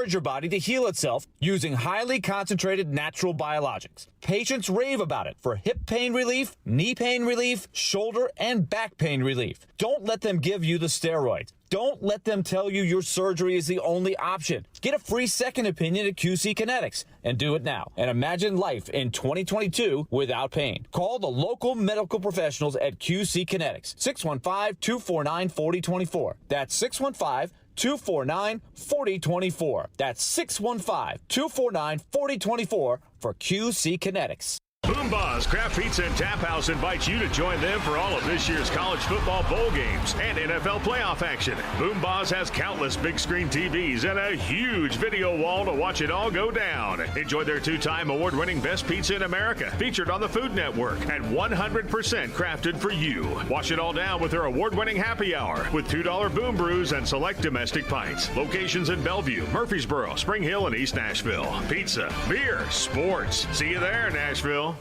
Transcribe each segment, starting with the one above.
encourage your body to heal itself using highly concentrated natural biologics. Patients rave about it for hip pain relief, knee pain relief, shoulder and back pain relief. Don't let them give you the steroids. Don't let them tell you your surgery is the only option. Get a free second opinion at QC Kinetics and do it now. And imagine life in 2022 without pain. Call the local medical professionals at QC Kinetics. 615-249-4024. That's 615-249-4024. That's 615-249-4024 for QC Kinetics. Boomba's Craft Pizza and Tap House invites you to join them for all of this year's college football bowl games and NFL playoff action. Boomba's has countless big screen TVs and a huge video wall to watch it all go down. Enjoy their two-time award-winning Best Pizza in America, featured on the Food Network, and 100% crafted for you. Wash it all down with their award-winning happy hour with $2 Boom Brews and select domestic pints. Locations in Bellevue, Murfreesboro, Spring Hill, and East Nashville. Pizza, beer, sports. See you there, Nashville.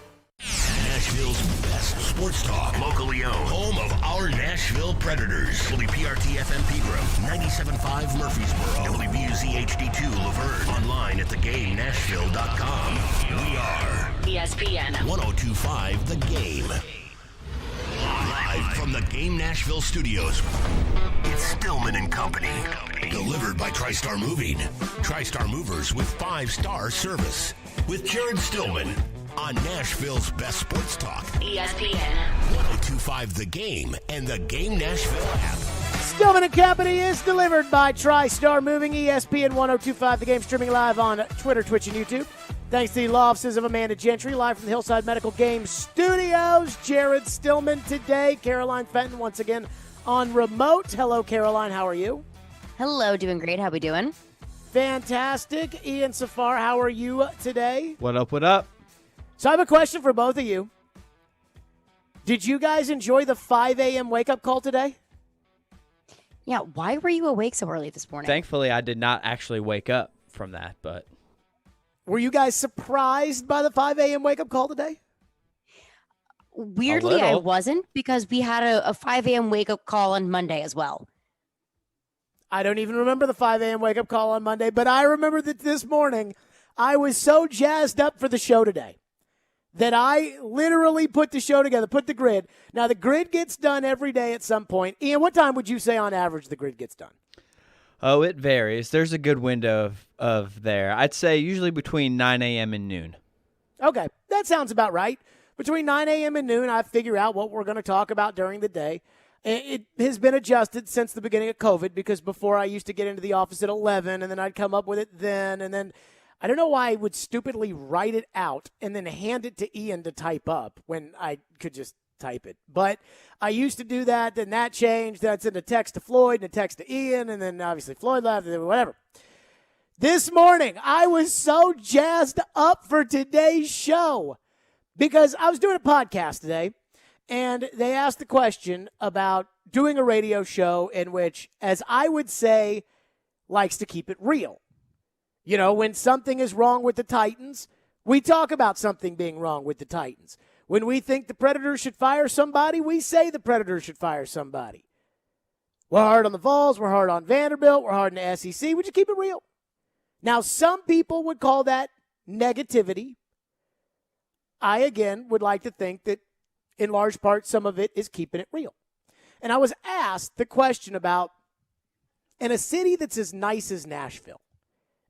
Nashville's best sports talk, locally owned, home of our Nashville Predators. WPRT-FM Pegram, 97.5 Murfreesboro, WBUZ HD2 Laverne, online at thegamenashville.com. We are ESPN 102.5 The Game. Live from the Game Nashville studios, it's Stillman and Company. Delivered by TriStar Moving. TriStar Movers with 5-star service. With Jared Stillman. On Nashville's best sports talk. ESPN 102.5 The Game and the Game Nashville app. Stillman and Company is delivered by TriStar Moving. ESPN 102.5 The Game, streaming live on Twitter, Twitch, and YouTube. Thanks to the law offices of Amanda Gentry, live from the Hillside Medical Game Studios. Jared Stillman today. Caroline Fenton once again on remote. Hello, Caroline. How are you? Hello. Doing great. How we doing? Fantastic. Ian Safar, how are you today? What up, what up? So I have a question for both of you. Did you guys enjoy the 5 a.m. wake-up call today? Yeah, why were you awake so early this morning? Thankfully, I did not actually wake up from that, but... Were you guys surprised by the 5 a.m. wake-up call today? Weirdly, I wasn't, because we had a 5 a.m. wake-up call on Monday as well. I don't even remember the 5 a.m. wake-up call on Monday, but I remember that this morning I was so jazzed up for the show today that I literally put the show together, put the grid. Now, the grid gets done every day at some point. Ian, what time would you say on average the grid gets done? Oh, it varies. There's a good window of there. I'd say usually between 9 a.m. and noon. Okay, that sounds about right. Between 9 a.m. and noon, I figure out what we're going to talk about during the day. It has been adjusted since the beginning of COVID, because before I used to get into the office at 11, and then I'd come up with it then, and then I don't know why I would stupidly write it out and then hand it to Ian to type up when I could just type it. But I used to do that, then that changed. That's in a text to Floyd and a text to Ian, and then obviously Floyd left, and whatever. This morning, I was so jazzed up for today's show because I was doing a podcast today, and they asked the question about doing a radio show in which, as I would say, likes to keep it real. You know, when something is wrong with the Titans, we talk about something being wrong with the Titans. When we think the Predators should fire somebody, we say the Predators should fire somebody. We're hard on the Vols. We're hard on Vanderbilt. We're hard on the SEC. We just keep it real. Now, some people would call that negativity. I, again, would like to think that, in large part, some of it is keeping it real. And I was asked the question about, in a city that's as nice as Nashville,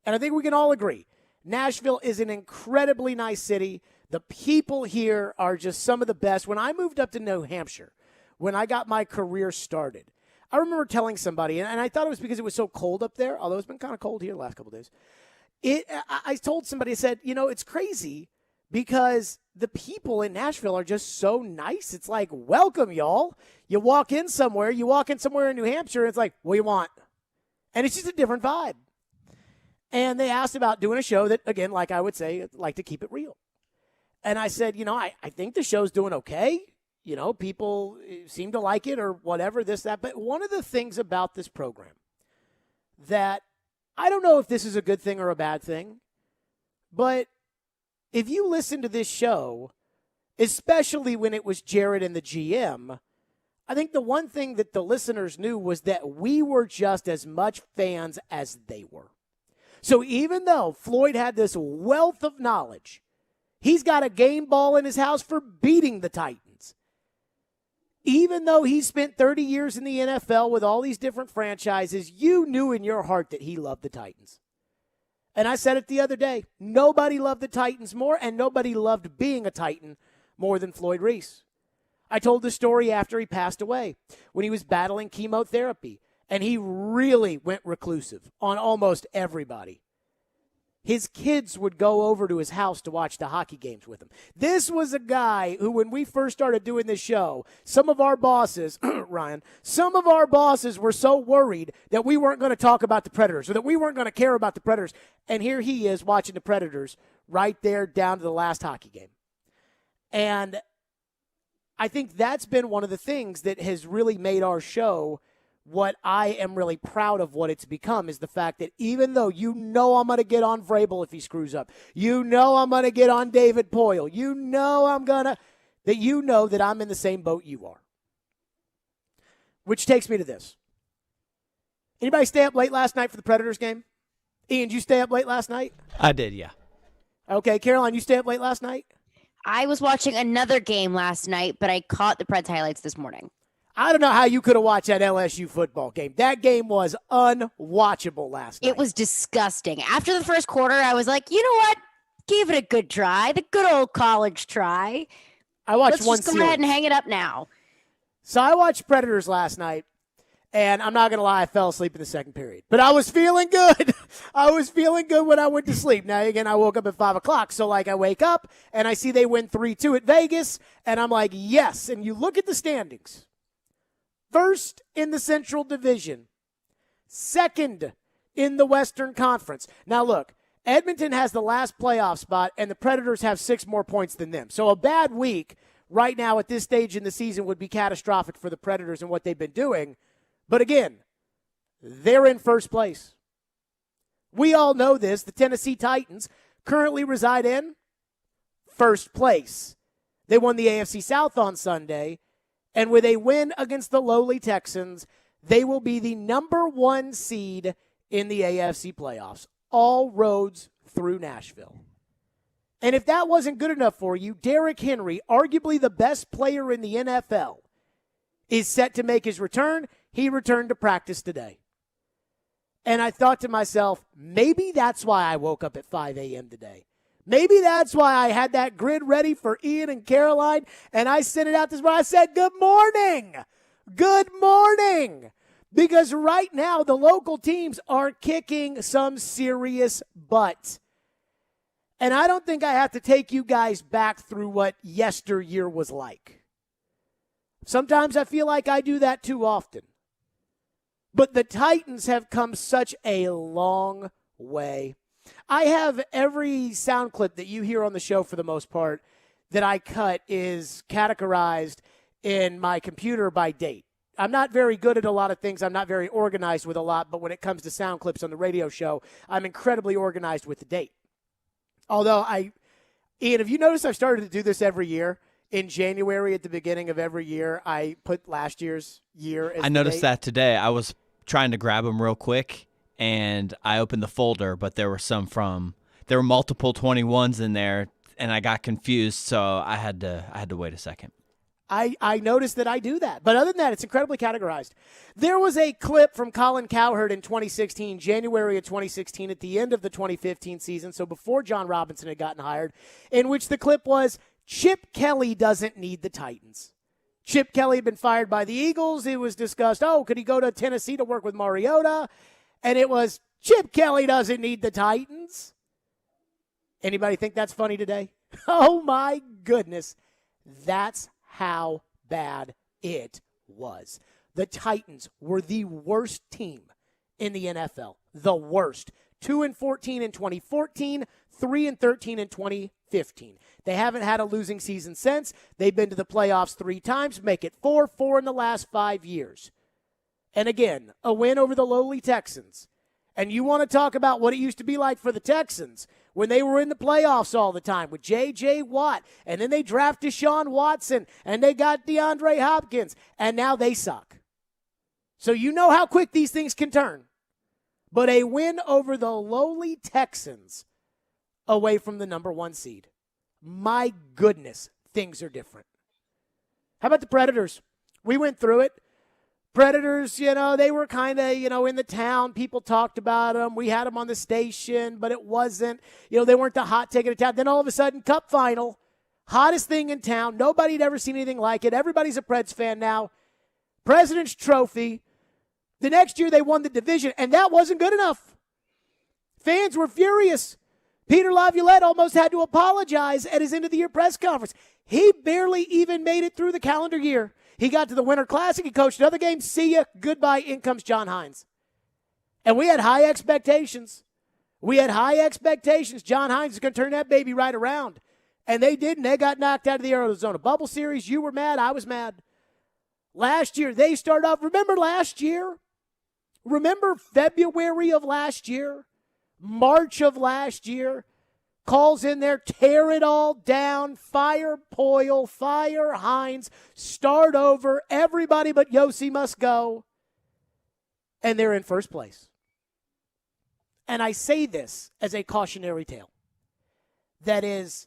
and I think we can all agree, Nashville is an incredibly nice city. The people here are just some of the best. When I moved up to New Hampshire, when I got my career started, I remember telling somebody, and I thought it was because it was so cold up there, although it's been kind of cold here the last couple of days. I told somebody, I said, you know, it's crazy because the people in Nashville are just so nice. It's like, welcome, y'all. You walk in somewhere in New Hampshire, and it's like, what do you want? And it's just a different vibe. And they asked about doing a show that, again, like I would say, like to keep it real. And I said, you know, I think the show's doing okay. You know, people seem to like it or whatever, this, that. But one of the things about this program that I don't know if this is a good thing or a bad thing, but if you listen to this show, especially when it was Jared and the GM, I think the one thing that the listeners knew was that we were just as much fans as they were. So even though Floyd had this wealth of knowledge, he's got a game ball in his house for beating the Titans. Even though he spent 30 years in the NFL with all these different franchises, you knew in your heart that he loved the Titans. And I said it the other day, nobody loved the Titans more, and nobody loved being a Titan more than Floyd Reese. I told the story after he passed away, when he was battling chemotherapy, and he really went reclusive on almost everybody. His kids would go over to his house to watch the hockey games with him. This was a guy who, when we first started doing this show, some of our bosses, Ryan, some of our bosses were so worried that we weren't going to talk about the Predators or that we weren't going to care about the Predators. And here he is watching the Predators right there down to the last hockey game. And I think that's been one of the things that has really made our show what I am really proud of what it's become, is the fact that even though you know I'm going to get on Vrabel if he screws up, you know I'm going to get on David Poyle, you know that I'm in the same boat you are. Which takes me to this. Anybody stay up late last night for the Predators game? Ian, did you stay up late last night? I did, yeah. Okay, Caroline, you stay up late last night? I was watching another game last night, but I caught the Preds highlights this morning. I don't know how you could have watched that LSU football game. That game was unwatchable last night. It was disgusting. After the first quarter, I was like, you know what? Give it a good try. The good old college try. I watched Let's one just go series. ahead and hang it up now. So I watched Predators last night, and I'm not going to lie, I fell asleep in the second period. But I was feeling good. I was feeling good when I went to sleep. Now, again, I woke up at 5 o'clock. So, I wake up, and I see they win 3-2 at Vegas, and I'm like, yes. And you look at the standings. First in the Central Division. Second in the Western Conference. Now, look, Edmonton has the last playoff spot, and the Predators have 6 more points than them. So a bad week right now at this stage in the season would be catastrophic for the Predators and what they've been doing. But again, they're in first place. We all know this. The Tennessee Titans currently reside in first place. They won the AFC South on Sunday. And with a win against the lowly Texans, they will be the number 1 seed in the AFC playoffs. All roads through Nashville. And if that wasn't good enough for you, Derrick Henry, arguably the best player in the NFL, is set to make his return. He returned to practice today. And I thought to myself, maybe that's why I woke up at 5 a.m. today. Maybe that's why I had that grid ready for Ian and Caroline, and I sent it out this morning. I said, good morning. Good morning. Because right now, the local teams are kicking some serious butt. And I don't think I have to take you guys back through what yesteryear was like. Sometimes I feel like I do that too often. But the Titans have come such a long way. I have every sound clip that you hear on the show for the most part that I cut is categorized in my computer by date. I'm not very good at a lot of things. I'm not very organized with a lot, but when it comes to sound clips on the radio show, I'm incredibly organized with the date. Although Ian, have you noticed I've started to do this every year? In January at the beginning of every year, I put last year's year as I noticed that today. I was trying to grab them real quick, and I opened the folder, but there were multiple 21s in there, and I got confused, so I had to wait a second. I noticed that I do that. But other than that, it's incredibly categorized. There was a clip from Colin Cowherd in 2016, January of 2016, at the end of the 2015 season, so before John Robinson had gotten hired, in which the clip was, Chip Kelly doesn't need the Titans. Chip Kelly had been fired by the Eagles. It was discussed, could he go to Tennessee to work with Mariota? And it was, Chip Kelly doesn't need the Titans. Anybody think that's funny today? Oh, my goodness. That's how bad it was. The Titans were the worst team in the NFL. The worst. 2-14 in 2014, 3-13 in 2015. They haven't had a losing season since. They've been to the playoffs 3 times, make it 4 in the last 5 years. And again, a win over the lowly Texans. And you want to talk about what it used to be like for the Texans when they were in the playoffs all the time with J.J. Watt, and then they drafted Deshaun Watson, and they got DeAndre Hopkins, and now they suck. So you know how quick these things can turn. but a win over the lowly Texans away from the number 1 seed. My goodness, things are different. How about the Predators? We went through it. Predators, they were kind of, in the town. People talked about them. We had them on the station, but it wasn't, they weren't the hot ticket of town. Then all of a sudden, Cup final, hottest thing in town. Nobody had ever seen anything like it. Everybody's a Preds fan now. President's Trophy. The next year they won the division, and that wasn't good enough. Fans were furious. Peter Laviolette almost had to apologize at his end-of-the-year press conference. He barely even made it through the calendar year. He got to the Winter Classic. He coached another game. See ya. Goodbye. In comes John Hines. And we had high expectations. John Hines is going to turn that baby right around. And they didn't. They got knocked out of the Arizona Bubble Series. You were mad. I was mad. Last year, they started off. Remember last year? Remember February of last year? March of last year? Calls in there, tear it all down, fire Poyle, fire Hines, start over, everybody but Yossi must go. And they're in first place. And I say this as a cautionary tale. That is,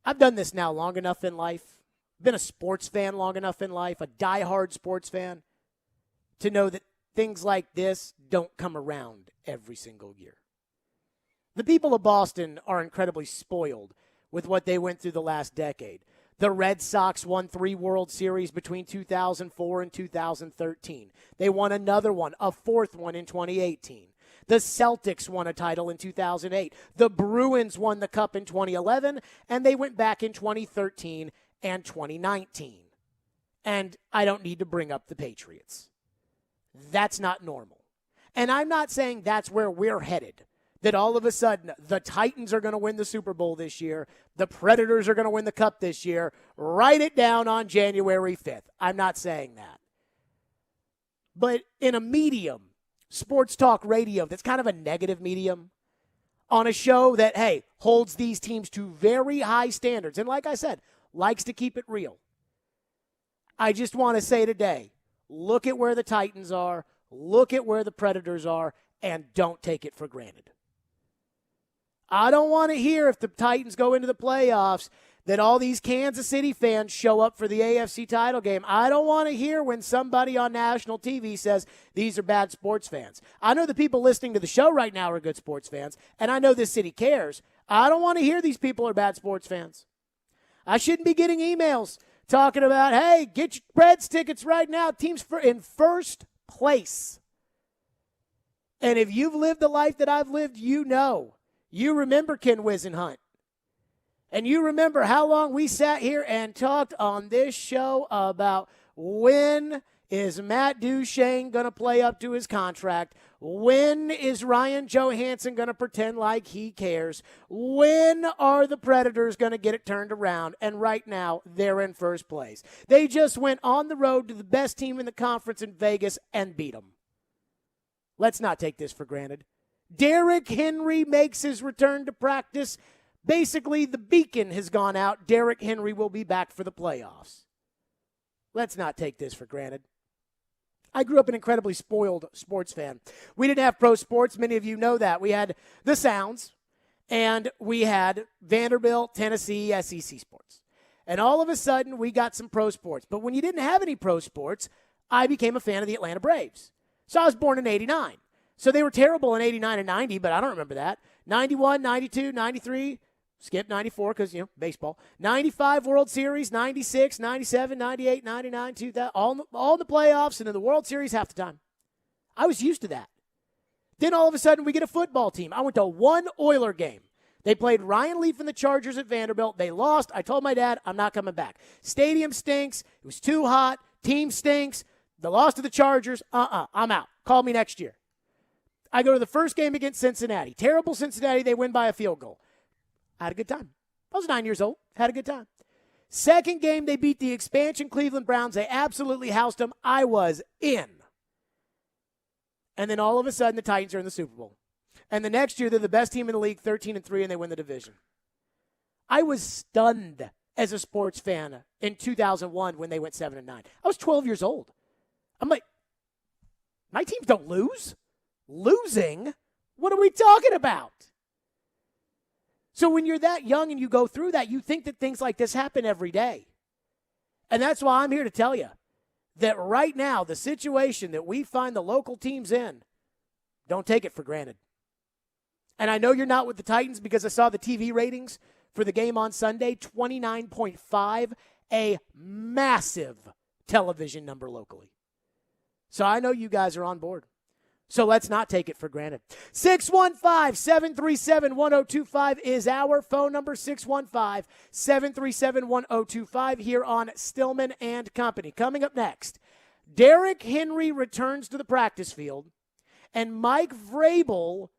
I've done this now long enough in life, been a sports fan long enough in life, a diehard sports fan, to know that things like this don't come around every single year. The people of Boston are incredibly spoiled with what they went through the last decade. The Red Sox won 3 World Series between 2004 and 2013. They won another one, a 4th one in 2018. The Celtics won a title in 2008. The Bruins won the Cup in 2011, and they went back in 2013 and 2019. And I don't need to bring up the Patriots. That's not normal. And I'm not saying that's where we're headed. That all of a sudden the Titans are going to win the Super Bowl this year. The Predators are going to win the Cup this year. Write it down on January 5th. I'm not saying that. But in a medium, sports talk radio, that's kind of a negative medium, on a show that, hey, holds these teams to very high standards, and like I said, likes to keep it real. I just want to say today, look at where the Titans are, look at where the Predators are, and don't take it for granted. I don't want to hear, if the Titans go into the playoffs, that all these Kansas City fans show up for the AFC title game. I don't want to hear when somebody on national TV says these are bad sports fans. I know the people listening to the show right now are good sports fans, and I know this city cares. I don't want to hear these people are bad sports fans. I shouldn't be getting emails talking about, hey, get your Preds tickets right now. Team's in first place. And if you've lived the life that I've lived, you know. You remember Ken Wisenhunt. And you remember how long we sat here and talked on this show about when is Matt Duchene going to play up to his contract? When is Ryan Johansson going to pretend like he cares? When are the Predators going to get it turned around? And right now, they're in first place. They just went on the road to the best team in the conference in Vegas and beat them. Let's not take this for granted. Derrick Henry makes his return to practice. Basically, the beacon has gone out. Derrick Henry will be back for the playoffs. Let's not take this for granted. I grew up an incredibly spoiled sports fan. We didn't have pro sports. Many of you know that. We had the Sounds, and we had Vanderbilt, Tennessee, SEC sports. And all of a sudden, we got some pro sports. But when you didn't have any pro sports, I became a fan of the Atlanta Braves. So I was born in 89. So they were terrible in 89 and 90, but I don't remember that. 91, 92, 93, skip 94 because, baseball. 95 World Series, 96, 97, 98, 99, 2000, all in the playoffs and in the World Series half the time. I was used to that. Then all of a sudden we get a football team. I went to one Oiler game. They played Ryan Leaf and the Chargers at Vanderbilt. They lost. I told my dad, I'm not coming back. Stadium stinks. It was too hot. Team stinks. The loss to the Chargers, I'm out. Call me next year. I go to the first game against Cincinnati. Terrible Cincinnati. They win by a field goal. I had a good time. I was 9 years old. Had a good time. Second game, they beat the expansion Cleveland Browns. They absolutely housed them. I was in. And then all of a sudden, the Titans are in the Super Bowl. And the next year, they're the best team in the league, 13-3, and they win the division. I was stunned as a sports fan in 2001 when they went 7-9. I was 12 years old. I'm like, my teams don't lose. Losing? What are we talking about? So when you're that young and you go through that, you think that things like this happen every day. And that's why I'm here to tell you that right now, the situation that we find the local teams in, don't take it for granted. And I know you're not with the Titans because I saw the TV ratings for the game on Sunday, 29.5, a massive television number locally. So I know you guys are on board. So let's not take it for granted. 615-737-1025 is our phone number, 615-737-1025 here on Stillman and Company. Coming up next, Derrick Henry returns to the practice field, and Mike Vrabel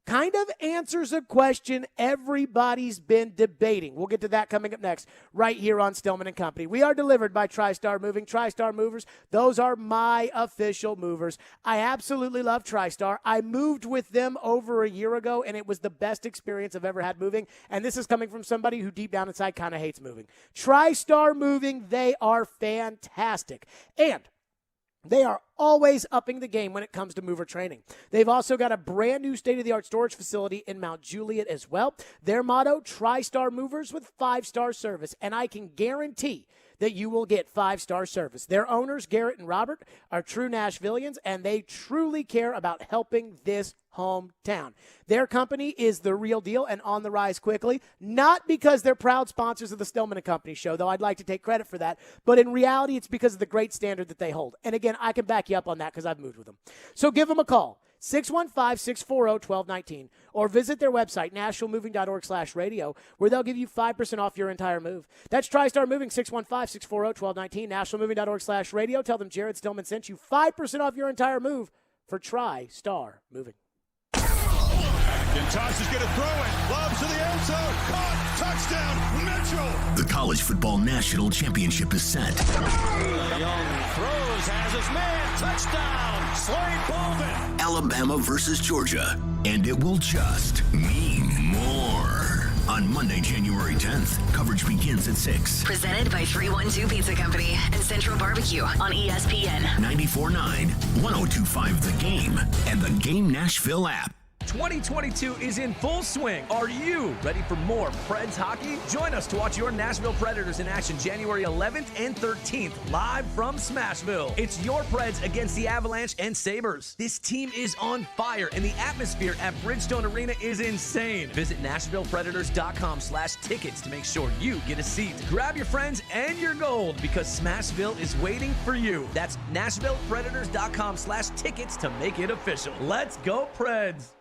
kind of answers a question everybody's been debating. We'll get to that coming up next right here on Stillman & Company. We are delivered by TriStar Moving. TriStar Movers, those are my official movers. I absolutely love TriStar. I moved with them over a year ago, and it was the best experience I've ever had moving, and this is coming from somebody who deep down inside kind of hates moving. TriStar Moving, they are fantastic. And they are always upping the game when it comes to mover training. They've also got a brand new state-of-the-art storage facility in Mount Juliet as well. Their motto, TriStar Movers with 5-star service. And I can guarantee that you will get 5-star service. Their owners, Garrett and Robert, are true Nashvillians, and they truly care about helping this hometown. Their company is the real deal and on the rise quickly, not because they're proud sponsors of the Stillman & Company show, though I'd like to take credit for that, but in reality, it's because of the great standard that they hold. And again, I can back you up on that because I've moved with them. So give them a call, 615-640-1219, or visit their website, nashvillemoving.org/radio, where they'll give you 5% off your entire move. That's TriStar Moving, 615-640-1219, nashvillemoving.org/radio. Tell them Jared Stillman sent you 5% off your entire move for TriStar Moving. And Tosh is going to throw it. Lobs to the end zone. Caught. Touchdown. Mitchell. The College Football National Championship is set. Young throws. Has his man. Touchdown. Slade Bolden. Alabama versus Georgia. And it will just mean more. On Monday, January 10th, coverage begins at 6. Presented by 312 Pizza Company and Central Barbecue on ESPN. 94.9, 102.5 The Game, and the Game Nashville app. 2022 is in full swing. Are you ready for more Preds hockey? Join us to watch your Nashville Predators in action January 11th and 13th, live from Smashville. It's your Preds against the Avalanche and Sabres. This team is on fire, and the atmosphere at Bridgestone Arena is insane. Visit NashvillePredators.com/tickets to make sure you get a seat. Grab your friends and your gold because Smashville is waiting for you. That's NashvillePredators.com/tickets to make it official. Let's go, Preds.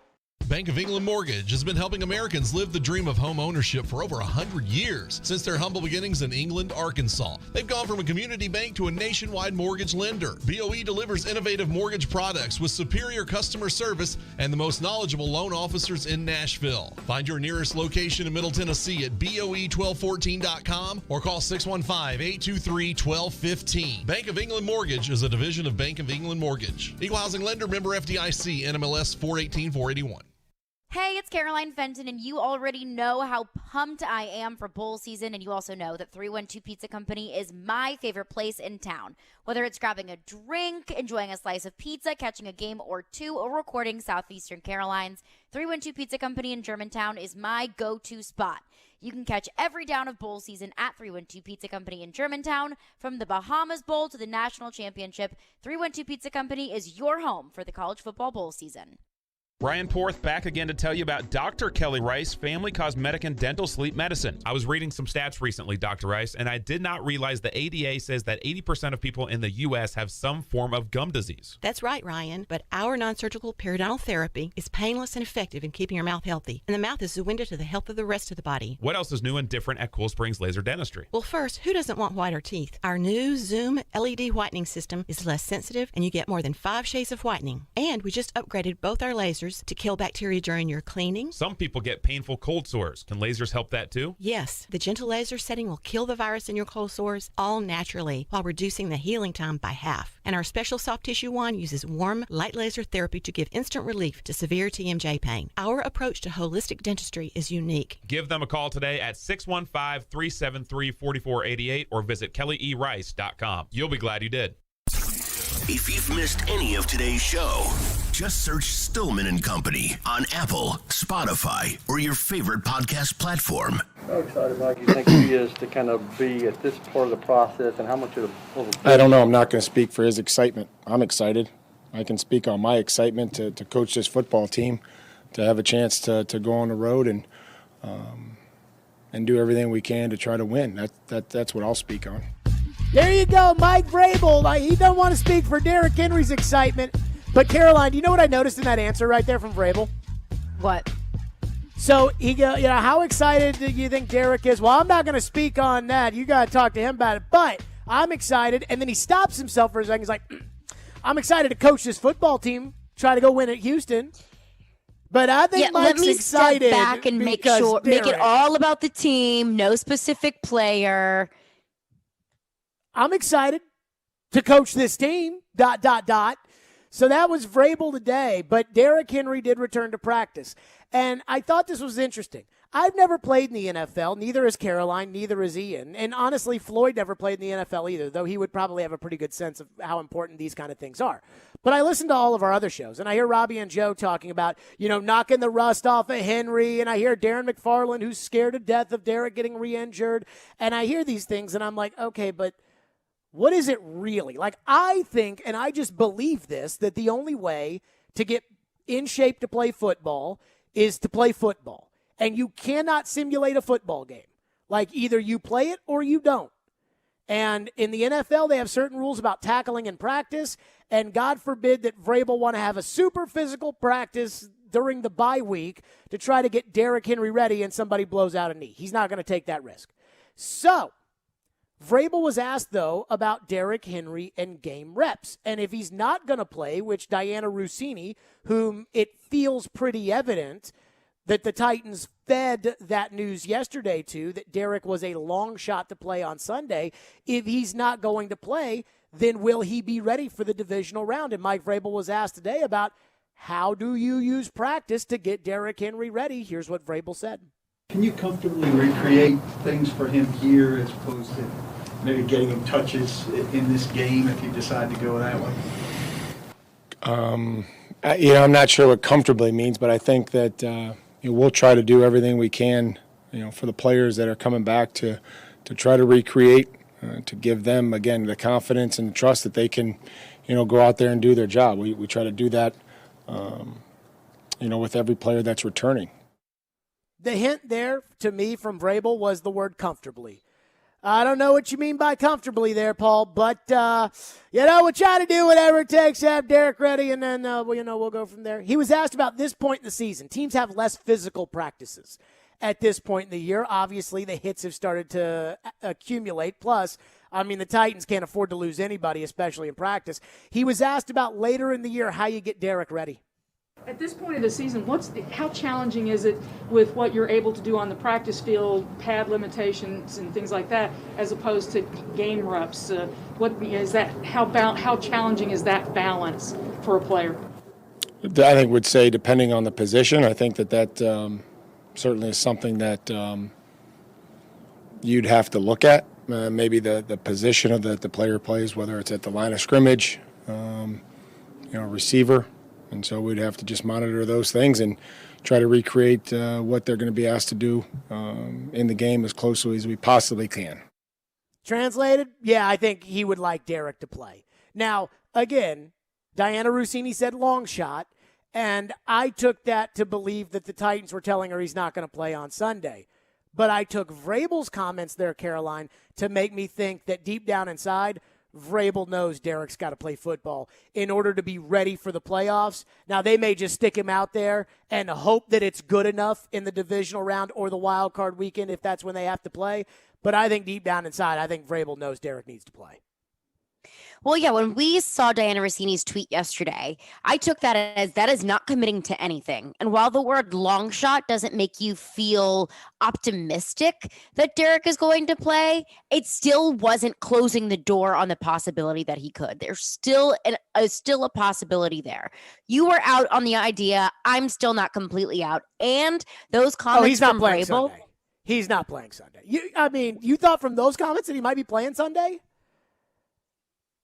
Bank of England Mortgage has been helping Americans live the dream of home ownership for over 100 years. Since their humble beginnings in England, Arkansas, they've gone from a community bank to a nationwide mortgage lender. BOE delivers innovative mortgage products with superior customer service and the most knowledgeable loan officers in Nashville. Find your nearest location in Middle Tennessee at BOE1214.com or call 615-823-1215. Bank of England Mortgage is a division of Bank of England Mortgage. Equal housing lender, member FDIC, NMLS 418-481. Hey, it's Caroline Fenton, and you already know how pumped I am for bowl season, and you also know that 312 Pizza Company is my favorite place in town. Whether it's grabbing a drink, enjoying a slice of pizza, catching a game or two, or recording Southeastern Carolines, 312 Pizza Company in Germantown is my go-to spot. You can catch every down of bowl season at 312 Pizza Company in Germantown. From the Bahamas Bowl to the National Championship, 312 Pizza Company is your home for the college football bowl season. Ryan Porth back again to tell you about Dr. Kelly Rice, Family Cosmetic and Dental Sleep Medicine. I was reading some stats recently, Dr. Rice, and I did not realize the ADA says that 80% of people in the U.S. have some form of gum disease. That's right, Ryan, but our non-surgical periodontal therapy is painless and effective in keeping your mouth healthy, and the mouth is the window to the health of the rest of the body. What else is new and different at Cool Springs Laser Dentistry? Well, first, who doesn't want whiter teeth? Our new Zoom LED whitening system is less sensitive, and you get more than 5 shades of whitening. And we just upgraded both our lasers to kill bacteria during your cleaning. Some people get painful cold sores. Can lasers help that too? Yes, the gentle laser setting will kill the virus in your cold sores all naturally while reducing the healing time by half. And our special soft tissue wand uses warm, light laser therapy to give instant relief to severe TMJ pain. Our approach to holistic dentistry is unique. Give them a call today at 615-373-4488 or visit kellyerice.com. You'll be glad you did. If you've missed any of today's show, Just search Stillman and Company on Apple, Spotify, or your favorite podcast platform. How excited, Mike, you think he is to kind of be at this part of the process, and how much of the... I don't know. I'm not going to speak for his excitement. I'm excited. I can speak on my excitement to coach this football team, to have a chance to go on the road and do everything we can to try to win. That's what I'll speak on. There you go, Mike Vrabel. He don't want to speak for Derrick Henry's excitement. But, Caroline, do you know what I noticed in that answer right there from Vrabel? What? So, he go, how excited do you think Derrick is? Well, I'm not going to speak on that. You got to talk to him about it. But I'm excited. And then he stops himself for a second. He's like, I'm excited to coach this football team, try to go win at Houston. But I think Mike's excited. Step back and make it all about the team, no specific player. I'm excited to coach this team, ... So that was Vrabel today, but Derrick Henry did return to practice. And I thought this was interesting. I've never played in the NFL, neither has Caroline, neither has Ian. And honestly, Floyd never played in the NFL either, though he would probably have a pretty good sense of how important these kind of things are. But I listen to all of our other shows, and I hear Robbie and Joe talking about, knocking the rust off of Henry, and I hear Darren McFarland, who's scared to death of Derrick getting re-injured. And I hear these things, and I'm like, okay, but what is it really? Like, I think, and I just believe this, that the only way to get in shape to play football is to play football. And you cannot simulate a football game. Like, either you play it or you don't. And in the NFL, they have certain rules about tackling in practice. And God forbid that Vrabel want to have a super physical practice during the bye week to try to get Derrick Henry ready and somebody blows out a knee. He's not going to take that risk. So, Vrabel was asked, though, about Derrick Henry and game reps. And if he's not going to play, which Diana Rossini, whom it feels pretty evident that the Titans fed that news yesterday to, that Derrick was a long shot to play on Sunday, if he's not going to play, then will he be ready for the divisional round? And Mike Vrabel was asked today about how do you use practice to get Derrick Henry ready? Here's what Vrabel said. Can you comfortably recreate things for him here as opposed to maybe getting him touches in this game if you decide to go that way? I'm not sure what comfortably means, but I think that we'll try to do everything we can, for the players that are coming back to try to recreate, to give them, again, the confidence and trust that they can, go out there and do their job. We try to do that, with every player that's returning. The hint there, to me, from Vrabel was the word comfortably. I don't know what you mean by comfortably there, Paul, but, we'll try to do whatever it takes to have Derrick ready, and then, we'll go from there. He was asked about this point in the season. Teams have less physical practices at this point in the year. Obviously, the hits have started to accumulate. Plus, the Titans can't afford to lose anybody, especially in practice. He was asked about later in the year how you get Derrick ready. At this point of the season, how challenging is it with what you're able to do on the practice field, pad limitations and things like that, as opposed to game reps? How challenging is that balance for a player? I think would say depending on the position. I think that certainly is something that you'd have to look at. Maybe the position of the player plays, whether it's at the line of scrimmage, receiver. And so we'd have to just monitor those things and try to recreate what they're going to be asked to do in the game as closely as we possibly can. Translated? Yeah, I think he would like Derrick to play. Now, again, Diana Rossini said long shot, and I took that to believe that the Titans were telling her he's not going to play on Sunday. But I took Vrabel's comments there, Caroline, to make me think that deep down inside, Vrabel knows Derrick's got to play football in order to be ready for the playoffs. Now, they may just stick him out there and hope that it's good enough in the divisional round or the wild card weekend if that's when they have to play. But I think deep down inside, I think Vrabel knows Derrick needs to play. Well, yeah, when we saw Diana Rossini's tweet yesterday, I took that as that is not committing to anything. And while the word long shot doesn't make you feel optimistic that Derrick is going to play, it still wasn't closing the door on the possibility that he could. There's still a possibility there. You were out on the idea. I'm still not completely out. And those comments he's not from playing Vrabel. Sunday. He's not playing Sunday. You thought from those comments that he might be playing Sunday?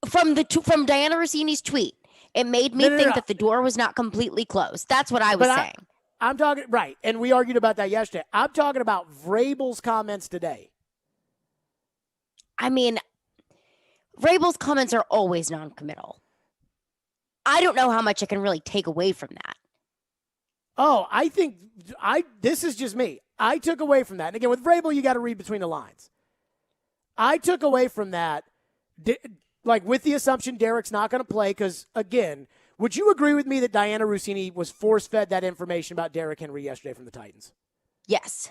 From Diana Rossini's tweet, It made me think that the door was not completely closed. That's what I was saying. I'm talking, right, and we argued about that yesterday. I'm talking about Vrabel's comments today. I mean, Vrabel's comments are always non-committal. I don't know how much I can really take away from that. Oh, this is just me. I took away from that. And again, with Vrabel, you got to read between the lines. I took away from that, like with the assumption Derrick's not going to play because, again, would you agree with me that Diana Russini was force-fed that information about Derrick Henry yesterday from the Titans? Yes.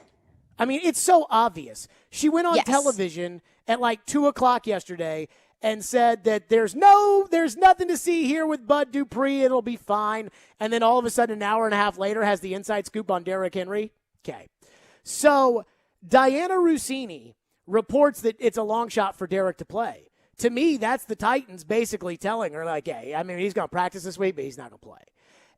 I mean, it's so obvious. She went on television at like 2 o'clock yesterday and said that there's nothing to see here with Bud Dupree. It'll be fine. And then all of a sudden, an hour and a half later, has the inside scoop on Derrick Henry. Okay. So Diana Russini reports that it's a long shot for Derrick to play. To me, that's the Titans basically telling her, like, hey, I mean, he's going to practice this week, but he's not going to play.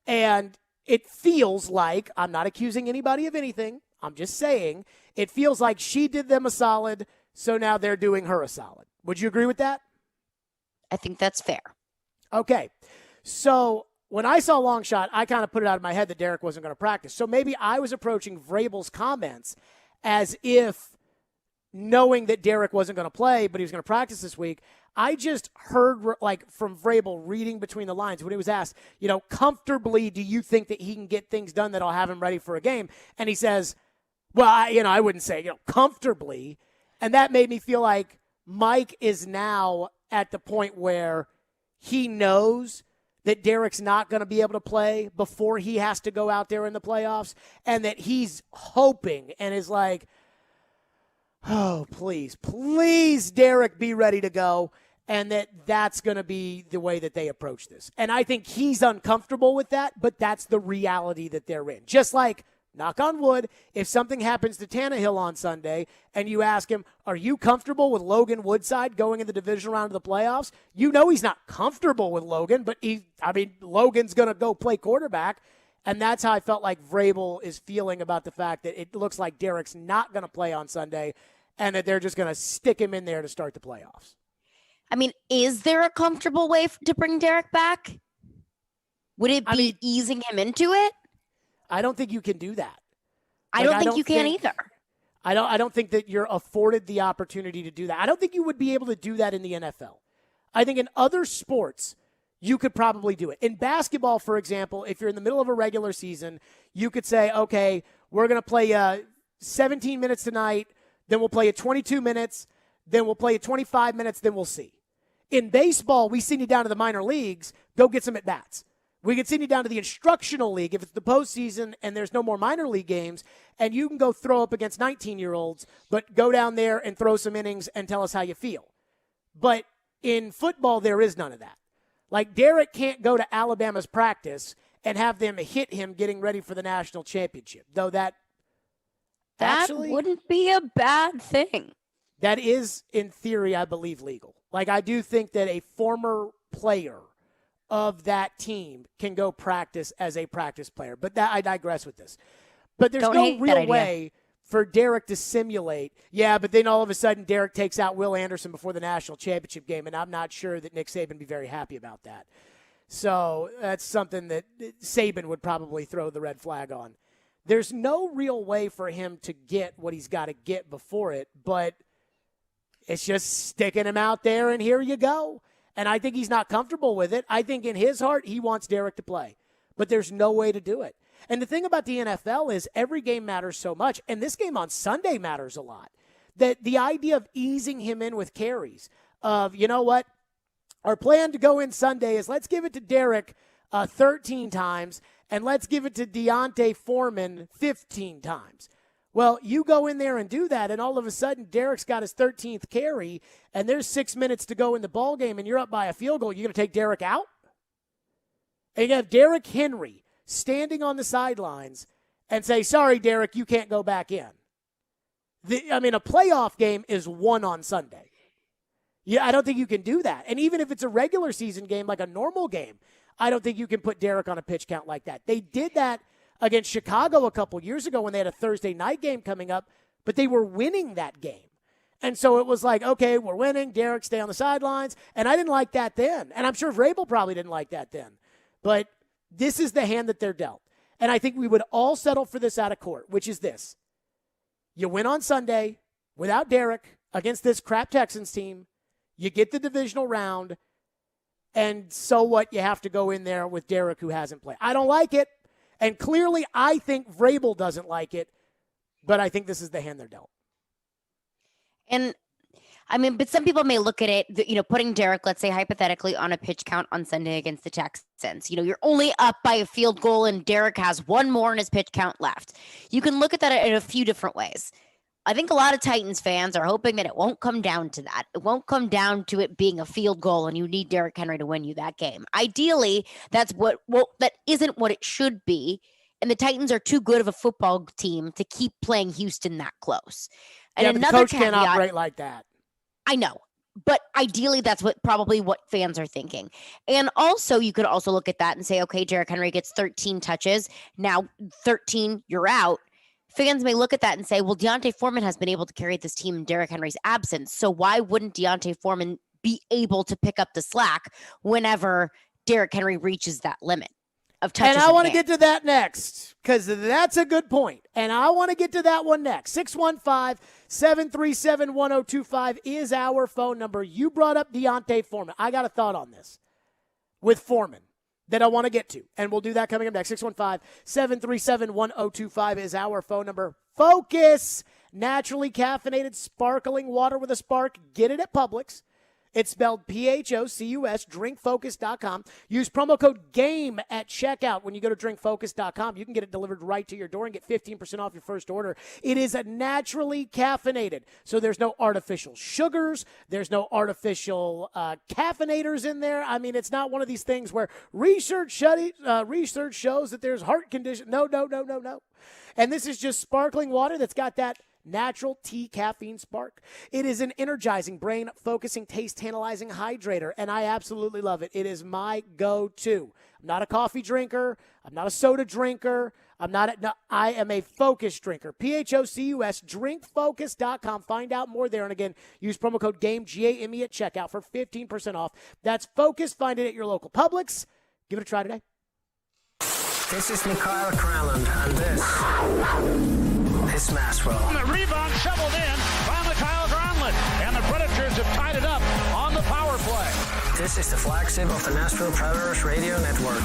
And it feels like, I'm not accusing anybody of anything. I'm just saying, it feels like she did them a solid, so now they're doing her a solid. Would you agree with that? I think that's fair. Okay. So when I saw long shot, I kind of put it out of my head that Derrick wasn't going to practice. So maybe I was approaching Vrabel's comments as if knowing that Derrick wasn't going to play, but he was going to practice this week. I just heard, like, from Vrabel reading between the lines when he was asked, comfortably, do you think that he can get things done that'll have him ready for a game? And he says, well, I wouldn't say, comfortably. And that made me feel like Mike is now at the point where he knows that Derrick's not going to be able to play before he has to go out there in the playoffs, and that he's hoping and is like, oh, please, Derrick, be ready to go, and that's going to be the way that they approach this. And I think he's uncomfortable with that, but that's the reality that they're in. Just like, knock on wood, if something happens to Tannehill on Sunday and you ask him, are you comfortable with Logan Woodside going in the divisional round of the playoffs? You know he's not comfortable with Logan, but Logan's going to go play quarterback. And that's how I felt like Vrabel is feeling about the fact that it looks like Derrick's not going to play on Sunday and that they're just going to stick him in there to start the playoffs. I mean, is there a comfortable way to bring Derrick back? Would it be easing him into it? I don't think you can do that. I don't think you can either. I don't think that you're afforded the opportunity to do that. I don't think you would be able to do that in the NFL. I think in other sports, you could probably do it. In basketball, for example, if you're in the middle of a regular season, you could say, okay, we're going to play 17 minutes tonight, then we'll play 22 minutes, then we'll play 25 minutes, then we'll see. In baseball, we send you down to the minor leagues, go get some at-bats. We can send you down to the instructional league if it's the postseason and there's no more minor league games, and you can go throw up against 19-year-olds, but go down there and throw some innings and tell us how you feel. But in football, there is none of that. Like, Derrick can't go to Alabama's practice and have them hit him getting ready for the national championship, though that actually wouldn't be a bad thing. That is, in theory, I believe, legal. Like, I do think that a former player of that team can go practice as a practice player. But I digress with this. But there's no real way for Derrick to simulate. Yeah, but then all of a sudden Derrick takes out Will Anderson before the national championship game, and I'm not sure that Nick Saban would be very happy about that. So that's something that Saban would probably throw the red flag on. There's no real way for him to get what he's got to get before it, but it's just sticking him out there, and here you go. And I think he's not comfortable with it. I think in his heart, he wants Derrick to play. But there's no way to do it. And the thing about the NFL is every game matters so much. And this game on Sunday matters a lot. That the idea of easing him in with carries, of, you know what, our plan to go in Sunday is let's give it to Derrick 13 times, and let's give it to Deontay Foreman 15 times. Well, you go in there and do that, and all of a sudden Derrick's got his 13th carry, and there's 6 minutes to go in the ball game, and you're up by a field goal. You're going to take Derrick out? And you have Derrick Henry standing on the sidelines and say, sorry, Derrick, you can't go back in. A playoff game is won on Sunday. Yeah, I don't think you can do that. And even if it's a regular season game, like a normal game, I don't think you can put Derrick on a pitch count like that. They did that against Chicago a couple years ago when they had a Thursday night game coming up, but they were winning that game. And so it was like, okay, we're winning. Derrick, stay on the sidelines. And I didn't like that then. And I'm sure Vrabel probably didn't like that then. But this is the hand that they're dealt. And I think we would all settle for this out of court, which is this. You win on Sunday without Derrick against this crap Texans team. You get the divisional round. And so what? You have to go in there with Derrick, who hasn't played. I don't like it. And clearly, I think Vrabel doesn't like it. But I think this is the hand they're dealt. And I mean, but some people may look at it, putting Derrick, let's say hypothetically, on a pitch count on Sunday against the Texans. You're only up by a field goal and Derrick has one more in his pitch count left. You can look at that in a few different ways. I think a lot of Titans fans are hoping that it won't come down to that. It won't come down to it being a field goal and you need Derrick Henry to win you that game. Ideally, that isn't what it should be. And the Titans are too good of a football team to keep playing Houston that close. And but another the coach caveat, can't operate like that. I know. But ideally, that's probably what fans are thinking. And also, you could also look at that and say, okay, Derrick Henry gets 13 touches. Now, 13, you're out. Fans may look at that and say, well, Deontay Foreman has been able to carry this team in Derrick Henry's absence. So why wouldn't Deontay Foreman be able to pick up the slack whenever Derrick Henry reaches that limit of touches? And I want to get to that next because that's a good point. And I want to get to that one next. 615-737-1025 is our phone number. You brought up Deontay Foreman. I got a thought on this with Foreman that I want to get to. And we'll do that coming up next. 615-737-1025 is our phone number. Focus. Naturally caffeinated sparkling water with a spark. Get it at Publix. It's spelled PHOCUS, drinkfocus.com. Use promo code GAME at checkout when you go to drinkfocus.com. You can get it delivered right to your door and get 15% off your first order. It is a naturally caffeinated, so there's no artificial sugars. There's no artificial caffeinators in there. I mean, it's not one of these things where research shows that there's heart condition. No. And this is just sparkling water that's got that natural tea caffeine spark. It is an energizing, brain-focusing, taste-tantalizing hydrator, and I absolutely love it. It is my go-to. I'm not a coffee drinker. I'm not a soda drinker. I am a focus drinker. PHOCUS, drinkfocus.com. Find out more there. And again, use promo code GAME, G-A-M-E, at checkout for 15% off. That's Focus. Find it at your local Publix. Give it a try today. This is Mikael Kralund, and this is Smashville. And the rebound shoveled in by Mikael Granlund, and the Predators have tied it up on the power play. This is the flagship of the Nashville Predators Radio Network.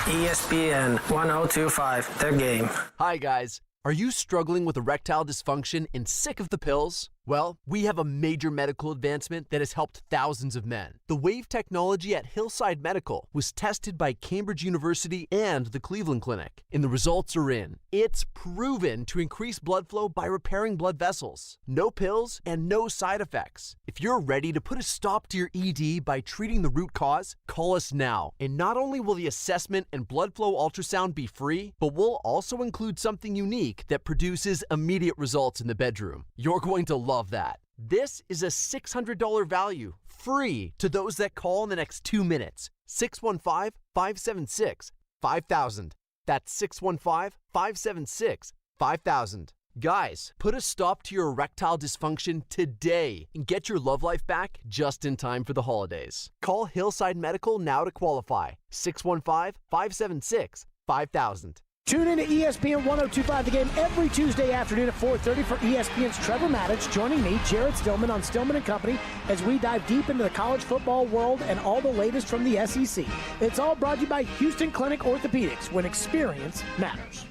ESPN 1025, The Game. Hi, guys. Are you struggling with erectile dysfunction and sick of the pills? Well, we have a major medical advancement that has helped thousands of men. The Wave technology at Hillside Medical was tested by Cambridge University and the Cleveland Clinic, and the results are in. It's proven to increase blood flow by repairing blood vessels. No pills and no side effects. If you're ready to put a stop to your ED by treating the root cause, call us now. And not only will the assessment and blood flow ultrasound be free, but we'll also include something unique that produces immediate results in the bedroom. You're going to love that. This is a $600 value, free to those that call in the next 2 minutes. 615-576-5000. That's 615-576-5000. Guys, put a stop to your erectile dysfunction today and get your love life back just in time for the holidays. Call Hillside Medical now to qualify. 615-576-5000. Tune in to ESPN 1025 The Game every Tuesday afternoon at 4:30 for ESPN's Trevor Maddich joining me, Jared Stillman, on Stillman & Company as we dive deep into the college football world and all the latest from the SEC. It's all brought to you by Houston Clinic Orthopedics, when experience matters.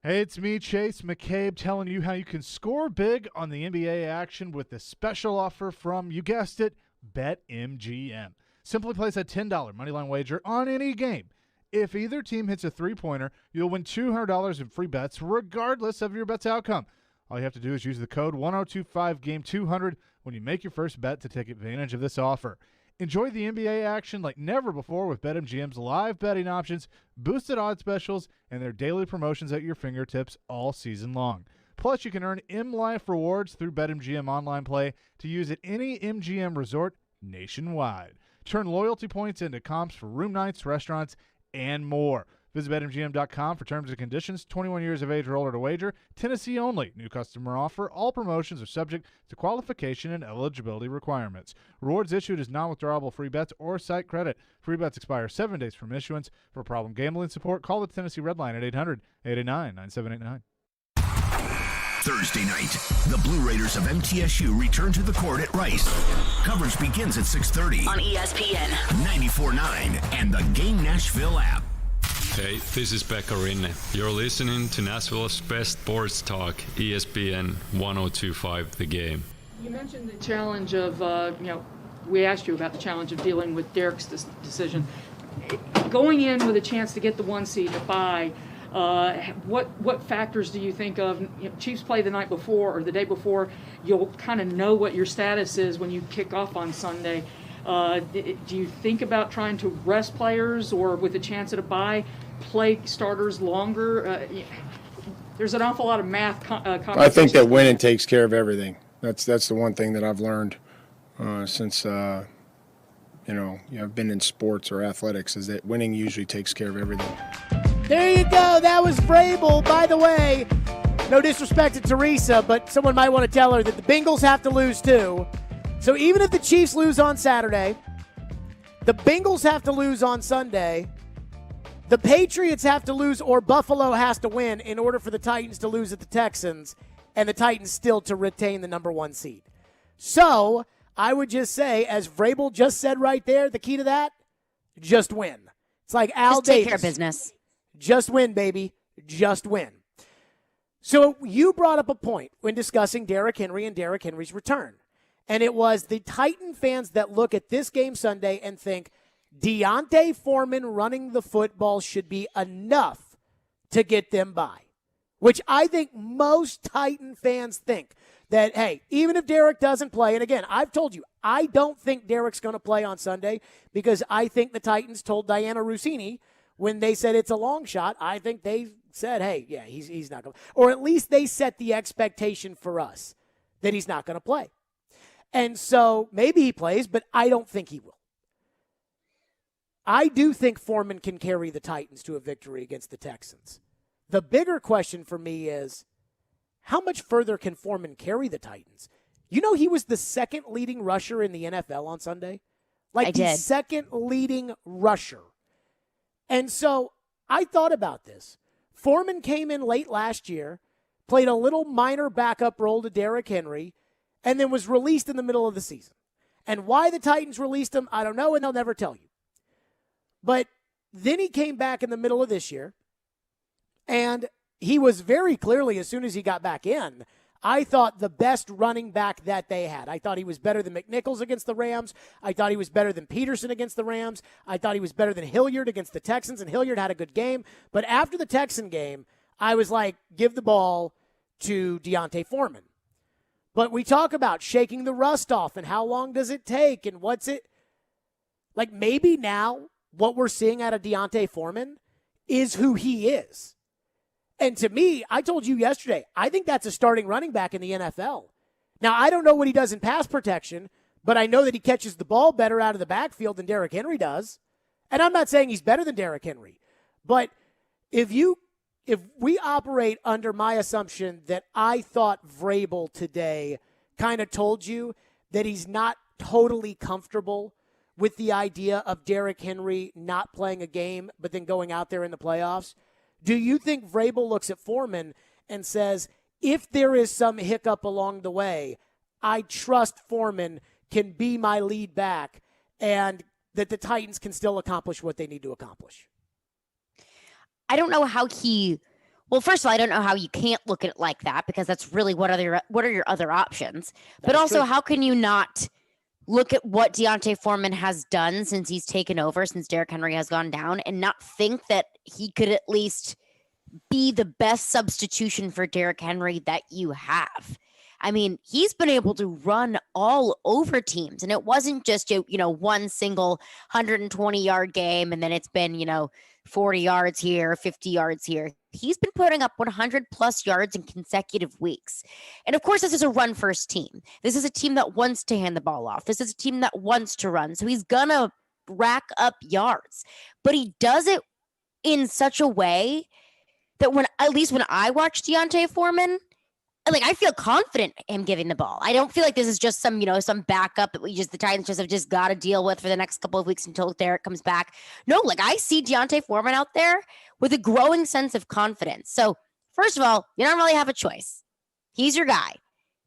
Hey, it's me, Chase McCabe, telling you how you can score big on the NBA action with this special offer from, you guessed it, BetMGM. Simply place a $10 moneyline wager on any game. If either team hits a three-pointer, you'll win $200 in free bets regardless of your bet's outcome. All you have to do is use the code 1025GAME200 when you make your first bet to take advantage of this offer. Enjoy the NBA action like never before with BetMGM's live betting options, boosted odds specials, and their daily promotions at your fingertips all season long. Plus, you can earn M-Life rewards through BetMGM Online Play to use at any MGM resort nationwide. Turn loyalty points into comps for room nights, restaurants, and more. Visit BetMGM.com for terms and conditions. 21 years of age or older to wager. Tennessee only. New customer offer. All promotions are subject to qualification and eligibility requirements. Rewards issued as non-withdrawable free bets or site credit. Free bets expire 7 days from issuance. For problem gambling support, call the Tennessee Red Line at 800-889-9789. Thursday night, the Blue Raiders of MTSU return to the court at Rice. Coverage begins at 6:30 on ESPN 94.9 and the Game Nashville app. Hey, this is Pekka Rinne. You're listening to Nashville's best sports talk, ESPN 102.5 The Game. You mentioned the challenge of, we asked you about the challenge of dealing with Derrick's decision. Going in with a chance to get the 1 seed to bye, what factors do you think of? Chiefs play the night before or the day before. You'll kind of know what your status is when you kick off on Sunday. Do you think about trying to rest players or with a chance at a bye, play starters longer? There's an awful lot of math. I think that winning takes care of everything. That's the one thing that I've learned since I've been in sports or athletics, is that winning usually takes care of everything. There you go. That was Vrabel. By the way, no disrespect to Teresa, but someone might want to tell her that the Bengals have to lose too. So even if the Chiefs lose on Saturday, the Bengals have to lose on Sunday, the Patriots have to lose, or Buffalo has to win in order for the Titans to lose at the Texans and the Titans still to retain the number 1 seed. So I would just say, as Vrabel just said right there, the key to that, just win. It's like Al just take Davis. care of business. Just win, baby. Just win. So you brought up a point when discussing Derrick Henry and Derrick Henry's return. And it was the Titan fans that look at this game Sunday and think Deontay Foreman running the football should be enough to get them by. Which I think most Titan fans think that, hey, even if Derrick doesn't play, and again, I've told you, I don't think Derrick's going to play on Sunday because I think the Titans told Diana Rossini when they said it's a long shot, I think they said, hey, yeah, he's not going to. Or at least they set the expectation for us that he's not going to play. And so maybe he plays, but I don't think he will. I do think Foreman can carry the Titans to a victory against the Texans. The bigger question for me is, how much further can Foreman carry the Titans? You know, he was the second leading rusher in the NFL on Sunday. Second leading rusher. And so I thought about this. Foreman came in late last year, played a little minor backup role to Derrick Henry, and then was released in the middle of the season. And why the Titans released him, I don't know, and they'll never tell you. But then he came back in the middle of this year, and he was very clearly, as soon as he got back in, I thought the best running back that they had. I thought he was better than McNichols against the Rams. I thought he was better than Peterson against the Rams. I thought he was better than Hilliard against the Texans, and Hilliard had a good game. But after the Texan game, I was like, give the ball to Deontay Foreman. But we talk about shaking the rust off and how long does it take and what's it. Like maybe now what we're seeing out of Deontay Foreman is who he is. And to me, I told you yesterday, I think that's a starting running back in the NFL. Now, I don't know what he does in pass protection, but I know that he catches the ball better out of the backfield than Derrick Henry does. And I'm not saying he's better than Derrick Henry. But if we operate under my assumption that I thought Vrabel today kind of told you that he's not totally comfortable with the idea of Derrick Henry not playing a game but then going out there in the playoffs, do you think Vrabel looks at Foreman and says, if there is some hiccup along the way, I trust Foreman can be my lead back and that the Titans can still accomplish what they need to accomplish? I don't know how well, first of all, I don't know how you can't look at it like that because that's really what are your other options? But also, how can you not look at what Deontay Foreman has done since he's taken over, since Derrick Henry has gone down, and not think that he could at least be the best substitution for Derrick Henry that you have? I mean, he's been able to run all over teams, and it wasn't just, one single 120-yard game, and then it's been, 40 yards here, 50 yards here. He's been putting up 100-plus yards in consecutive weeks. And, of course, this is a run-first team. This is a team that wants to hand the ball off. This is a team that wants to run. So he's going to rack up yards. But he does it in such a way that at least when I watch Deontay Foreman, like, I feel confident him giving the ball. I don't feel like this is just some backup that the Titans have just got to deal with for the next couple of weeks until Derrick comes back. No, like, I see Deontay Foreman out there with a growing sense of confidence. So, first of all, you don't really have a choice. He's your guy.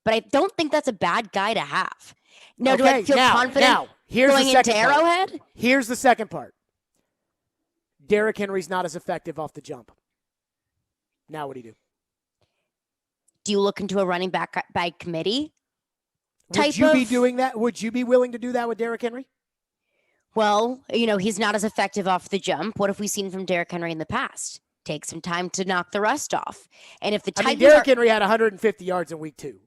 But I don't think that's a bad guy to have. Now, do I feel confident going into Arrowhead? Here's the second part. Derrick Henry's not as effective off the jump. Now what do you do? Do you look into a running back by committee? Would you be doing that? Would you be willing to do that with Derrick Henry? Well, he's not as effective off the jump. What have we seen from Derrick Henry in the past? Take some time to knock the rust off. And if the Titans Derrick Henry had 150 yards in week 2.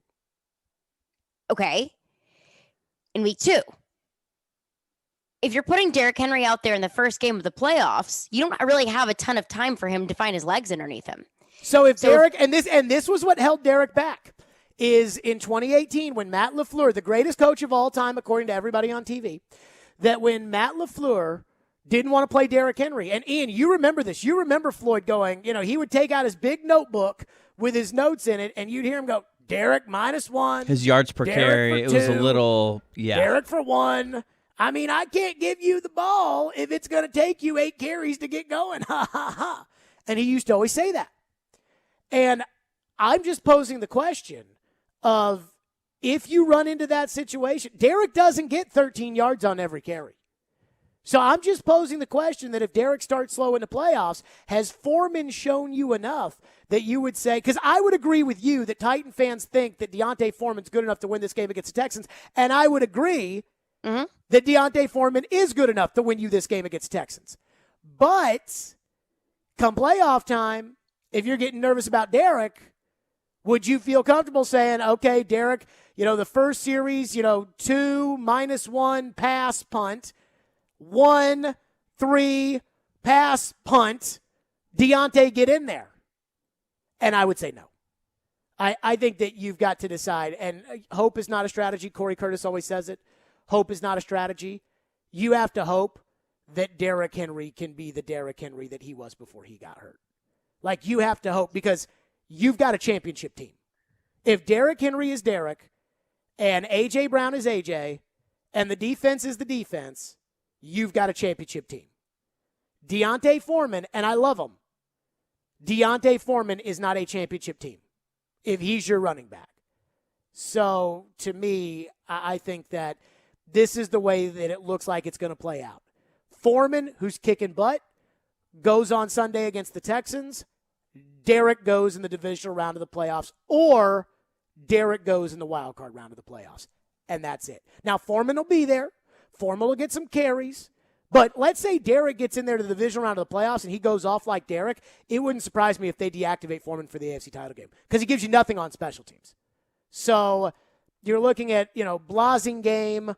Okay. In week 2. If you're putting Derrick Henry out there in the first game of the playoffs, you don't really have a ton of time for him to find his legs underneath him. So Derrick, and this was what held Derrick back, is in 2018 when Matt LaFleur, the greatest coach of all time according to everybody on TV, that when Matt LaFleur didn't want to play Derrick Henry, and Ian, you remember this. You remember Floyd going, he would take out his big notebook with his notes in it, and you'd hear him go, Derrick -1. His yards per carry, it was a little, Derrick for 1. I mean, I can't give you the ball if it's going to take you 8 carries to get going. Ha, ha, ha. And he used to always say that. And I'm just posing the question of if you run into that situation, Derrick doesn't get 13 yards on every carry. So I'm just posing the question that if Derrick starts slow in the playoffs, has Foreman shown you enough that you would say, because I would agree with you that Titan fans think that Deontay Foreman's good enough to win this game against the Texans, and I would agree that Deontay Foreman is good enough to win you this game against the Texans. But come playoff time, if you're getting nervous about Derrick, would you feel comfortable saying, okay, Derrick, the first series, 2 -1 pass punt, 1 3 pass punt, Deontay, get in there? And I would say no. I think that you've got to decide, and hope is not a strategy. Corey Curtis always says it. Hope is not a strategy. You have to hope that Derrick Henry can be the Derrick Henry that he was before he got hurt. Like, you have to hope, because you've got a championship team. If Derrick Henry is Derrick and A.J. Brown is A.J. and the defense is the defense, you've got a championship team. Deontay Foreman, and I love him, Deontay Foreman is not a championship team if he's your running back. So, to me, I think that this is the way that it looks like it's going to play out. Foreman, who's kicking butt, goes on Sunday against the Texans. Derrick goes in the divisional round of the playoffs, or Derrick goes in the wild card round of the playoffs. And that's it. Now, Foreman will be there. Foreman will get some carries. But let's say Derrick gets in there to the divisional round of the playoffs and he goes off like Derrick. It wouldn't surprise me if they deactivate Foreman for the AFC title game, because he gives you nothing on special teams. So you're looking at, Blasingame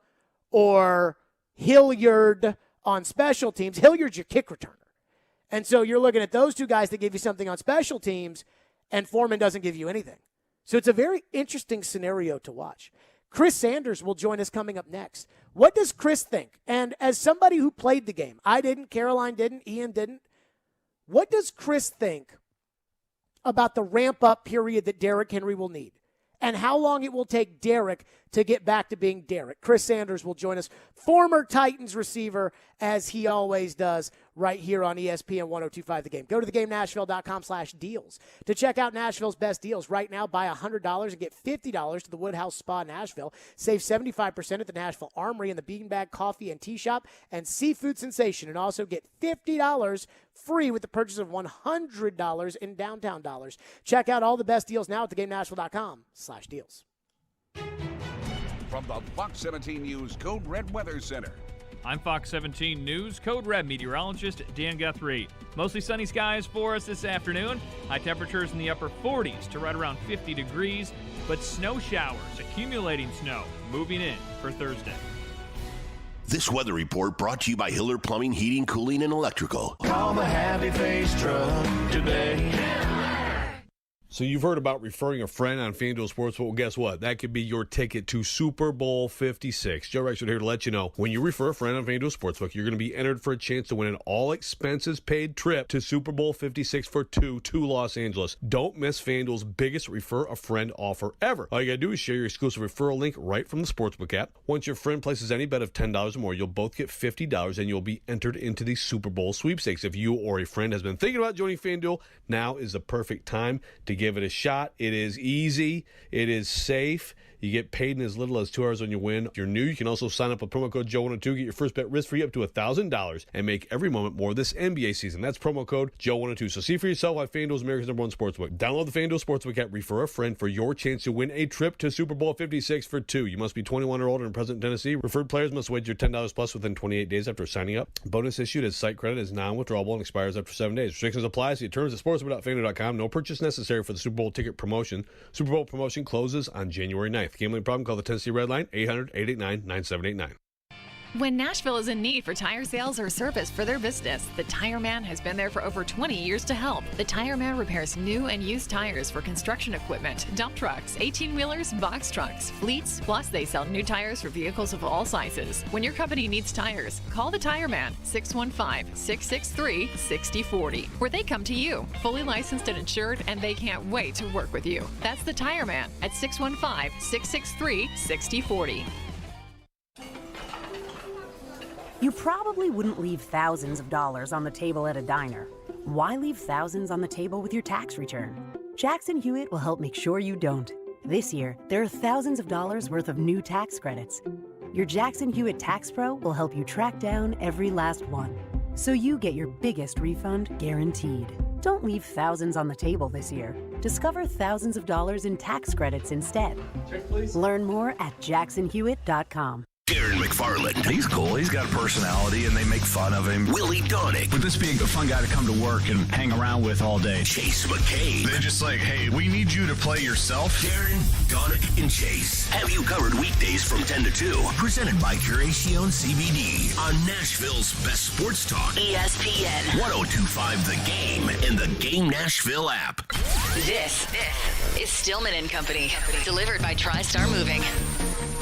or Hilliard on special teams. Hilliard's your kick returner. And so you're looking at those two guys that give you something on special teams, and Foreman doesn't give you anything. So it's a very interesting scenario to watch. Chris Sanders will join us coming up next. What does Chris think? And as somebody who played the game, I didn't, Caroline didn't, Ian didn't. What does Chris think about the ramp-up period that Derrick Henry will need, and how long it will take Derrick to get back to being Derrick? Chris Sanders will join us, former Titans receiver, as he always does, right here on ESPN 102.5 The Game. Go to theGameNashville.com/deals to check out Nashville's best deals. Right now, buy $100 and get $50 to the Woodhouse Spa Nashville. Save 75% at the Nashville Armory and the Beanbag Coffee and Tea Shop and Seafood Sensation, and also get $50 free with the purchase of $100 in downtown dollars. Check out all the best deals now at theGameNashville.com/deals. From the Fox 17 News Code Red Weather Center. I'm Fox 17 News Code Red meteorologist Dan Guthrie. Mostly sunny skies for us this afternoon. High temperatures in the upper 40s to right around 50 degrees, but snow showers, accumulating snow, moving in for Thursday. This weather report brought to you by Hiller Plumbing, Heating, Cooling, and Electrical. Call the Happy Face Truck today. So you've heard about referring a friend on FanDuel Sportsbook. Well, guess what? That could be your ticket to Super Bowl 56. Joe Rexford here to let you know, when you refer a friend on FanDuel Sportsbook, you're going to be entered for a chance to win an all-expenses-paid trip to Super Bowl 56 for two to Los Angeles. Don't miss FanDuel's biggest refer a friend offer ever. All you got to do is share your exclusive referral link right from the Sportsbook app. Once your friend places any bet of $10 or more, you'll both get $50 and you'll be entered into the Super Bowl sweepstakes. If you or a friend has been thinking about joining FanDuel, now is the perfect time to give it a shot. It is easy. It is safe. You get paid in as little as 2 hours when you win. If you're new, you can also sign up with promo code Joe102, get your first bet risk-free up to $1,000, and make every moment more this NBA season. That's promo code Joe102. So see for yourself why FanDuel is America's #1 sportsbook. Download the FanDuel Sportsbook app, refer a friend for your chance to win a trip to Super Bowl 56 for two. You must be 21 or older and present in Tennessee. Referred players must wager $10 plus within 28 days after signing up. Bonus issued as site credit is non-withdrawable and expires after 7 days. Restrictions apply. See terms at sportsbook.fanduel.com. No purchase necessary for the Super Bowl ticket promotion. Super Bowl promotion closes on January 9th. Gambling problem? Call the Tennessee Red Line, 800-889-9789. When Nashville is in need for tire sales or service for their business, the Tire Man has been there for over 20 years to help. The Tire Man repairs new and used tires for construction equipment, dump trucks, 18-wheelers, box trucks, fleets, plus they sell new tires for vehicles of all sizes. When your company needs tires, call the Tire Man, 615-663-6040, where they come to you, fully licensed and insured, and they can't wait to work with you. That's the Tire Man at 615-663-6040. You probably wouldn't leave thousands of dollars on the table at a diner. Why leave thousands on the table with your tax return? Jackson Hewitt will help make sure you don't. This year, there are thousands of dollars worth of new tax credits. Your Jackson Hewitt Tax Pro will help you track down every last one, so you get your biggest refund guaranteed. Don't leave thousands on the table this year. Discover thousands of dollars in tax credits instead. Check, please. Learn more at jacksonhewitt.com. Darren McFarland. He's cool. He's got a personality, and they make fun of him. Willie Donick. With this being a fun guy to come to work and hang around with all day. Chase McCabe. They're just like, hey, we need you to play yourself. Darren, Donick, and Chase have you covered weekdays from 10 to 2. Presented by Curation CBD on Nashville's best sports talk. ESPN 102.5 The Game and the Game Nashville app. This is Stillman and Company, delivered by TriStar Moving.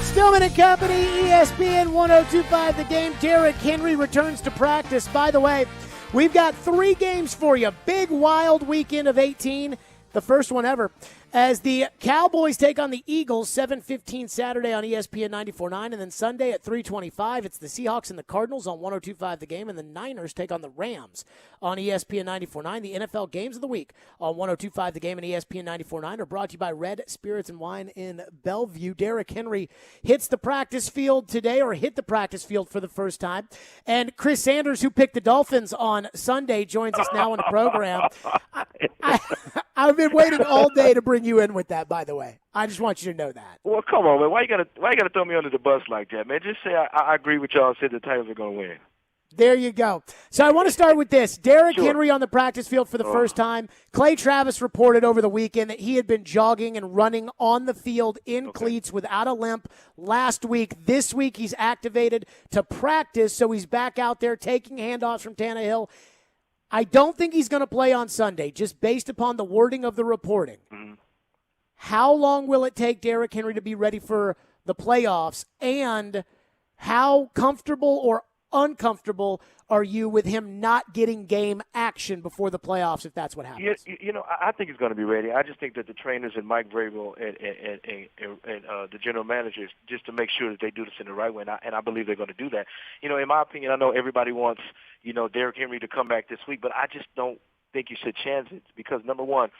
Stillman and Company, ESPN 102.5 The Game. Derrick Henry returns to practice. By the way, we've got 3 games for you. Big, wild weekend of 18, the first one ever, as the Cowboys take on the Eagles, 7:15 Saturday on ESPN 94.9, and then Sunday at 3:25, it's the Seahawks and the Cardinals on 102.5 The Game, and the Niners take on the Rams on ESPN 94.9. The NFL Games of the Week on 102.5 The Game and ESPN 94.9 are brought to you by Red Spirits and Wine in Bellevue. Derrick Henry hits the practice field today, or hit the practice field for the first time, and Chris Sanders, who picked the Dolphins on Sunday, joins us now in the program. I've been waiting all day to bring you in with that, by the way. I just want you to know that. Well, come on, man. Why you gotta throw me under the bus like that, man? Just say I agree with y'all. Said the Titans are gonna win. There you go. So I want to start with this. Derrick Henry on the practice field for the first time. Clay Travis reported over the weekend that he had been jogging and running on the field in cleats without a limp last week. This week he's activated to practice, so he's back out there taking handoffs from Tannehill. I don't think he's going to play on Sunday, just based upon the wording of the reporting. Mm-hmm. How long will it take Derrick Henry to be ready for the playoffs, and how comfortable or uncomfortable are you with him not getting game action before the playoffs, if that's what happens? You know, I think he's going to be ready. I just think that the trainers and Mike Vrabel and the general managers, just to make sure that they do this in the right way, and I believe they're going to do that. You know, in my opinion, I know everybody wants, you know, Derrick Henry to come back this week, but I just don't think you should chance it because, number one,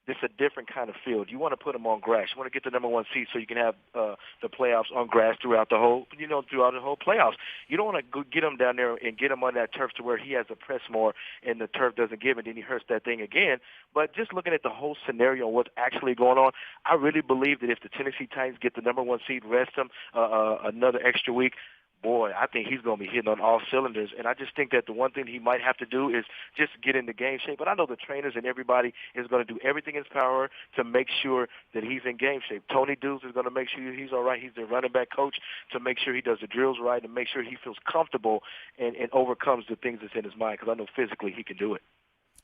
this is a different kind of field. You want to put them on grass. You want to get the number 1 seed so you can have the playoffs on grass throughout the whole playoffs. You don't want to go get him down there and get him on that turf to where he has to press more and the turf doesn't give, and then he hurts that thing again. But just looking at the whole scenario and what's actually going on, I really believe that if the Tennessee Titans get the number 1 seed, rest him another extra week, boy, I think he's going to be hitting on all cylinders. And I just think that the one thing he might have to do is just get into game shape. But I know the trainers and everybody is going to do everything in his power to make sure that he's in game shape. Tony Deuce is going to make sure he's all right. He's the running back coach to make sure he does the drills right and make sure he feels comfortable and overcomes the things that's in his mind, because I know physically he can do it.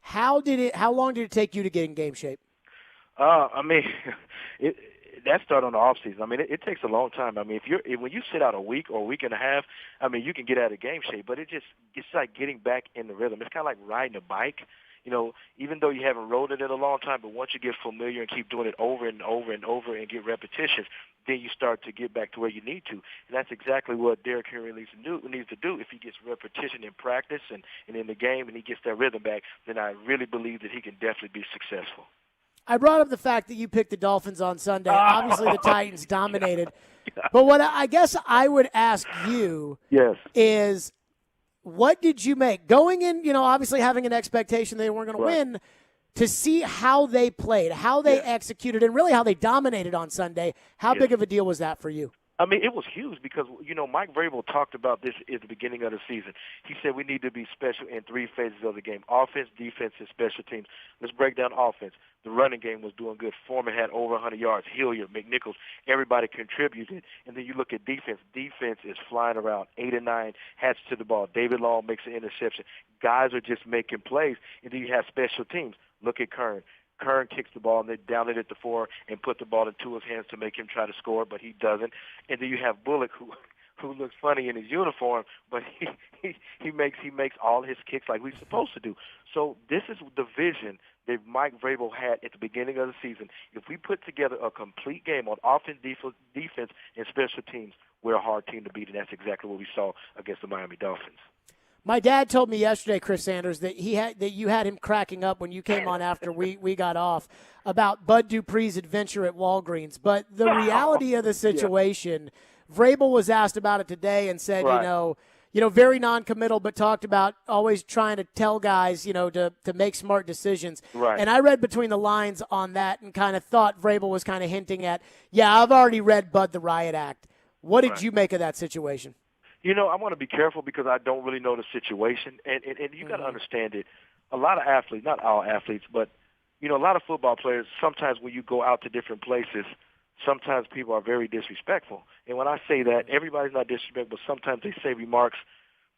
How long did it take you to get in game shape? I mean, that started on the off season. I mean, it takes a long time. I mean, when you sit out a week or a week and a half, I mean, you can get out of game shape, but it's like getting back in the rhythm. It's kind of like riding a bike. You know, even though you haven't rode it in a long time, but once you get familiar and keep doing it over and over and over and get repetitions, then you start to get back to where you need to. And that's exactly what Derrick Henry needs to do. If he gets repetition in practice and in the game and he gets that rhythm back, then I really believe that he can definitely be successful. I brought up the fact that you picked the Dolphins on Sunday. Obviously, the Titans dominated. But what I guess I would ask you is, what did you make? Going in, you know, obviously having an expectation they weren't going to win, to see how they played, how they executed, and really how they dominated on Sunday, how big of a deal was that for you? I mean, it was huge because, you know, Mike Vrabel talked about this at the beginning of the season. He said we need to be special in three phases of the game: offense, defense, and special teams. Let's break down offense. The running game was doing good. Foreman had over 100 yards. Hilliard, McNichols, everybody contributed. And then you look at defense. Defense is flying around 8 and 9, hats to the ball. David Long makes an interception. Guys are just making plays. And then you have special teams. Look at Kern. Kern kicks the ball and they down it at the 4 and put the ball into his hands to make him try to score, but he doesn't. And then you have Bullock, who looks funny in his uniform, but he makes all his kicks like we're supposed to do. So this is the vision that Mike Vrabel had at the beginning of the season. If we put together a complete game on offense, defense, and special teams, we're a hard team to beat, and that's exactly what we saw against the Miami Dolphins. My dad told me yesterday, Chris Sanders, that you had him cracking up when you came on after we got off about Bud Dupree's adventure at Walgreens. But the reality of the situation, Vrabel was asked about it today and said, you know, very non-committal, but talked about always trying to tell guys, you know, to make smart decisions. Right. And I read between the lines on that and kind of thought Vrabel was kind of hinting at, I've already read Bud the Riot Act. What did you make of that situation? You know, I want to be careful because I don't really know the situation, and you got to understand it. A lot of athletes, not all athletes, but, you know, a lot of football players, sometimes when you go out to different places, sometimes people are very disrespectful. And when I say that, everybody's not disrespectful, but sometimes they say remarks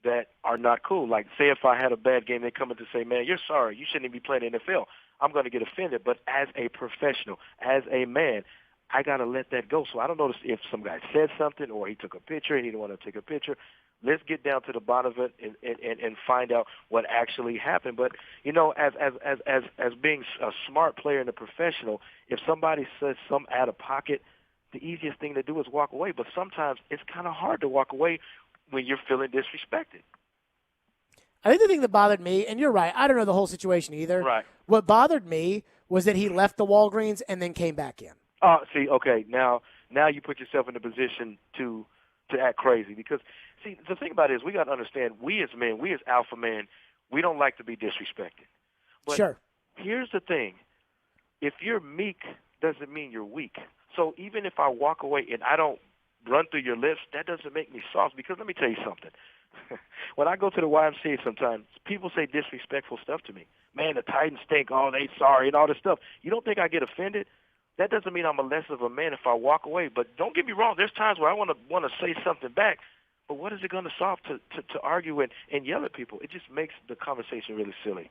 that are not cool. Like, say if I had a bad game, they come in to say, man, you're sorry, you shouldn't even be playing the NFL. I'm going to get offended. But as a professional, as a man, I got to let that go. So I don't know if some guy said something or he took a picture and he didn't want to take a picture. Let's get down to the bottom of it and find out what actually happened. But, you know, as being a smart player and a professional, if somebody says something out of pocket, the easiest thing to do is walk away. But sometimes it's kind of hard to walk away when you're feeling disrespected. I think the thing that bothered me, and you're right, I don't know the whole situation either. Right. What bothered me was that he left the Walgreens and then came back in. See, okay, now you put yourself in a position to act crazy because, see, the thing about it is we got to understand, we as men, we as alpha men, we don't like to be disrespected. But sure. Here's the thing. If you're meek, doesn't mean you're weak. So even if I walk away and I don't run through your lips, that doesn't make me soft because let me tell you something. When I go to the YMCA sometimes, people say disrespectful stuff to me. Man, the Titans stink, they sorry, and all this stuff. You don't think I get offended? That doesn't mean I'm a less of a man if I walk away. But don't get me wrong. There's times where I want to say something back. But what is it going to solve to argue and yell at people? It just makes the conversation really silly.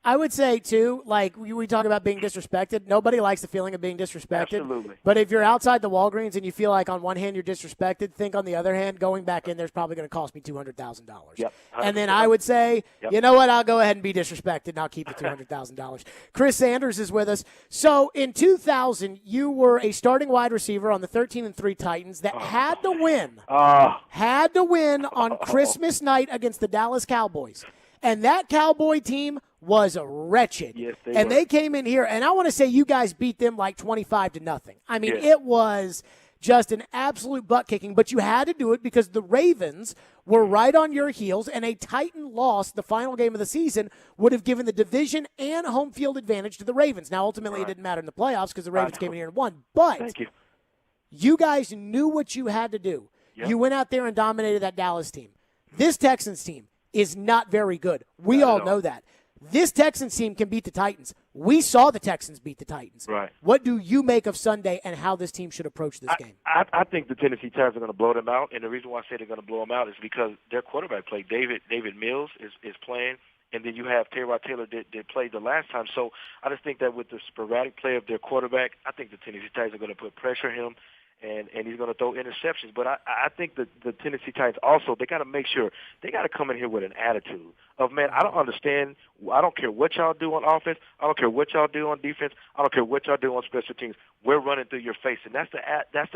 I would say, too, like we talk about being disrespected. Nobody likes the feeling of being disrespected. Absolutely. But if you're outside the Walgreens and you feel like on one hand you're disrespected, think on the other hand, going back in there's probably going to cost me $200,000. Yep. And then I would say, you know what, I'll go ahead and be disrespected and I'll keep the $200,000. Chris Sanders is with us. So in 2000, you were a starting wide receiver on the 13-3 Titans that had to win. Had to win on Christmas night against the Dallas Cowboys. And that Cowboy team was wretched. Yes, they and were. they came in here, and I want to say you guys beat them like 25-0. I mean, It was just an absolute butt kicking, but you had to do it because the Ravens were right on your heels, and a Titan loss the final game of the season would have given the division and home field advantage to the Ravens. Now, ultimately, It didn't matter in the playoffs because the Ravens came in here and won. But Thank you. You guys knew what you had to do. Yep. You went out there and dominated that Dallas team. This Texans team is not very good. We all know that. This Texans team can beat the Titans. We saw the Texans beat the Titans. Right. What do you make of Sunday and how this team should approach this game? I think the Tennessee Titans are going to blow them out, and the reason why I say they're going to blow them out is because their quarterback play, David Mills, is playing, and then you have Tyrod Taylor that played the last time. So I just think that with the sporadic play of their quarterback, I think the Tennessee Titans are going to put pressure on him, and he's going to throw interceptions. But I think that the Tennessee Titans also, they got to make sure, they got to come in here with an attitude of, man, I don't understand. I don't care what y'all do on offense. I don't care what y'all do on defense. I don't care what y'all do on special teams. We're running through your face. And that's the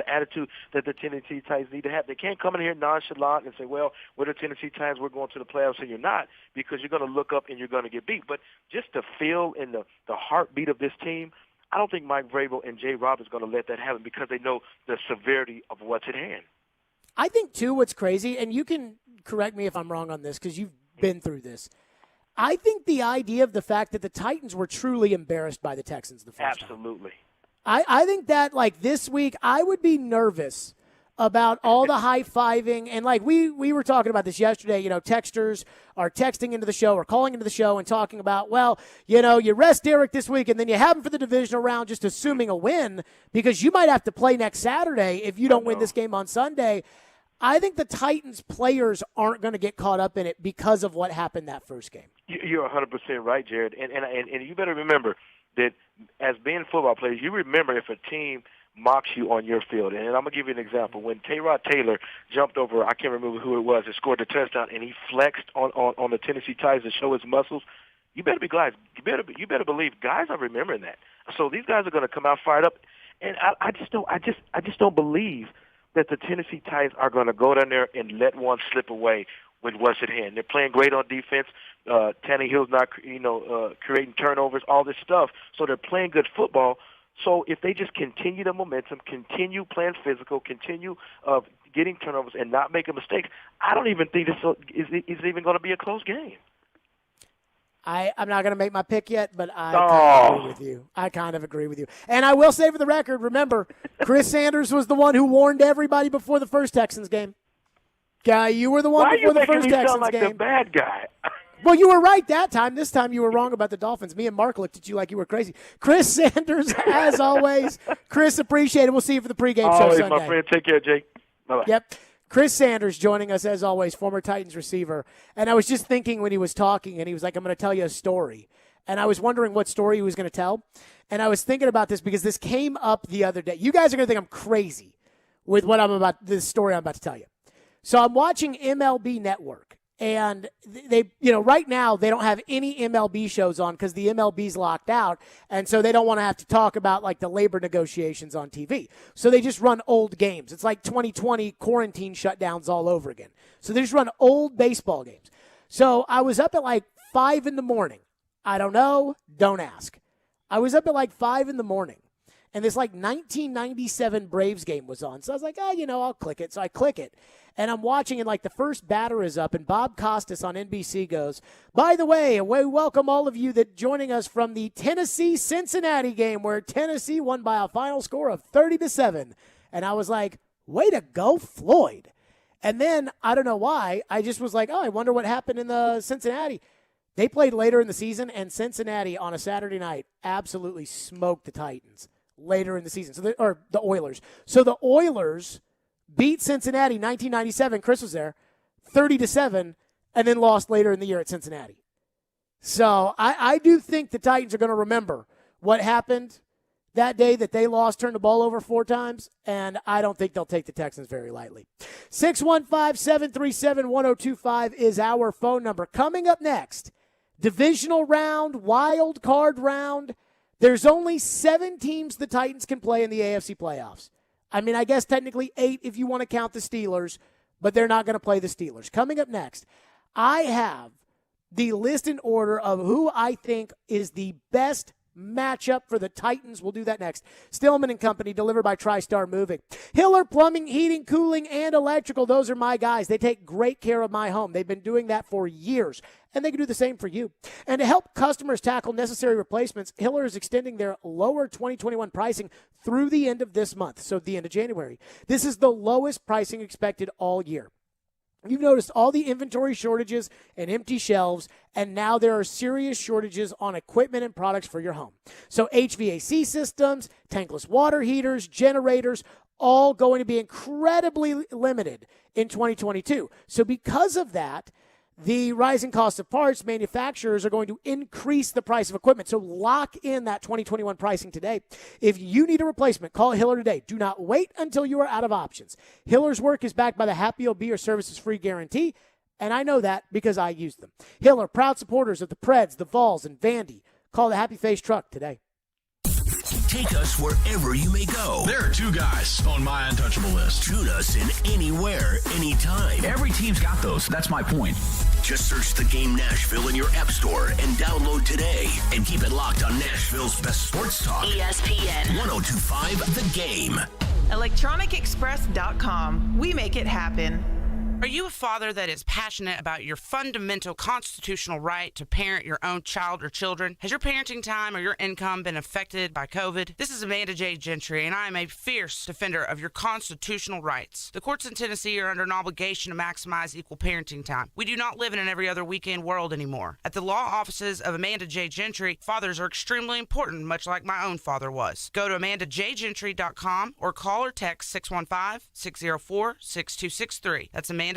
attitude that the Tennessee Titans need to have. They can't come in here nonchalant and say, well, we're the Tennessee Titans, we're going to the playoffs, and you're not, because you're going to look up and you're going to get beat. But just the feel and the heartbeat of this team, I don't think Mike Vrabel and Jay Robb is going to let that happen, because they know the severity of what's at hand. I think, too, what's crazy, and you can correct me if I'm wrong on this because you've been through this, I think the idea of the fact that the Titans were truly embarrassed by the Texans the first time. Absolutely. I think that, like, this week, I would be nervous about all the high-fiving. And, like, we were talking about this yesterday. You know, texters are texting into the show or calling into the show and talking about, well, you know, you rest Derrick this week and then you have him for the divisional round just assuming a win because you might have to play next Saturday if you don't win this game on Sunday. I think the Titans players aren't going to get caught up in it because of what happened that first game. You're 100% right, Jared. And you better remember that as being football players, you remember if a team mocks you on your field. And I'm going to give you an example. When Tyrod Taylor jumped over, I can't remember who it was, and scored the touchdown, and he flexed on the Tennessee Titans to show his muscles, you better be glad. You better believe guys are remembering that. So these guys are going to come out fired up. And I just don't believe that the Tennessee Titans are going to go down there and let one slip away with what's at hand. They're playing great on defense. Tannehill's not, creating turnovers, all this stuff. So they're playing good football. So if they just continue the momentum, continue playing physical, continue getting turnovers and not making mistakes, I don't even think this is even going to be a close game. I'm not going to make my pick yet, but I kind of agree with you. I kind of agree with you. And I will say for the record, remember, Chris Sanders was the one who warned everybody before the first Texans game. Guy, you were the one before the first Texans game. Why are you making me sound like the bad guy? Well, you were right that time. This time you were wrong about the Dolphins. Me and Mark looked at you like you were crazy. Chris Sanders, as always. Chris, appreciate it. We'll see you for the pregame show Sunday. My friend. Take care, Jake. Bye-bye. Yep. Chris Sanders joining us, as always, former Titans receiver. And I was just thinking when he was talking, and he was like, I'm going to tell you a story. And I was wondering what story he was going to tell. And I was thinking about this because this came up the other day. You guys are going to think I'm crazy with this story I'm about to tell you. So I'm watching MLB Network. And they, right now they don't have any MLB shows on because the MLB's locked out. And so they don't want to have to talk about like the labor negotiations on TV. So they just run old games. It's like 2020 quarantine shutdowns all over again. So they just run old baseball games. So I was up at like 5 in the morning. I don't know. Don't ask. I was up at like 5 in the morning. And this like 1997 Braves game was on. So I was like, I'll click it. So I click it. And I'm watching, and like the first batter is up, and Bob Costas on NBC goes, by the way, we welcome all of you that joining us from the Tennessee-Cincinnati game where Tennessee won by a final score of 30-7. And I was like, way to go, Floyd. And then, I don't know why, I just was like, I wonder what happened in the Cincinnati. They played later in the season, and Cincinnati on a Saturday night absolutely smoked the Titans later in the season, or the Oilers. So the Oilers beat Cincinnati 1997, Chris was there, 30-7, and then lost later in the year at Cincinnati. So I do think the Titans are going to remember what happened that day that they lost, turned the ball over 4 times, and I don't think they'll take the Texans very lightly. 615-737-1025 is our phone number. Coming up next, divisional round, wild card round. There's only 7 teams the Titans can play in the AFC playoffs. I mean, I guess technically 8 if you want to count the Steelers, but they're not going to play the Steelers. Coming up next, I have the list in order of who I think is the best matchup for the Titans. We'll do that next. Stillman & Company, delivered by TriStar Moving. Hiller Plumbing, Heating, Cooling, and Electrical. Those are my guys. They take great care of my home. They've been doing that for years, and they can do the same for you. And to help customers tackle necessary replacements, Hiller is extending their lower 2021 pricing through the end of this month, so the end of January. This is the lowest pricing expected all year. You've noticed all the inventory shortages and empty shelves, and now there are serious shortages on equipment and products for your home. So HVAC systems, tankless water heaters, generators, all going to be incredibly limited in 2022. So because of that, the rising cost of parts, manufacturers are going to increase the price of equipment. So lock in that 2021 pricing today. If you need a replacement, call Hiller today. Do not wait until you are out of options. Hiller's work is backed by the Happy OB or Services Free guarantee, and I know that because I use them. Hiller, proud supporters of the Preds, the Vols, and Vandy. Call the Happy Face Truck today. Take us wherever you may go. There are 2 guys on my untouchable list. Tune us in anywhere, anytime. Every team's got those. That's my point. Just search The Game Nashville in your app store and download today. And keep it locked on Nashville's best sports talk. ESPN 102.5 The Game. ElectronicExpress.com. We make it happen. Are you a father that is passionate about your fundamental constitutional right to parent your own child or children? Has your parenting time or your income been affected by COVID? This is Amanda J. Gentry, and I am a fierce defender of your constitutional rights. The courts in Tennessee are under an obligation to maximize equal parenting time. We do not live in an every other weekend world anymore. At the law offices of Amanda J. Gentry, fathers are extremely important, much like my own father was. Go to AmandaJGentry.com or call or text 615-604-6263. That's AmandaJGentry.com.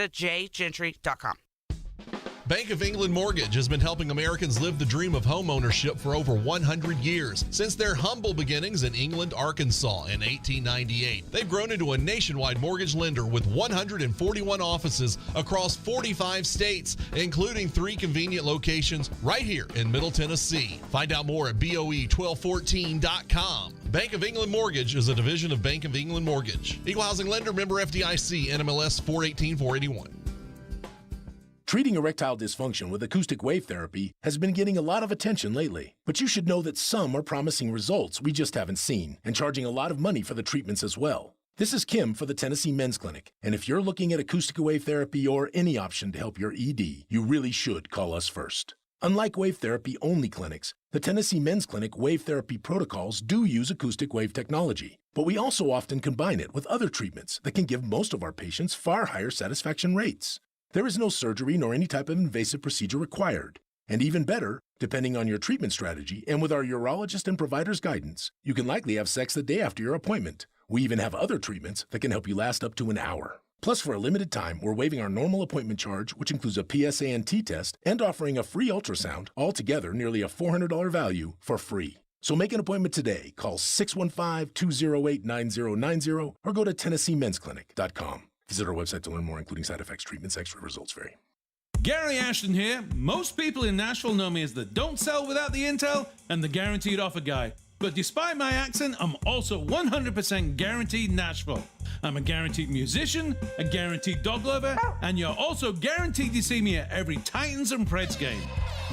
Bank of England Mortgage has been helping Americans live the dream of home ownership for over 100 years. Since their humble beginnings in England, Arkansas in 1898, they've grown into a nationwide mortgage lender with 141 offices across 45 states, including 3 convenient locations right here in Middle Tennessee. Find out more at BOE1214.com. Bank of England Mortgage is a division of Bank of England Mortgage. Equal housing lender, member FDIC, NMLS 418-481. Treating erectile dysfunction with acoustic wave therapy has been getting a lot of attention lately. But you should know that some are promising results we just haven't seen and charging a lot of money for the treatments as well. This is Kim for the Tennessee Men's Clinic, and if you're looking at acoustic wave therapy or any option to help your ED, you really should call us first. Unlike wave therapy only clinics, the Tennessee Men's Clinic wave therapy protocols do use acoustic wave technology, but we also often combine it with other treatments that can give most of our patients far higher satisfaction rates. There is no surgery nor any type of invasive procedure required. And even better, depending on your treatment strategy and with our urologist and provider's guidance, you can likely have sex the day after your appointment. We even have other treatments that can help you last up to an hour. Plus, for a limited time, we're waiving our normal appointment charge, which includes a PSA and T test, and offering a free ultrasound, altogether nearly a $400 value, for free. So make an appointment today. Call 615-208-9090 or go to TennesseeMen'sClinic.com. Visit our website to learn more, including side effects, treatments, extra results vary. Gary Ashton here. Most people in Nashville know me as the don't sell without the intel and the guaranteed offer guy. But despite my accent, I'm also 100% guaranteed Nashville. I'm a guaranteed musician, a guaranteed dog lover, and you're also guaranteed to see me at every Titans and Preds game.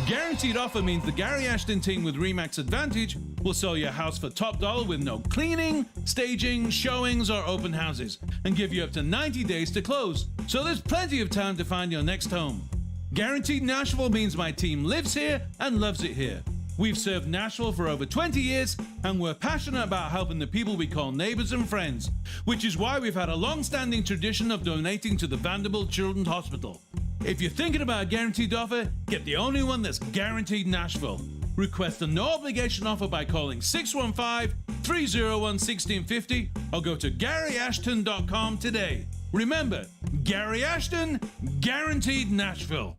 Guaranteed offer means the Gary Ashton team with RE/MAX Advantage will sell your house for top dollar with no cleaning, staging, showings, or open houses, and give you up to 90 days to close. So there's plenty of time to find your next home. Guaranteed Nashville means my team lives here and loves it here. We've served Nashville for over 20 years, and we're passionate about helping the people we call neighbors and friends, which is why we've had a long-standing tradition of donating to the Vanderbilt Children's Hospital. If you're thinking about a guaranteed offer, get the only one that's guaranteed Nashville. Request a no-obligation offer by calling 615-301-1650 or go to GaryAshton.com today. Remember, Gary Ashton, guaranteed Nashville.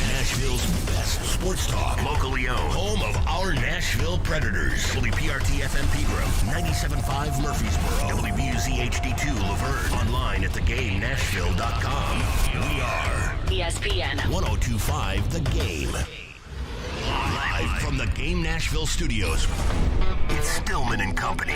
Nashville's best sports talk, locally owned, home of our Nashville Predators. WPRT-FM Pegram, 97.5 Murfreesboro, WBUZ HD2 Laverne, online at thegamenashville.com. We are ESPN 102.5 The Game. Live from the Game Nashville studios, it's Stillman and Company.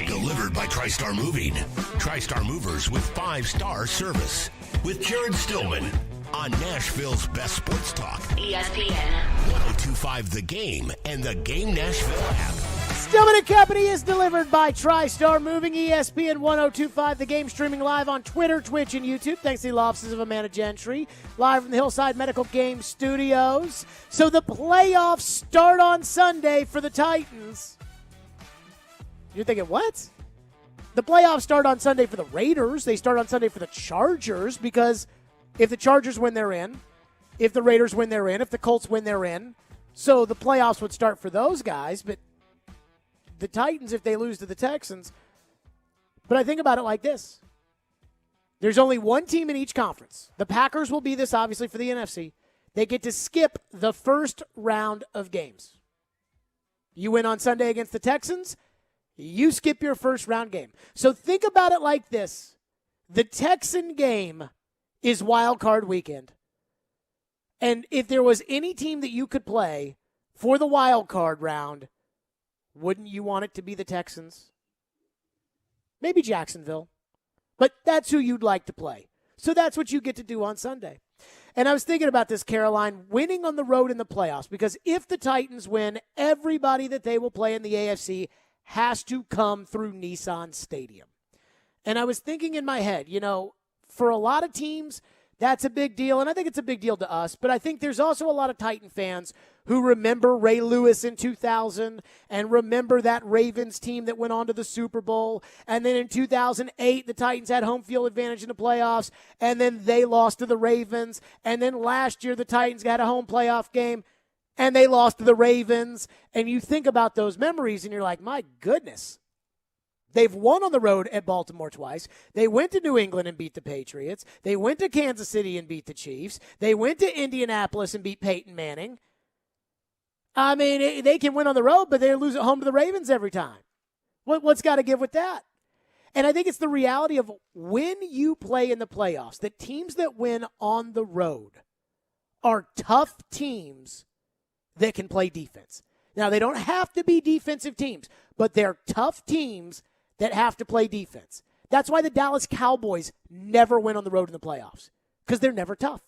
Delivered by TriStar Moving. TriStar Movers with 5-star service. With Jared Stillman. On Nashville's best sports talk. ESPN 102.5 The Game and the Game Nashville app. Stillman and Company is delivered by TriStar Moving. ESPN 102.5 The Game, streaming live on Twitter, Twitch, and YouTube. Thanks to the law offices of Amanda Gentry. Live from the Hillside Medical Game Studios. So the playoffs start on Sunday for the Titans. You're thinking, what? The playoffs start on Sunday for the Raiders. They start on Sunday for the Chargers because if the Chargers win, they're in. If the Raiders win, they're in. If the Colts win, they're in. So the playoffs would start for those guys. But the Titans, if they lose to the Texans. But I think about it like this. There's only one team in each conference. The Packers will be this, obviously, for the NFC. They get to skip the first round of games. You win on Sunday against the Texans, you skip your first round game. So think about it like this. The Texan game is wild card weekend. And if there was any team that you could play for the wild card round, wouldn't you want it to be the Texans? Maybe Jacksonville. But that's who you'd like to play. So that's what you get to do on Sunday. And I was thinking about this, Caroline, winning on the road in the playoffs, because if the Titans win, everybody that they will play in the AFC has to come through Nissan Stadium. And I was thinking in my head, for a lot of teams, that's a big deal, and I think it's a big deal to us, but I think there's also a lot of Titan fans who remember Ray Lewis in 2000 and remember that Ravens team that went on to the Super Bowl. And then in 2008, the Titans had home field advantage in the playoffs, and then they lost to the Ravens. And then last year, the Titans got a home playoff game, and they lost to the Ravens. And you think about those memories, and you're like, my goodness. They've won on the road at Baltimore twice. They went to New England and beat the Patriots. They went to Kansas City and beat the Chiefs. They went to Indianapolis and beat Peyton Manning. I mean, they can win on the road, but they lose at home to the Ravens every time. What's got to give with that? And I think it's the reality of when you play in the playoffs, the teams that win on the road are tough teams that can play defense. Now, they don't have to be defensive teams, but they're tough teams that have to play defense. That's why the Dallas Cowboys never win on the road in the playoffs, because they're never tough.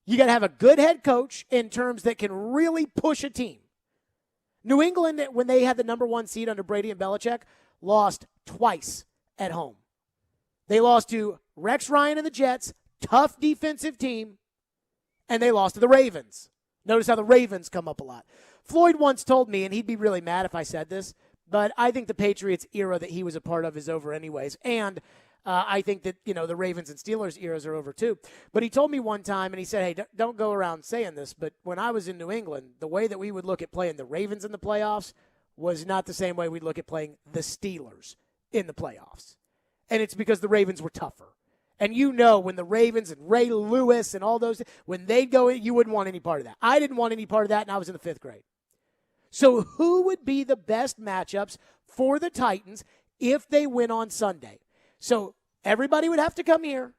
You got to have a good head coach in terms that can really push a team. New England, when they had the number one seed under Brady and Belichick, lost twice at home. They lost to Rex Ryan and the Jets, tough defensive team, and they lost to the Ravens. Notice how the Ravens come up a lot. Floyd once told me, and he'd be really mad if I said this, but I think the Patriots era that he was a part of is over anyways. And I think that, the Ravens and Steelers eras are over too. But he told me one time, and he said, hey, don't go around saying this, but when I was in New England, the way that we would look at playing the Ravens in the playoffs was not the same way we'd look at playing the Steelers in the playoffs. And it's because the Ravens were tougher. And when the Ravens and Ray Lewis and all those, when they'd go in, you wouldn't want any part of that. I didn't want any part of that, and I was in the 5th grade. So who would be the best matchups for the Titans if they win on Sunday? So everybody would have to come here,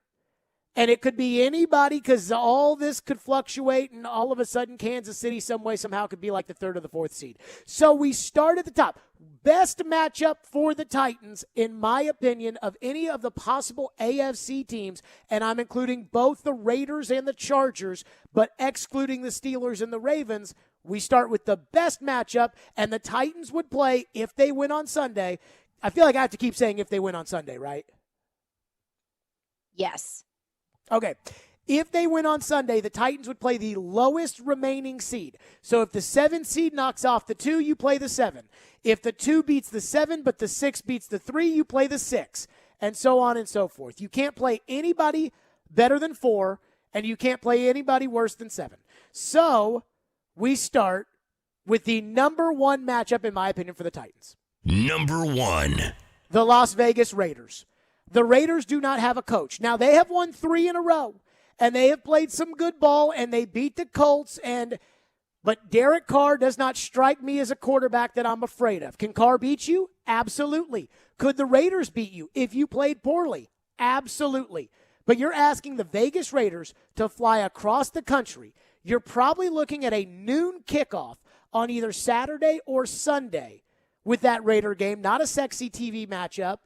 and it could be anybody because all this could fluctuate, and all of a sudden Kansas City some way, somehow could be like the 3rd or the 4th seed. So we start at the top. Best matchup for the Titans, in my opinion, of any of the possible AFC teams, and I'm including both the Raiders and the Chargers, but excluding the Steelers and the Ravens, we start with the best matchup, and the Titans would play if they win on Sunday. I feel like I have to keep saying if they win on Sunday, right? Yes. Okay. If they win on Sunday, the Titans would play the lowest remaining seed. So if the 7 seed knocks off the 2, you play the 7. If the 2 beats the 7, but the 6 beats the 3, you play the 6. And so on and so forth. You can't play anybody better than 4, and you can't play anybody worse than 7. So we start with the number 1 matchup, in my opinion, for the Titans. Number 1. The Las Vegas Raiders. The Raiders do not have a coach. Now, they have won 3 in a row, and they have played some good ball, and they beat the Colts, but Derek Carr does not strike me as a quarterback that I'm afraid of. Can Carr beat you? Absolutely. Could the Raiders beat you if you played poorly? Absolutely. But you're asking the Vegas Raiders to fly across the country. You're probably looking at a noon kickoff on either Saturday or Sunday with that Raider game, not a sexy TV matchup.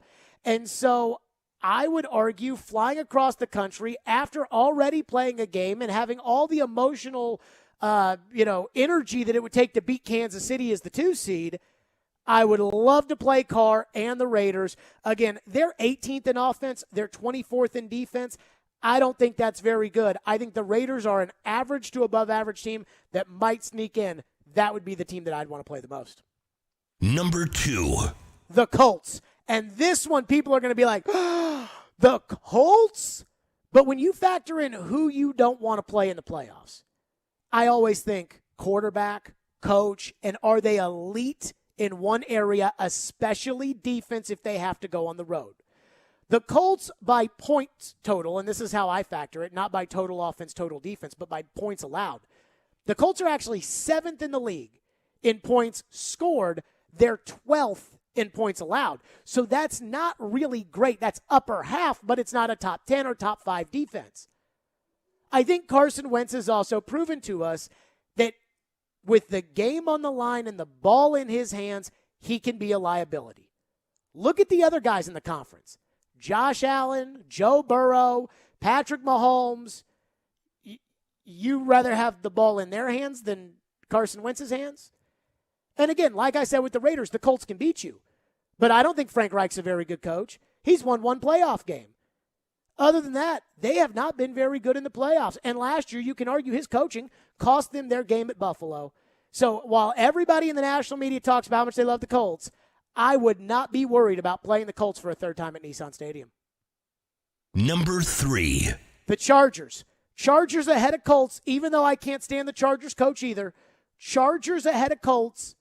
And so I would argue flying across the country after already playing a game and having all the emotional, energy that it would take to beat Kansas City as the 2 seed, I would love to play Carr and the Raiders. Again, they're 18th in offense. They're 24th in defense. I don't think that's very good. I think the Raiders are an average to above average team that might sneak in. That would be the team that I'd want to play the most. Number 2. The Colts. And this one, people are going to be like, oh, the Colts? But when you factor in who you don't want to play in the playoffs, I always think quarterback, coach, and are they elite in one area, especially defense if they have to go on the road. The Colts by points total, and this is how I factor it, not by total offense, total defense, but by points allowed. The Colts are actually 7th in the league in points scored. They're 12th in points allowed. So that's not really great. That's upper half, but it's not a top 10 or top 5 defense. I think Carson Wentz has also proven to us that with the game on the line and the ball in his hands, he can be a liability. Look at the other guys in the conference. Josh Allen, Joe Burrow, Patrick Mahomes. You rather have the ball in their hands than Carson Wentz's hands? And again, like I said with the Raiders, the Colts can beat you. But I don't think Frank Reich's a very good coach. He's won one playoff game. Other than that, they have not been very good in the playoffs. And last year, you can argue his coaching cost them their game at Buffalo. So while everybody in the national media talks about how much they love the Colts, I would not be worried about playing the Colts for a third time at Nissan Stadium. Number 3. The Chargers. Chargers ahead of Colts, even though I can't stand the Chargers coach either. Chargers ahead of Colts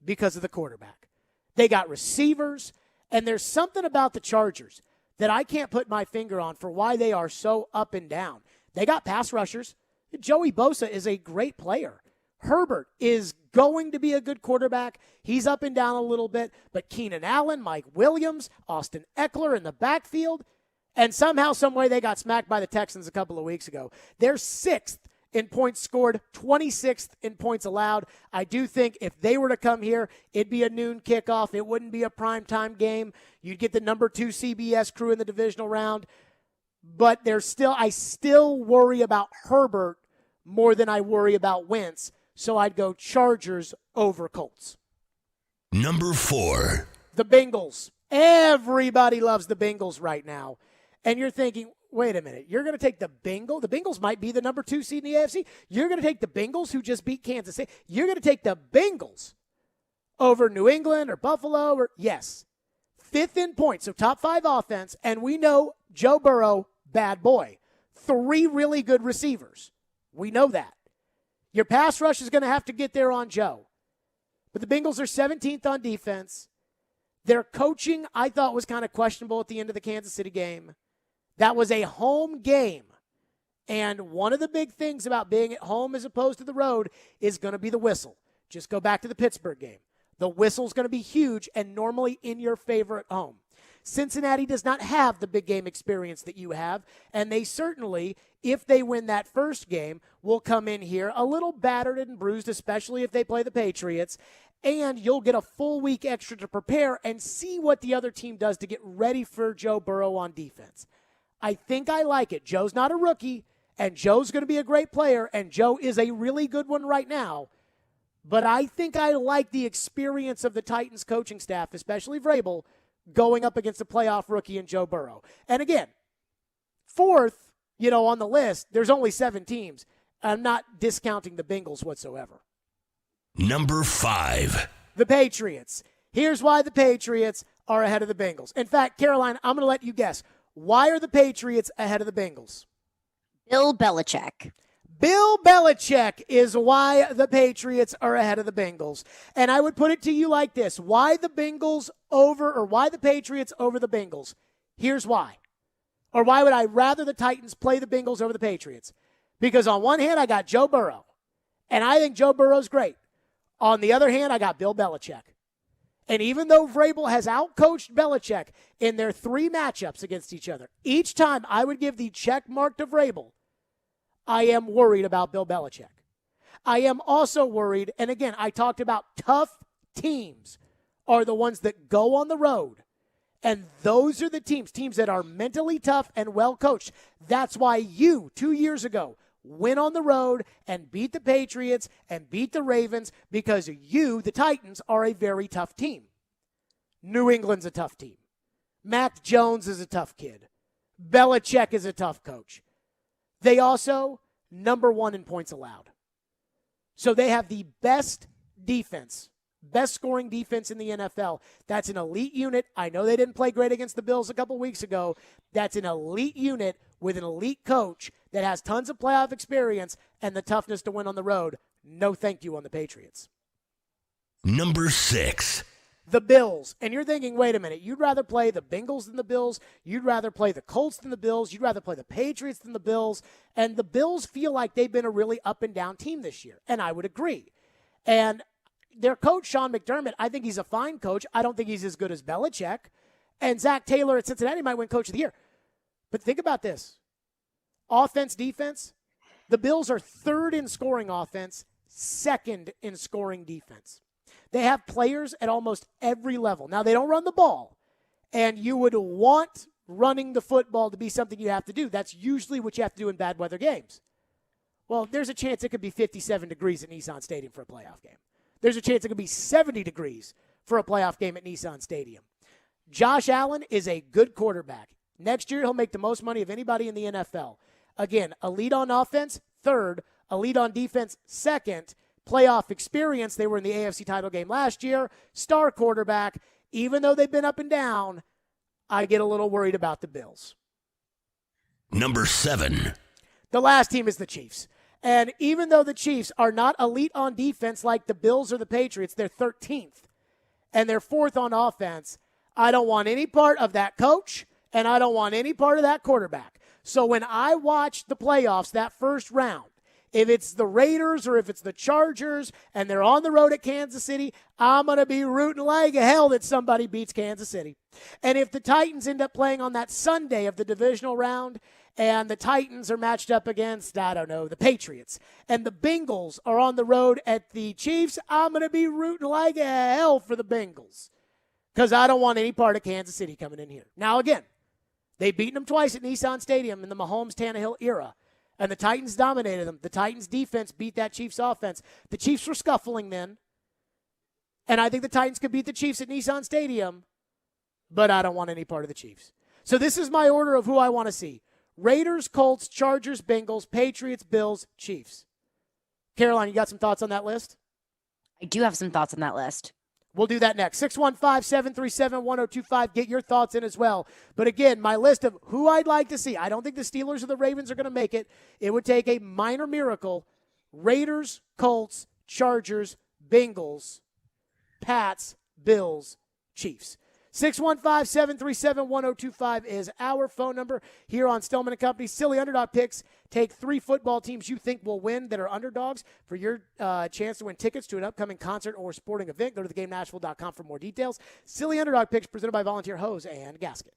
because of the quarterback. They got receivers, and there's something about the Chargers that I can't put my finger on for why they are so up and down. They got pass rushers. Joey Bosa is a great player. Herbert is going to be a good quarterback. He's up and down a little bit, but Keenan Allen, Mike Williams, Austin Eckler in the backfield, and somehow, some way, they got smacked by the Texans a couple of weeks ago. They're 6th in points scored, 26th in points allowed. I do think if they were to come here, it'd be a noon kickoff. It wouldn't be a primetime game. You'd get the number 2 CBS crew in the divisional round. But I still worry about Herbert more than I worry about Wentz. So I'd go Chargers over Colts. Number 4. The Bengals. Everybody loves the Bengals right now. And you're thinking, wait a minute, you're going to take the Bengals? The Bengals might be the number 2 seed in the AFC. You're going to take the Bengals who just beat Kansas City. You're going to take the Bengals over New England or Buffalo? Yes. 5th in points, so top 5 offense. And we know Joe Burrow, bad boy. 3 really good receivers. We know that. Your pass rush is going to have to get there on Joe. But the Bengals are 17th on defense. Their coaching, I thought, was kind of questionable at the end of the Kansas City game. That was a home game. And one of the big things about being at home as opposed to the road is going to be the whistle. Just go back to the Pittsburgh game. The whistle's going to be huge and normally in your favor at home. Cincinnati does not have the big game experience that you have, and they certainly, if they win that first game, will come in here a little battered and bruised, especially if they play the Patriots, and you'll get a full week extra to prepare and see what the other team does to get ready for Joe Burrow on defense. I think I like it. Joe's not a rookie, and Joe's going to be a great player, and Joe is a really good one right now, but I think I like the experience of the Titans coaching staff, especially Vrabel, going up against a playoff rookie in Joe Burrow. And again, 4th, on the list, there's only 7 teams. I'm not discounting the Bengals whatsoever. Number 5. The Patriots. Here's why the Patriots are ahead of the Bengals. In fact, Caroline, I'm going to let you guess. Why are the Patriots ahead of the Bengals? Bill Belichick. Bill Belichick is why the Patriots are ahead of the Bengals. And I would put it to you like this. Why the Patriots over the Bengals? Here's why. Or why would I rather the Titans play the Bengals over the Patriots? Because on one hand, I got Joe Burrow. And I think Joe Burrow's great. On the other hand, I got Bill Belichick. And even though Vrabel has outcoached Belichick in their 3 matchups against each other, each time I would give the check mark to Vrabel, I am worried about Bill Belichick. I am also worried, and again, I talked about tough teams are the ones that go on the road. And those are the teams that are mentally tough and well coached. That's why you, 2 years ago, went on the road and beat the Patriots and beat the Ravens because you, the Titans, are a very tough team. New England's a tough team. Mac Jones is a tough kid. Belichick is a tough coach. They also, number 1 in points allowed. So they have the best defense, best scoring defense in the NFL. That's an elite unit. I know they didn't play great against the Bills a couple weeks ago. That's an elite unit with an elite coach that has tons of playoff experience and the toughness to win on the road. No thank you on the Patriots. Number 6. the Bills. And you're thinking, wait a minute, you'd rather play the Bengals than the Bills. You'd rather play the Colts than the Bills. You'd rather play the Patriots than the Bills. And the Bills feel like they've been a really up and down team this year. And I would agree. And their coach, Sean McDermott, I think he's a fine coach. I don't think he's as good as Belichick. And Zach Taylor at Cincinnati might win Coach of the Year. But think about this. Offense, defense. The Bills are third in scoring offense, second in scoring defense. They have players at almost every level. Now, they don't run the ball, and you would want running the football to be something you have to do. That's usually what you have to do in bad weather games. Well, there's a chance it could be 57 degrees at Nissan Stadium for a playoff game. There's a chance it could be 70 degrees for a playoff game at Nissan Stadium. Josh Allen is a good quarterback. Next year, he'll make the most money of anybody in the NFL. Again, elite on offense, third. Elite on defense, second. Playoff experience. They were in the AFC title game last year. Star quarterback. Even though they've been up and down, I get a little worried about the Bills. Number 7. The last team is the Chiefs. And even though the Chiefs are not elite on defense like the Bills or the Patriots, they're 13th. And they're 4th on offense. I don't want any part of that coach, and I don't want any part of that quarterback. So when I watch the playoffs, that first round, if it's the Raiders or if it's the Chargers and they're on the road at Kansas City, I'm going to be rooting like hell that somebody beats Kansas City. And if the Titans end up playing on that Sunday of the divisional round and the Titans are matched up against, I don't know, the Patriots, and the Bengals are on the road at the Chiefs, I'm going to be rooting like hell for the Bengals because I don't want any part of Kansas City coming in here. Now, again, they've beaten them twice at Nissan Stadium in the Mahomes-Tannehill era. And the Titans dominated them. The Titans' defense beat that Chiefs' offense. The Chiefs were scuffling then. And I think the Titans could beat the Chiefs at Nissan Stadium. But I don't want any part of the Chiefs. So this is my order of who I want to see. Raiders, Colts, Chargers, Bengals, Patriots, Bills, Chiefs. Caroline, you got some thoughts on that list? I do have some thoughts on that list. We'll do that next. 615-737-1025. Get your thoughts in as well. But again, my list of who I'd like to see. I don't think the Steelers or the Ravens are going to make it. It would take a minor miracle. Raiders, Colts, Chargers, Bengals, Pats, Bills, Chiefs. 615-737-1025 is our phone number here on Stillman & Company. Silly Underdog Picks. Take 3 football teams you think will win that are underdogs for your chance to win tickets to an upcoming concert or sporting event. Go to theGameNashville.com for more details. Silly Underdog Picks presented by Volunteer Hose and Gasket.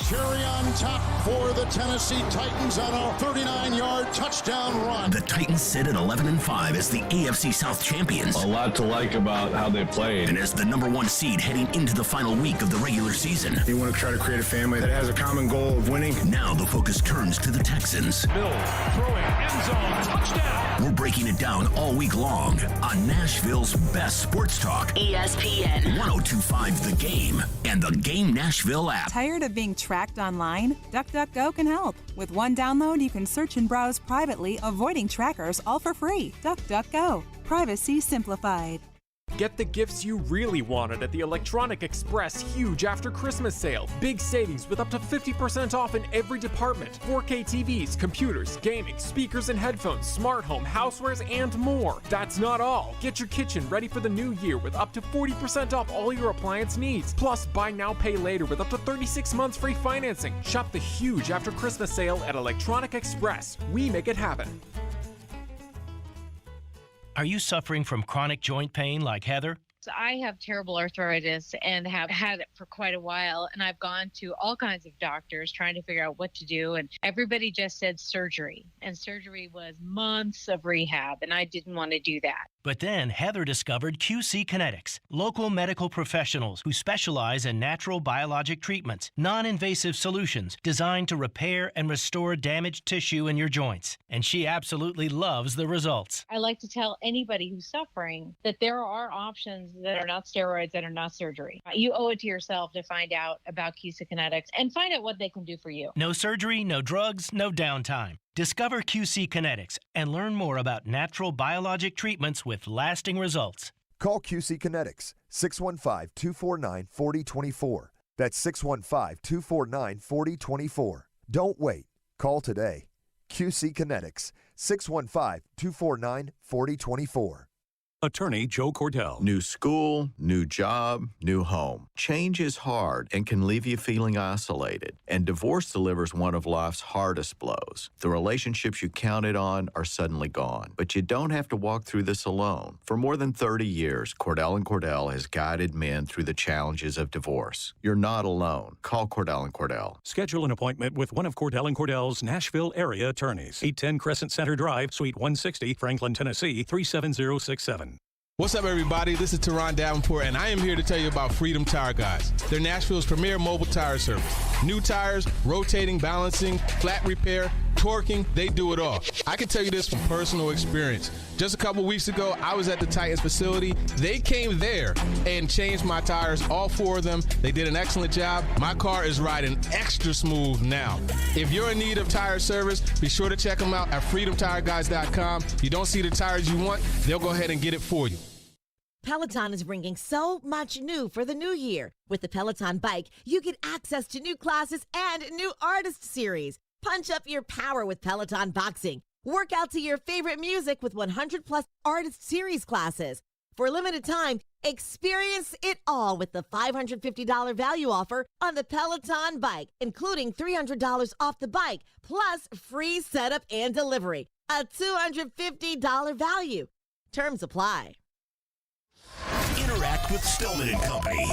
Cherry on top for the Tennessee Titans on a 39-yard touchdown run. The Titans sit at 11-5 as the AFC South champions. A lot to like about how they played. And as the number 1 seed heading into the final week of the regular season. You want to try to create a family that has a common goal of winning. Now the focus turns to the Texans. Bill throwing end zone touchdown. We're breaking it down all week long on Nashville's best sports talk. ESPN 1025 The Game and the Game Nashville app. Tired of being tracked online? DuckDuckGo can help. With one download, you can search and browse privately, avoiding trackers, all for free. DuckDuckGo. Privacy simplified. Get the gifts you really wanted at the Electronic Express huge after Christmas sale. Big savings with up to 50% off in every department. 4K TVs, computers, gaming, speakers and headphones, smart home, housewares, and more. That's not all. Get your kitchen ready for the new year with up to 40% off all your appliance needs. Plus, buy now, pay later with up to 36 months free financing. Shop the huge after Christmas sale at Electronic Express. We make it happen. Are you suffering from chronic joint pain like Heather? I have terrible arthritis and have had it for quite a while, and I've gone to all kinds of doctors trying to figure out what to do, and everybody just said surgery, and surgery was months of rehab, and I didn't want to do that. But then Heather discovered QC Kinetics, local medical professionals who specialize in natural biologic treatments, non-invasive solutions designed to repair and restore damaged tissue in your joints. And she absolutely loves the results. I like to tell anybody who's suffering that there are options that are not steroids, that are not surgery. You owe it to yourself to find out about QC Kinetics and find out what they can do for you. No surgery, no drugs, no downtime. Discover QC Kinetics and learn more about natural biologic treatments with lasting results. Call QC Kinetics, 615-249-4024. That's 615-249-4024. Don't wait. Call today. QC Kinetics, 615-249-4024. Attorney Joe Cordell. New school, new job, new home. Change is hard and can leave you feeling isolated. And divorce delivers one of life's hardest blows. The relationships you counted on are suddenly gone. But you don't have to walk through this alone. For more than 30 years, Cordell & Cordell has guided men through the challenges of divorce. You're not alone. Call Cordell & Cordell. Schedule an appointment with one of Cordell & Cordell's Nashville area attorneys. 810 Crescent Center Drive, Suite 160, Franklin, Tennessee, 37067. What's up, everybody? This is Teron Davenport, and I am here to tell you about Freedom Tire Guys. They're Nashville's premier mobile tire service. New tires, rotating, balancing, flat repair, torquing, they do it all. I can tell you this from personal experience. Just a couple weeks ago, I was at the Titans facility. They came there and changed my tires, all 4 of them. They did an excellent job. My car is riding extra smooth now. If you're in need of tire service, be sure to check them out at freedomtireguys.com. If you don't see the tires you want, they'll go ahead and get it for you. Peloton is bringing so much new for the new year. With the Peloton Bike, you get access to new classes and new artist series. Punch up your power with Peloton Boxing. Work out to your favorite music with 100+ artist series classes. For a limited time, experience it all with the $550 value offer on the Peloton Bike, including $300 off the bike, plus free setup and delivery. A $250 value. Terms apply. Interact with Stillman and Company.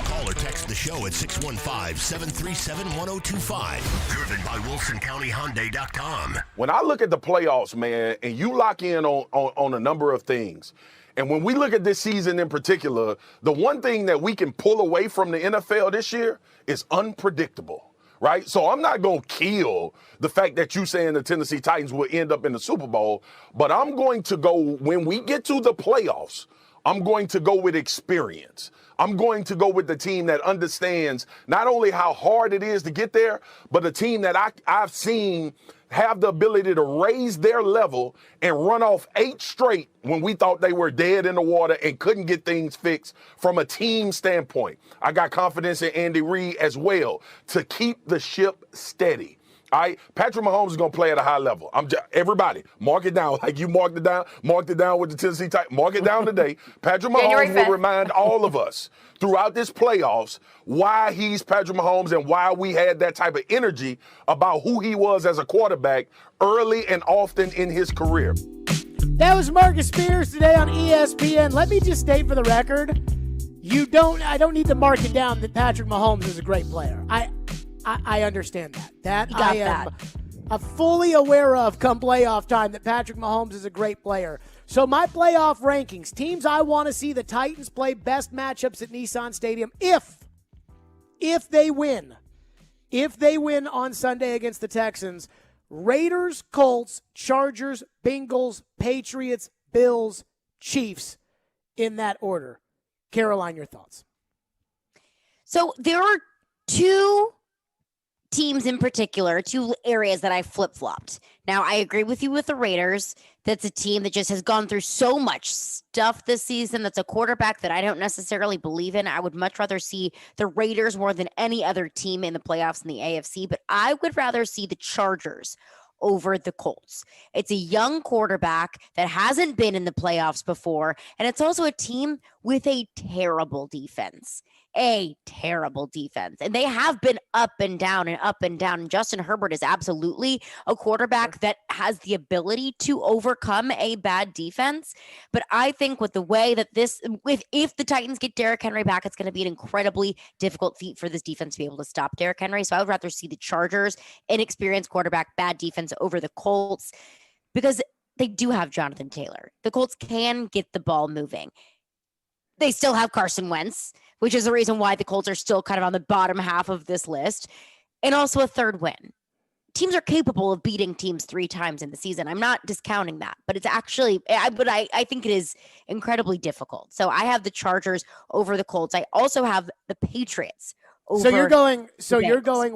Call or text the show at 615-737-1025. Driven by WilsonCountyHyundai.com. When I look at the playoffs, man, and you lock in on a number of things, and when we look at this season in particular, the one thing that we can pull away from the NFL this year is unpredictable. Right? So I'm not going to kill the fact that you saying the Tennessee Titans will end up in the Super Bowl, but I'm going to go, when we get to the playoffs, I'm going to go with experience. I'm going to go with the team that understands not only how hard it is to get there, but a team that I've seen have the ability to raise their level and run off 8 straight when we thought they were dead in the water and couldn't get things fixed from a team standpoint. I got confidence in Andy Reid as well to keep the ship steady. All right, Patrick Mahomes is going to play at a high level. Everybody, mark it down. Like you marked it down with the Tennessee Titans. Mark it down today. Patrick Mahomes will remind all of us throughout this playoffs why he's Patrick Mahomes and why we had that type of energy about who he was as a quarterback early and often in his career. That was Marcus Spears today on ESPN. Let me just state for the record, I don't need to mark it down that Patrick Mahomes is a great player. I understand that. I am fully aware of come playoff time that Patrick Mahomes is a great player. So my playoff rankings, teams I want to see the Titans play best matchups at Nissan Stadium if they win. If they win on Sunday against the Texans, Raiders, Colts, Chargers, Bengals, Patriots, Bills, Chiefs, in that order. Caroline, your thoughts? So there are 2 teams in particular, 2 areas that I flip-flopped. Now, I agree with you with the Raiders. That's a team that just has gone through so much stuff this season. That's a quarterback that I don't necessarily believe in. I would much rather see the Raiders more than any other team in the playoffs in the AFC, but I would rather see the Chargers over the Colts. It's a young quarterback that hasn't been in the playoffs before, and it's also a team with a terrible defense. And they have been up and down and up and down. And Justin Herbert is absolutely a quarterback that has the ability to overcome a bad defense. But I think with the way that if the Titans get Derrick Henry back, it's going to be an incredibly difficult feat for this defense to be able to stop Derrick Henry. So I would rather see the Chargers, inexperienced quarterback, bad defense over the Colts, because they do have Jonathan Taylor. The Colts can get the ball moving. They still have Carson Wentz, which is the reason why the Colts are still kind of on the bottom half of this list, and also a 3rd win. Teams are capable of beating teams 3 times in the season. I'm not discounting that, but it's actually, I think it is incredibly difficult. So I have the Chargers over the Colts. I also have the Patriots over. You're going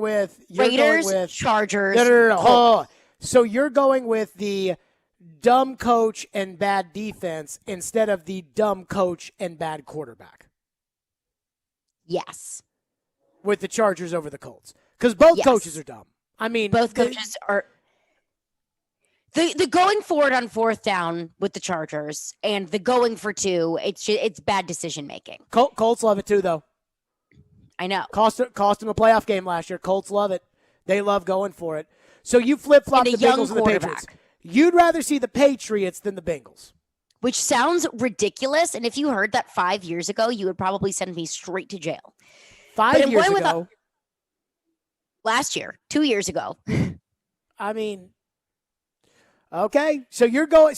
with Raiders, Chargers. No. Oh, so you're going with the dumb coach and bad defense instead of the dumb coach and bad quarterback. Yes. With the Chargers over the Colts. Because both coaches are dumb. I mean, both coaches are. The going forward on fourth down with the Chargers and the going for two, it's bad decision making. Colts love it too, though. I know. Cost them a playoff game last year. Colts love it. They love going for it. So you flip-flop the Bengals and the Patriots. You'd rather see the Patriots than the Bengals. Which sounds ridiculous. And if you heard that 5 years ago, you would probably send me straight to jail. 5 years ago? Last year. 2 years ago. I mean, okay. So you're going.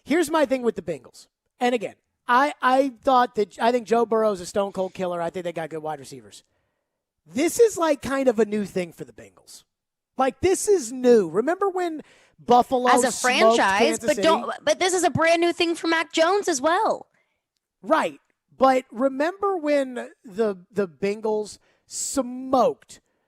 Here's my thing with the Bengals. And again, I think Joe Burrow is a stone cold killer. I think they got good wide receivers. This is like kind of a new thing for the Bengals. Like, this is new. Remember when Buffalo as a franchise, but this is a brand new thing for Mac Jones as well. Right. But remember when the Bengals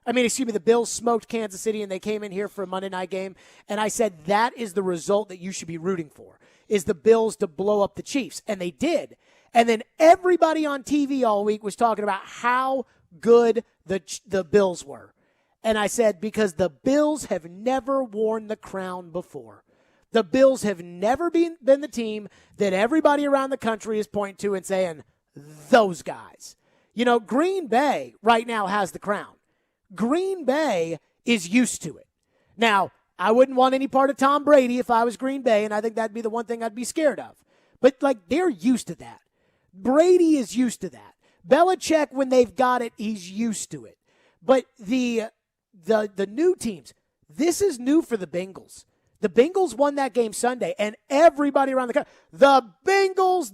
the Bills smoked Kansas City and they came in here for a Monday night game, and I said that is the result that you should be rooting for, is the Bills to blow up the Chiefs, and they did. And then everybody on TV all week was talking about how good the Bills were. And I said, because the Bills have never worn the crown before. The Bills have never been the team that everybody around the country is pointing to and saying, those guys. You know, Green Bay right now has the crown. Green Bay is used to it. Now, I wouldn't want any part of Tom Brady if I was Green Bay, and I think that'd be the one thing I'd be scared of. But, they're used to that. Brady is used to that. Belichick, when they've got it, he's used to it. But the new teams, this is new for the Bengals. The Bengals won that game Sunday, and everybody around the country, the Bengals.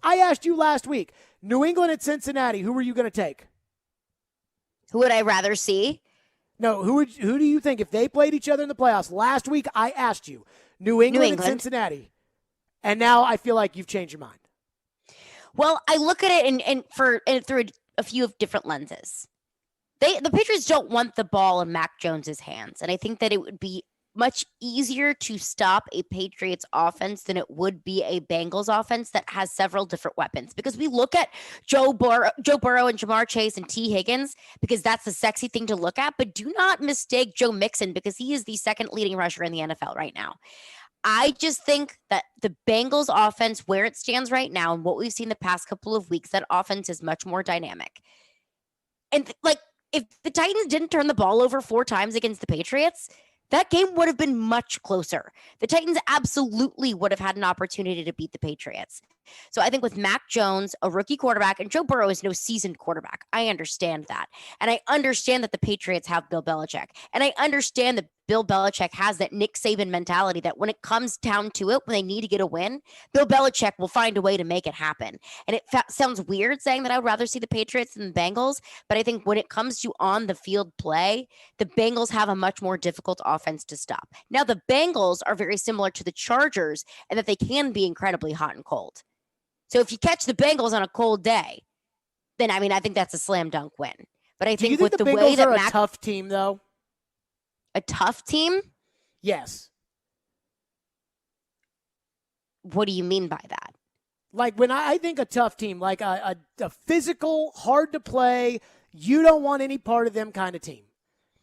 I asked you last week, New England at Cincinnati, who were you going to take? Who would I rather see? No, who do you think if they played each other in the playoffs? Last week I asked you, New England and Cincinnati, and now I feel like you've changed your mind. Well, I look at it through a few of different lenses. The Patriots don't want the ball in Mac Jones's hands, and I think that it would be much easier to stop a Patriots offense than it would be a Bengals offense that has several different weapons. Because we look at Joe Burrow and Jamar Chase and T. Higgins because that's the sexy thing to look at, but do not mistake Joe Mixon because he is the second leading rusher in the NFL right now. I just think that the Bengals offense, where it stands right now and what we've seen the past couple of weeks, that offense is much more dynamic. And if the Titans didn't turn the ball over 4 times against the Patriots, that game would have been much closer. The Titans absolutely would have had an opportunity to beat the Patriots. So I think with Mac Jones, a rookie quarterback, and Joe Burrow is no seasoned quarterback. I understand that. And I understand that the Patriots have Bill Belichick. And I understand that Bill Belichick has that Nick Saban mentality that when it comes down to it, when they need to get a win, Bill Belichick will find a way to make it happen. And it sounds weird saying that I would rather see the Patriots than the Bengals, but I think when it comes to on the field play, the Bengals have a much more difficult offense to stop. Now, the Bengals are very similar to the Chargers in that they can be incredibly hot and cold. So if you catch the Bengals on a cold day, then I think that's a slam dunk win. But I think with the way that Bengals are a tough team, though. A tough team? Yes. What do you mean by that? When I think a tough team, like a physical, hard to play, you don't want any part of them kind of team.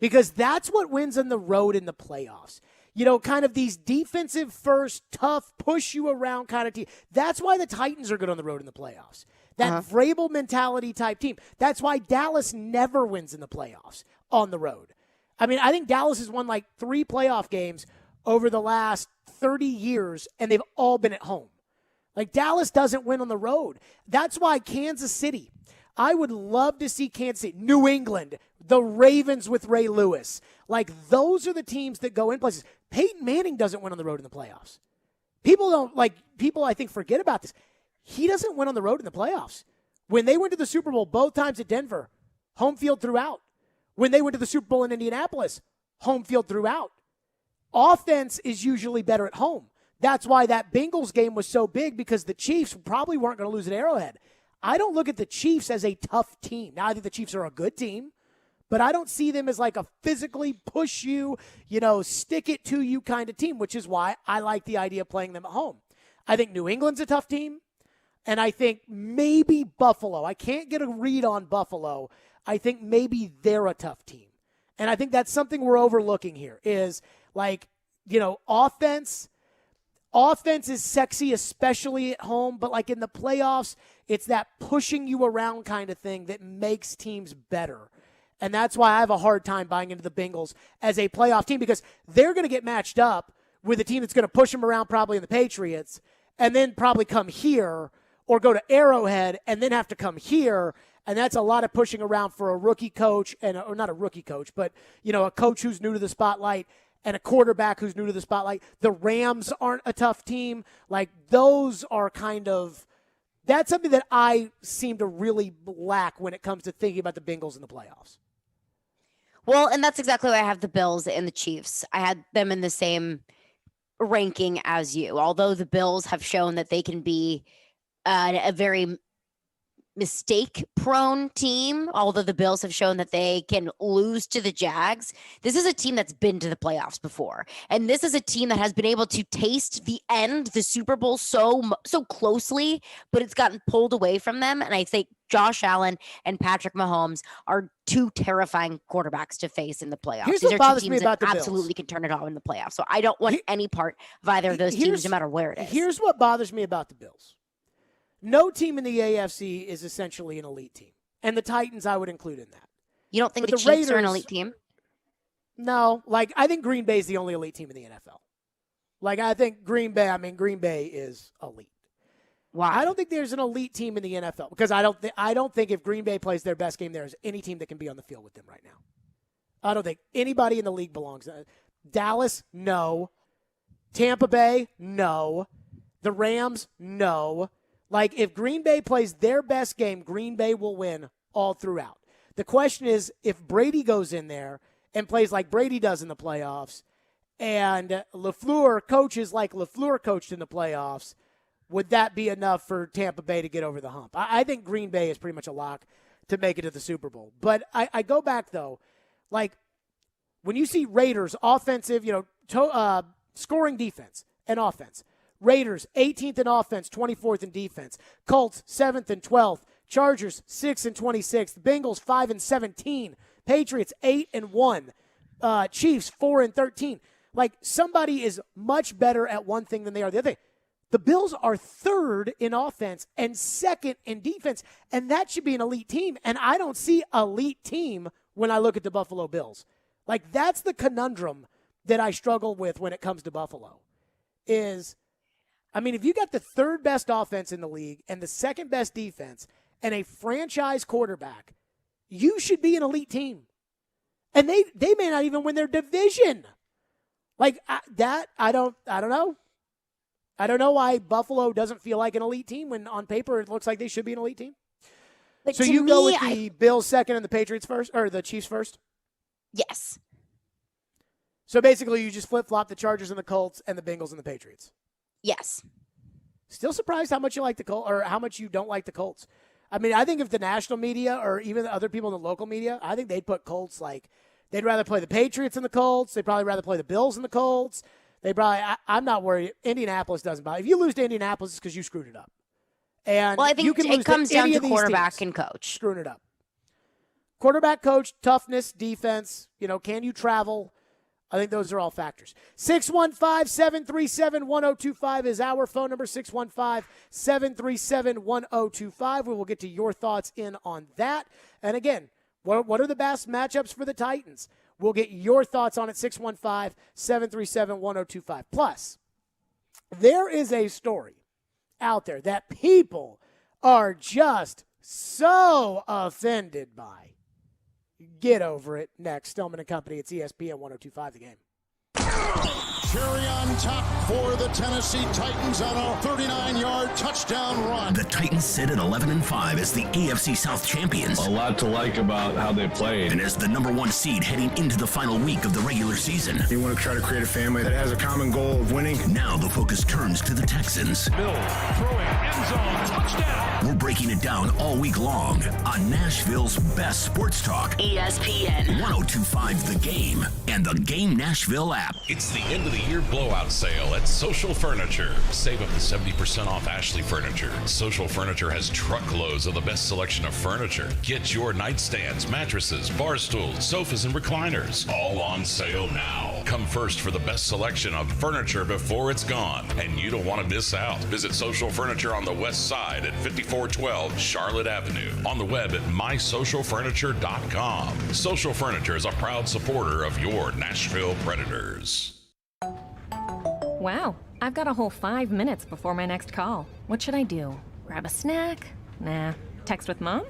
Because that's what wins on the road in the playoffs. You know, kind of these defensive first, tough, push you around kind of team. That's why the Titans are good on the road in the playoffs. That Vrabel mentality type team. That's why Dallas never wins in the playoffs on the road. I think Dallas has won 3 playoff games over the last 30 years, and they've all been at home. Dallas doesn't win on the road. That's why Kansas City, I would love to see Kansas City, New England, the Ravens with Ray Lewis. Those are the teams that go in places. Peyton Manning doesn't win on the road in the playoffs. People I think forget about this. He doesn't win on the road in the playoffs. When they went to the Super Bowl both times at Denver, home field throughout. When they went to the Super Bowl in Indianapolis, home field throughout. Offense is usually better at home. That's why that Bengals game was so big, because the Chiefs probably weren't going to lose at Arrowhead. I don't look at the Chiefs as a tough team. Now, I think the Chiefs are a good team, but I don't see them as a physically push you, stick it to you kind of team, which is why I like the idea of playing them at home. I think New England's a tough team, and I think maybe Buffalo. I can't get a read on Buffalo. I think maybe they're a tough team. And I think that's something we're overlooking here is like, offense is sexy, especially at home, but like in the playoffs, it's that pushing you around kind of thing that makes teams better. And that's why I have a hard time buying into the Bengals as a playoff team because they're going to get matched up with a team that's going to push them around probably in the Patriots and then probably come here or go to Arrowhead and then have to come here. And that's a lot of pushing around for a rookie coach or not a rookie coach, but, a coach who's new to the spotlight and a quarterback who's new to the spotlight. The Rams aren't a tough team. Like, those are that's something that I seem to really lack when it comes to thinking about the Bengals in the playoffs. Well, and that's exactly why I have the Bills and the Chiefs. I had them in the same ranking as you, although the Bills have shown that they can be a very mistake-prone team, although the Bills have shown that they can lose to the Jags. This is a team that's been to the playoffs before, and this is a team that has been able to taste the Super Bowl so closely, but it's gotten pulled away from them, and I think Josh Allen and Patrick Mahomes are two terrifying quarterbacks to face in the playoffs. Here's These what are bothers two me teams about that the absolutely Bills. can turn it on in the playoffs, so I don't want any part of either of those teams, no matter where it is. Here's what bothers me about the Bills. No team in the AFC is essentially an elite team. And the Titans I would include in that. You don't think But the the Chiefs are an Raiders- elite team? No, I think Green Bay is the only elite team in the NFL. I think Green Bay is elite. Why? I don't think there's an elite team in the NFL because I don't think if Green Bay plays their best game, there's any team that can be on the field with them right now. I don't think anybody in the league belongs. Dallas, no. Tampa Bay, no. The Rams, no. If Green Bay plays their best game, Green Bay will win all throughout. The question is, if Brady goes in there and plays like Brady does in the playoffs, and LaFleur coaches like LaFleur coached in the playoffs, would that be enough for Tampa Bay to get over the hump? I think Green Bay is pretty much a lock to make it to the Super Bowl. But I go back, though, when you see Raiders offensive, scoring defense and offense, Raiders, 18th in offense, 24th in defense. Colts, 7th and 12th. Chargers, 6th and 26th. Bengals, 5 and 17. Patriots, 8 and 1. Chiefs, 4 and 13. Somebody is much better at one thing than they are the other thing. The Bills are 3rd in offense and 2nd in defense, and that should be an elite team. And I don't see elite team when I look at the Buffalo Bills. That's the conundrum that I struggle with when it comes to Buffalo is – if you got the 3rd best offense in the league and the 2nd best defense and a franchise quarterback, you should be an elite team. And they may not even win their division. I don't know. I don't know why Buffalo doesn't feel like an elite team when on paper it looks like they should be an elite team. But so you go with the Bills 2nd and the Patriots first, or the Chiefs first? Yes. So basically you just flip-flop the Chargers and the Colts and the Bengals and the Patriots. Yes. Still surprised how much you like the Colts or how much you don't like the Colts. I think if the national media or even the other people in the local media, I think they'd put Colts they'd rather play the Patriots than the Colts. They'd probably rather play the Bills than the Colts. I'm not worried. Indianapolis doesn't bother. If you lose to Indianapolis, it's because you screwed it up. And I think it comes down to quarterback and coach. Screwing it up. Quarterback, coach, toughness, defense, can you travel? I think those are all factors. 615-737-1025 is our phone number, 615-737-1025. We will get to your thoughts in on that. And again, what are the best matchups for the Titans? We'll get your thoughts on it, 615-737-1025. Plus, there is a story out there that people are just so offended by. Get over it. Next, Stillman and Company. It's ESPN 102.5 The Game. Cherry on top for the Tennessee Titans on a 39-yard touchdown run. The Titans sit at 11-5 as the AFC South champions. A lot to like about how they played. And as the number 1 seed heading into the final week of the regular season. You want to try to create a family that has a common goal of winning. Now the focus turns to the Texans. Bill throwing end zone touchdown. We're breaking it down all week long on Nashville's best sports talk. ESPN 102.5 The Game and the Game Nashville app. It's the end of the end-of-the-year blowout sale at Social Furniture. Save up to 70% off Ashley Furniture. Social Furniture has truckloads of the best selection of furniture. Get your nightstands, mattresses, bar stools, sofas, and recliners. All on sale now. Come first for the best selection of furniture before it's gone. And you don't want to miss out. Visit Social Furniture on the west side at 5412 Charlotte Avenue. On the web at mysocialfurniture.com. Social Furniture is a proud supporter of your Nashville Predators. Wow, I've got a whole 5 minutes before my next call. What should I do? Grab a snack? Nah. Text with mom?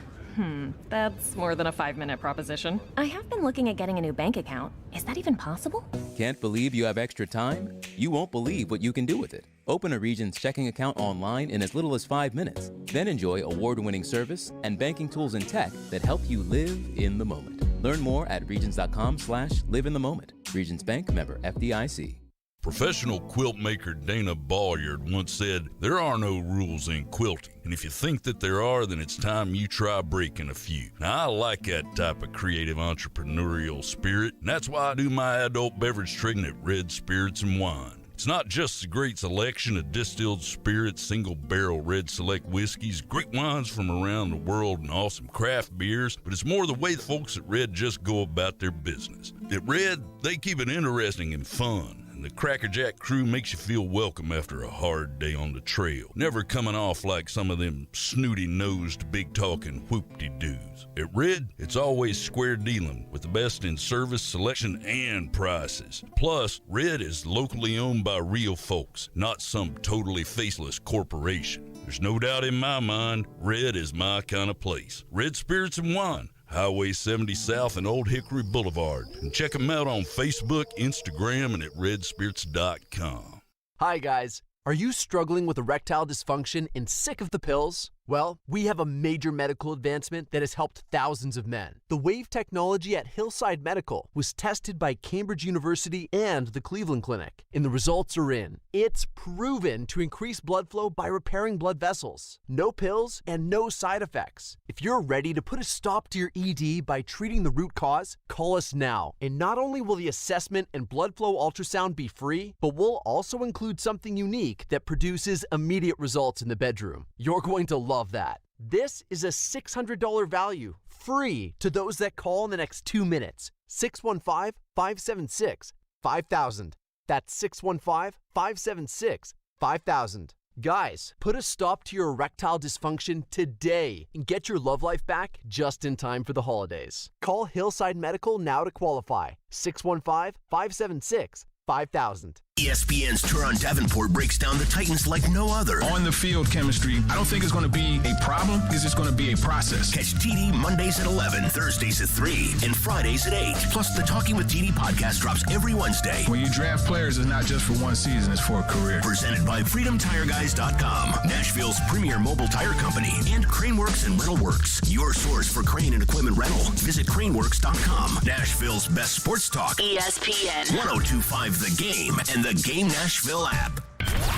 That's more than a 5-minute proposition. I have been looking at getting a new bank account. Is that even possible? Can't believe you have extra time? You won't believe what you can do with it. Open a Regions checking account online in as little as 5 minutes. Then enjoy award-winning service and banking tools and tech that help you live in the moment. Learn more at regions.com/live-in-the-moment. Regions Bank, member FDIC. Professional quilt maker Dana Balliard once said, "There are no rules in quilting, and if you think that there are, then it's time you try breaking a few." Now, I like that type of creative entrepreneurial spirit, and that's why I do my adult beverage trading at Red Spirits and Wine. It's not just a great selection of distilled spirits, single-barrel Red Select whiskeys, great wines from around the world, and awesome craft beers, but it's more the way the folks at Red just go about their business. At Red, they keep it interesting and fun. The Cracker Jack crew makes you feel welcome after a hard day on the trail, never coming off like some of them snooty-nosed, big-talking whoop-de-doos. At Red, it's always square dealing with the best in service, selection, and prices. Plus, Red is locally owned by real folks, not some totally faceless corporation. There's no doubt in my mind, Red is my kind of place. Red Spirits and Wine, Highway 70 South and Old Hickory Boulevard. And check them out on Facebook, Instagram, and at redspirits.com. Hi, guys. Are you struggling with erectile dysfunction and sick of the pills? Well, we have a major medical advancement that has helped thousands of men. The Wave technology at Hillside Medical was tested by Cambridge University and the Cleveland Clinic, and the results are in. It's proven to increase blood flow by repairing blood vessels. No pills and no side effects. If you're ready to put a stop to your ED by treating the root cause, call us now. And not only will the assessment and blood flow ultrasound be free, but we'll also include something unique that produces immediate results in the bedroom. You're going to love that. This is a $600 value, free to those that call in the next 2 minutes. 615-576-5000. That's 615-576-5000. Guys, put a stop to your erectile dysfunction today and get your love life back just in time for the holidays. Call Hillside Medical now to qualify. 615-576-5000. ESPN's Turon Davenport breaks down the Titans like no other. On the field chemistry, I don't think it's going to be a problem. It's just going to be a process. Catch TD Mondays at 11, Thursdays at 3, and Fridays at 8. Plus, the Talking with TD podcast drops every Wednesday. When you draft players, it's not just for one season, it's for a career. Presented by FreedomTireGuys.com, Nashville's premier mobile tire company, and Craneworks and Rental Works, your source for crane and equipment rental. Visit Craneworks.com. Nashville's best sports talk. ESPN 102.5 The Game and the Game Nashville app.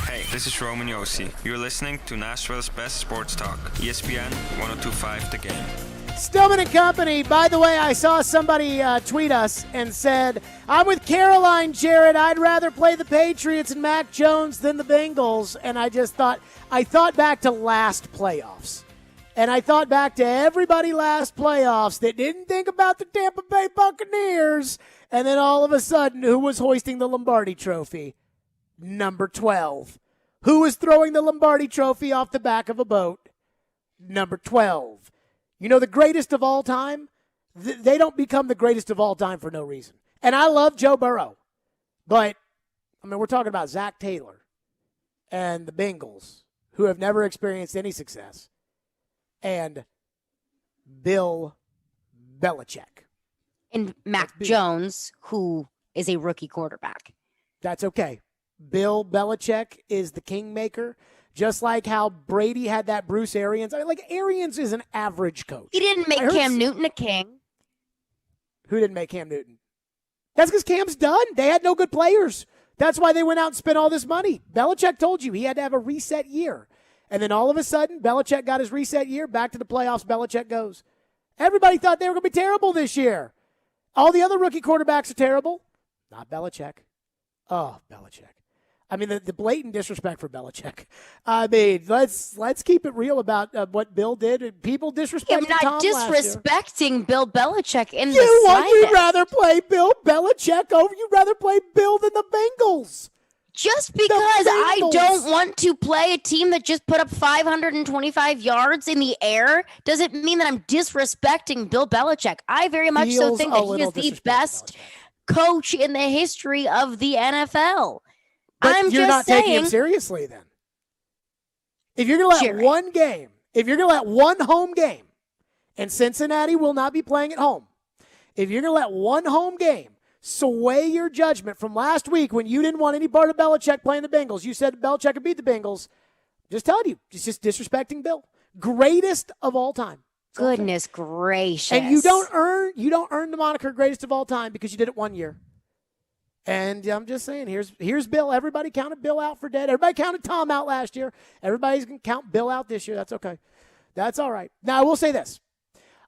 Hey, this is Roman Yossi. You're listening to Nashville's best sports talk, ESPN 102.5 The Game. Stillman and Company. By the way, I saw somebody tweet us and said, "I'm with Caroline, Jared. I'd rather play the Patriots and Mac Jones than the Bengals." And I thought back to last playoffs. And I thought back to everybody last playoffs that didn't think about the Tampa Bay Buccaneers. And then all of a sudden, who was hoisting the Lombardi Trophy? Number 12. Who was throwing the Lombardi Trophy off the back of a boat? Number 12. You know, the greatest of all time? They don't become the greatest of all time for no reason. And I love Joe Burrow. But, I mean, we're talking about Zach Taylor and the Bengals, who have never experienced any success, and Bill Belichick. And Mac Jones, who is a rookie quarterback. That's okay. Bill Belichick is the kingmaker, just like how Brady had that Bruce Arians. I mean, like, Arians is an average coach. He didn't make Cam Newton a king. Who didn't make Cam Newton? That's because Cam's done. They had no good players. That's why they went out and spent all this money. Belichick told you he had to have a reset year. And then all of a sudden, Belichick got his reset year. Back to the playoffs, Belichick goes. Everybody thought they were going to be terrible this year. All the other rookie quarterbacks are terrible. Not Belichick. Oh, Belichick. I mean, the blatant disrespect for Belichick. I mean, let's keep it real about what Bill did. People disrespecting I'm not Tom disrespecting Bill Belichick in the You'd slightest. rather play Bill Belichick over. You'd rather play Bill than the Bengals. Just because I don't want to play a team that just put up 525 yards in the air doesn't mean that I'm disrespecting Bill Belichick. I very much so think that he is the best coach in the history of the NFL. But you're not taking him seriously then. If you're going to let one game, if you're going to let one home game, and Cincinnati will not be playing at home, if you're going to let one home game sway your judgment from last week when you didn't want any part of Belichick playing the Bengals, you said Belichick could beat the Bengals, just telling you, it's just disrespecting Bill. Greatest of all time. Goodness gracious. And you don't earn the moniker greatest of all time because you did it 1 year. And I'm just saying, here's Bill. Everybody counted Bill out for dead. Everybody counted Tom out last year. Everybody's going to count Bill out this year. That's okay. That's all right. Now, I will say this.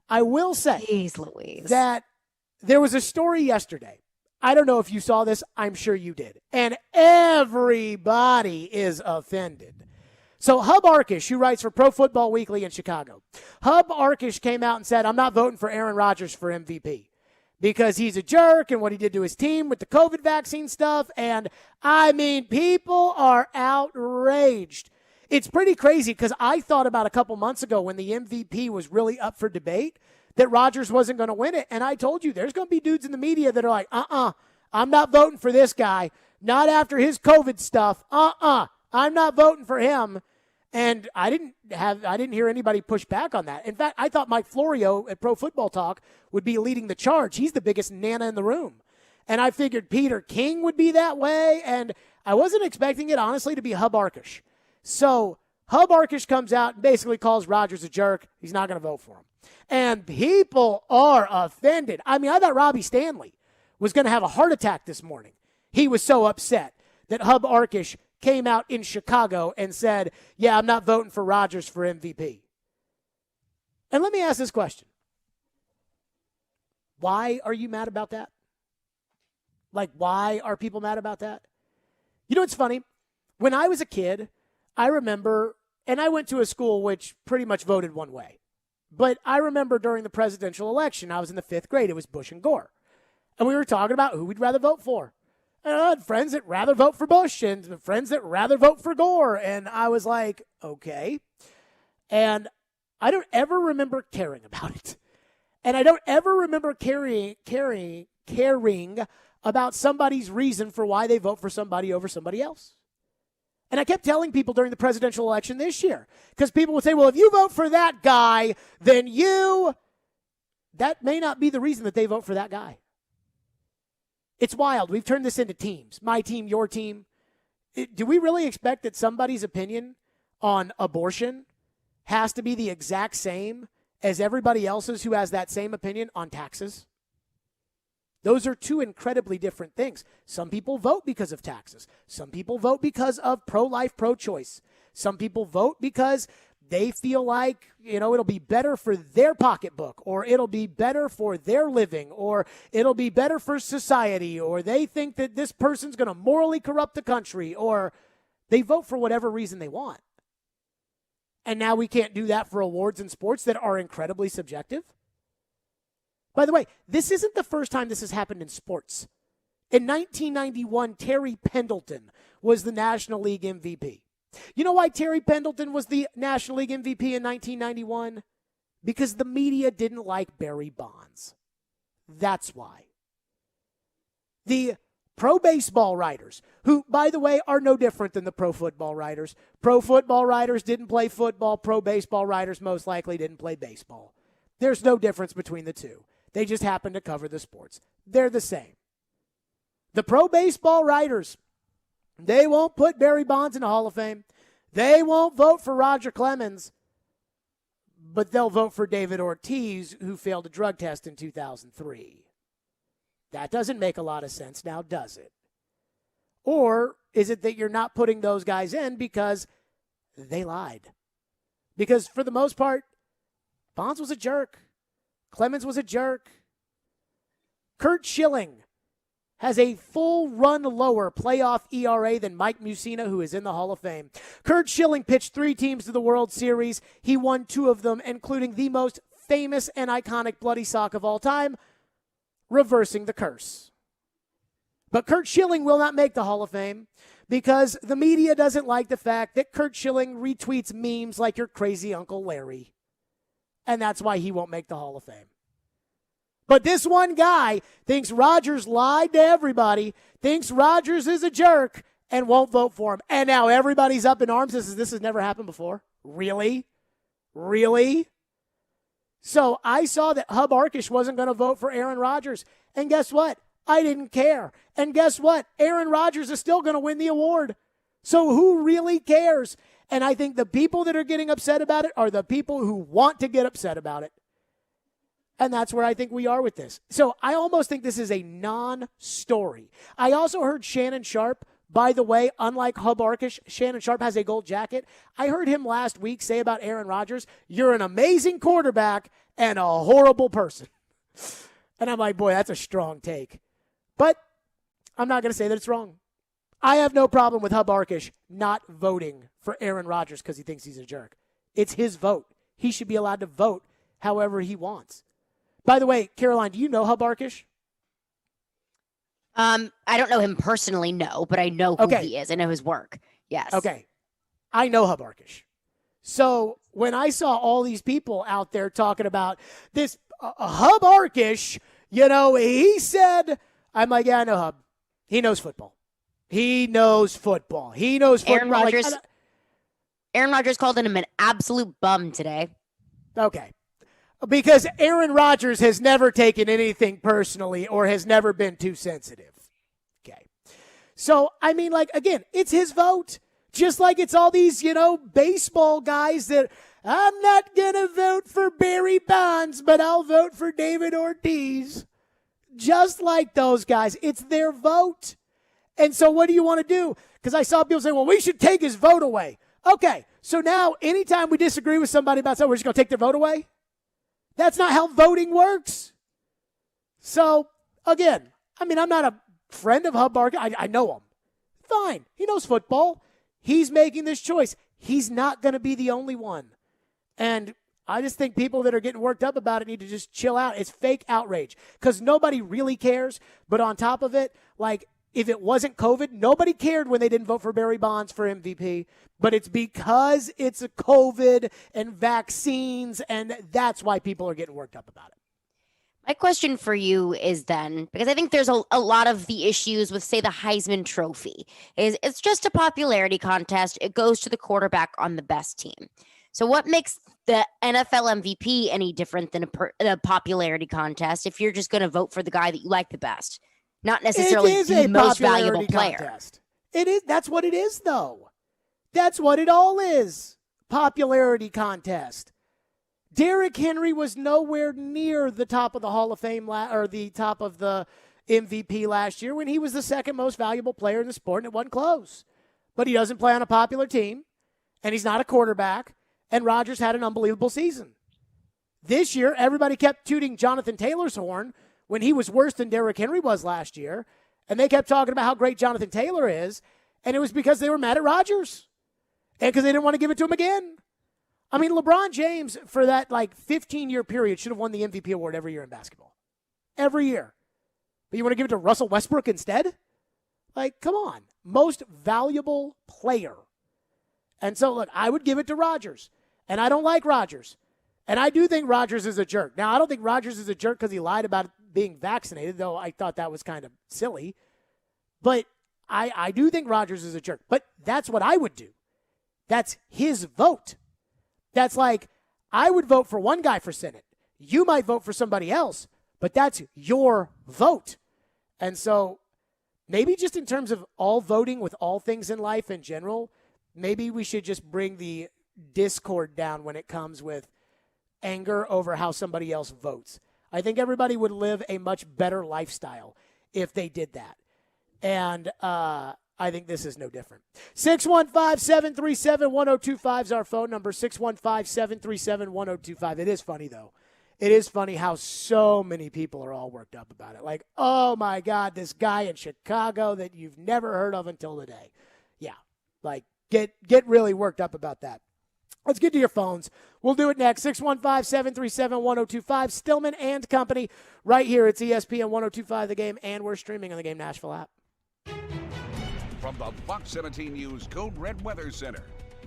I will say that there was a story yesterday. I don't know if you saw this. I'm sure you did. And everybody is offended. So Hub Arkush, who writes for Pro Football Weekly in Chicago, Hub Arkush came out and said, I'm not voting for Aaron Rodgers for MVP. Because he's a jerk and what he did to his team with the COVID vaccine stuff. And, I mean, people are outraged. It's pretty crazy because I thought about a couple months ago when the MVP was really up for debate that Rodgers wasn't going to win it. And I told you, there's going to be dudes in the media that are like, I'm not voting for this guy. Not after his COVID stuff. I'm not voting for him. And I didn't hear anybody push back on that. In fact, I thought Mike Florio at Pro Football Talk would be leading the charge. He's the biggest nana in the room. And I figured Peter King would be that way. And I wasn't expecting it, honestly, to be Hub Arkush. So Hub Arkush comes out and basically calls Rodgers a jerk. He's not going to vote for him. And people are offended. I mean, I thought Robbie Stanley was going to have a heart attack this morning. He was so upset that Hub Arkush came out in Chicago and said, yeah, I'm not voting for Rodgers for MVP. And let me ask this question. Why are you mad about that? Like, why are people mad about that? You know what's funny? When I was a kid, I remember, and I went to a school which pretty much voted one way. But I remember during the presidential election, I was in the 5th grade, it was Bush and Gore. And we were talking about who we'd rather vote for. And I had friends that rather vote for Bush and friends that rather vote for Gore. And I was like, okay. And I don't ever remember caring about it. And I don't ever remember caring about somebody's reason for why they vote for somebody over somebody else. And I kept telling people during the presidential election this year, because people would say, well, if you vote for that guy, then that may not be the reason that they vote for that guy. It's wild. We've turned this into teams. My team, your team. Do we really expect that somebody's opinion on abortion has to be the exact same as everybody else's who has that same opinion on taxes? Those are two incredibly different things. Some people vote because of taxes. Some people vote because of pro-life, pro-choice. Some people vote because they feel like, it'll be better for their pocketbook, or it'll be better for their living, or it'll be better for society, or they think that this person's going to morally corrupt the country, or they vote for whatever reason they want. And now we can't do that for awards in sports that are incredibly subjective. By the way, this isn't the first time this has happened in sports. In 1991, Terry Pendleton was the National League MVP. You know why Terry Pendleton was the National League MVP in 1991? Because the media didn't like Barry Bonds. That's why. The pro baseball writers, who, by the way, are no different than the pro football writers. Pro football writers didn't play football. Pro baseball writers most likely didn't play baseball. There's no difference between the two. They just happen to cover the sports. They're the same. The pro baseball writers, they won't put Barry Bonds in the Hall of Fame. They won't vote for Roger Clemens, but they'll vote for David Ortiz, who failed a drug test in 2003. That doesn't make a lot of sense now, does it? Or is it that you're not putting those guys in because they lied? Because for the most part, Bonds was a jerk. Clemens was a jerk. Kurt Schilling has a full run lower playoff ERA than Mike Mussina, who is in the Hall of Fame. Curt Schilling pitched 3 teams to the World Series. He won 2 of them, including the most famous and iconic bloody sock of all time, reversing the curse. But Curt Schilling will not make the Hall of Fame because the media doesn't like the fact that Curt Schilling retweets memes like your crazy Uncle Larry. And that's why he won't make the Hall of Fame. But this one guy thinks Rodgers lied to everybody, thinks Rodgers is a jerk, and won't vote for him. And now everybody's up in arms. This has never happened before. Really? Really? So I saw that Hub Arkush wasn't going to vote for Aaron Rodgers. And guess what? I didn't care. And guess what? Aaron Rodgers is still going to win the award. So who really cares? And I think the people that are getting upset about it are the people who want to get upset about it. And that's where I think we are with this. So I almost think this is a non-story. I also heard Shannon Sharp, by the way, unlike Hub Arkush, Shannon Sharp has a gold jacket. I heard him last week say about Aaron Rodgers, you're an amazing quarterback and a horrible person. And I'm like, boy, that's a strong take. But I'm not going to say that it's wrong. I have no problem with Hub Arkush not voting for Aaron Rodgers because he thinks he's a jerk. It's his vote. He should be allowed to vote however he wants. By the way, Caroline, do you know Hub Arkush? I don't know him personally, no, but I know who he is. I know his work. Yes. Okay. I know Hub Arkush. So when I saw all these people out there talking about this Hub Arkush, he said, I'm like, yeah, I know Hub. He knows football. He knows football. Aaron Rodgers called him an absolute bum today. Okay. Because Aaron Rodgers has never taken anything personally or has never been too sensitive. Okay. So, again, it's his vote. Just like it's all these, baseball guys that I'm not going to vote for Barry Bonds, but I'll vote for David Ortiz. Just like those guys. It's their vote. And so what do you want to do? Because I saw people say, well, we should take his vote away. Okay. So now anytime we disagree with somebody about something, we're just going to take their vote away? That's not how voting works. So, again, I'm not a friend of Hub Arkush. I know him. Fine. He knows football. He's making this choice. He's not going to be the only one. And I just think people that are getting worked up about it need to just chill out. It's fake outrage because nobody really cares. But on top of it, if it wasn't COVID, nobody cared when they didn't vote for Barry Bonds for MVP. But it's because it's a COVID and vaccines, and that's why people are getting worked up about it. My question for you is then, because I think there's a lot of the issues with, say, the Heisman Trophy, is it's just a popularity contest. It goes to the quarterback on the best team. So what makes the NFL MVP any different than a popularity contest if you're just going to vote for the guy that you like the best? Not necessarily the most valuable player. Contest. It is. That's what it is, though. That's what it all is. Popularity contest. Derrick Henry was nowhere near the top of the Hall of Fame or the top of the MVP last year when he was the second most valuable player in the sport, and it wasn't close. But he doesn't play on a popular team, and he's not a quarterback, and Rodgers had an unbelievable season. This year, everybody kept tooting Jonathan Taylor's horn when he was worse than Derrick Henry was last year, and they kept talking about how great Jonathan Taylor is, and it was because they were mad at Rodgers and because they didn't want to give it to him again. LeBron James, for that 15-year period, should have won the MVP award every year in basketball. Every year. But you want to give it to Russell Westbrook instead? Come on. Most valuable player. And so, look, I would give it to Rodgers. And I don't like Rodgers. And I do think Rodgers is a jerk. Now, I don't think Rodgers is a jerk because he lied about being vaccinated, though I thought that was kind of silly. But I do think Rodgers is a jerk. But that's what I would do. That's his vote. That's I would vote for one guy for Senate. You might vote for somebody else, but that's your vote. And so maybe just in terms of all voting with all things in life in general, maybe we should just bring the discord down when it comes with anger over how somebody else votes. I think everybody would live a much better lifestyle if they did that. And I think this is no different. 615-737-1025 is our phone number, 615-737-1025. It is funny, though. it is funny how so many people are all worked up about it. Like, oh, my God, this guy in Chicago that you've never heard of until today. Yeah, like, get really worked up about that. Let's get to your phones. We'll do it next. 615-737-1025. Stillman and Company right here. It's ESPN 1025 The Game, and we're streaming on the Game Nashville app. From the Fox 17 News Code Red Weather Center.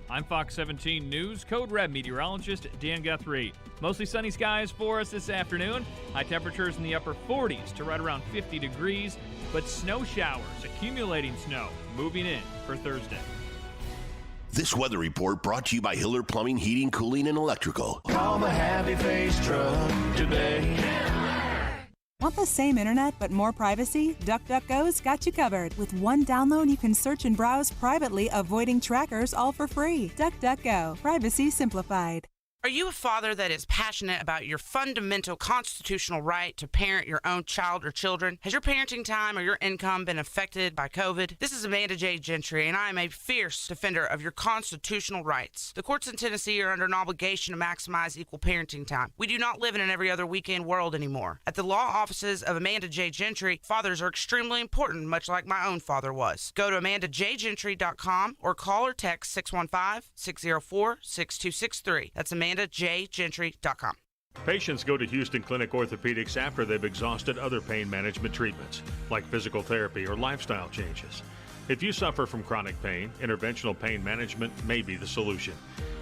I'm Fox 17 News Code Red meteorologist Dan Guthrie. Mostly sunny skies for us this afternoon. High temperatures in the upper 40s to right around 50 degrees, but snow showers, accumulating snow, moving in for Thursday. This weather report brought to you by Hiller Plumbing, Heating, Cooling, and Electrical. Call the Happy Face Truck today. Want the same internet but more privacy? DuckDuckGo's got you covered. With one download, you can search and browse privately, avoiding trackers, all for free. DuckDuckGo. Privacy simplified. Are you a father that is passionate about your fundamental constitutional right to parent your own child or children? Has your parenting time or your income been affected by COVID? This is Amanda J. Gentry, and I am a fierce defender of your constitutional rights. The courts in Tennessee are under an obligation to maximize equal parenting time. We do not live in an every other weekend world anymore. At the law offices of Amanda J. Gentry, fathers are extremely important, much like my own father was. Go to AmandaJGentry.com or call or text 615-604-6263. That's AmandaJGentry.com. Patients go to Houston Clinic Orthopedics after they've exhausted other pain management treatments, like physical therapy or lifestyle changes. If you suffer from chronic pain, interventional pain management may be the solution.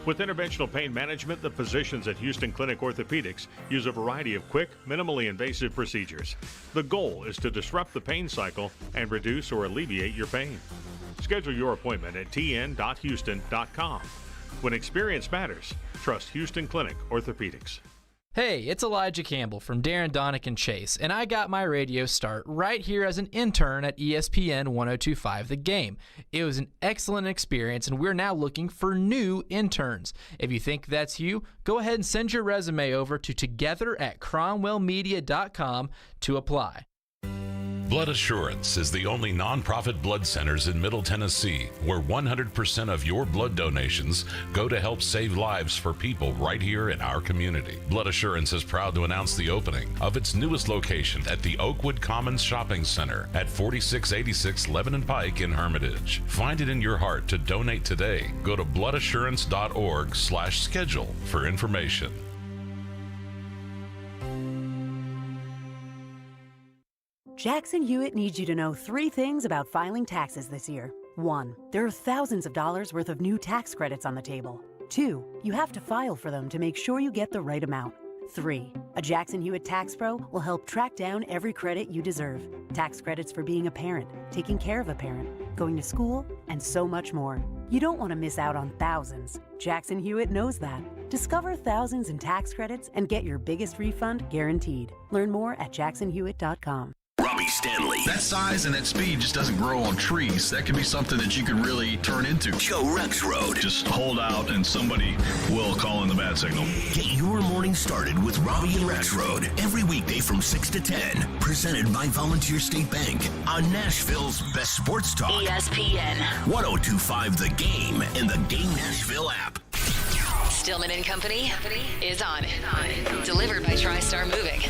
With interventional pain management, the physicians at Houston Clinic Orthopedics use a variety of quick, minimally invasive procedures. The goal is to disrupt the pain cycle and reduce or alleviate your pain. Schedule your appointment at tn.houston.com. When experience matters, trust Houston Clinic Orthopedics. Hey, it's Elijah Campbell from Darren, Donick, and Chase, and I got my radio start right here as an intern at ESPN 1025 The Game. It was an excellent experience, and we're now looking for new interns. If you think that's you, go ahead and send your resume over to together@cromwellmedia.com to apply. Blood Assurance is the only nonprofit blood centers in Middle Tennessee where 100% of your blood donations go to help save lives for people right here in our community. Blood Assurance is proud to announce the opening of its newest location at the Oakwood Commons Shopping Center at 4686 Lebanon Pike in Hermitage. Find it in your heart to donate today. Go to bloodassurance.org/schedule for information. Jackson Hewitt needs you to know 3 things about filing taxes this year. 1, there are thousands of dollars worth of new tax credits on the table. 2, you have to file for them to make sure you get the right amount. 3, a Jackson Hewitt Tax Pro will help track down every credit you deserve. Tax credits for being a parent, taking care of a parent, going to school, and so much more. You don't want to miss out on thousands. Jackson Hewitt knows that. Discover thousands in tax credits and get your biggest refund guaranteed. Learn more at jacksonhewitt.com. Robbie Stanley. That size and that speed just doesn't grow on trees. That could be something that you could really turn into. Joe Rexrode. Just hold out and somebody will call in the bad signal. Get your morning started with Robbie and Rexrode every weekday from 6 to 10. Presented by Volunteer State Bank on Nashville's best sports talk. ESPN 1025 The Game and the Game Nashville app. Stillman and Company is on. Delivered by TriStar Moving.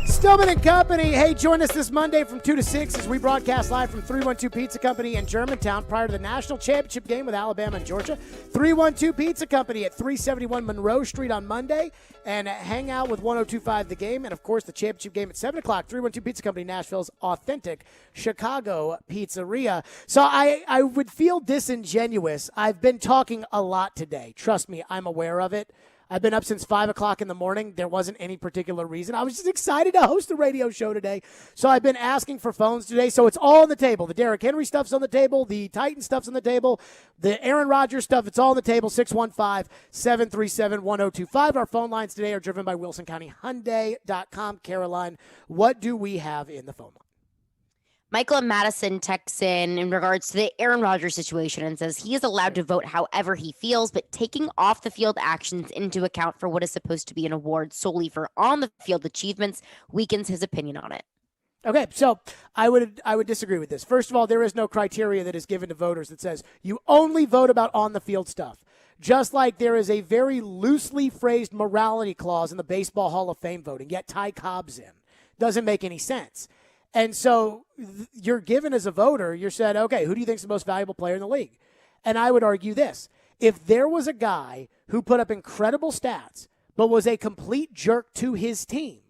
Stillman and Company. Hey, join us this Monday from 2 to 6 as we broadcast live from 312 Pizza Company in Germantown prior to the national championship game with Alabama and Georgia. 312 Pizza Company at 371 Monroe Street on Monday, and hang out with 1025 The Game, and of course the championship game at 7 o'clock. 312 Pizza Company, Nashville's authentic Chicago pizzeria. So I would feel disingenuous. I've been talking a lot today. Trust me, I'm aware of it. I've been up since 5 o'clock in the morning. There wasn't any particular reason. I was just excited to host a radio show today. So I've been asking for phones today. So it's all on the table. The Derrick Henry stuff's on the table. The Titan stuff's on the table. The Aaron Rodgers stuff, it's all on the table. 615-737-1025. Our phone lines today are driven by WilsonCountyHyundai.com. Caroline, what do we have in the phone line? Michael and Madison texts in regards to the Aaron Rodgers situation and says he is allowed to vote however he feels, but taking off the field actions into account for what is supposed to be an award solely for on the field achievements weakens his opinion on it. Okay, so I would disagree with this. First of all, there is no criteria that is given to voters that says you only vote about on the field stuff. Just like there is a very loosely phrased morality clause in the Baseball Hall of Fame voting, yet Ty Cobb's in. Doesn't make any sense. And so you're given as a voter, you're said, okay, who do you think is the most valuable player in the league? And I would argue this. If there was a guy who put up incredible stats but was a complete jerk to his team,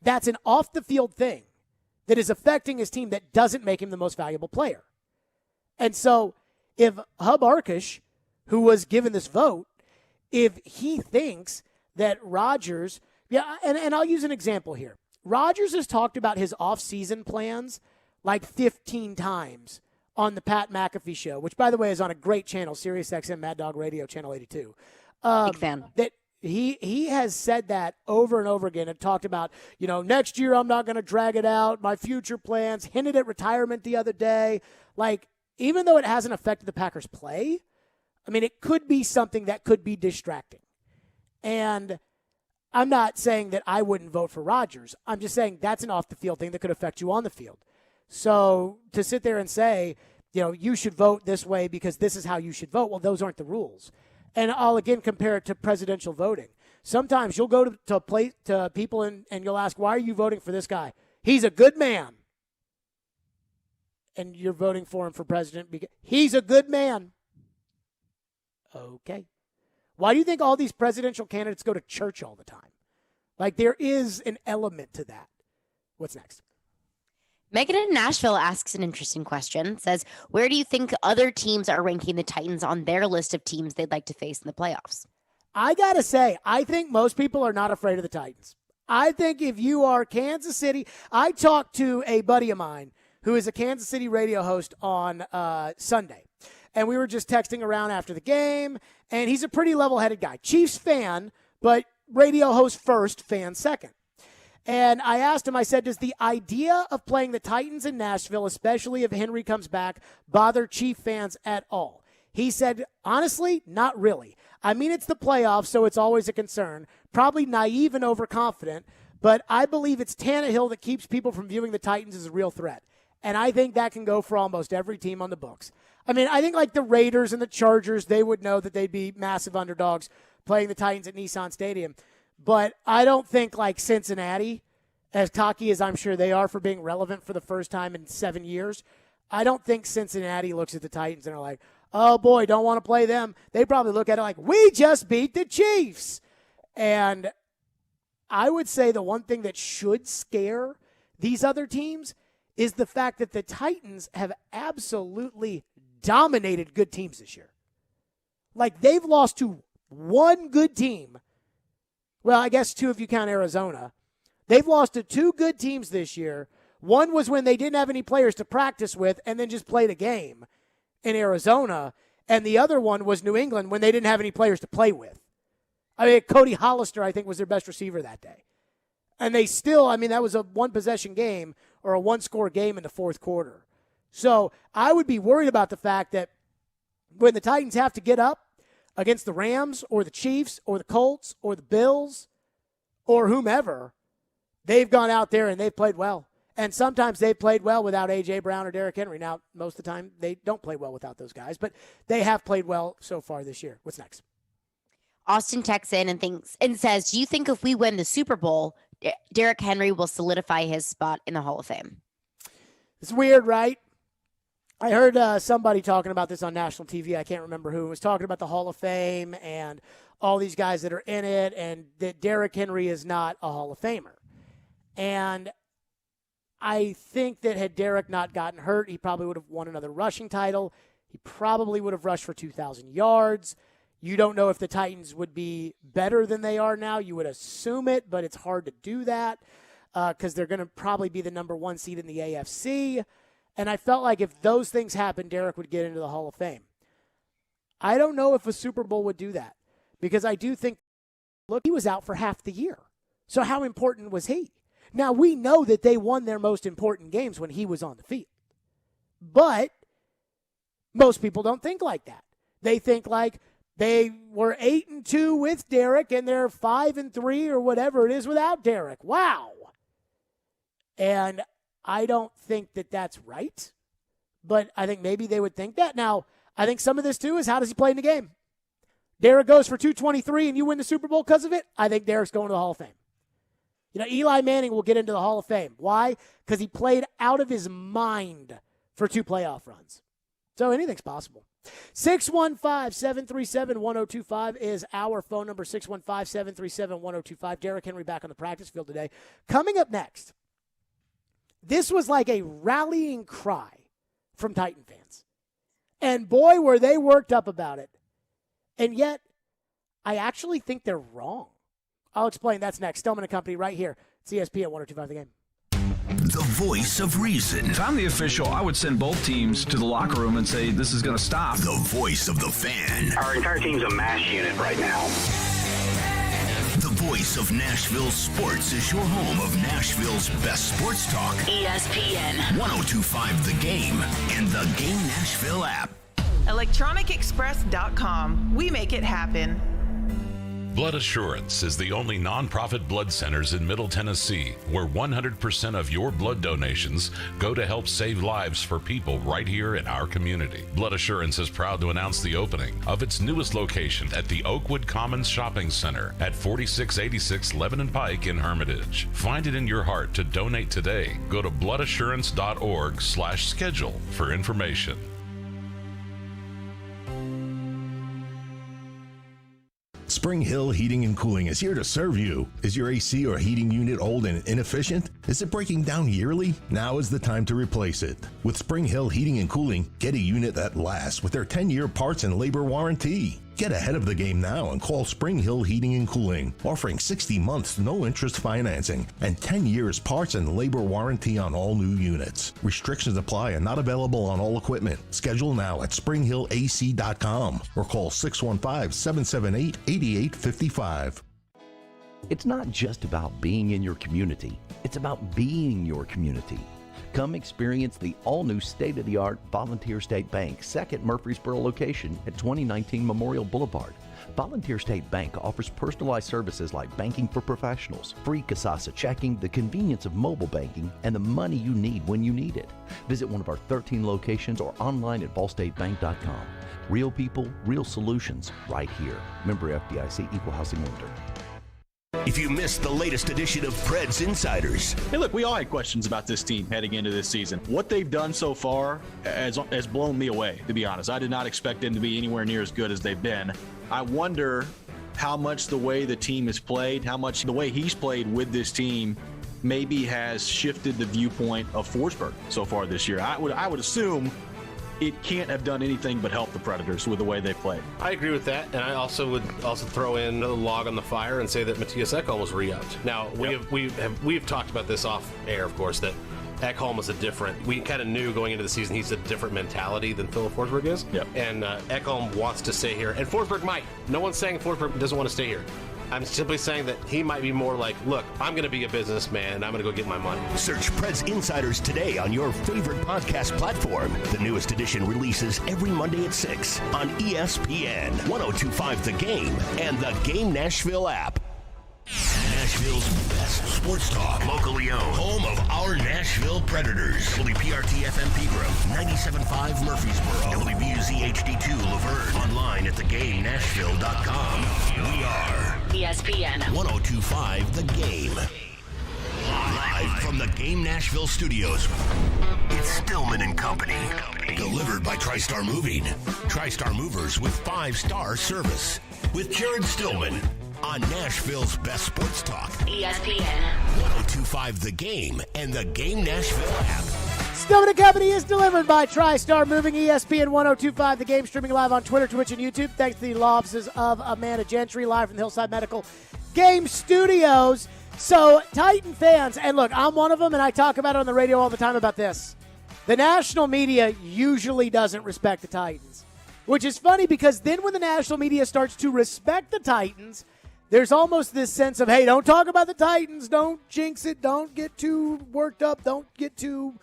that's an off-the-field thing that is affecting his team that doesn't make him the most valuable player. And so if Hub Arkush, who was given this vote, if he thinks that Rodgers, and I'll use an example here. Rodgers has talked about his off-season plans like 15 times on the Pat McAfee show, which, by the way, is on a great channel, SiriusXM Mad Dog Radio, Channel 82. Big fan. That he has said that over and over again and talked about, next year I'm not going to drag it out, my future plans, hinted at retirement the other day. Like, even though it hasn't affected the Packers' play, I mean, it could be something that could be distracting. And I'm not saying that I wouldn't vote for Rodgers. I'm just saying that's an off-the-field thing that could affect you on the field. So to sit there and say, you should vote this way because this is how you should vote, well, those aren't the rules. And I'll again compare it to presidential voting. Sometimes you'll go to people and you'll ask, why are you voting for this guy? He's a good man. And you're voting for him for president because he's a good man. Okay. Why do you think all these presidential candidates go to church all the time? Like, there is an element to that. What's next? Megan in Nashville asks an interesting question. Says, where do you think other teams are ranking the Titans on their list of teams they'd like to face in the playoffs? I got to say, I think most people are not afraid of the Titans. I think if you are Kansas City, I talked to a buddy of mine who is a Kansas City radio host on Sunday. And we were just texting around after the game, and he's a pretty level-headed guy. Chiefs fan, but radio host first, fan second. And I asked him, I said, does the idea of playing the Titans in Nashville, especially if Henry comes back, bother Chief fans at all? He said, honestly, not really. I mean, it's the playoffs, so it's always a concern. Probably naive and overconfident, but I believe it's Tannehill that keeps people from viewing the Titans as a real threat. And I think that can go for almost every team on the books. I mean, I think like the Raiders and the Chargers, they would know that they'd be massive underdogs playing the Titans at Nissan Stadium. But I don't think like Cincinnati, as cocky as I'm sure they are for being relevant for the first time in 7 years, I don't think Cincinnati looks at the Titans and are like, oh boy, don't want to play them. They probably look at it like, we just beat the Chiefs. And I would say the one thing that should scare these other teams is the fact that the Titans have absolutely dominated good teams this year. Like, they've lost to one good team. Well, I guess two if you count Arizona. They've lost to two good teams this year. One was when they didn't have any players to practice with and then just played a game in Arizona. And the other one was New England when they didn't have any players to play with. I mean, Cody Hollister, I think, was their best receiver that day. And they still, I mean, that was a one-possession game or a one-score game in the fourth quarter. So I would be worried about the fact that when the Titans have to get up against the Rams or the Chiefs or the Colts or the Bills or whomever, they've gone out there and they've played well. And sometimes they've played well without A.J. Brown or Derrick Henry. Now, most of the time, they don't play well without those guys, but they have played well so far this year. What's next? Austin texts in and says, do you think if we win the Super Bowl, Derrick Henry will solidify his spot in the Hall of Fame? It's weird, right? I heard somebody talking about this on national TV. I can't remember who. Was talking about the Hall of Fame and all these guys that are in it, and that Derrick Henry is not a Hall of Famer. And I think that had Derrick not gotten hurt, he probably would have won another rushing title. He probably would have rushed for 2,000 yards. You don't know if the Titans would be better than they are now. You would assume it, but it's hard to do that because they're going to probably be the number one seed in the AFC. And I felt like if those things happened, Derrick would get into the Hall of Fame. I don't know if a Super Bowl would do that because I do think, look, he was out for half the year. So how important was he? Now, we know that they won their most important games when he was on the field. But most people don't think like that. They think like they were 8-2 with Derrick and they're 5-3 or whatever it is without Derrick. Wow. And I don't think that that's right, but I think maybe they would think that. Now, I think some of this, too, is how does he play in the game? Derrick goes for 223 and you win the Super Bowl because of it, I think Derrick's going to the Hall of Fame. Eli Manning will get into the Hall of Fame. Why? Because he played out of his mind for 2 playoff runs. So anything's possible. 615-737-1025 is our phone number, 615-737-1025. Derrick Henry back on the practice field today. Coming up next, this was like a rallying cry from Titan fans. And boy, were they worked up about it. And yet, I actually think they're wrong. I'll explain. That's next. Stillman and Company right here. It's ESPN 102.5 The Game. The voice of reason. If I'm the official, I would send both teams to the locker room and say, this is going to stop. The voice of the fan. Our entire team's a mass unit right now. The voice of Nashville sports is your home of Nashville's best sports talk. ESPN 102.5 The Game and the Game Nashville app. ElectronicExpress.com. We make it happen. Blood Assurance is the only nonprofit blood centers in Middle Tennessee where 100% of your blood donations go to help save lives for people right here in our community. Blood Assurance is proud to announce the opening of its newest location at the Oakwood Commons Shopping Center at 4686 Lebanon Pike in Hermitage. Find it in your heart to donate today. Go to bloodassurance.org/schedule for information. Spring Hill Heating and Cooling is here to serve you. Is your AC or heating unit old and inefficient? Is it breaking down yearly? Now is the time to replace it. With Spring Hill Heating and Cooling, get a unit that lasts with their 10-year parts and labor warranty. Get ahead of the game now and call Spring Hill Heating and Cooling, offering 60 months no interest financing and 10 years parts and labor warranty on all new units. Restrictions apply and not available on all equipment. Schedule now at springhillac.com or call 615-778-8855. It's not just about being in your community. It's about being your community. Come experience the all-new state-of-the-art Volunteer State Bank second Murfreesboro location at 2019 Memorial Boulevard. Volunteer State Bank offers personalized services like banking for professionals, free Kasasa checking, the convenience of mobile banking, and the money you need when you need it. Visit one of our 13 locations or online at volstatebank.com. Real people, real solutions, right here. Member FDIC, Equal Housing Lender. If you missed the latest edition of Preds Insiders. Hey, look, we all had questions about this team heading into this season. What they've done so far has blown me away, to be honest. I did not expect them to be anywhere near as good as they've been. I wonder how much the way the team has played, how much the way he's played with this team maybe has shifted the viewpoint of Forsberg so far this year. I would assume it can't have done anything but help the Predators with the way they played. I agree with that, and I also would throw in a log on the fire and say that Matthias Ekholm was re-upped. Now we've talked about this off air, of course, that Ekholm was we kind of knew going into the season he's a different mentality than Philip Forsberg is. Yep. And Ekholm wants to stay here, and Forsberg might. No one's saying Forsberg doesn't want to stay here. I'm simply saying that he might be more like, look, I'm going to be a businessman and I'm going to go get my money. Search Preds Insiders today on your favorite podcast platform. The newest edition releases every Monday at 6 on ESPN 102.5 The Game and the Game Nashville app. Nashville's best sports talk, locally owned, home of our Nashville Predators. WPRT-FM Pegram, 97.5 Murfreesboro, WBUZ HD2 Laverne, online at thegamenashville.com. We are ESPN 102.5 The Game. Live from the Game Nashville studios, it's Stillman and Company. Delivered by TriStar Moving. TriStar Movers with 5-star service. With Jared Stillman. On Nashville's best sports talk. ESPN 102.5 The Game and the Game Nashville app. Stillman and Company is delivered by TriStar Moving. ESPN 102.5 The Game, streaming live on Twitter, Twitch, and YouTube. Thanks to the law offices of Amanda Gentry, live from the Hillside Medical Game Studios. So, Titan fans, and look, I'm one of them, and I talk about it on the radio all the time about this. The national media usually doesn't respect the Titans, which is funny because then when the national media starts to respect the Titans, there's almost this sense of, hey, don't talk about the Titans, don't jinx it, don't get too worked up, don't get too,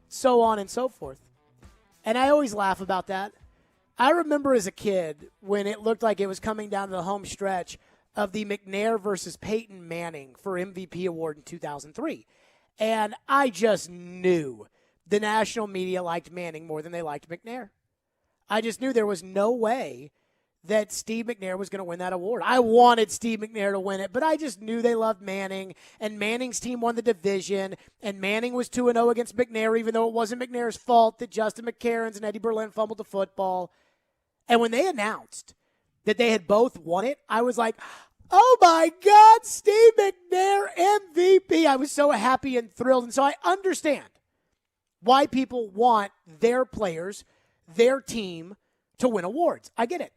so on and so forth. And I always laugh about that. I remember as a kid when it looked like it was coming down to the home stretch of the McNair versus Peyton Manning for MVP award in 2003. And I just knew the national media liked Manning more than they liked McNair. I just knew there was no way that Steve McNair was going to win that award. I wanted Steve McNair to win it, but I just knew they loved Manning, and Manning's team won the division, and Manning was 2-0 against McNair, even though it wasn't McNair's fault that Justin McCarons and Eddie Berlin fumbled the football. And when they announced that they had both won it, I was like, oh my God, Steve McNair MVP. I was so happy and thrilled. And so I understand why people want their players, their team, to win awards. I get it.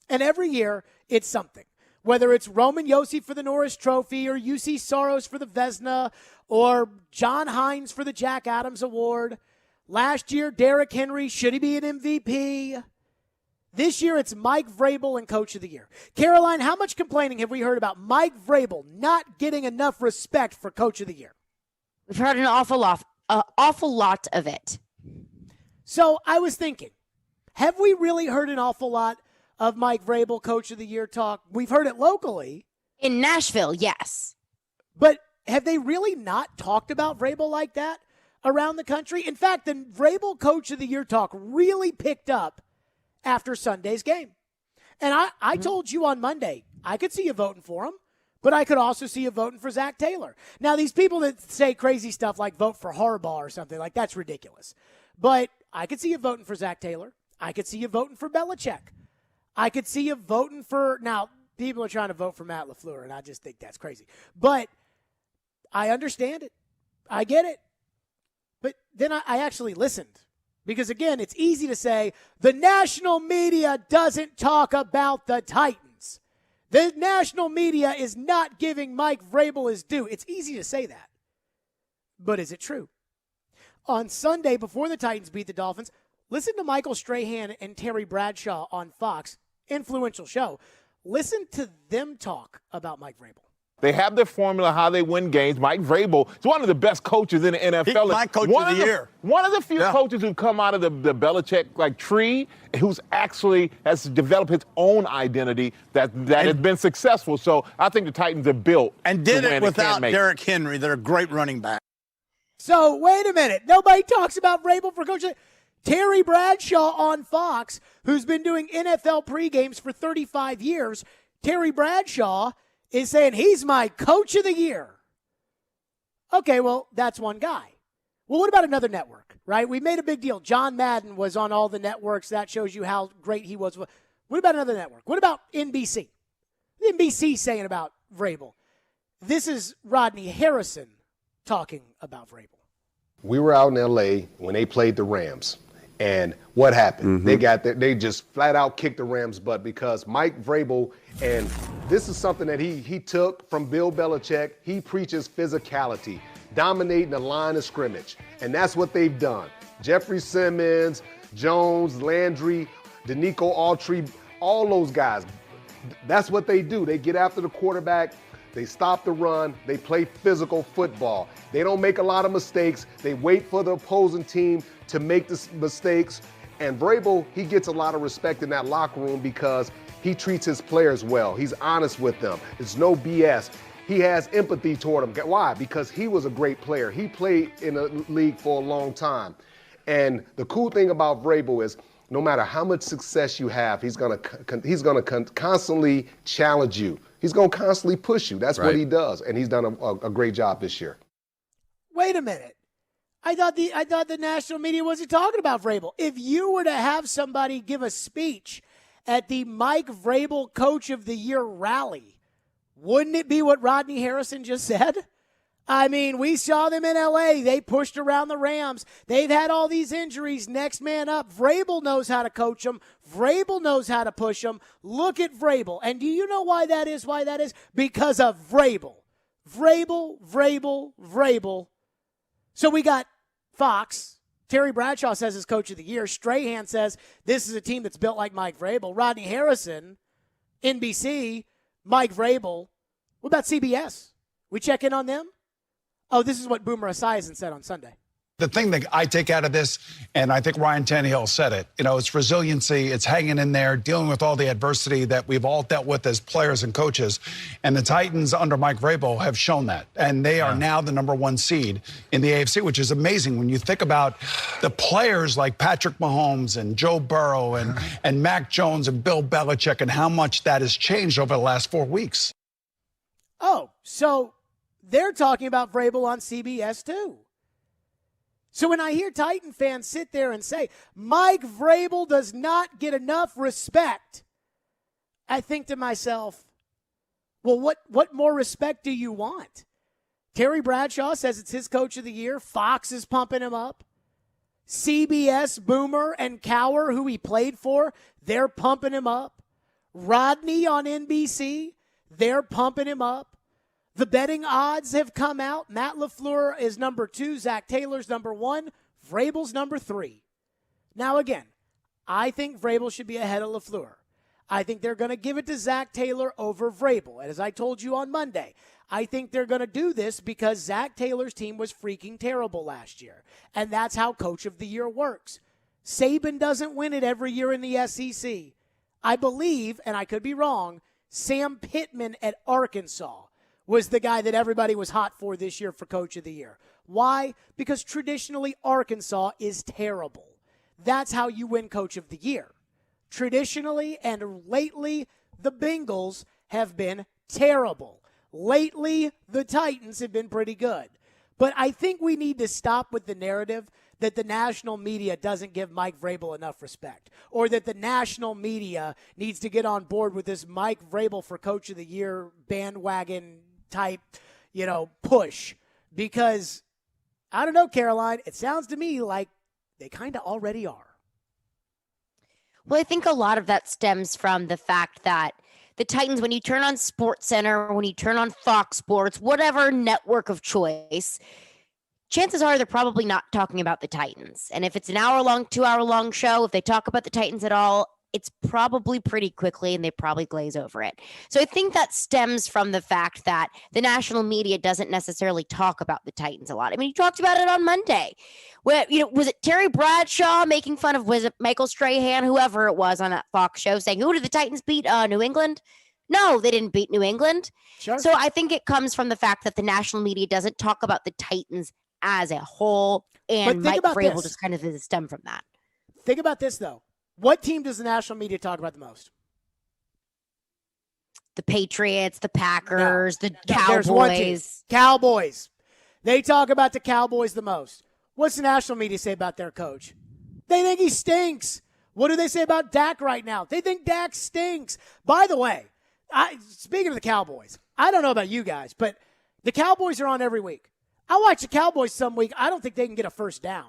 And every year, it's something. Whether it's Roman Yossi for the Norris Trophy, or UC Soros for the Vesna, or John Hines for the Jack Adams Award. Last year, Derrick Henry, should he be an MVP? This year, it's Mike Vrabel and Coach of the Year. Caroline, how much complaining have we heard about Mike Vrabel not getting enough respect for Coach of the Year? We've heard an awful lot of it. So I was thinking, have we really heard an awful lot of Mike Vrabel Coach of the Year talk? We've heard it locally. In Nashville, yes. But have they really not talked about Vrabel like that around the country? In fact, the Vrabel Coach of the Year talk really picked up after Sunday's game. And I told you on Monday, I could see you voting for him, but I could also see you voting for Zach Taylor. Now, these people that say crazy stuff like vote for Harbaugh or something, like that's ridiculous. But I could see you voting for Zach Taylor. I could see you voting for Belichick. I could see you voting for, now, people are trying to vote for Matt LaFleur, and I just think that's crazy. But I understand it. I get it. But then I actually listened. Because, again, it's easy to say the national media doesn't talk about the Titans. The national media is not giving Mike Vrabel his due. It's easy to say that. But is it true? On Sunday, before the Titans beat the Dolphins, listen to Michael Strahan and Terry Bradshaw on Fox, influential show. Listen to them talk about Mike Vrabel. They have their formula, how they win games. Mike Vrabel is one of the best coaches in the NFL. He's my coach of the year. One of the few coaches who come out of the Belichick tree who's actually has developed his own identity that has been successful. So I think the Titans are built and to did win it without Derrick Henry. They're a great running back. So wait a minute. Nobody talks about Vrabel for coach. Terry Bradshaw on Fox, who's been doing NFL pregames for 35 years, Terry Bradshaw is saying he's my coach of the year. Okay, well, that's one guy. Well, what about another network, right? We made a big deal. John Madden was on all the networks. That shows you how great he was. What about another network? What about NBC? NBC saying about Vrabel. This is Rodney Harrison talking about Vrabel. We were out in L.A. when they played the Rams. And what happened? They just flat out kicked the Rams' butt because Mike Vrabel, and this is something that he took from Bill Belichick. He preaches physicality, dominating the line of scrimmage. And that's what they've done. Jeffrey Simmons, Jones, Landry, Danico Autry, all those guys. That's what they do. They get after the quarterback. They stop the run. They play physical football. They don't make a lot of mistakes. They wait for the opposing team to make the mistakes. And Vrabel, he gets a lot of respect in that locker room because he treats his players well. He's honest with them. It's no BS. He has empathy toward them. Why? Because he was a great player. He played in the league for a long time. And the cool thing about Vrabel is no matter how much success you have, he's gonna constantly challenge you. He's going to constantly push you. That's what he does, and he's done a great job this year. Wait a minute. I thought the national media wasn't talking about Vrabel. If you were to have somebody give a speech at the Mike Vrabel Coach of the Year rally, wouldn't it be what Rodney Harrison just said? I mean, we saw them in L.A. They pushed around the Rams. They've had all these injuries. Next man up. Vrabel knows how to coach them. Vrabel knows how to push them. Look at Vrabel. And do you know why that is? Because of Vrabel. Vrabel. So we got Fox. Terry Bradshaw says is Coach of the Year. Strahan says this is a team that's built like Mike Vrabel. Rodney Harrison, NBC, Mike Vrabel. What about CBS? We check in on them? Oh, this is what Boomer Esiason said on Sunday. The thing that I take out of this, and I think Ryan Tannehill said it, it's resiliency, it's hanging in there, dealing with all the adversity that we've all dealt with as players and coaches. And the Titans under Mike Vrabel have shown that. And they are now the number 1 seed in the AFC, which is amazing when you think about the players like Patrick Mahomes and Joe Burrow and Mac Jones and Bill Belichick and how much that has changed over the last 4 weeks. Oh, so they're talking about Vrabel on CBS too. So when I hear Titan fans sit there and say, Mike Vrabel does not get enough respect, I think to myself, well, what more respect do you want? Terry Bradshaw says it's his coach of the year. Fox is pumping him up. CBS, Boomer, and Cower, who he played for, they're pumping him up. Rodney on NBC, they're pumping him up. The betting odds have come out. Matt LaFleur is number 2. Zach Taylor's number 1. Vrabel's number 3. Now, again, I think Vrabel should be ahead of LaFleur. I think they're going to give it to Zach Taylor over Vrabel. And as I told you on Monday, I think they're going to do this because Zach Taylor's team was freaking terrible last year. And that's how Coach of the Year works. Saban doesn't win it every year in the SEC. I believe, and I could be wrong, Sam Pittman at Arkansas was the guy that everybody was hot for this year for Coach of the Year. Why? Because traditionally Arkansas is terrible. That's how you win Coach of the Year. Traditionally and lately, the Bengals have been terrible. Lately, the Titans have been pretty good. But I think we need to stop with the narrative that the national media doesn't give Mike Vrabel enough respect, or that the national media needs to get on board with this Mike Vrabel for Coach of the Year bandwagon type, push. Because, I don't know, Caroline, it sounds to me like they kind of already are. Well, I think a lot of that stems from the fact that the Titans, when you turn on SportsCenter, when you turn on Fox Sports, whatever network of choice, chances are they're probably not talking about the Titans. And if it's an hour-long, 2-hour-long show, if they talk about the Titans at all, it's probably pretty quickly and they probably glaze over it. So I think that stems from the fact that the national media doesn't necessarily talk about the Titans a lot. I mean, you talked about it on Monday. Where, was it Terry Bradshaw making fun of, was it Michael Strahan, whoever it was on that Fox show, saying, who did the Titans beat? New England? No, they didn't beat New England. Sure. So I think it comes from the fact that the national media doesn't talk about the Titans as a whole, and Mike Vrabel just kind of is stem from that. Think about this, though. What team does the national media talk about the most? The Patriots, the Packers, the Cowboys. There's one team. Cowboys. They talk about the Cowboys the most. What's the national media say about their coach? They think he stinks. What do they say about Dak right now? They think Dak stinks. By the way, speaking of the Cowboys, I don't know about you guys, but the Cowboys are on every week. I watch the Cowboys some week. I don't think they can get a first down.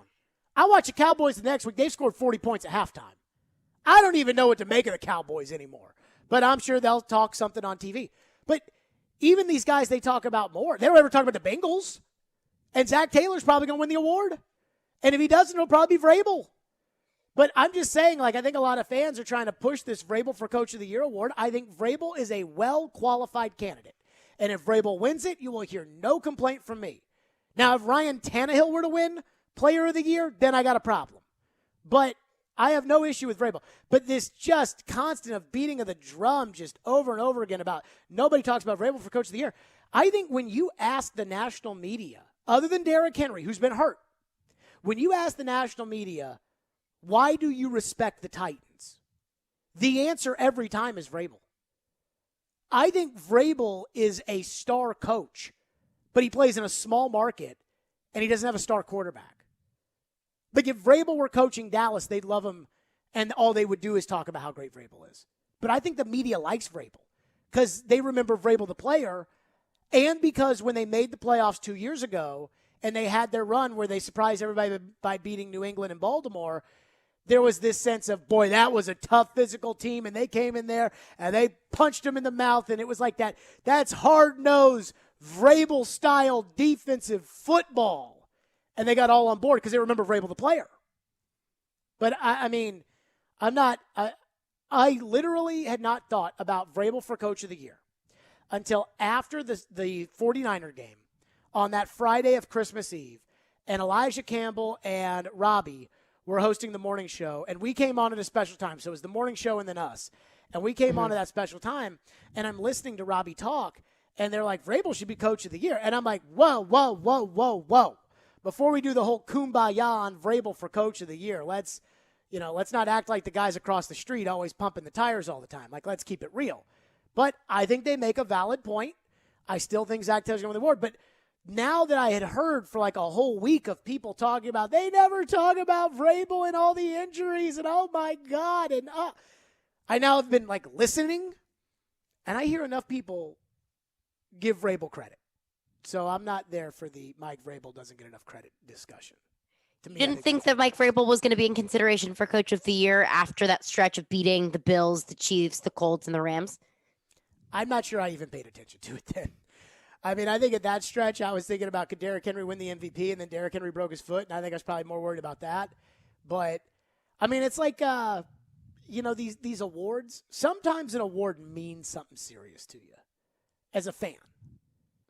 I watch the Cowboys the next week. They've scored 40 points at halftime. I don't even know what to make of the Cowboys anymore. But I'm sure they'll talk something on TV. But even these guys they talk about more. They don't ever talk about the Bengals. And Zach Taylor's probably going to win the award. And if he doesn't, it'll probably be Vrabel. But I'm just saying, I think a lot of fans are trying to push this Vrabel for Coach of the Year award. I think Vrabel is a well-qualified candidate. And if Vrabel wins it, you will hear no complaint from me. Now, if Ryan Tannehill were to win Player of the Year, then I got a problem. But I have no issue with Vrabel. But this just constant of beating of the drum just over and over again about nobody talks about Vrabel for Coach of the Year. I think when you ask the national media, other than Derrick Henry, who's been hurt, when you ask the national media, why do you respect the Titans? The answer every time is Vrabel. I think Vrabel is a star coach, but he plays in a small market, and he doesn't have a star quarterback. Like if Vrabel were coaching Dallas, they'd love him, and all they would do is talk about how great Vrabel is. But I think the media likes Vrabel because they remember Vrabel the player, and because when they made the playoffs 2 years ago and they had their run where they surprised everybody by beating New England and Baltimore, there was this sense of, boy, that was a tough physical team, and they came in there and they punched them in the mouth, and it was like that. That's hard-nosed, Vrabel-style defensive football. And they got all on board because they remember Vrabel the player. But, I mean, I literally had not thought about Vrabel for Coach of the Year until after the 49er game on that Friday of Christmas Eve. and Elijah Campbell and Robbie were hosting the morning show, and we came on at a special time. So it was the morning show and then us. And we came on at that special time, and I'm listening to Robbie talk, and they're like, Vrabel should be coach of the year. And I'm like, whoa. Before we do the whole kumbaya on Vrabel for coach of the year, let's not act like the guys across the street always pumping the tires all the time. Like, let's keep it real. But I think they make a valid point. I still think Zach Taylor's going to win the award. But now that I had heard for like a whole week of people talking about, they never talk about Vrabel and all the injuries and oh my God. And I now have been like listening, and I hear enough people give Vrabel credit. So I'm not there for the Mike Vrabel doesn't get enough credit discussion. To me, you didn't think that Mike Vrabel was going to be in consideration for coach of the year after that stretch of beating the Bills, the Chiefs, the Colts, and the Rams? I'm not sure I even paid attention to it then. I mean, I think at that stretch, I was thinking about could Derrick Henry win the MVP, and then Derrick Henry broke his foot, and I think I was probably more worried about that. But, I mean, it's like, these awards, sometimes an award means something serious to you as a fan.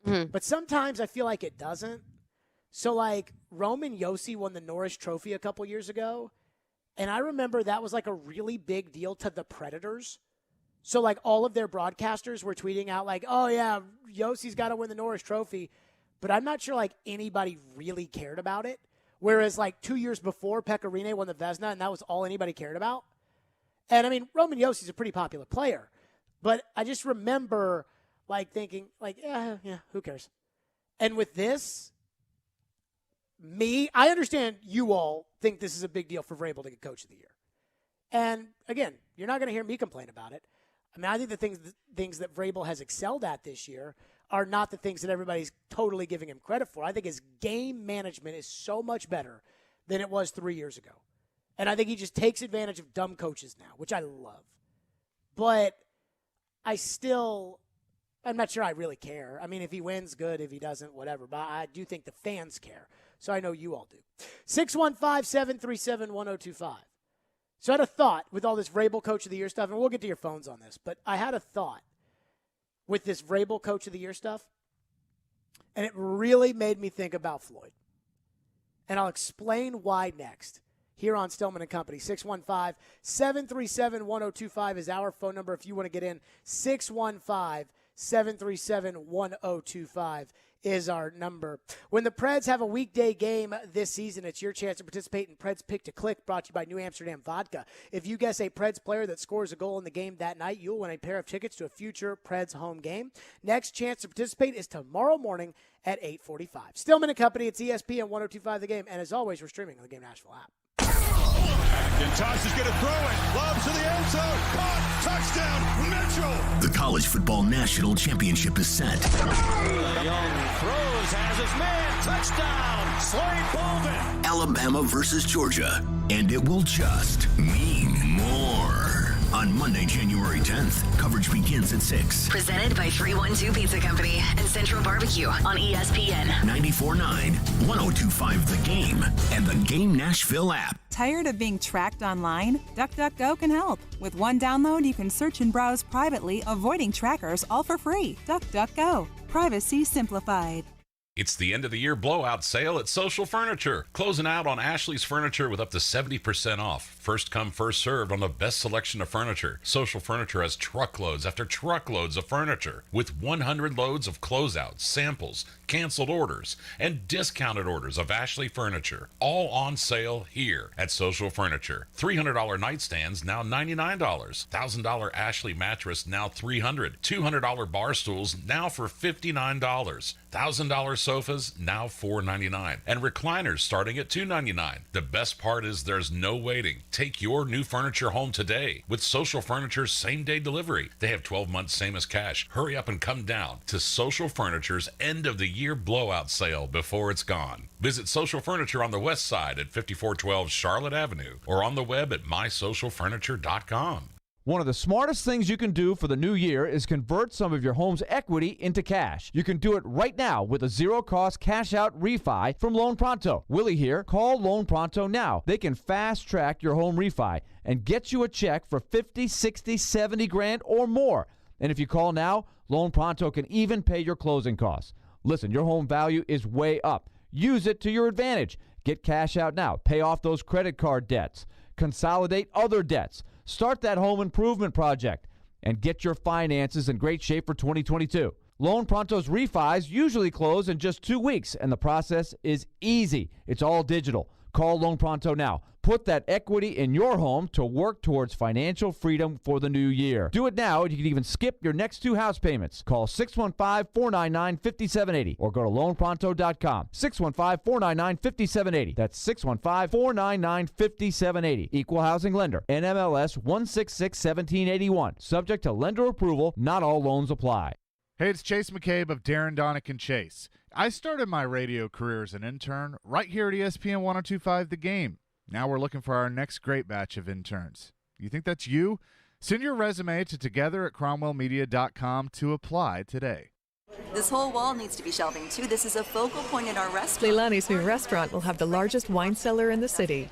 Mm-hmm. But sometimes I feel like it doesn't. So, like, Roman Yossi won the Norris Trophy a couple years ago, and I remember that was like a really big deal to the Predators. So, like, all of their broadcasters were tweeting out, like, oh, yeah, Yossi's got to win the Norris Trophy. But I'm not sure, like, anybody really cared about it. Whereas, like, 2 years before, Pekka Rinne won the Vezina, and that was all anybody cared about. And, I mean, Roman Yossi's a pretty popular player. But I just remember, like, thinking, like, yeah, who cares? And with this, I understand you all think this is a big deal for Vrabel to get Coach of the Year. And, again, you're not going to hear me complain about it. I mean, I think the things that Vrabel has excelled at this year are not the things that everybody's totally giving him credit for. I think his game management is so much better than it was 3 years ago. And I think he just takes advantage of dumb coaches now, which I love. But I'm not sure I really care. I mean, if he wins, good. If he doesn't, whatever. But I do think the fans care. So I know you all do. 615-737-1025. So I had a thought with all this Vrabel Coach of the Year stuff, and we'll get to your phones on this, but I had a thought with this Vrabel Coach of the Year stuff, and it really made me think about Floyd. And I'll explain why next here on Stillman and Company. 615-737-1025 is our phone number if you want to get in. 615-737-1025 is our number. When the Preds have a weekday game this season, it's your chance to participate in Preds Pick to Click, brought to you by New Amsterdam Vodka. If you guess a Preds player that scores a goal in the game that night, you'll win a pair of tickets to a future Preds home game. Next chance to participate is tomorrow morning at 8:45. Stillman and Company, it's ESPN 102.5 The Game, and as always, we're streaming on the Game Nashville app. McIntosh is going to throw it. Lob to the end zone. Caught. Touchdown. Mitchell. The College Football National Championship is set. Young throws, has his man. Touchdown. Slade Bolden. Alabama versus Georgia. And it will just mean more. On Monday, January 10th, coverage begins at 6. Presented by 312 Pizza Company and Central Barbecue on ESPN. 94.9, 102.5 The Game, and the Game Nashville app. Tired of being tracked online? DuckDuckGo can help. With one download, you can search and browse privately, avoiding trackers, all for free. DuckDuckGo. Privacy simplified. It's the end of the year blowout sale at Social Furniture. Closing out on Ashley's Furniture with up to 70% off. First come, first served on the best selection of furniture. Social Furniture has truckloads after truckloads of furniture with 100 loads of closeouts, samples, canceled orders, and discounted orders of Ashley Furniture. All on sale here at Social Furniture. $300 nightstands, now $99. $1,000 Ashley mattress, now $300. $200 bar stools, now for $59. $1,000 sofas, now $499. And recliners starting at $299. The best part is there's no waiting. Take your new furniture home today with Social Furniture's same-day delivery. They have 12 months same as cash. Hurry up and come down to Social Furniture's end-of-the-year blowout sale before it's gone. Visit Social Furniture on the west side at 5412 Charlotte Avenue or on the web at mysocialfurniture.com. One of the smartest things you can do for the new year is convert some of your home's equity into cash. You can do it right now with a zero-cost cash-out refi from Loan Pronto. Willie here. Call Loan Pronto now. They can fast-track your home refi and get you a check for 50, 60, 70 grand or more. And if you call now, Loan Pronto can even pay your closing costs. Listen, your home value is way up. Use it to your advantage. Get cash out now. Pay off those credit card debts. Consolidate other debts. Start that home improvement project. And get your finances in great shape for 2022. Loan Pronto's refis usually close in just 2 weeks, and the process is easy. It's all digital. Call Loan Pronto now. Put that equity in your home to work towards financial freedom for the new year. Do it now, and you can even skip your next 2 house payments. Call 615-499-5780 or go to loanpronto.com. 615-499-5780. That's 615-499-5780. Equal housing lender. NMLS 166-1781. Subject to lender approval. Not all loans apply. Hey, it's Chase McCabe of Darren, Donick, and Chase. I started my radio career as an intern right here at ESPN 102.5 The Game. Now we're looking for our next great batch of interns. You think that's you? Send your resume to together@cromwellmedia.com to apply today. This whole wall needs to be shelving, too. This is a focal point in our restaurant. Leilani's new restaurant will have the largest wine cellar in the city.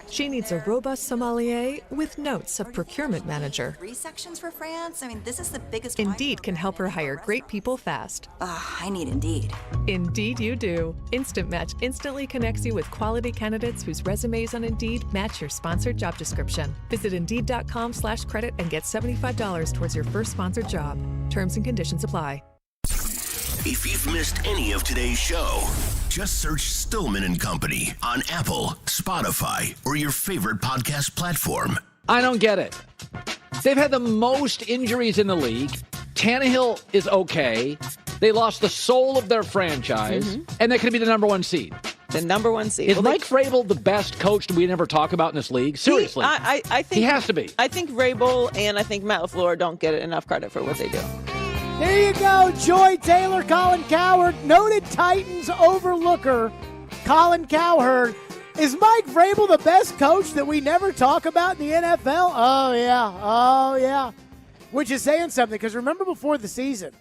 She needs a robust sommelier with notes of procurement manager. 3 sections for France? I mean, this is the biggest Indeed can help her hire great people fast. I need Indeed. Indeed you do. Instant Match instantly connects you with quality candidates whose resumes on Indeed match your sponsored job description. Visit Indeed.com/credit and get $75 towards your first sponsored job. Terms and conditions apply. If you've missed any of today's show, just search Stillman and Company on Apple, Spotify, or your favorite podcast platform. I don't get it. They've had the most injuries in the league. Tannehill is okay. They lost the soul of their franchise, and they could be the number 1 seed. The number 1 seed. Is Mike Vrabel the best coach we never talk about in this league? Seriously. I think he has to be. I think Vrabel and I think Matt LaFleur don't get enough credit for what they do. There you go, Joy Taylor, Colin Cowherd, noted Titans overlooker, Colin Cowherd. Is Mike Vrabel the best coach that we never talk about in the NFL? Oh, yeah. Which is saying something, because remember before the season,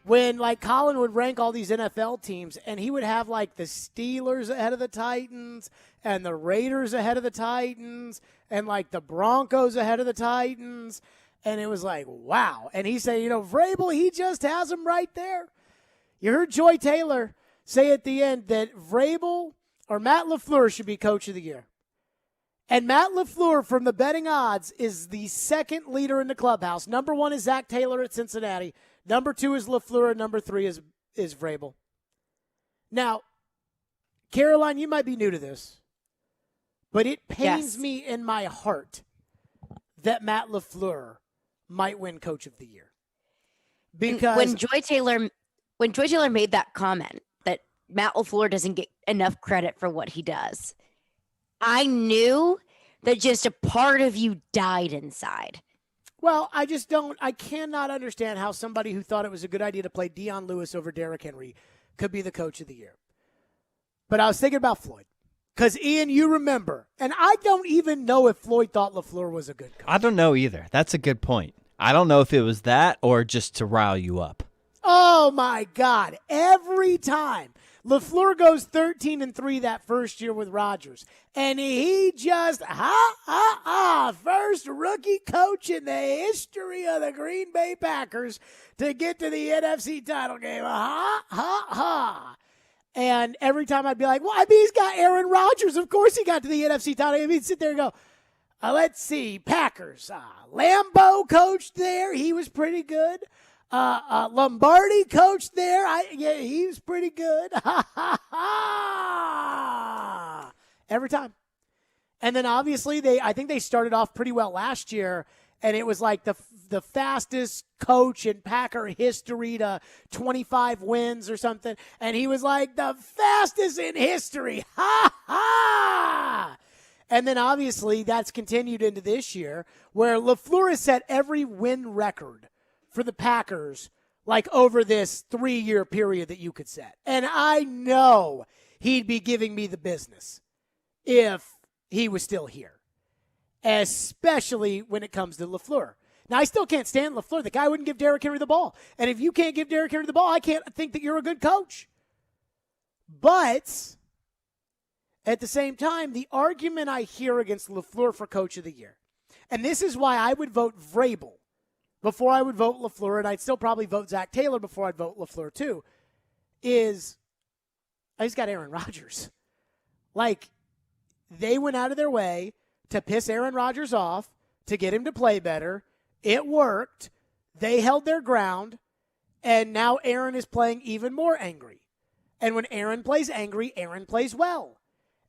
when, like, Colin would rank all these NFL teams, and he would have, like, the Steelers ahead of the Titans, and the Raiders ahead of the Titans, and, like, the Broncos ahead of the Titans. And it was like, wow. And he said, Vrabel, he just has him right there. You heard Joy Taylor say at the end that Vrabel or Matt LaFleur should be coach of the year. And Matt LaFleur, from the betting odds, is the second leader in the clubhouse. Number 1 is Zach Taylor at Cincinnati. Number 2 is LaFleur. And number 3 is Vrabel. Now, Caroline, you might be new to this, but it pains me in my heart that Matt LaFleur might win coach of the year. Because when Joy Taylor made that comment that Matt LaFleur doesn't get enough credit for what he does, I knew that just a part of you died inside. Well, I cannot understand how somebody who thought it was a good idea to play Dion Lewis over Derrick Henry could be the coach of the year. But I was thinking about Floyd. Because, Ian, you remember, and I don't even know if Floyd thought LaFleur was a good coach. I don't know either. That's a good point. I don't know if it was that or just to rile you up. Oh, my God. Every time. LaFleur goes 13-3 that first year with Rodgers. And he just, first rookie coach in the history of the Green Bay Packers to get to the NFC title game. And every time I'd be like, well, I mean, he's got Aaron Rodgers. Of course he got to the NFC title. I mean, sit there and go, let's see, Packers. Lambeau coached there. He was pretty good. Lombardi coached there. He was pretty good. Every time. And then obviously I think they started off pretty well last year, and it was like the fastest coach in Packer history to 25 wins or something. And he was like, the fastest in history. And then obviously that's continued into this year, where LaFleur has set every win record for the Packers, like over this 3-year period that you could set. And I know he'd be giving me the business if he was still here, especially when it comes to LaFleur. Now, I still can't stand LaFleur. The guy wouldn't give Derrick Henry the ball. And if you can't give Derrick Henry the ball, I can't think that you're a good coach. But at the same time, the argument I hear against LaFleur for coach of the year, and this is why I would vote Vrabel before I would vote LaFleur, and I'd still probably vote Zach Taylor before I'd vote LaFleur too, is He's got Aaron Rodgers. Like, they went out of their way to piss Aaron Rodgers off, to get him to play better. It worked. They held their ground, and now Aaron is playing even more angry. And when Aaron plays angry, Aaron plays well.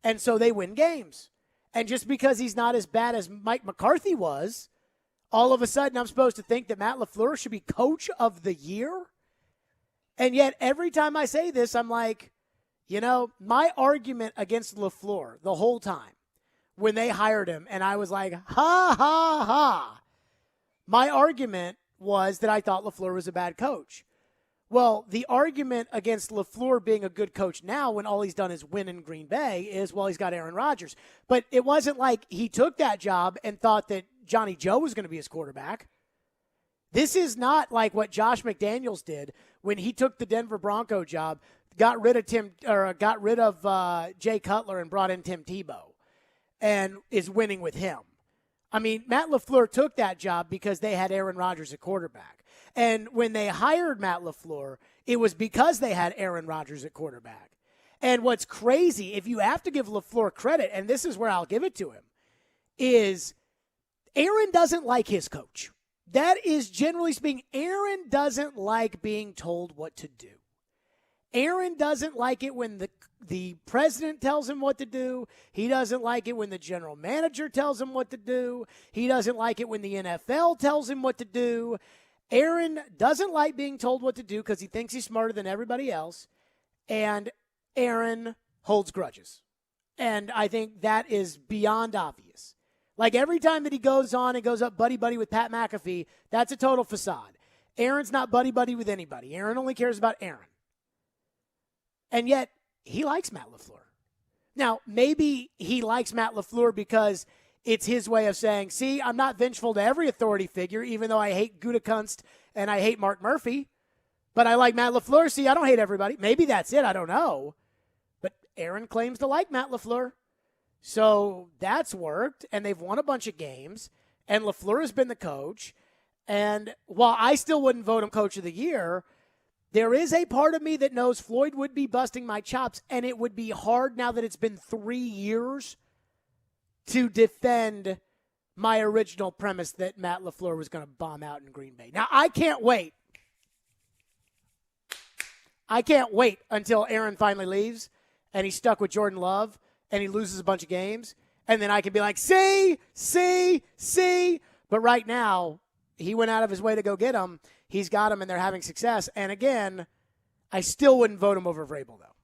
And so they win games. And just because he's not as bad as Mike McCarthy was, all of a sudden I'm supposed to think that Matt LaFleur should be coach of the year? And yet every time I say this, I'm like, you know, my argument against LaFleur the whole time when they hired him, and I was like, ha, ha, ha. My argument was that I thought LaFleur was a bad coach. Well, the argument against LaFleur being a good coach now when all he's done is win in Green Bay is, well, he's got Aaron Rodgers. But it wasn't like he took that job and thought that Johnny Joe was going to be his quarterback. This is not like what Josh McDaniels did when he took the Denver Bronco job, got rid of Jay Cutler and brought in Tim Tebow and is winning with him. I mean, Matt LaFleur took that job because they had Aaron Rodgers at quarterback. And when they hired Matt LaFleur, it was because they had Aaron Rodgers at quarterback. And what's crazy, if you have to give LaFleur credit, and this is where I'll give it to him, is Aaron doesn't like his coach. That is, generally speaking, Aaron doesn't like being told what to do. Aaron doesn't like it when the president tells him what to do. He doesn't like it when the general manager tells him what to do. He doesn't like it when the NFL tells him what to do. Aaron doesn't like being told what to do because he thinks he's smarter than everybody else. And Aaron holds grudges. And I think that is beyond obvious. Like every time that he goes on and goes up buddy-buddy with Pat McAfee, that's a total facade. Aaron's not buddy-buddy with anybody. Aaron only cares about Aaron. And yet, he likes Matt LaFleur. Now, maybe he likes Matt LaFleur because it's his way of saying, see, I'm not vengeful to every authority figure, even though I hate Gutekunst and I hate Mark Murphy. But I like Matt LaFleur. See, I don't hate everybody. Maybe that's it. I don't know. But Aaron claims to like Matt LaFleur. So that's worked, and they've won a bunch of games, and LaFleur has been the coach. And while I still wouldn't vote him coach of the year, there is a part of me that knows Floyd would be busting my chops, and it would be hard now that it's been 3 years to defend my original premise that Matt LaFleur was going to bomb out in Green Bay. Now, I can't wait. I can't wait until Aaron finally leaves, and he's stuck with Jordan Love, and he loses a bunch of games, and then I can be like, see. But right now, he went out of his way to go get him. He's got him, and they're having success. And again, I still wouldn't vote him over Vrabel, though.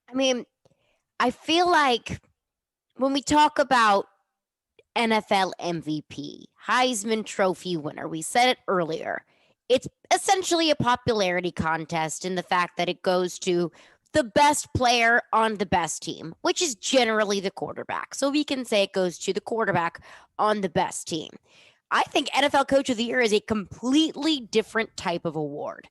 I mean, I feel like when we talk about NFL MVP, Heisman Trophy winner, we said it earlier, it's essentially a popularity contest in the fact that it goes to the best player on the best team, which is generally the quarterback. So we can say it goes to the quarterback on the best team. I think NFL Coach of the Year is a completely different type of award.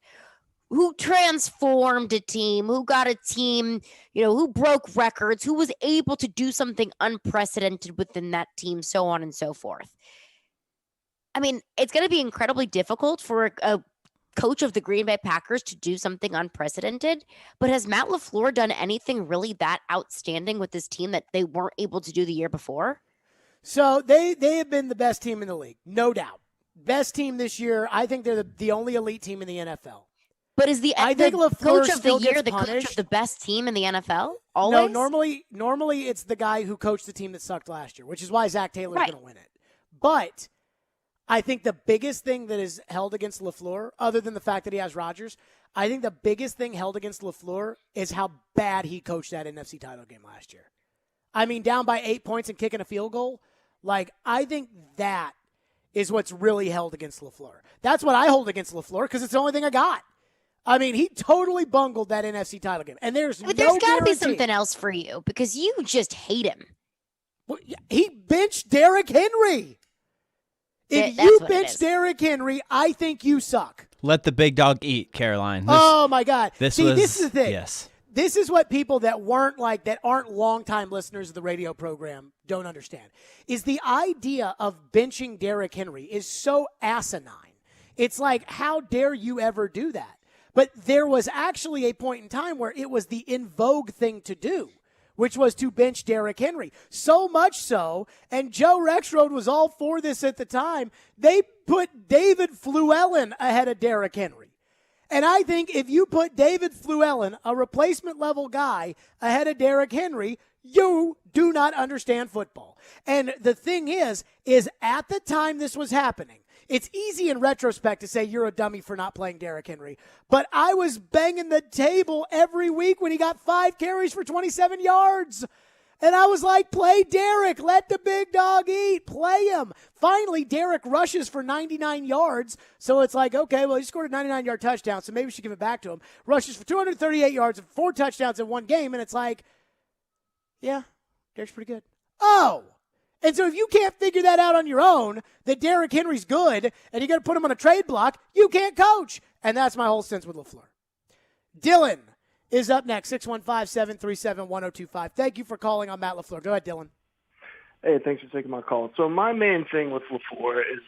Who transformed a team, who got a team, who broke records, who was able to do something unprecedented within that team, so on and so forth. I mean, it's going to be incredibly difficult for a coach of the Green Bay Packers to do something unprecedented, but has Matt LaFleur done anything really that outstanding with this team that they weren't able to do the year before? So they have been the best team in the league, no doubt. Best team this year. I think they're the only elite team in the NFL. But is the coach of the year the coach of the best team in the NFL? Always? No, normally it's the guy who coached the team that sucked last year, which is why Zach Taylor's going to win it. But I think the biggest thing that is held against LaFleur, other than the fact that he has Rodgers, I think the biggest thing held against LaFleur is how bad he coached that NFC title game last year. I mean, down by 8 points and kicking a field goal. I think that is what's really held against LaFleur. That's what I hold against LaFleur because it's the only thing I got. I mean, he totally bungled that NFC title game. And there's got to be something else for you because you just hate him. Well, he benched Derrick Henry. If you bench Derrick Henry, I think you suck. Let the big dog eat, Caroline. Oh, my God. This is the thing. Yes. This is what people that aren't longtime listeners of the radio program don't understand, is the idea of benching Derrick Henry is so asinine. It's like, how dare you ever do that? But there was actually a point in time where it was the in vogue thing to do, which was to bench Derrick Henry. So much so, and Joe Rexrode was all for this at the time, they put David Fluellen ahead of Derrick Henry. And I think if you put David Fluellen, a replacement level guy, ahead of Derrick Henry, you do not understand football. And the thing is at the time this was happening, it's easy in retrospect to say you're a dummy for not playing Derrick Henry. But I was banging the table every week when he got 5 carries for 27 yards. And I was like, play Derrick. Let the big dog eat. Play him. Finally, Derrick rushes for 99 yards. So it's like, okay, well, he scored a 99-yard touchdown, so maybe we should give it back to him. Rushes for 238 yards and 4 touchdowns in one game. And it's like, yeah, Derrick's pretty good. Oh! And so if you can't figure that out on your own, that Derrick Henry's good, and you got to put him on a trade block, you can't coach. And that's my whole sense with LaFleur. Dylan is up next, 615-737-1025. Thank you for calling on Matt LaFleur. Go ahead, Dylan. Hey, thanks for taking my call. So my main thing with LaFleur is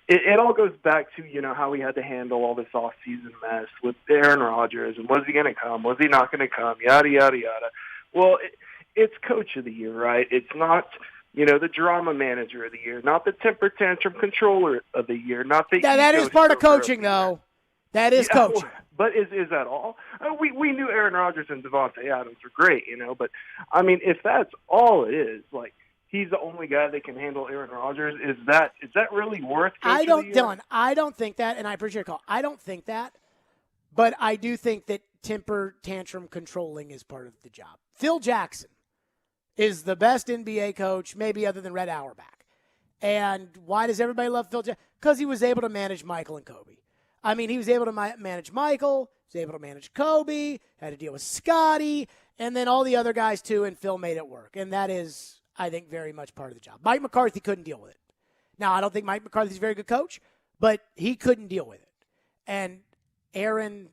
it all goes back to, how we had to handle all this off-season mess with Aaron Rodgers, and was he going to come? Was he not going to come? Yada, yada, yada. Well, it's Coach of the Year, right? It's not – the drama manager of the year, not the temper tantrum controller of the year, not the that is part of coaching, though. That is coaching. But is that all? We knew Aaron Rodgers and Devontae Adams were great, but, if that's all it is, like, he's the only guy that can handle Aaron Rodgers, is that really worth Coach of the Year? Dylan, I don't think that, and I appreciate your call. I don't think that, but I do think that temper tantrum controlling is part of the job. Phil Jackson is the best NBA coach, maybe other than Red Auerbach. And why does everybody love Phil Jackson? Because he was able to manage Michael and Kobe. He was able to manage Michael, he was able to manage Kobe, had to deal with Scotty, and then all the other guys too, and Phil made it work. And that is, I think, very much part of the job. Mike McCarthy couldn't deal with it. Now, I don't think Mike McCarthy's a very good coach, but he couldn't deal with it. And Aaron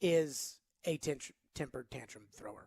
is a tempered tantrum thrower.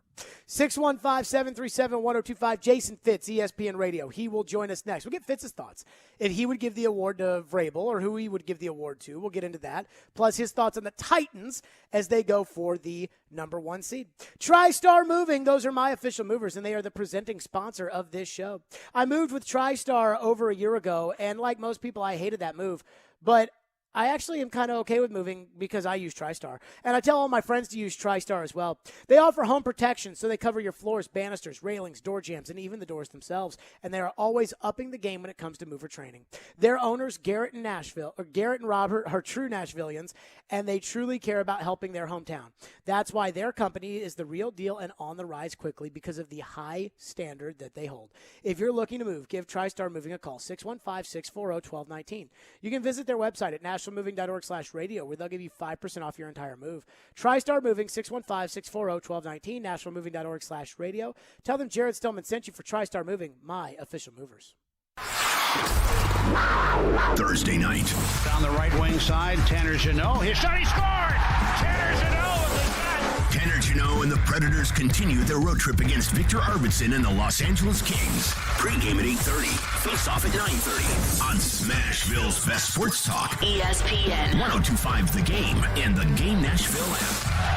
615-737-1025. Jason Fitz, ESPN Radio. He will join us next. We'll get Fitz's thoughts. If he would give the award to Vrabel or who he would give the award to, we'll get into that. Plus his thoughts on the Titans as they go for the number 1 seed. TriStar Moving. Those are my official movers, and they are the presenting sponsor of this show. I moved with TriStar over a year ago, and like most people, I hated that move. But I actually am kind of okay with moving because I use TriStar. And I tell all my friends to use TriStar as well. They offer home protection, so they cover your floors, banisters, railings, door jambs, and even the doors themselves. And they are always upping the game when it comes to mover training. Their owners, Garrett and Robert, are true Nashvillians, and they truly care about helping their hometown. That's why their company is the real deal and on the rise quickly because of the high standard that they hold. If you're looking to move, give TriStar Moving a call, 615-640-1219. You can visit their website at nationalmoving.org/radio, where they'll give you 5% off your entire move. TriStar Moving, 615-640-1219, nationalmoving.org/radio. Tell them Jared Stillman sent you for TriStar Moving, my official movers. Thursday night. Down the right wing side, Tanner Jeannot. His shot, he scored! Tanner Jeannot with the shot! Tanner Jeannot and the Predators continue their road trip against Victor Arvidsson and the Los Angeles Kings. Pre-game at 8:30. Face-off at 9:30. On Smashville's Best Sports Talk. ESPN. 102.5 The Game and the Game Nashville app.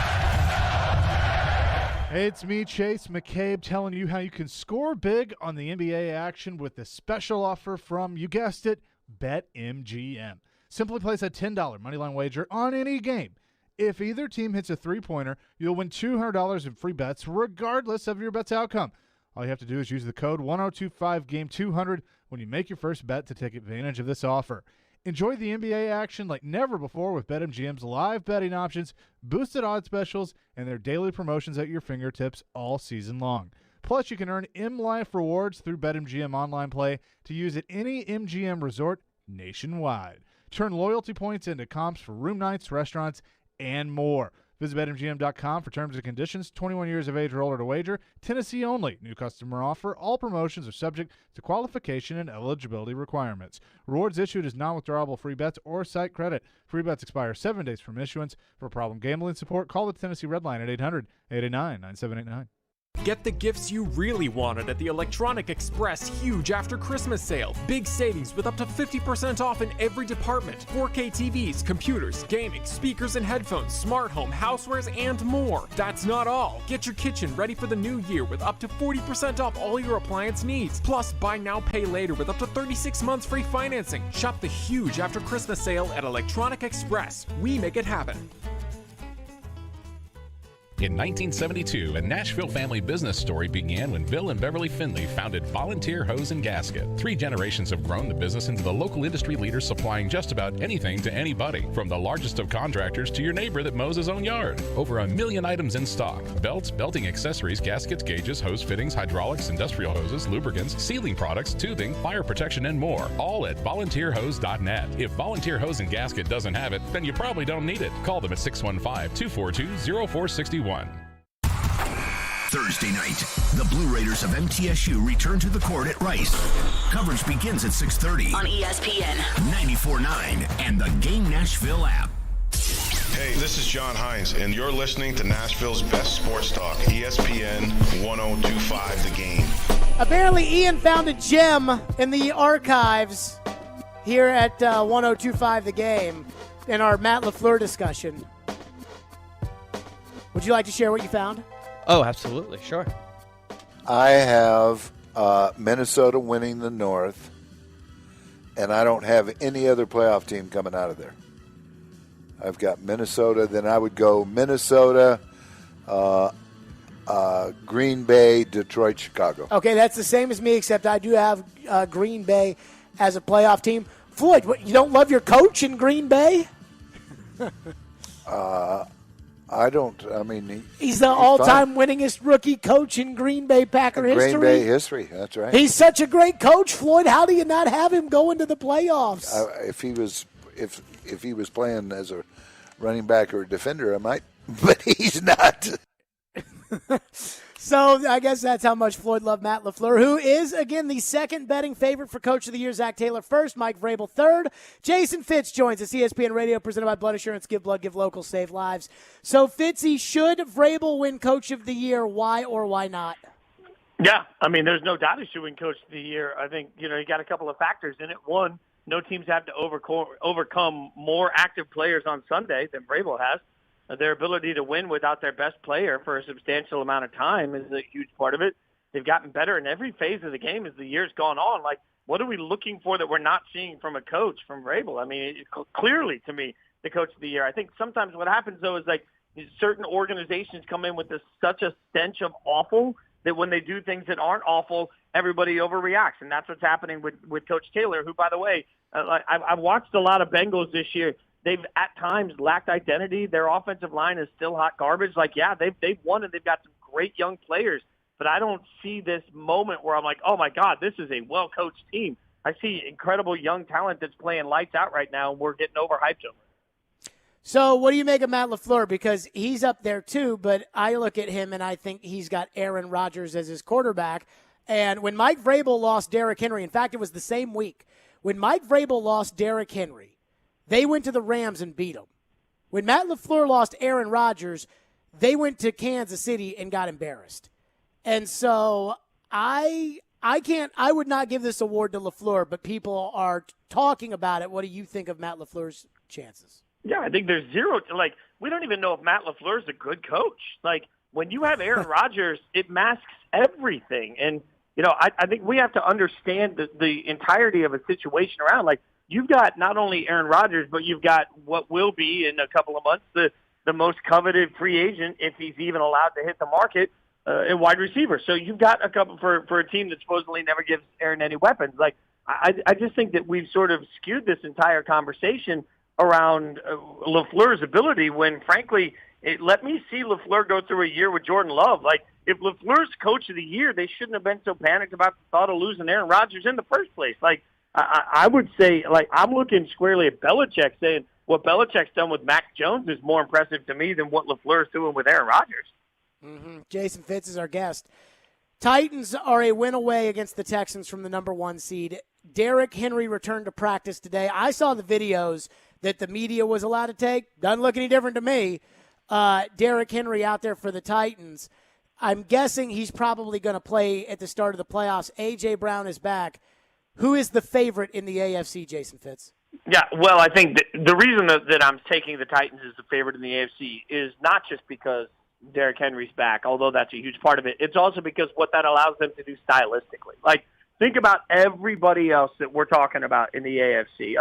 Hey, it's me, Chase McCabe, telling you how you can score big on the NBA action with the special offer from, you guessed it, BetMGM. Simply place a $10 moneyline wager on any game. If either team hits a three-pointer, you'll win $200 in free bets regardless of your bet's outcome. All you have to do is use the code 1025GAME200 when you make your first bet to take advantage of this offer. Enjoy the NBA action like never before with BetMGM's live betting options, boosted odds specials, and their daily promotions at your fingertips all season long. Plus, you can earn M-Life rewards through BetMGM Online Play to use at any MGM resort nationwide. Turn loyalty points into comps for room nights, restaurants, and more. Visit BetMGM.com for terms and conditions. 21 years of age or older to wager. Tennessee only. New customer offer. All promotions are subject to qualification and eligibility requirements. Rewards issued as non-withdrawable free bets or site credit. Free bets expire 7 days from issuance. For problem gambling support, call the Tennessee Red Line at 800-889-9789. Get the gifts you really wanted at the Electronic Express huge after Christmas sale. Big savings with up to 50% off in every department. 4K TVs, computers, gaming, speakers and headphones, smart home, housewares, and more. That's not all. Get your kitchen ready for the new year with up to 40% off all your appliance needs. Plus, buy now, pay later with up to 36 months free financing. Shop the huge after Christmas sale at Electronic Express. We make it happen. In 1972, a Nashville family business story began when Bill and Beverly Finley founded Volunteer Hose and Gasket. 3 generations have grown the business into the local industry leader supplying just about anything to anybody, from the largest of contractors to your neighbor that mows his own yard. Over 1 million items in stock: belts, belting accessories, gaskets, gauges, hose fittings, hydraulics, industrial hoses, lubricants, sealing products, tubing, fire protection, and more. All at volunteerhose.net. If Volunteer Hose and Gasket doesn't have it, then you probably don't need it. Call them at 615-242-0461. Thursday night, the Blue Raiders of MTSU return to the court at Rice. Coverage begins at 6:30 on ESPN 94.9 and the Game Nashville app. Hey, this is John Hines, and you're listening to Nashville's best sports talk, ESPN 1025 The Game. Apparently, Ian found a gem in the archives here at 1025 The Game in our Matt LaFleur discussion. Would you like to share what you found? Oh, absolutely. Sure. I have Minnesota winning the North, and I don't have any other playoff team coming out of there. I've got Minnesota. Then I would go Minnesota, Green Bay, Detroit, Chicago. Okay, that's the same as me, except I do have Green Bay as a playoff team. Floyd, what, you don't love your coach in Green Bay? I don't. I mean, he's the all-time winningest rookie coach in Green Bay Packer history. Green Bay history. That's right. He's such a great coach, Floyd. How do you not have him go into the playoffs? If he was playing as a running back or a defender, I might, but he's not. So I guess that's how much Floyd loved Matt LaFleur, who is, again, the second betting favorite for Coach of the Year. Zach Taylor first, Mike Vrabel third. Jason Fitz joins us, ESPN Radio, presented by Blood Assurance. Give blood, give local, save lives. So, Fitzy, should Vrabel win Coach of the Year? Why or why not? Yeah, I mean, there's no doubt he should win Coach of the Year. I think, you got a couple of factors in it. One, no teams have to overcome more active players on Sunday than Vrabel has. Their ability to win without their best player for a substantial amount of time is a huge part of it. They've gotten better in every phase of the game as the year's gone on. Like, what are we looking for that we're not seeing from a coach, from Vrabel? I mean, clearly, to me, the Coach of the Year. I think sometimes what happens, though, is like certain organizations come in with such a stench of awful that when they do things that aren't awful, everybody overreacts. And that's what's happening with Coach Taylor, who, by the way, I've watched a lot of Bengals this year. They've at times lacked identity. Their offensive line is still hot garbage. Like, yeah, they've won and they've got some great young players, but I don't see this moment where I'm like, oh my God, this is a well-coached team. I see incredible young talent that's playing lights out right now, and we're getting overhyped over it. So what do you make of Matt LaFleur? Because he's up there too, but I look at him and I think he's got Aaron Rodgers as his quarterback. And when Mike Vrabel lost Derrick Henry, in fact, it was the same week. When Mike Vrabel lost Derrick Henry, they went to the Rams and beat them. When Matt LaFleur lost Aaron Rodgers, they went to Kansas City and got embarrassed. And so I would not give this award to LaFleur, but people are talking about it. What do you think of Matt LaFleur's chances? Yeah, I think there's zero. Like, we don't even know if Matt LaFleur is a good coach. Like, when you have Aaron Rodgers, it masks everything. And, I think we have to understand the entirety of a situation around. Like, you've got not only Aaron Rodgers, but you've got what will be in a couple of months the most coveted free agent, if he's even allowed to hit the market, in wide receiver. So you've got a couple for a team that supposedly never gives Aaron any weapons. Like, I just think that we've sort of skewed this entire conversation around LaFleur's ability when, frankly, let me see LaFleur go through a year with Jordan Love. Like, if LaFleur's Coach of the Year, they shouldn't have been so panicked about the thought of losing Aaron Rodgers in the first place. Like, I would say, like, I'm looking squarely at Belichick, saying what Belichick's done with Mac Jones is more impressive to me than what LaFleur's doing with Aaron Rodgers. Mm-hmm. Jason Fitz is our guest. Titans are a win away against the Texans from the number 1 seed. Derrick Henry returned to practice today. I saw the videos that the media was allowed to take. Doesn't look any different to me. Derrick Henry out there for the Titans. I'm guessing he's probably going to play at the start of the playoffs. A.J. Brown is back. Who is the favorite in the AFC, Jason Fitz? Yeah, well, I think the reason that I'm taking the Titans as the favorite in the AFC is not just because Derrick Henry's back, although that's a huge part of it. It's also because what that allows them to do stylistically. Like, think about everybody else that we're talking about in the AFC.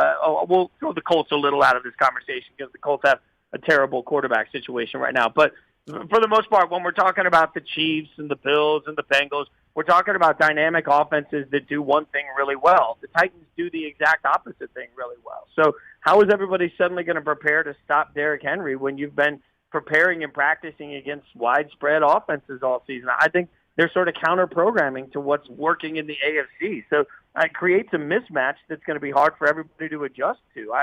We'll throw the Colts a little out of this conversation because the Colts have a terrible quarterback situation right now. But for the most part, when we're talking about the Chiefs and the Bills and the Bengals, we're talking about dynamic offenses that do one thing really well. The Titans do the exact opposite thing really well. So how is everybody suddenly going to prepare to stop Derrick Henry when you've been preparing and practicing against widespread offenses all season? I think they're sort of counter-programming to what's working in the AFC. So it creates a mismatch that's going to be hard for everybody to adjust to.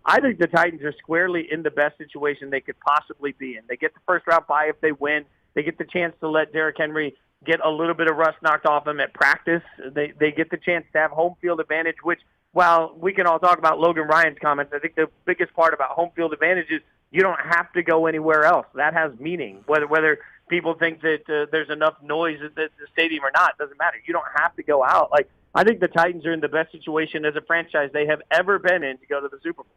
I think the Titans are squarely in the best situation they could possibly be in. They get the first-round bye if they win. They get the chance to let Derrick Henry get a little bit of rust knocked off him at practice. They get the chance to have home field advantage, which, while we can all talk about Logan Ryan's comments, I think the biggest part about home field advantage is you don't have to go anywhere else. That has meaning. Whether people think that there's enough noise at the stadium or not, doesn't matter. You don't have to go out. Like, I think the Titans are in the best situation as a franchise they have ever been in to go to the Super Bowl.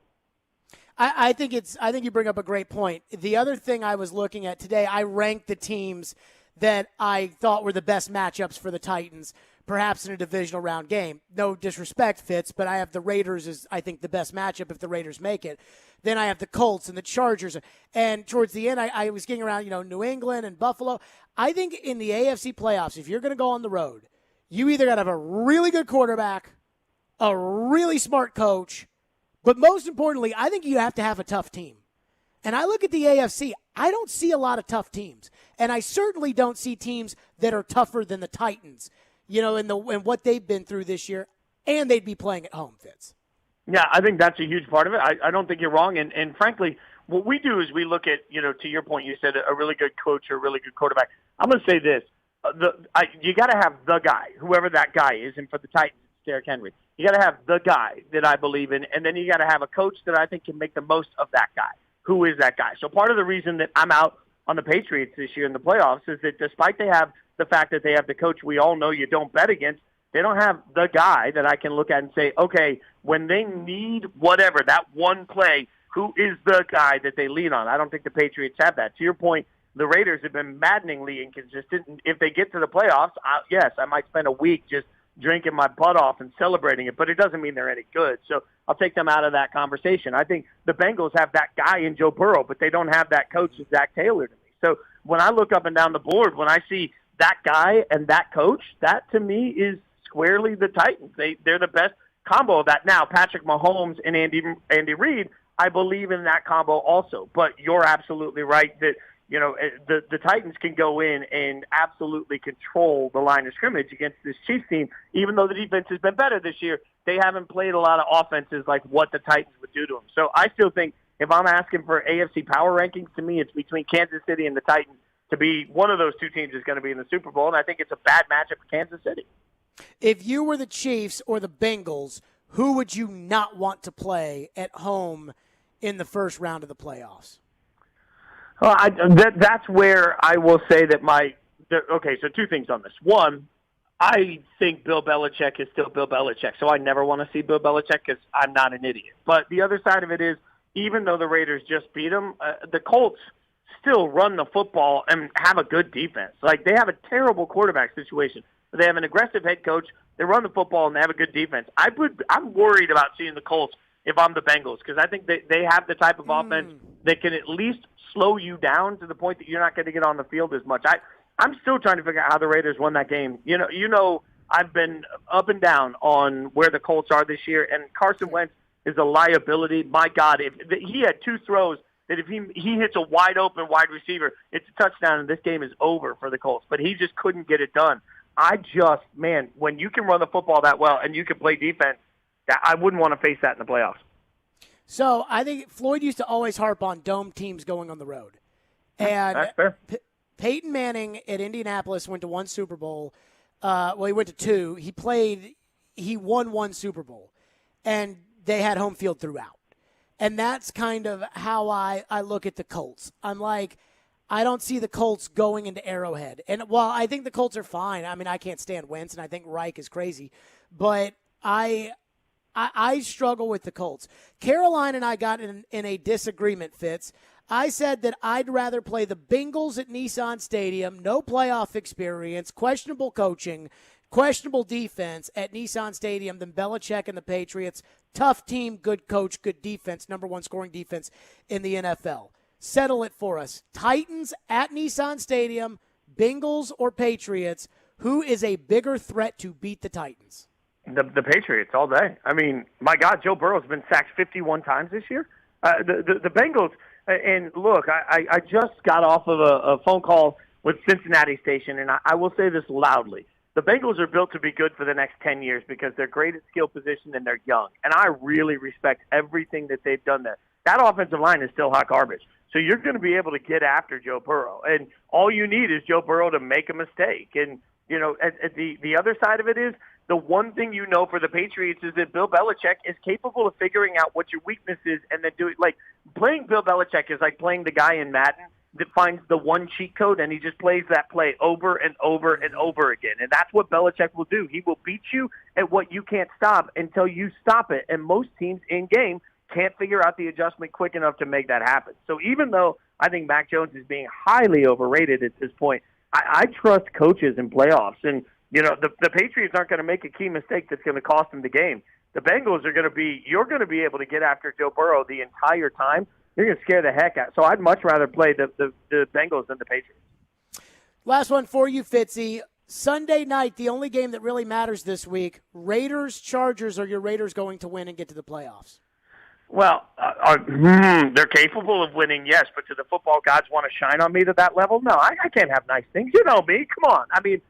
I think you bring up a great point. The other thing I was looking at today, I ranked the teams that I thought were the best matchups for the Titans, perhaps in a divisional round game. No disrespect, Fitz, but I have the Raiders as, I think, the best matchup if the Raiders make it. Then I have the Colts and the Chargers. And towards the end, I was getting around, New England and Buffalo. I think in the AFC playoffs, if you're going to go on the road, you either got to have a really good quarterback, a really smart coach, but most importantly, I think you have to have a tough team. And I look at the AFC, I don't see a lot of tough teams. And I certainly don't see teams that are tougher than the Titans, in what they've been through this year, and they'd be playing at home, Fitz. Yeah, I think that's a huge part of it. I don't think you're wrong. And frankly, what we do is we look at, to your point, you said a really good coach or a really good quarterback. I'm going to say this. You got to have the guy, whoever that guy is, and for the Titans, it's Derrick Henry. You got to have the guy that I believe in, and then you got to have a coach that I think can make the most of that guy. Who is that guy? So part of the reason that I'm out on the Patriots this year in the playoffs is that despite they have the fact that they have the coach we all know you don't bet against, they don't have the guy that I can look at and say, okay, when they need whatever, that one play, who is the guy that they lean on? I don't think the Patriots have that. To your point, the Raiders have been maddeningly inconsistent. If they get to the playoffs, yes, I might spend a week just drinking my butt off and celebrating it, but it doesn't mean they're any good. So I'll take them out of that conversation. I think the Bengals have that guy in Joe Burrow, but they don't have that coach in Zach Taylor to me. So when I look up and down the board, when I see that guy and that coach, that to me is squarely the Titans. They're the best combo of that. Now, Patrick Mahomes and Andy Reid, I believe in that combo also. But you're absolutely right that the Titans can go in and absolutely control the line of scrimmage against this Chiefs team. Even though the defense has been better this year, they haven't played a lot of offenses like what the Titans would do to them. So I still think if I'm asking for AFC power rankings, to me it's between Kansas City and the Titans. To be one of those two teams is going to be in the Super Bowl, and I think it's a bad matchup for Kansas City. If you were the Chiefs or the Bengals, who would you not want to play at home in the first round of the playoffs? Well, that's where I will say that okay, so two things on this. One, I think Bill Belichick is still Bill Belichick, so I never want to see Bill Belichick because I'm not an idiot. But the other side of it is, even though the Raiders just beat them, the Colts still run the football and have a good defense. Like, they have a terrible quarterback situation. They have an aggressive head coach. They run the football, and they have a good defense. I'm worried about seeing the Colts if I'm the Bengals because I think they have the type of offense that can at least slow you down to the point that you're not going to get on the field as much. I'm still trying to figure out how the Raiders won that game. I've been up and down on where the Colts are this year, and Carson Wentz is a liability. My God, if he had two throws that if he hits a wide open wide receiver, it's a touchdown, and this game is over for the Colts. But he just couldn't get it done. When you can run the football that well and you can play defense, I wouldn't want to face that in the playoffs. So I think Floyd used to always harp on dome teams going on the road. And that's fair. Peyton Manning at Indianapolis went to one Super Bowl. He went to two. He won one Super Bowl. And they had home field throughout. And that's kind of how I look at the Colts. I'm like, I don't see the Colts going into Arrowhead. And while I think the Colts are fine, I mean, I can't stand Wentz, and I think Reich is crazy, but I struggle with the Colts. Caroline and I got in a disagreement, Fitz. I said that I'd rather play the Bengals at Nissan Stadium, no playoff experience, questionable coaching, questionable defense at Nissan Stadium than Belichick and the Patriots. Tough team, good coach, good defense, number one scoring defense in the NFL. Settle it for us. Titans at Nissan Stadium, Bengals or Patriots, who is a bigger threat to beat the Titans? The Patriots all day. I mean, my God, Joe Burrow's been sacked 51 times this year. The Bengals, and look, I just got off of a phone call with Cincinnati Station, and I will say this loudly. The Bengals are built to be good for the next 10 years because they're great at skill position and they're young. And I really respect everything that they've done there. That offensive line is still hot garbage. So you're going to be able to get after Joe Burrow. And all you need is Joe Burrow to make a mistake. And, you know, at the other side of it is the one thing you know for the Patriots is that Bill Belichick is capable of figuring out what your weakness is and then do it. Like, playing Bill Belichick is like playing the guy in Madden that finds the one cheat code and he just plays that play over and over and over again. And that's what Belichick will do. He will beat you at what you can't stop until you stop it. And most teams in game can't figure out the adjustment quick enough to make that happen. So even though I think Mac Jones is being highly overrated at this point, I trust coaches in playoffs. And, you know, the Patriots aren't going to make a key mistake that's going to cost them the game. The Bengals are going to be, you're going to be able to get after Joe Burrow the entire time. You're going to scare the heck out. So I'd much rather play the Bengals than the Patriots. Last one for you, Fitzy. Sunday night, the only game that really matters this week, Raiders-Chargers. Are your Raiders going to win and get to the playoffs? Well, they're capable of winning, yes, but do the football gods want to shine on me to that level? No, I can't have nice things. You know me. Come on. I mean,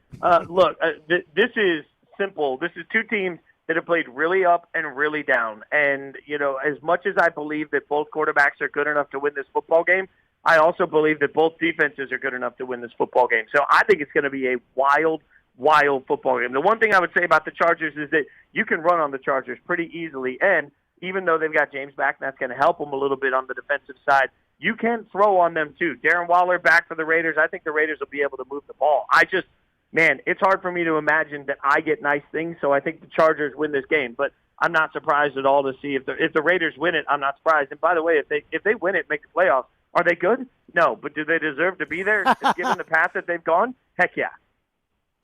look, this is simple. This is two teams that have played really up and really down. And, you know, as much as I believe that both quarterbacks are good enough to win this football game, I also believe that both defenses are good enough to win this football game. So I think it's going to be a wild football game. The one thing I would say about the Chargers is that you can run on the Chargers pretty easily, and even though they've got James back, and that's going to help them a little bit on the defensive side, you can throw on them too. Darren Waller back for the Raiders. I think the Raiders will be able to move the ball. Man, it's hard for me to imagine that I get nice things, so I think the Chargers win this game. But I'm not surprised at all to see if the Raiders win it. I'm not surprised. And by the way, if they win it, make the playoffs, are they good? No, but do they deserve to be there given the path that they've gone? Heck yeah.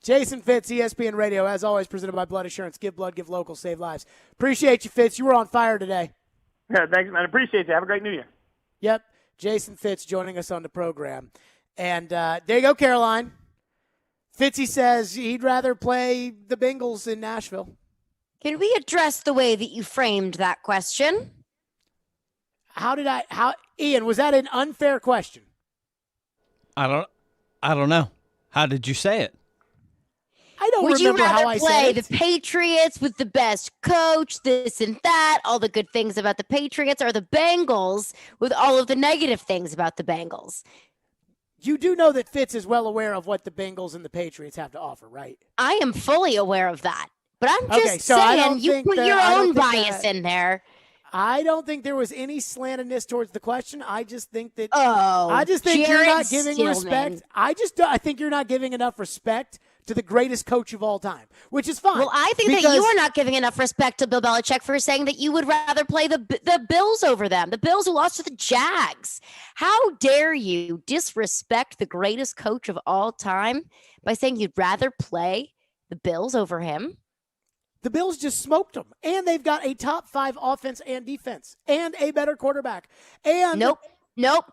Jason Fitz, ESPN Radio, as always, presented by Blood Assurance. Give blood, give local, save lives. Appreciate you, Fitz. You were on fire today. Yeah, thanks, man. Appreciate you. Have a great New Year. Yep. Jason Fitz joining us on the program. And there you go, Caroline. Fitzy says he'd rather play the Bengals in Nashville. Can we address the way that you framed that question? Ian, was that an unfair question? I don't know. How did you say it? I don't Would you remember how I rather said play it. the Patriots with the best coach, this and that, all the good things about the Patriots, or the Bengals with all of the negative things about the Bengals? You do know that Fitz is well aware of what the Bengals and the Patriots have to offer, right? I am fully aware of that. But I'm just so I saying, don't you think put that- your I don't own think bias that- in there. I don't think there was any slantedness towards the question. I just think that Oh, I just think you're Jared not giving Stillman. respect. I think you're not giving enough respect to the greatest coach of all time, which is fine. Well, I think that you are not giving enough respect to Bill Belichick for saying that you would rather play the Bills over them, the Bills who lost to the Jags. How dare you disrespect the greatest coach of all time by saying you'd rather play the Bills over him? The Bills just smoked them, and they've got a top 5 offense and defense, and a better quarterback. And Nope.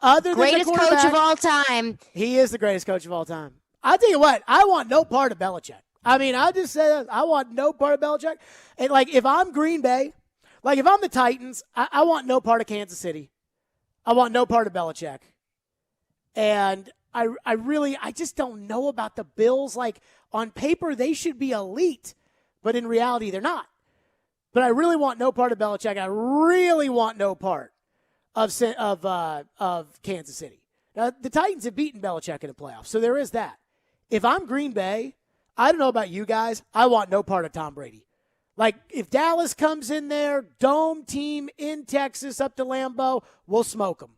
Other than Greatest the coach quarterback, of all time. He is the greatest coach of all time. I'll tell you what, I want no part of Belichick. I mean, I just said I want no part of Belichick. And, if I'm Green Bay, if I'm the Titans, I want no part of Kansas City. I want no part of Belichick. And I just don't know about the Bills. On paper, they should be elite, but in reality, they're not. But I really want no part of Belichick. I really want no part of Kansas City. Now, the Titans have beaten Belichick in the playoffs, so there is that. If I'm Green Bay, I don't know about you guys, I want no part of Tom Brady. If Dallas comes in there, dome team in Texas up to Lambeau, we'll smoke them.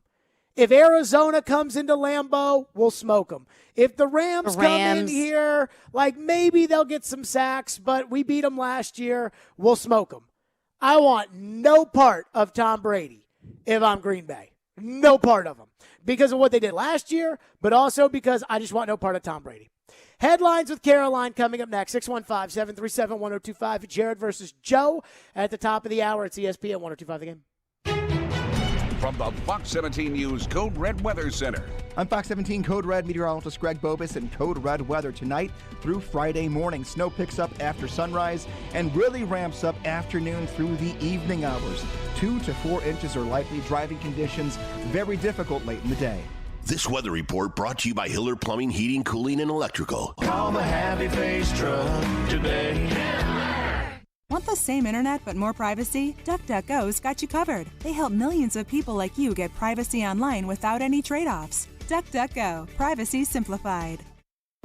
If Arizona comes into Lambeau, we'll smoke them. If the Rams come in here, like maybe they'll get some sacks, but we beat them last year, we'll smoke them. I want no part of Tom Brady if I'm Green Bay. No part of them. Because of what they did last year, but also because I just want no part of Tom Brady. Headlines with Caroline coming up next. 615-737-1025. Jared versus Joe at the top of the hour. It's ESPN 1025 The Game. From the Fox 17 News Code Red Weather Center. I'm Fox 17 Code Red meteorologist Greg Bobus, and Code Red weather tonight through Friday morning. Snow picks up after sunrise and really ramps up afternoon through the evening hours. 2 to 4 inches are likely. Driving conditions very difficult late in the day. This weather report brought to you by Hiller Plumbing, Heating, Cooling, and Electrical. Call the Happy Face Truck today. Want the same internet but more privacy? DuckDuckGo's got you covered. They help millions of people like you get privacy online without any trade-offs. DuckDuckGo. Privacy simplified.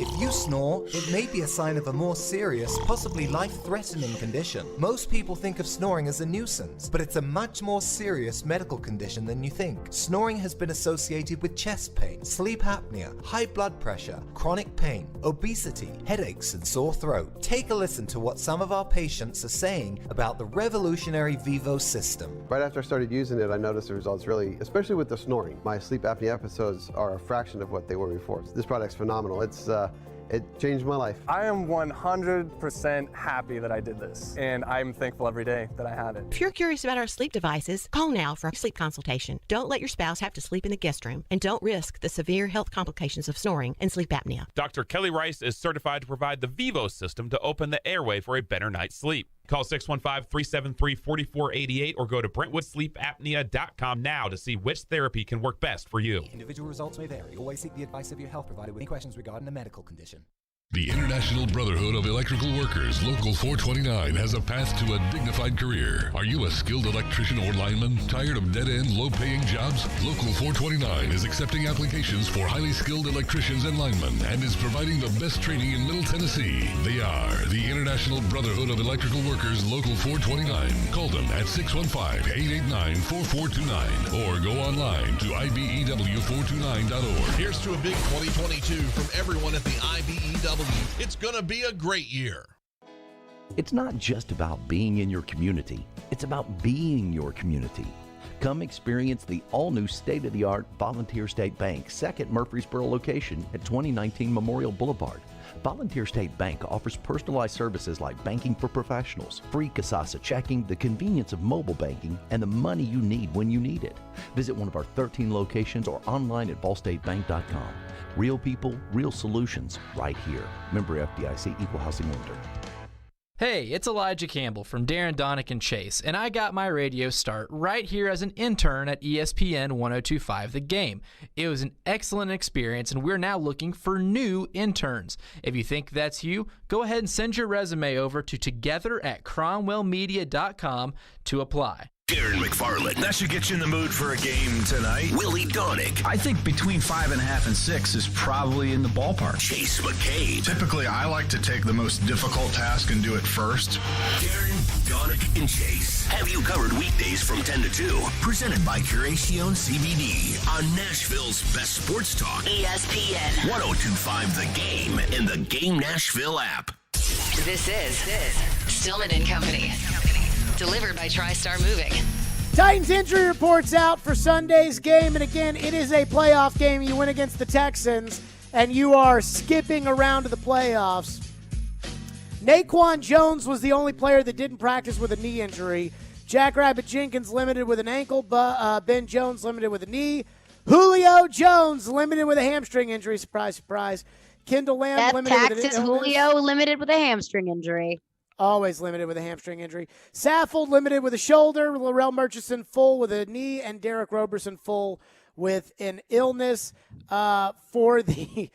If you snore, it may be a sign of a more serious, possibly life-threatening condition. Most people think of snoring as a nuisance, but it's a much more serious medical condition than you think. Snoring has been associated with chest pain, sleep apnea, high blood pressure, chronic pain, obesity, headaches, and sore throat. Take a listen to what some of our patients are saying about the revolutionary Vivo system. Right after I started using it, I noticed the results really, especially with the snoring. My sleep apnea episodes are a fraction of what they were before. This product's phenomenal. It changed my life. I am 100% happy that I did this, and I'm thankful every day that I have it. If you're curious about our sleep devices, call now for a sleep consultation. Don't let your spouse have to sleep in the guest room, and don't risk the severe health complications of snoring and sleep apnea. Dr. Kelly Rice is certified to provide the Vivo system to open the airway for a better night's sleep. Call 615-373-4488 or go to BrentwoodSleepApnea.com now to see which therapy can work best for you. Individual results may vary. Always seek the advice of your health provider with any questions regarding a medical condition. The International Brotherhood of Electrical Workers, Local 429, has a path to a dignified career. Are you a skilled electrician or lineman? Tired of dead-end, low-paying jobs? Local 429 is accepting applications for highly skilled electricians and linemen and is providing the best training in Middle Tennessee. They are the International Brotherhood of Electrical Workers, Local 429. Call them at 615-889-4429 or go online to ibew429.org. Here's to a big 2022 from everyone at the IBEW. It's gonna be a great year. It's not just about being in your community. It's about being your community. Come experience the all-new state-of-the-art Volunteer State Bank, second Murfreesboro location at 2019 Memorial Boulevard. Volunteer State Bank offers personalized services like banking for professionals, free Kasasa checking, the convenience of mobile banking, and the money you need when you need it. Visit one of our 13 locations or online at ballstatebank.com. Real people, real solutions, right here. Member FDIC, Equal Housing Lender. Hey, it's Elijah Campbell from Darren, Donick, and Chase, and I got my radio start right here as an intern at ESPN 1025 The Game. It was an excellent experience, and we're now looking for new interns. If you think that's you, go ahead and send your resume over to together@cromwellmedia.com to apply. Darren McFarland. That should get you in the mood for a game tonight. Willie Donick. I think between 5.5 and 6 is probably in the ballpark. Chase McCabe. Typically, I like to take the most difficult task and do it first. Darren, Donick, and Chase have you covered weekdays from 10 to 2. Presented by Curacion CBD on Nashville's best sports talk. ESPN 1025 The Game and the Game Nashville app. This is Stillman and Company. Delivered by TriStar Moving. Titans injury reports out for Sunday's game, and again, it is a playoff game. You win against the Texans, and you are skipping around to the playoffs. Naquan Jones was the only player that didn't practice with a knee injury. Jackrabbit Jenkins limited with an ankle, Ben Jones limited with a knee. Julio Jones limited with a hamstring injury. Surprise, surprise. Kendall Lamb limited with an illness. Julio limited with a hamstring injury. Always limited with a hamstring injury. Saffold limited with a shoulder. Laurel Murchison full with a knee. And Derek Roberson full with an illness. For the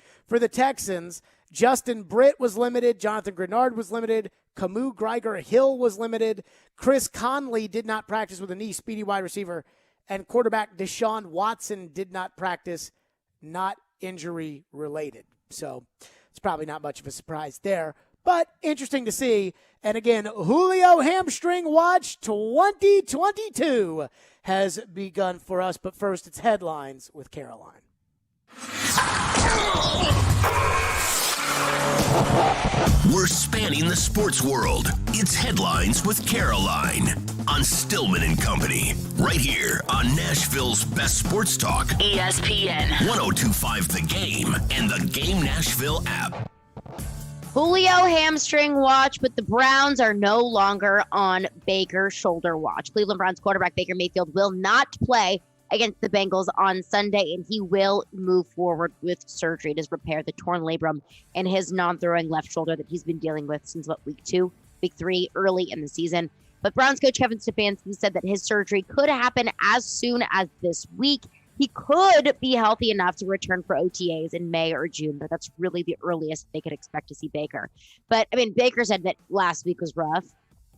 Texans, Justin Britt was limited. Jonathan Grenard was limited. Camus Greiger-Hill was limited. Chris Conley did not practice with a knee. Speedy wide receiver. And quarterback Deshaun Watson did not practice, not injury related. So it's probably not much of a surprise there. but interesting to see. And again, Julio Hamstring Watch 2022 has begun for us. But first, it's headlines with Caroline. We're spanning the sports world. It's Headlines with Caroline on Stillman and Company, right here on Nashville's best sports talk, ESPN 1025 The Game and the Game Nashville app. Julio hamstring watch, but the Browns are no longer on Baker shoulder watch. Cleveland Browns quarterback Baker Mayfield will not play against the Bengals on Sunday, and he will move forward with surgery to repair the torn labrum in his non-throwing left shoulder that he's been dealing with since week 3, early in the season. But Browns coach Kevin Stefanski said that his surgery could happen as soon as this week. He could be healthy enough to return for OTAs in May or June, but that's really the earliest they could expect to see Baker. But, I mean, Baker said that last week was rough,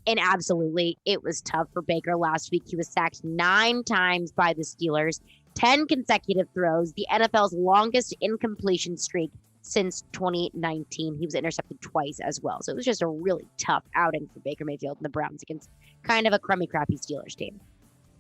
and absolutely it was tough for Baker last week. He was sacked 9 times by the Steelers, 10 consecutive throws, the NFL's longest incompletion streak since 2019. He was intercepted twice as well. So it was just a really tough outing for Baker Mayfield and the Browns against kind of a crummy, crappy Steelers team.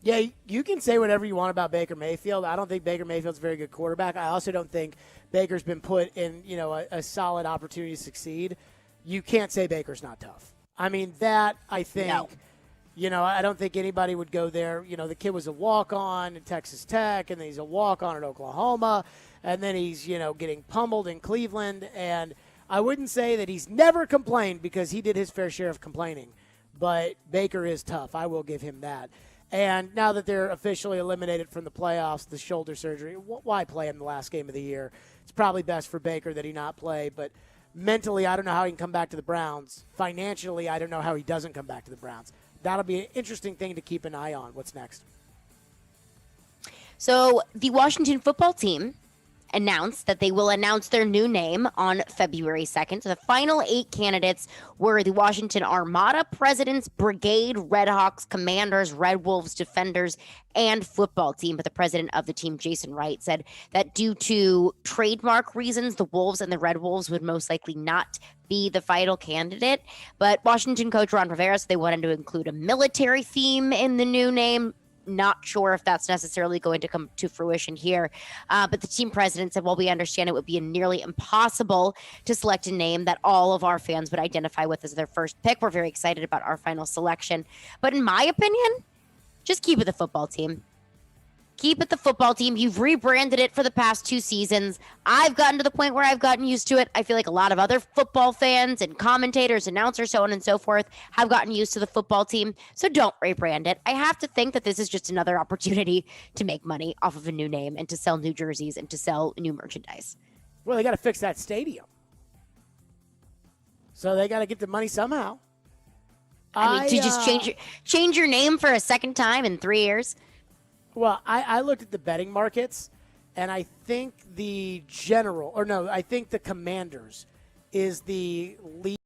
Yeah, you can say whatever you want about Baker Mayfield. I don't think Baker Mayfield's a very good quarterback. I also don't think Baker's been put in, a solid opportunity to succeed. You can't say Baker's not tough. I mean, that I think, I don't think anybody would go there. The kid was a walk-on at Texas Tech, and then he's a walk-on at Oklahoma, and then he's, getting pummeled in Cleveland. And I wouldn't say that he's never complained because he did his fair share of complaining. But Baker is tough. I will give him that. And now that they're officially eliminated from the playoffs, the shoulder surgery, why play him the last game of the year? It's probably best for Baker that he not play. But mentally, I don't know how he can come back to the Browns. Financially, I don't know how he doesn't come back to the Browns. That'll be an interesting thing to keep an eye on. What's next? So the Washington football team announced that they will announce their new name on February 2nd. So the final 8 candidates were the Washington Armada, Presidents, Brigade, Redhawks, Commanders, Red Wolves, Defenders, and football team. But the president of the team, Jason Wright, said that due to trademark reasons, the Wolves and the Red Wolves would most likely not be the final candidate. But Washington coach Ron Rivera said they wanted to include a military theme in the new name. Not sure if that's necessarily going to come to fruition here. But the team president said, well, we understand it would be nearly impossible to select a name that all of our fans would identify with as their first pick. We're very excited about our final selection. But in my opinion, just keep it the football team. Keep it the football team. You've rebranded it for the past 2 seasons. I've gotten to the point where I've gotten used to it. I feel like a lot of other football fans and commentators, announcers, so on and so forth, have gotten used to the football team. So don't rebrand it. I have to think that this is just another opportunity to make money off of a new name and to sell new jerseys and to sell new merchandise. Well, they got to fix that stadium. So they got to get the money somehow. I mean, to just change your name for a second time in 3 years. Well, I looked at the betting markets, and I think the Commanders is the lead.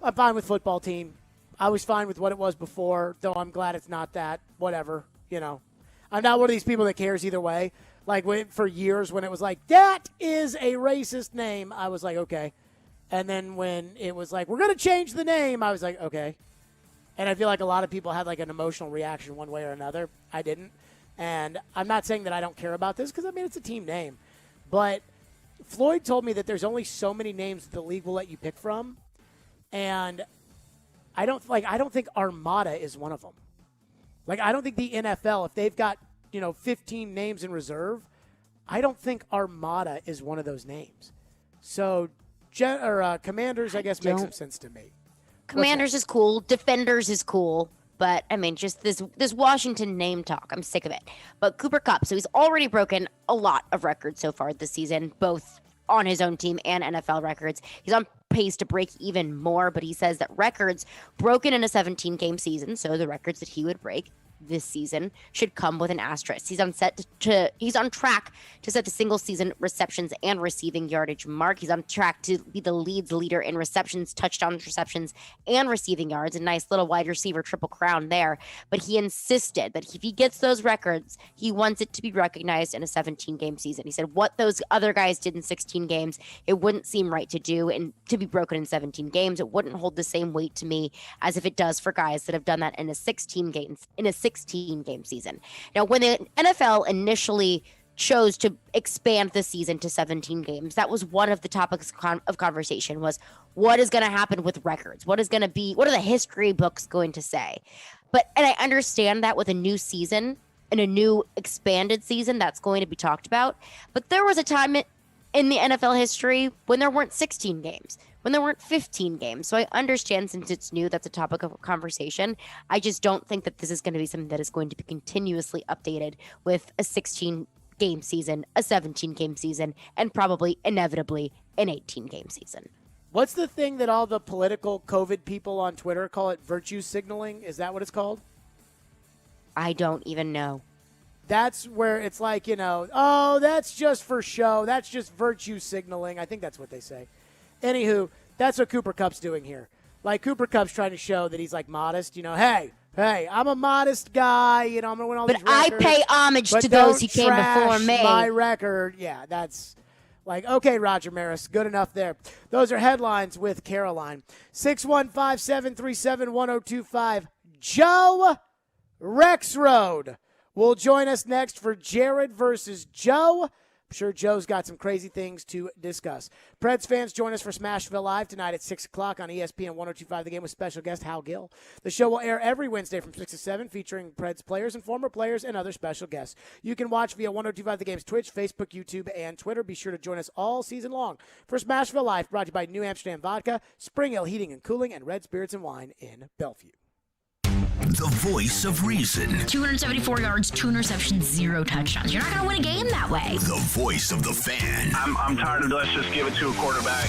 I'm fine with football team. I was fine with what it was before, though I'm glad it's not that. Whatever, I'm not one of these people that cares either way. Like for years when it was like, that is a racist name, I was like, okay. And then when it was like, we're going to change the name, I was like, okay. And I feel like a lot of people had like an emotional reaction one way or another. I didn't. And I'm not saying that I don't care about this because, it's a team name. But Floyd told me that there's only so many names that the league will let you pick from. And I don't think Armada is one of them. Like, I don't think the NFL, if they've got, 15 names in reserve, I don't think Armada is one of those names. So Commanders, I guess, makes some sense to me. Commanders is cool. Defenders is cool. But, just this Washington name talk, I'm sick of it. But Cooper Kupp, so he's already broken a lot of records so far this season, both on his own team and NFL records. He's on pace to break even more, but he says that records broken in a 17-game season, so the records that he would break, this season should come with an asterisk. He's on track to set the single season receptions and receiving yardage mark. He's on track to be the leader in receptions, touchdowns, receptions, and receiving yards. A nice little wide receiver triple crown there. But he insisted that if he gets those records, he wants it to be recognized in a 17-game season. He said what those other guys did in 16 games, it wouldn't seem right to do and to be broken in 17 games. It wouldn't hold the same weight to me as if it does for guys that have done that in a 16-game season. Now, when the NFL initially chose to expand the season to 17 games, that was one of the topics of conversation was what is going to happen with records? What are the history books going to say? And I understand that with a new season and a new expanded season, that's going to be talked about. But there was a time in the NFL history when there weren't 16 games, when there weren't 15 games. So I understand since it's new, that's a topic of conversation. I just don't think that this is going to be something that is going to be continuously updated with a 16-game season, a 17-game season, and probably inevitably an 18-game season. What's the thing that all the political COVID people on Twitter call it? Virtue signaling? Is that what it's called? I don't even know. That's where it's like, oh, that's just for show. That's just virtue signaling. I think that's what they say. Anywho, that's what Cooper Kupp's doing here. Like, Cooper Kupp's trying to show that he's, like, modest. Hey, I'm a modest guy. I'm going to win all these records. But I pay homage to those who came before me. My record. Yeah, that's like, okay, Roger Maris, good enough there. Those are headlines with Caroline. 615-737-1025. Joe Rexroad will join us next for Jared versus Joe. I'm sure Joe's got some crazy things to discuss. Preds fans, join us for Smashville Live tonight at 6 o'clock on ESPN 102.5 The Game with special guest Hal Gill. The show will air every Wednesday from 6 to 7, featuring Preds players and former players and other special guests. You can watch via 102.5 The Game's Twitch, Facebook, YouTube, and Twitter. Be sure to join us all season long for Smashville Live, brought to you by New Amsterdam Vodka, Spring Hill Heating and Cooling, and Red Spirits and Wine in Bellevue. The voice of reason. 274 yards, 2 interceptions, 0 touchdowns. You're not going to win a game that way. The voice of the fan. I'm tired of let's just give it to a quarterback.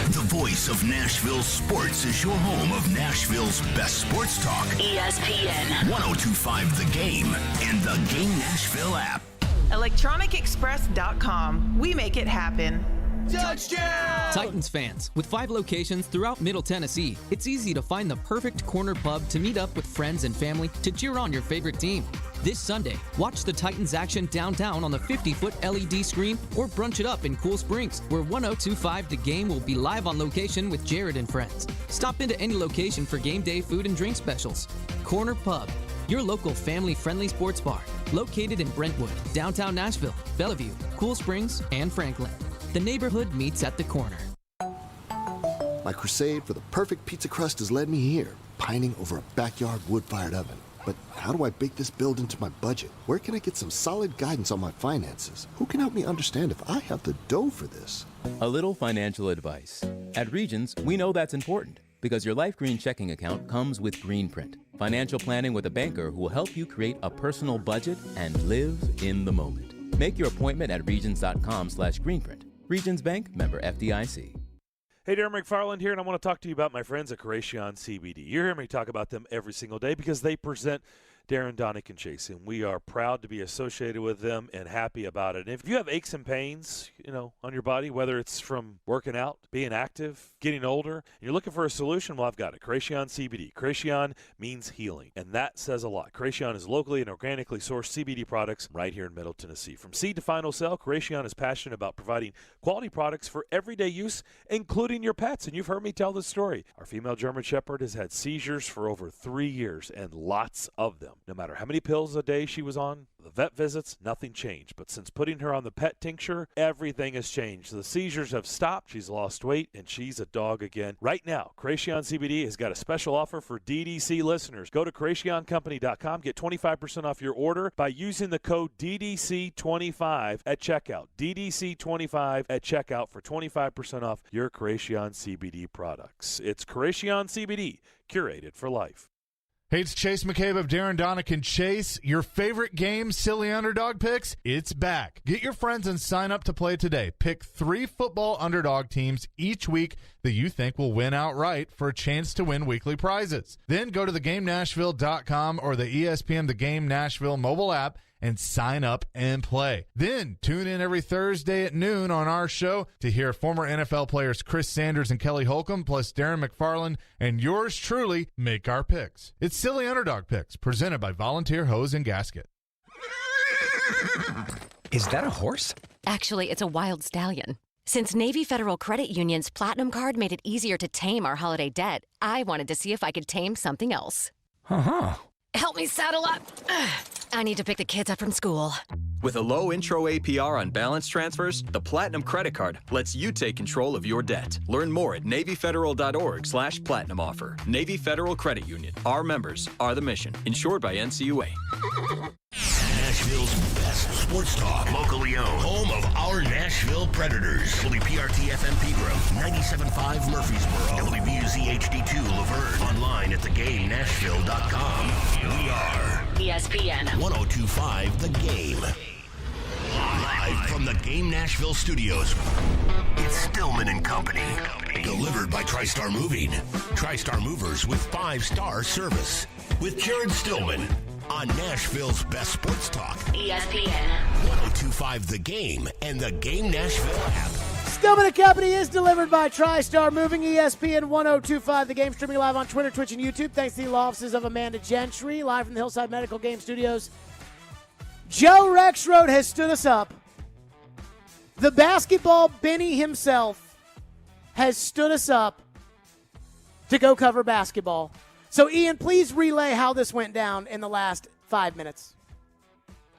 The voice of Nashville sports is your home of Nashville's best sports talk. ESPN 102.5 The Game and the Game Nashville app. ElectronicExpress.com. We make it happen. Touchdown! Titans fans, with 5 locations throughout Middle Tennessee, it's easy to find the perfect corner pub to meet up with friends and family to cheer on your favorite team. This Sunday, watch the Titans action downtown on the 50-foot LED screen or brunch it up in Cool Springs, where 102.5 The Game will be live on location with Jared and friends. Stop into any location for game day food and drink specials. Corner Pub, your local family-friendly sports bar, located in Brentwood, downtown Nashville, Bellevue, Cool Springs, and Franklin. The neighborhood meets at the corner. My crusade for the perfect pizza crust has led me here, pining over a backyard wood-fired oven. But how do I bake this build into my budget? Where can I get some solid guidance on my finances? Who can help me understand if I have the dough for this? A little financial advice. At Regions, we know that's important because your Life Green checking account comes with Greenprint, financial planning with a banker who will help you create a personal budget and live in the moment. Make your appointment at regions.com/Greenprint. Regions Bank, member FDIC. Hey, Darren McFarland here, and I want to talk to you about my friends at Creation CBD. You hear me talk about them every single day because they present Darren, Donick, and Chase, and we are proud to be associated with them and happy about it. And if you have aches and pains, on your body, whether it's from working out, being active, getting older, and you're looking for a solution, well, I've got it. Creation CBD. Creation means healing, and that says a lot. Creation is locally and organically sourced CBD products right here in Middle Tennessee. From seed to final sale, Creation is passionate about providing quality products for everyday use, including your pets. And you've heard me tell this story. Our female German Shepherd has had seizures for over 3 years, and lots of them. No matter how many pills a day she was on, the vet visits, nothing changed. But since putting her on the pet tincture, everything has changed. The seizures have stopped, she's lost weight, and she's a dog again. Right now, Creation CBD has got a special offer for DDC listeners. Go to CreationCompany.com, get 25% off your order by using the code DDC25 at checkout. DDC25 at checkout for 25% off your Creation CBD products. It's Creation CBD, curated for life. Hey, it's Chase McCabe of Darren, Donick, and Chase. Your favorite game, Silly Underdog Picks, it's back. Get your friends and sign up to play today. Pick 3 football underdog teams each week, that you think will win outright for a chance to win weekly prizes. Then go to thegamenashville.com or the ESPN The Game Nashville mobile app and sign up and play. Then tune in every Thursday at noon on our show to hear former NFL players Chris Sanders and Kelly Holcomb plus Darren McFarland and yours truly make our picks. It's Silly Underdog Picks presented by Volunteer Hose and Gasket. Is that a horse? Actually, it's a wild stallion. Since Navy Federal Credit Union's Platinum Card made it easier to tame our holiday debt, I wanted to see if I could tame something else. Uh-huh. Help me saddle up. I need to pick the kids up from school. With a low intro APR on balance transfers, the Platinum Credit Card lets you take control of your debt. Learn more at NavyFederal.org/Platinum Offer. Navy Federal Credit Union. Our members are the mission. Insured by NCUA. Nashville's best sports talk, locally owned, home of our Nashville Predators. WPRT-FM Pegram, 97.5 Murfreesboro, WBUZ HD2 Laverne, online at thegamenashville.com. We are ESPN 102.5 The Game. Live from the Game Nashville studios, it's Stillman and Company. Delivered by TriStar Moving. TriStar Movers with 5-star service. With Jared Stillman on Nashville's best sports talk. ESPN 102.5 The Game and the Game Nashville app. Stillman and Company is delivered by TriStar Moving. ESPN 102.5 The Game, streaming live on Twitter, Twitch, and YouTube. Thanks to the law offices of Amanda Gentry, live from the Hillside Medical Game Studios. Joe Rexrode has stood us up. The basketball Benny himself has stood us up to go cover basketball. So, Ian, please relay how this went down in the last 5 minutes.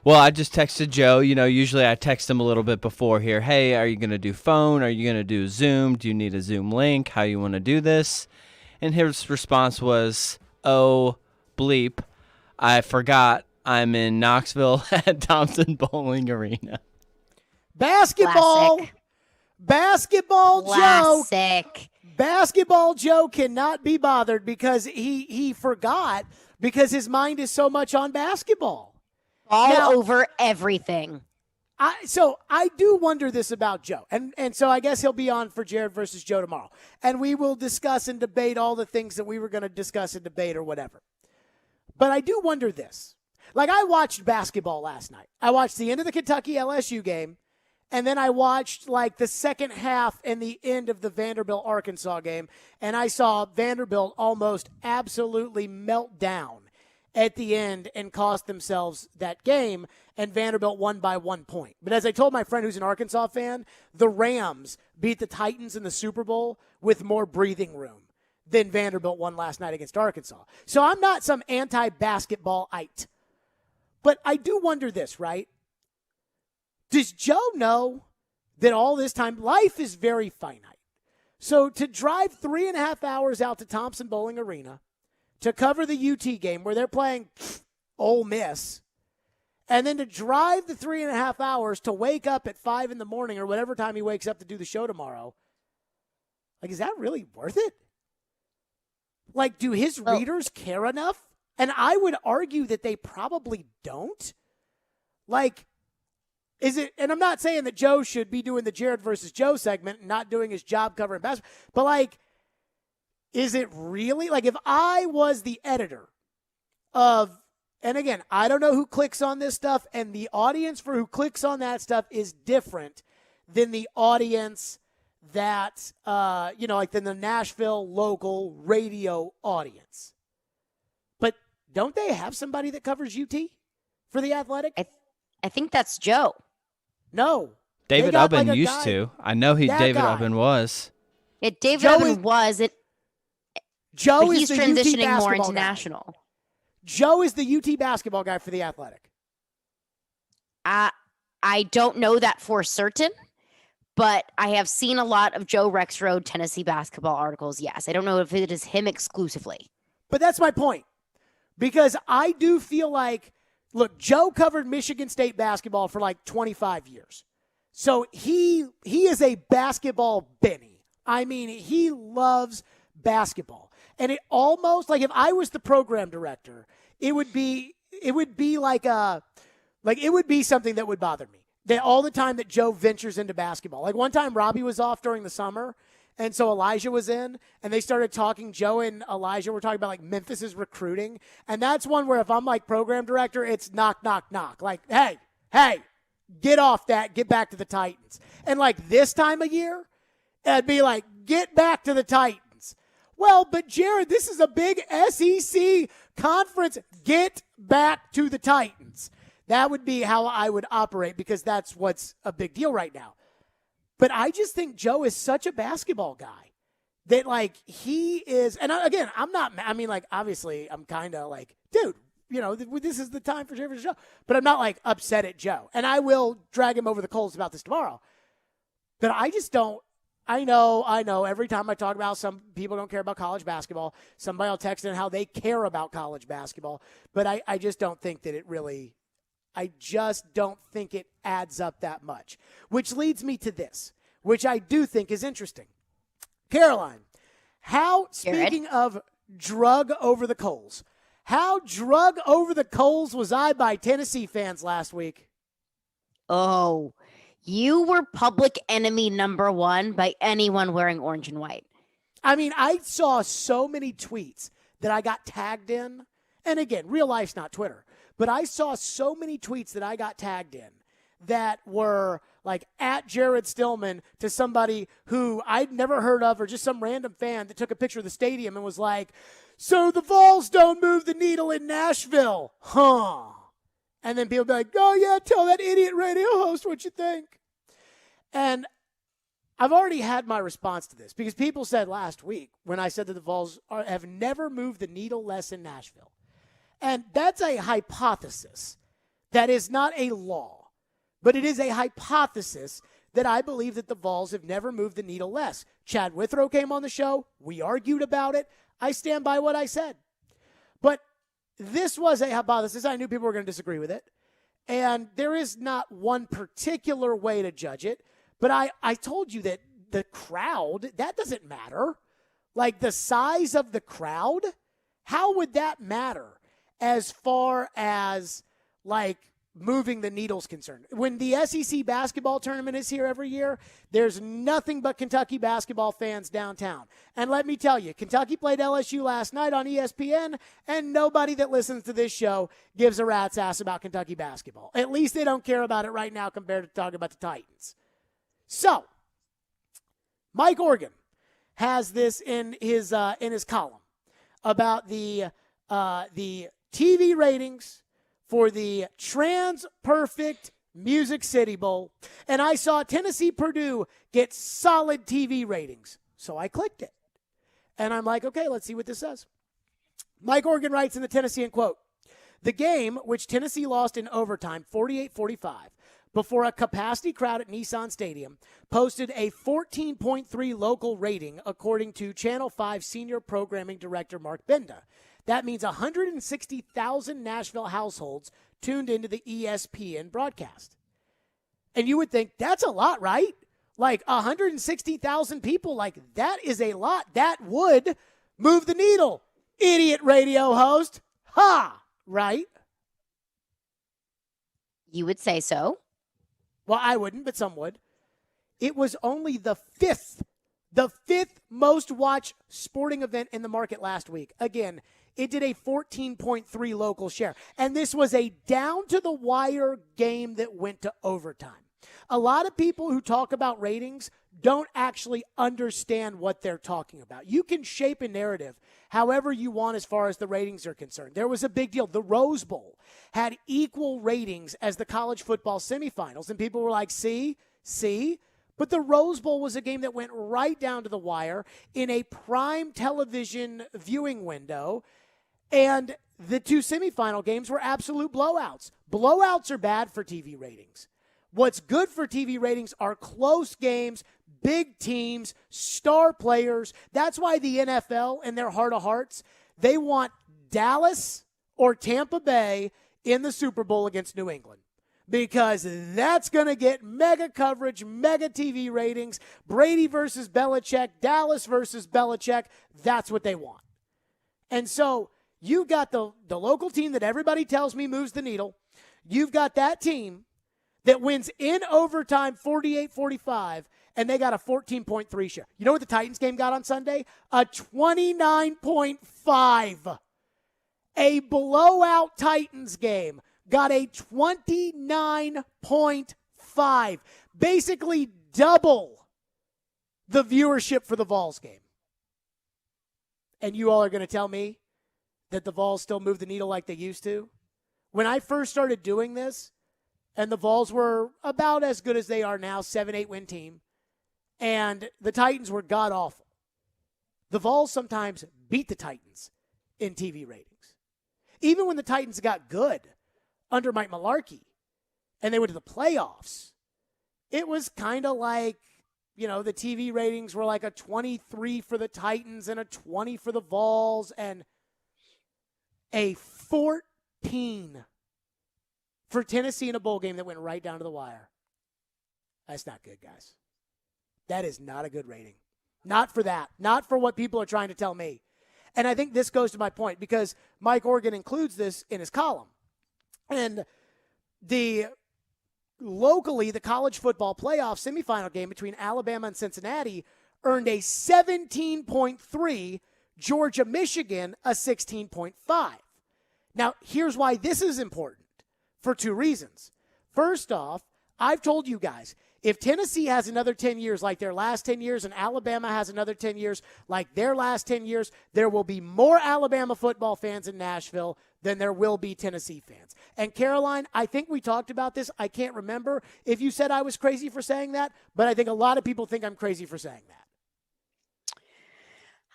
Well, I just texted Joe. You know, usually I text him a little bit before here. Hey, are you going to do phone? Are you going to do Zoom? Do you need a Zoom link? How you want to do this? And his response was, oh, bleep, I forgot I'm in Knoxville at Thompson Bowling Arena. Basketball. Classic. Basketball Joe. Classic. Basketball Joe cannot be bothered because he forgot because his mind is so much on basketball. All over everything. So I do wonder this about Joe. And so I guess he'll be on for Jared versus Joe tomorrow. And we will discuss and debate all the things that we were going to discuss and debate or whatever. But I do wonder this. Like, I watched basketball last night. I watched the end of the Kentucky LSU game. And then I watched, like, the second half and the end of the Vanderbilt-Arkansas game, and I saw Vanderbilt almost absolutely melt down at the end and cost themselves that game, and Vanderbilt won by 1 point. But as I told my friend who's an Arkansas fan, the Rams beat the Titans in the Super Bowl with more breathing room than Vanderbilt won last night against Arkansas. So I'm not some anti-basketball-ite. But I do wonder this, right? Does Joe know that all this time, life is very finite? So to drive 3.5 hours out to Thompson Bowling Arena to cover the UT game where they're playing Ole Miss, and then to drive the 3.5 hours to wake up at 5 in the morning or whatever time he wakes up to do the show tomorrow, like, is that really worth it? Like, do his readers care enough? And I would argue that they probably don't. Like, is it, and I'm not saying that Joe should be doing the Jared versus Joe segment and not doing his job covering basketball, but, like, is it really? Like, if I was the editor of, and again, I don't know who clicks on this stuff, and the audience for who clicks on that stuff is different than the audience that, like than the Nashville local radio audience. But don't they have somebody that covers UT for The Athletic? I think that's Joe. No. David Ubben used to. I know David Ubben was. David Ubben was. Joe but is he's the transitioning UT more basketball into guy. national. Joe is the UT basketball guy for The Athletic. I don't know that for certain, but I have seen a lot of Joe Rexrode Tennessee basketball articles, yes. I don't know if it is him exclusively. But that's my point. Because I do feel like, look, Joe covered Michigan State basketball for like 25 years. So he is a basketball Benny. I mean, he loves basketball. And it almost, like, if I was the program director, it would be like it would be something that would bother me. That all the time that Joe ventures into basketball. Like, one time Robbie was off during the summer, And so Elijah was in, and they started talking. Joe and Elijah were talking about, like, Memphis's recruiting. And that's one where if I'm, like, program director, it's knock, knock, knock. Like, hey, get off that. Get back to the Titans. And, like, this time of year, it'd be like, get back to the Titans. Well, but, Jared, this is a big SEC conference. Get back to the Titans. That would be how I would operate because that's what's a big deal right now. But I just think Joe is such a basketball guy that, like, he is – and, again, I'm not – I mean, like, obviously I'm kind of like, dude, you know, this is the time for Joe. But I'm not, like, upset at Joe. And I will drag him over the coals about this tomorrow. But I just don't – I know. Every time I talk about some people don't care about college basketball, somebody will text in how they care about college basketball. But I just don't think that it really – I just don't think it adds up that much, which leads me to this, which I do think is interesting. Caroline, speaking of drug over the coals, how drug over the coals was I by Tennessee fans last week? Oh, you were public enemy number one by anyone wearing orange and white. I mean, I saw so many tweets that I got tagged in. And again, real life's not Twitter. But I saw so many tweets that I got tagged in that were like at Jared Stillman to somebody who I'd never heard of or just some random fan that took a picture of the stadium and was like, so the Vols don't move the needle in Nashville, huh? And then people be like, oh, yeah, tell that idiot radio host what you think. And I've already had my response to this because people said last week when I said that the Vols have never moved the needle less in Nashville. And that's a hypothesis. That is not a law. But it is a hypothesis that I believe that the Vols have never moved the needle less. Chad Withrow came on the show. We argued about it. I stand by what I said. But this was a hypothesis. I knew people were going to disagree with it. And there is not one particular way to judge it. But I told you that the crowd, that doesn't matter. Like the size of the crowd, how would that matter? As far as, like, moving the needle's concerned. When the SEC basketball tournament is here every year, there's nothing but Kentucky basketball fans downtown. And let me tell you, Kentucky played LSU last night on ESPN, and nobody that listens to this show gives a rat's ass about Kentucky basketball. At least they don't care about it right now compared to talking about the Titans. So, Mike Organ has this in his column about the TV ratings for the Trans-Perfect Music City Bowl. And I saw Tennessee-Purdue get solid TV ratings. So I clicked it. And I'm like, okay, let's see what this says. Mike Organ writes in the Tennessean, quote, the game, which Tennessee lost in overtime 48-45, before a capacity crowd at Nissan Stadium, posted a 14.3 local rating, according to Channel 5 Senior Programming Director Mark Benda. That means 160,000 Nashville households tuned into the ESPN broadcast. And you would think, that's a lot, right? Like 160,000 people, like that is a lot. That would move the needle. Idiot radio host. Ha! Right? You would say so. Well, I wouldn't, but some would. It was only the fifth most watched sporting event in the market last week. Again, it did a 14.3 local share. And this was a down-to-the-wire game that went to overtime. A lot of people who talk about ratings don't actually understand what they're talking about. You can shape a narrative however you want as far as the ratings are concerned. There was a big deal. The Rose Bowl had equal ratings as the college football semifinals. And people were like, see? But the Rose Bowl was a game that went right down to the wire in a prime television viewing window. And the two semifinal games were absolute blowouts. Blowouts are bad for TV ratings. What's good for TV ratings are close games, big teams, star players. That's why the NFL, in their heart of hearts, they want Dallas or Tampa Bay in the Super Bowl against New England. Because that's going to get mega coverage, mega TV ratings. Brady versus Belichick, Dallas versus Belichick. That's what they want. And so you've got the local team that everybody tells me moves the needle. You've got that team that wins in overtime 48-45, and they got a 14.3 share. You know what the Titans game got on Sunday? A 29.5. A blowout Titans game got a 29.5. Basically double the viewership for the Vols game. And you all are going to tell me that the Vols still move the needle like they used to? When I first started doing this, and the Vols were about as good as they are now, 7-8 win team, and the Titans were god-awful. The Vols sometimes beat the Titans in TV ratings. Even when the Titans got good under Mike Mularkey and they went to the playoffs, it was kind of like, you know, the TV ratings were like a 23 for the Titans and a 20 for the Vols and a 14 for Tennessee in a bowl game that went right down to the wire. That's not good, guys. That is not a good rating. Not for that. Not for what people are trying to tell me. And I think this goes to my point because Mike Organ includes this in his column. And locally, the college football playoff semifinal game between Alabama and Cincinnati earned a 17.3, Georgia-Michigan a 16.5. Now, here's why this is important for two reasons. First off, I've told you guys, if Tennessee has another 10 years like their last 10 years and Alabama has another 10 years like their last 10 years, there will be more Alabama football fans in Nashville than there will be Tennessee fans. And Caroline, I think we talked about this. I can't remember if you said I was crazy for saying that, but I think a lot of people think I'm crazy for saying that.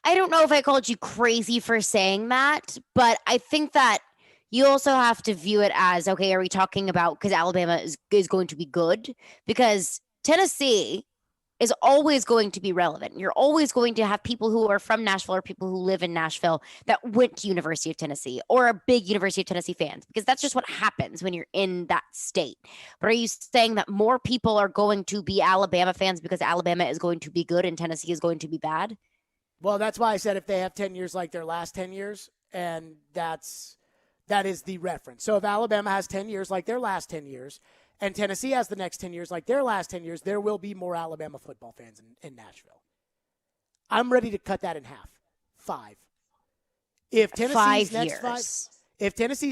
I don't know if I called you crazy for saying that, but I think that you also have to view it as, okay, are we talking about because Alabama is going to be good? Because Tennessee is always going to be relevant. You're always going to have people who are from Nashville or people who live in Nashville that went to University of Tennessee or are big University of Tennessee fans, because that's just what happens when you're in that state. But are you saying that more people are going to be Alabama fans because Alabama is going to be good and Tennessee is going to be bad? Well, that's why I said if they have 10 years like their last 10 years, and that is the reference. So if Alabama has 10 years like their last 10 years, and Tennessee has the next 10 years like their last 10 years, there will be more Alabama football fans in Nashville. I'm ready to cut that in half. 5. If Tennessee's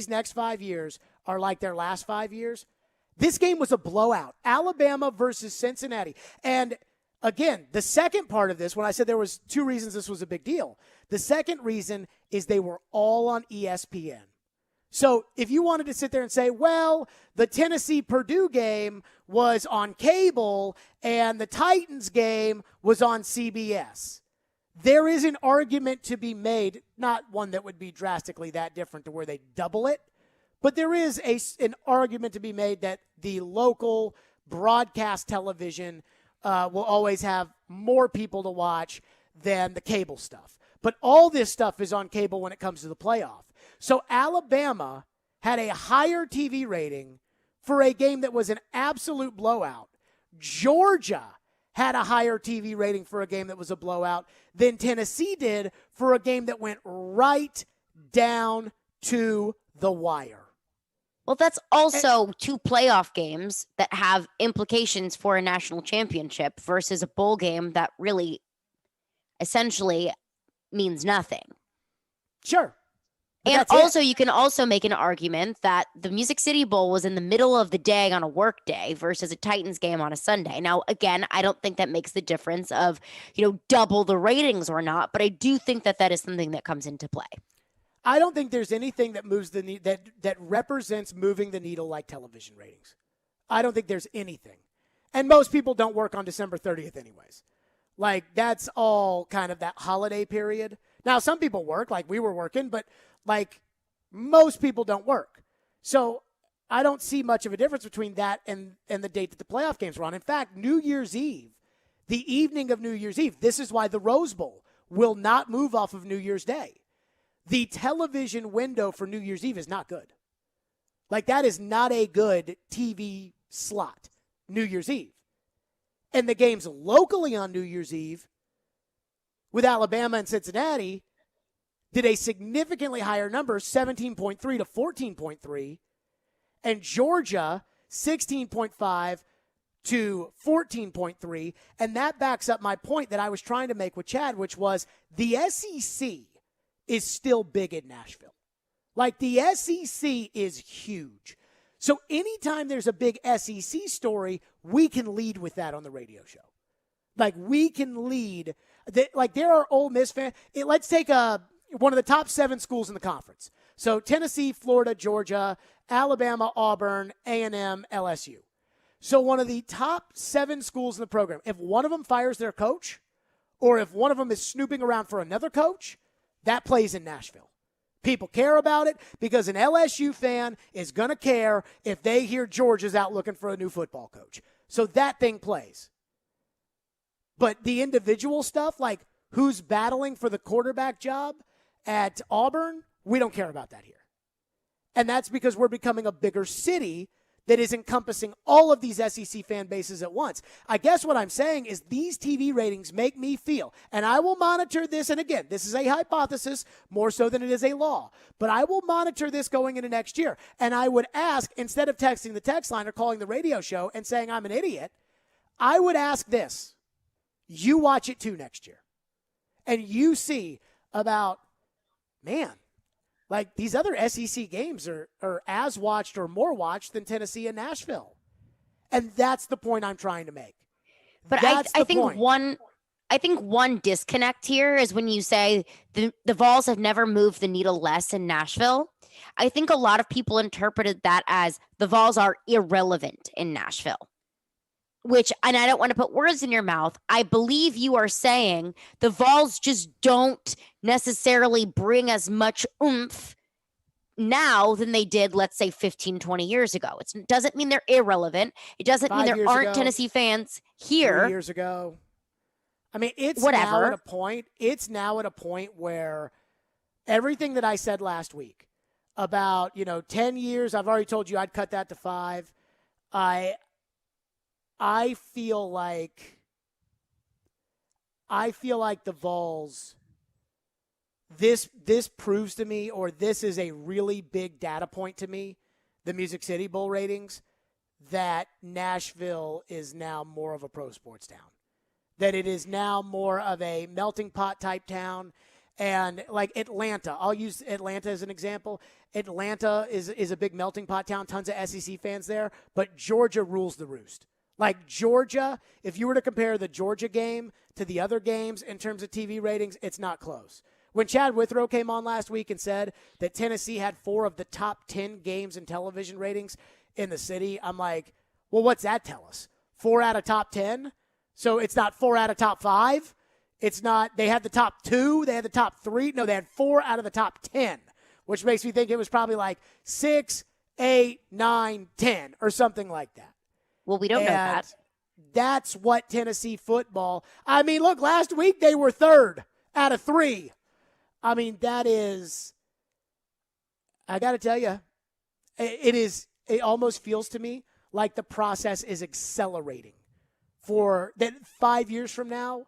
next 5 years are like their last 5 years, this game was a blowout. Alabama versus Cincinnati. And again, the second part of this, when I said there was 2 reasons this was a big deal, the second reason is they were all on ESPN. So if you wanted to sit there and say, well, the Tennessee-Purdue game was on cable and the Titans game was on CBS, there is an argument to be made, not one that would be drastically that different to where they double it, but there is an argument to be made that the local broadcast television will always have more people to watch than the cable stuff. But all this stuff is on cable when it comes to the playoff. So Alabama had a higher TV rating for a game that was an absolute blowout. Georgia had a higher TV rating for a game that was a blowout than Tennessee did for a game that went right down to the wire. Well, that's also 2 playoff games that have implications for a national championship versus a bowl game that really essentially means nothing. Sure. And also, you can also make an argument that the Music City Bowl was in the middle of the day on a work day versus a Titans game on a Sunday. Now, again, I don't think that makes the difference of, double the ratings or not, but I do think that that is something that comes into play. I don't think there's anything that moves that represents moving the needle like television ratings. I don't think there's anything. And most people don't work on December 30th anyways. Like, that's all kind of that holiday period. Now, some people work, like we were working, but like most people don't work. So I don't see much of a difference between that and the date that the playoff games were on. In fact, New Year's Eve, the evening of New Year's Eve, this is why the Rose Bowl will not move off of New Year's Day. The television window for New Year's Eve is not good. Like, that is not a good TV slot, New Year's Eve. And the games locally on New Year's Eve with Alabama and Cincinnati did a significantly higher number, 17.3 to 14.3, and Georgia, 16.5 to 14.3, and that backs up my point that I was trying to make with Chad, which was the SEC is still big in Nashville. Like, the SEC is huge. So anytime there's a big SEC story, we can lead with that on the radio show. Like, we can lead. Like, there are Ole Miss fans. Let's take one of the top 7 schools in the conference. So Tennessee, Florida, Georgia, Alabama, Auburn, A&M, LSU. So one of the top 7 schools in the program, if one of them fires their coach, or if one of them is snooping around for another coach, that plays in Nashville. People care about it because an LSU fan is going to care if they hear Georgia's out looking for a new football coach. So that thing plays. But the individual stuff, like who's battling for the quarterback job at Auburn, we don't care about that here. And that's because we're becoming a bigger city that is encompassing all of these SEC fan bases at once. I guess what I'm saying is these TV ratings make me feel, and I will monitor this, and again, this is a hypothesis more so than it is a law, but I will monitor this going into next year. And I would ask, instead of texting the text line or calling the radio show and saying I'm an idiot, I would ask this. You watch it too next year, and you see about, man, like these other SEC games are as watched or more watched than Tennessee and Nashville. And that's the point I'm trying to make. But I think one disconnect here is when you say the Vols have never moved the needle less in Nashville. I think a lot of people interpreted that as the Vols are irrelevant in Nashville. And I don't want to put words in your mouth. I believe you are saying the Vols just don't necessarily bring as much oomph now than they did, let's say, 15, 20 years ago. It doesn't mean they're irrelevant. It doesn't mean there aren't Tennessee fans here. 3 years ago. I mean, it's now at a point where everything that I said last week about, 10 years, I've already told you I'd cut that to 5. I feel like the Vols, this proves to me, or this is a really big data point to me, the Music City Bowl ratings, that Nashville is now more of a pro sports town. That it is now more of a melting pot type town. And like Atlanta, I'll use Atlanta as an example. Atlanta is a big melting pot town, tons of SEC fans there, but Georgia rules the roost. Like Georgia, if you were to compare the Georgia game to the other games in terms of TV ratings, it's not close. When Chad Withrow came on last week and said that Tennessee had 4 of the top 10 games in television ratings in the city, I'm like, well, what's that tell us? 4 out of top 10? So it's not 4 out of top 5? It's not, they had the top 2, they had the top 3. No, they had 4 out of the top 10, which makes me think it was probably like 6, 8, 9, 10 or something like that. Well, we don't know that. That's what Tennessee football. I mean, look, last week they were 3rd out of 3. I mean, that is, I got to tell you, it almost feels to me like the process is accelerating. For that 5 years from now,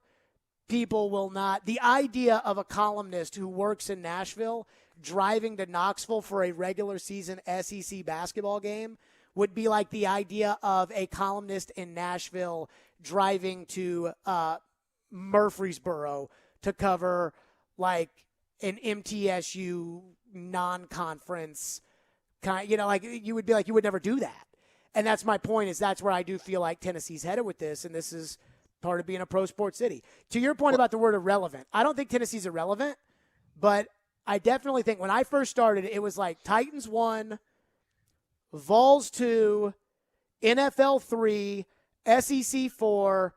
people will not, the idea of a columnist who works in Nashville driving to Knoxville for a regular season SEC basketball game would be like the idea of a columnist in Nashville driving to Murfreesboro to cover like an MTSU non-conference kind. Like you would be like, you would never do that. And that's my point, is that's where I do feel like Tennessee's headed with this, and this is part of being a pro sports city. To your point about the word irrelevant, I don't think Tennessee's irrelevant, but I definitely think when I first started, it was like Titans 1, Vols 2, NFL 3, SEC 4,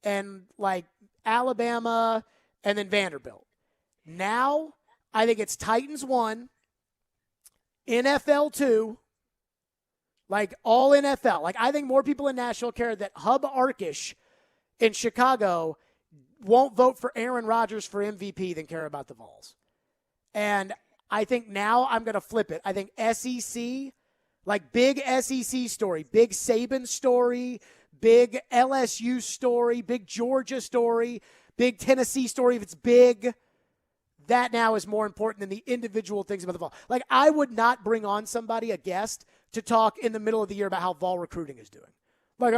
and like Alabama, and then Vanderbilt. Now, I think it's Titans 1, NFL 2, like all NFL. Like I think more people in Nashville care that Hub Arkish in Chicago won't vote for Aaron Rodgers for MVP than care about the Vols. And I think now I'm going to flip it. I think SEC, like big SEC story, big Saban story, big LSU story, big Georgia story, big Tennessee story, if it's big, that now is more important than the individual things about the Vol. Like I would not bring on somebody, a guest, to talk in the middle of the year about how Vol recruiting is doing. Like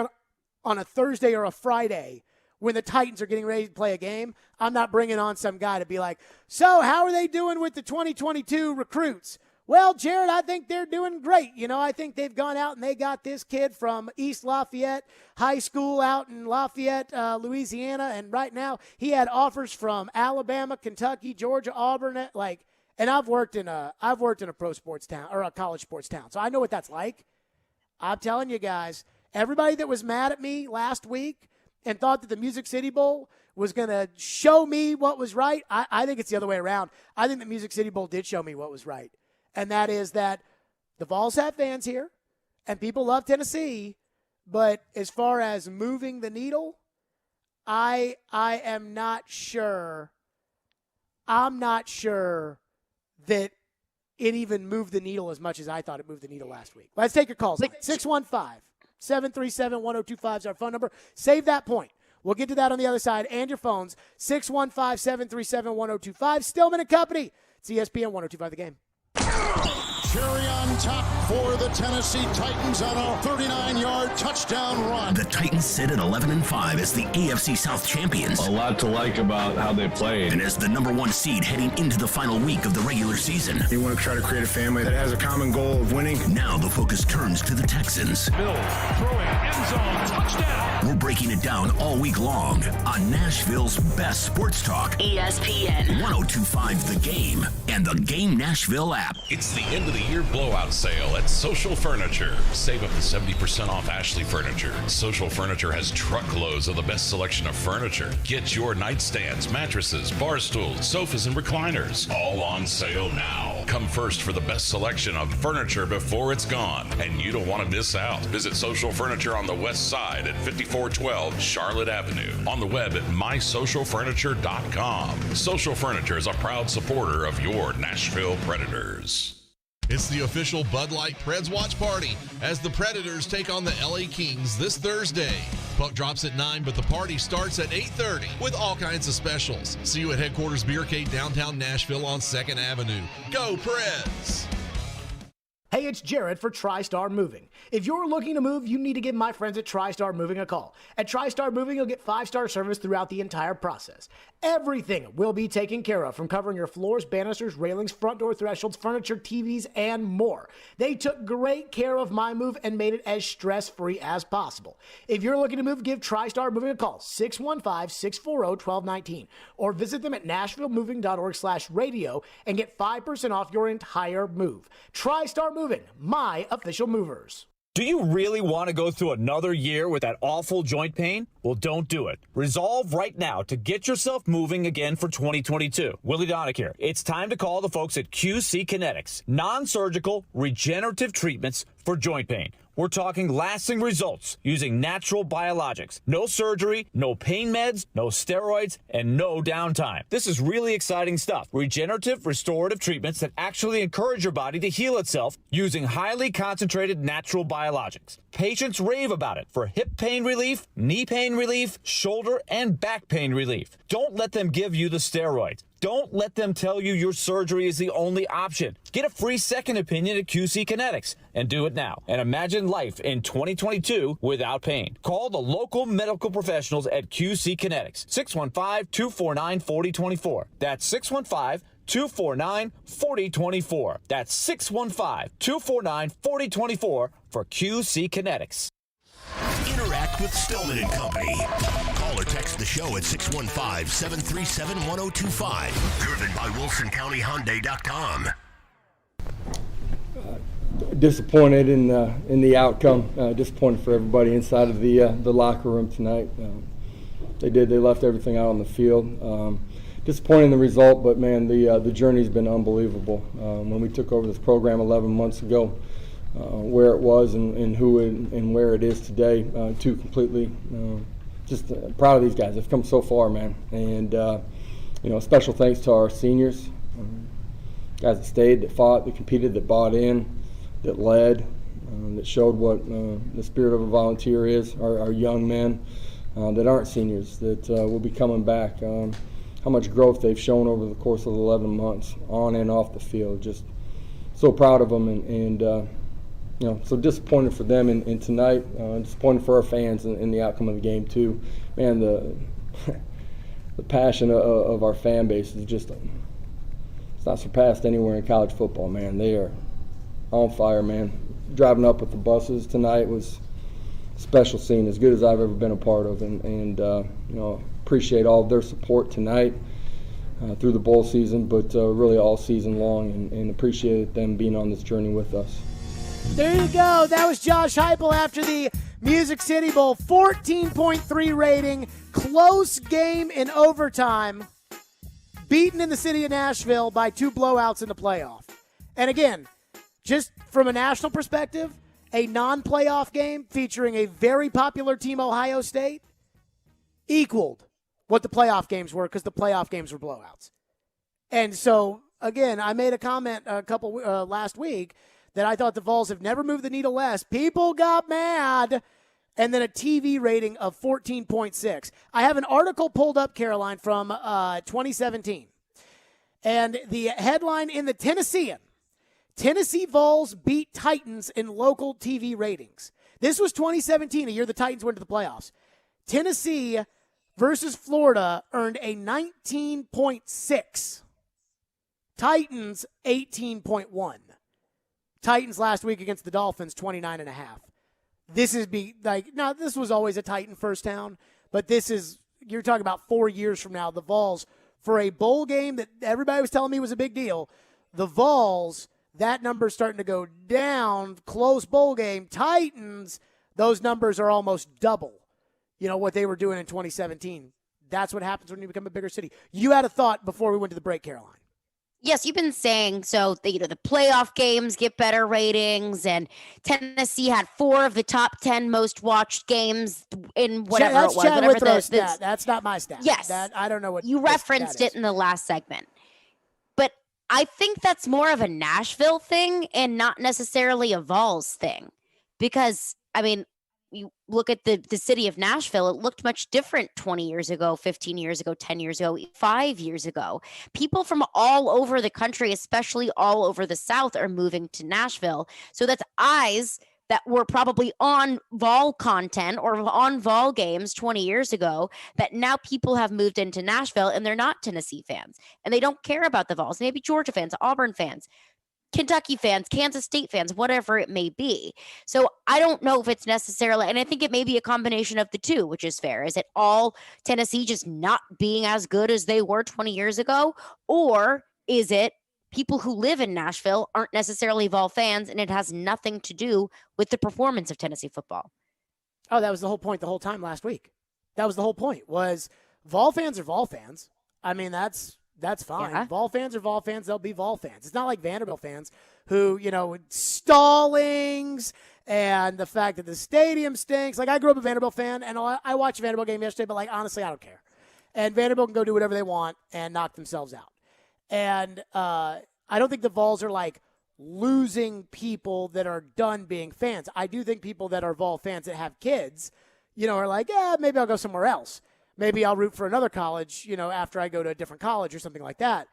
on a Thursday or a Friday when the Titans are getting ready to play a game. I'm not bringing on some guy to be like, so how are they doing with the 2022 recruits? Well, Jared, I think they're doing great. I think they've gone out and they got this kid from East Lafayette High School out in Lafayette, Louisiana, and right now he had offers from Alabama, Kentucky, Georgia, Auburn. And I've worked in a pro sports town or a college sports town, so I know what that's like. I'm telling you guys, everybody that was mad at me last week and thought that the Music City Bowl was going to show me what was right, I think it's the other way around. I think the Music City Bowl did show me what was right. And that is that the Vols have fans here, and people love Tennessee. But as far as moving the needle, I am not sure. I'm not sure that it even moved the needle as much as I thought it moved the needle last week. Let's take your calls. 615-737-1025 is our phone number. Save that point. We'll get to that on the other side and your phones. 615-737-1025. Stillman and Company. It's ESPN 1025 The Game. Cherry on top for the Tennessee Titans on a 39-yard touchdown run. The Titans sit at 11-5 as the AFC South champions. A lot to like about how they played. And as the number 1 seed heading into the final week of the regular season. You want to try to create a family that has a common goal of winning. Now the focus turns to the Texans. Bill throwing end zone touchdown. We're breaking it down all week long on Nashville's best sports talk. ESPN 1025 The Game and the Game Nashville app. It's the end of the year blowout sale at Social Furniture. Save up to 70% off Ashley Furniture. Social Furniture has truckloads of the best selection of furniture. Get your nightstands, mattresses, bar stools, sofas, and recliners. All on sale now. Come first for the best selection of furniture before it's gone. And you don't want to miss out. Visit Social Furniture on the west side at 5412 Charlotte Avenue. On the web at mysocialfurniture.com. Social Furniture is a proud supporter of your Nashville Predators. It's the official Bud Light Preds watch party as the Predators take on the LA Kings this Thursday. Puck drops at 9, but the party starts at 8:30 with all kinds of specials. See you at Headquarters Beercade downtown Nashville on 2nd Avenue. Go Preds! Hey, it's Jared for TriStar Moving. If you're looking to move, you need to give my friends at TriStar Moving a call. At TriStar Moving, you'll get 5-star service throughout the entire process. Everything will be taken care of, from covering your floors, banisters, railings, front door thresholds, furniture, TVs, and more. They took great care of my move and made it as stress-free as possible. If you're looking to move, give TriStar Moving a call, 615-640-1219, or visit them at nashvillemoving.org/radio and get 5% off your entire move. TriStar Moving, my official movers. Do you really want to go through another year with that awful joint pain? Well, don't do it. Resolve right now to get yourself moving again for 2022. Willie Donick here. It's time to call the folks at QC Kinetics. Non-surgical regenerative treatments for joint pain. We're talking lasting results using natural biologics. No surgery, no pain meds, no steroids, and no downtime. This is really exciting stuff. Regenerative, restorative treatments that actually encourage your body to heal itself using highly concentrated natural biologics. Patients rave about it for hip pain relief, knee pain relief, shoulder and back pain relief. Don't let them give you the steroids. Don't let them tell you your surgery is the only option. Get a free second opinion at QC Kinetics and do it now. And imagine life in 2022 without pain. Call the local medical professionals at QC Kinetics. 615-249-4024. That's 615-249-4024. That's 615-249-4024 for QC Kinetics. Interact with Stillman and Company. Call or text the show at 615-737-1025. Driven by WilsonCountyHyundai.com. Disappointed in the outcome. Disappointed for everybody inside of the locker room tonight. They left everything out on the field. Disappointed in the result, but man, the journey's been unbelievable. When we took over this program 11 months ago, where it was and who and where it is today, two completely just proud of these guys. They've come so far, man. And special thanks to our seniors, guys that stayed, that fought, that competed, that bought in, that led, that showed what the spirit of a volunteer is. Our young men that aren't seniors that will be coming back. How much growth they've shown over the course of 11 months, on and off the field. Just so proud of them, and So disappointed for them in tonight. Disappointed for our fans in the outcome of the game too. Man, the the passion of our fan base is just it's not surpassed anywhere in college football. Man, they are on fire. Man, driving up with the buses tonight was a special scene, as good as I've ever been a part of, and appreciate all of their support tonight. Through the bowl season, but really all season long, and appreciate them being on this journey with us. There you go. That was Josh Heupel after the Music City Bowl. 14.3 rating, close game in overtime, beaten in the city of Nashville by 2 blowouts in the playoff. And again, just from a national perspective, a non-playoff game featuring a very popular team, Ohio State, equaled what the playoff games were because the playoff games were blowouts. And so, again, I made a comment last week that I thought the Vols have never moved the needle less. People got mad. And then a TV rating of 14.6. I have an article pulled up, Caroline, from 2017. And the headline in the Tennessean, Tennessee Vols beat Titans in local TV ratings. This was 2017, a year the Titans went to the playoffs. Tennessee versus Florida earned a 19.6. Titans, 18.1. Titans last week against the Dolphins, 29.5. This was always a Titan first town, but you're talking about 4 years from now, the Vols, for a bowl game that everybody was telling me was a big deal, the Vols, that number's starting to go down, close bowl game. Titans, those numbers are almost double, what they were doing in 2017. That's what happens when you become a bigger city. You had a thought before we went to the break, Caroline. Yes, you've been saying so. The playoff games get better ratings, and Tennessee had 4 of the top 10 most watched games in whatever it was. Whatever stat. That's not my stat. Yes, I don't know what you referenced it in the last segment, but I think that's more of a Nashville thing and not necessarily a Vols thing, because you look at the city of Nashville, it looked much different 20 years ago, 15 years ago, 10 years ago, 5 years ago. People from all over the country, especially all over the South, are moving to Nashville. So that's eyes that were probably on Vol content or on Vol games 20 years ago that now people have moved into Nashville and they're not Tennessee fans and they don't care about the Vols. Maybe Georgia fans, Auburn fans, Kentucky fans, Kansas State fans, whatever it may be. So I don't know if it's necessarily, and I think it may be a combination of the two, which is fair. Is it all Tennessee just not being as good as they were 20 years ago? Or is it people who live in Nashville aren't necessarily Vol fans and it has nothing to do with the performance of Tennessee football? Oh, that was the whole point the whole time last week. That was the whole point, was Vol fans are Vol fans. That's fine. Yeah. Vol fans are Vol fans. They'll be Vol fans. It's not like Vanderbilt fans who, stallings and the fact that the stadium stinks. Like, I grew up a Vanderbilt fan, and I watched a Vanderbilt game yesterday, but, honestly, I don't care. And Vanderbilt can go do whatever they want and knock themselves out. And I don't think the Vols are, losing people that are done being fans. I do think people that are Vol fans that have kids, are like, maybe I'll go somewhere else. Maybe I'll root for another college, after I go to a different college or something like that.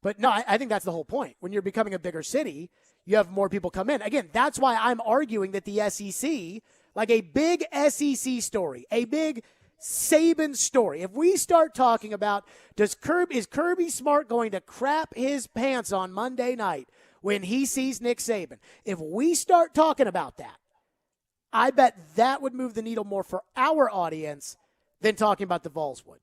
But no, I think that's the whole point. When you're becoming a bigger city, you have more people come in. Again, that's why I'm arguing that the SEC, like a big SEC story, a big Saban story. If we start talking about is Kirby Smart going to crap his pants on Monday night when he sees Nick Saban? If we start talking about that, I bet that would move the needle more for our audience than talking about the Vols would.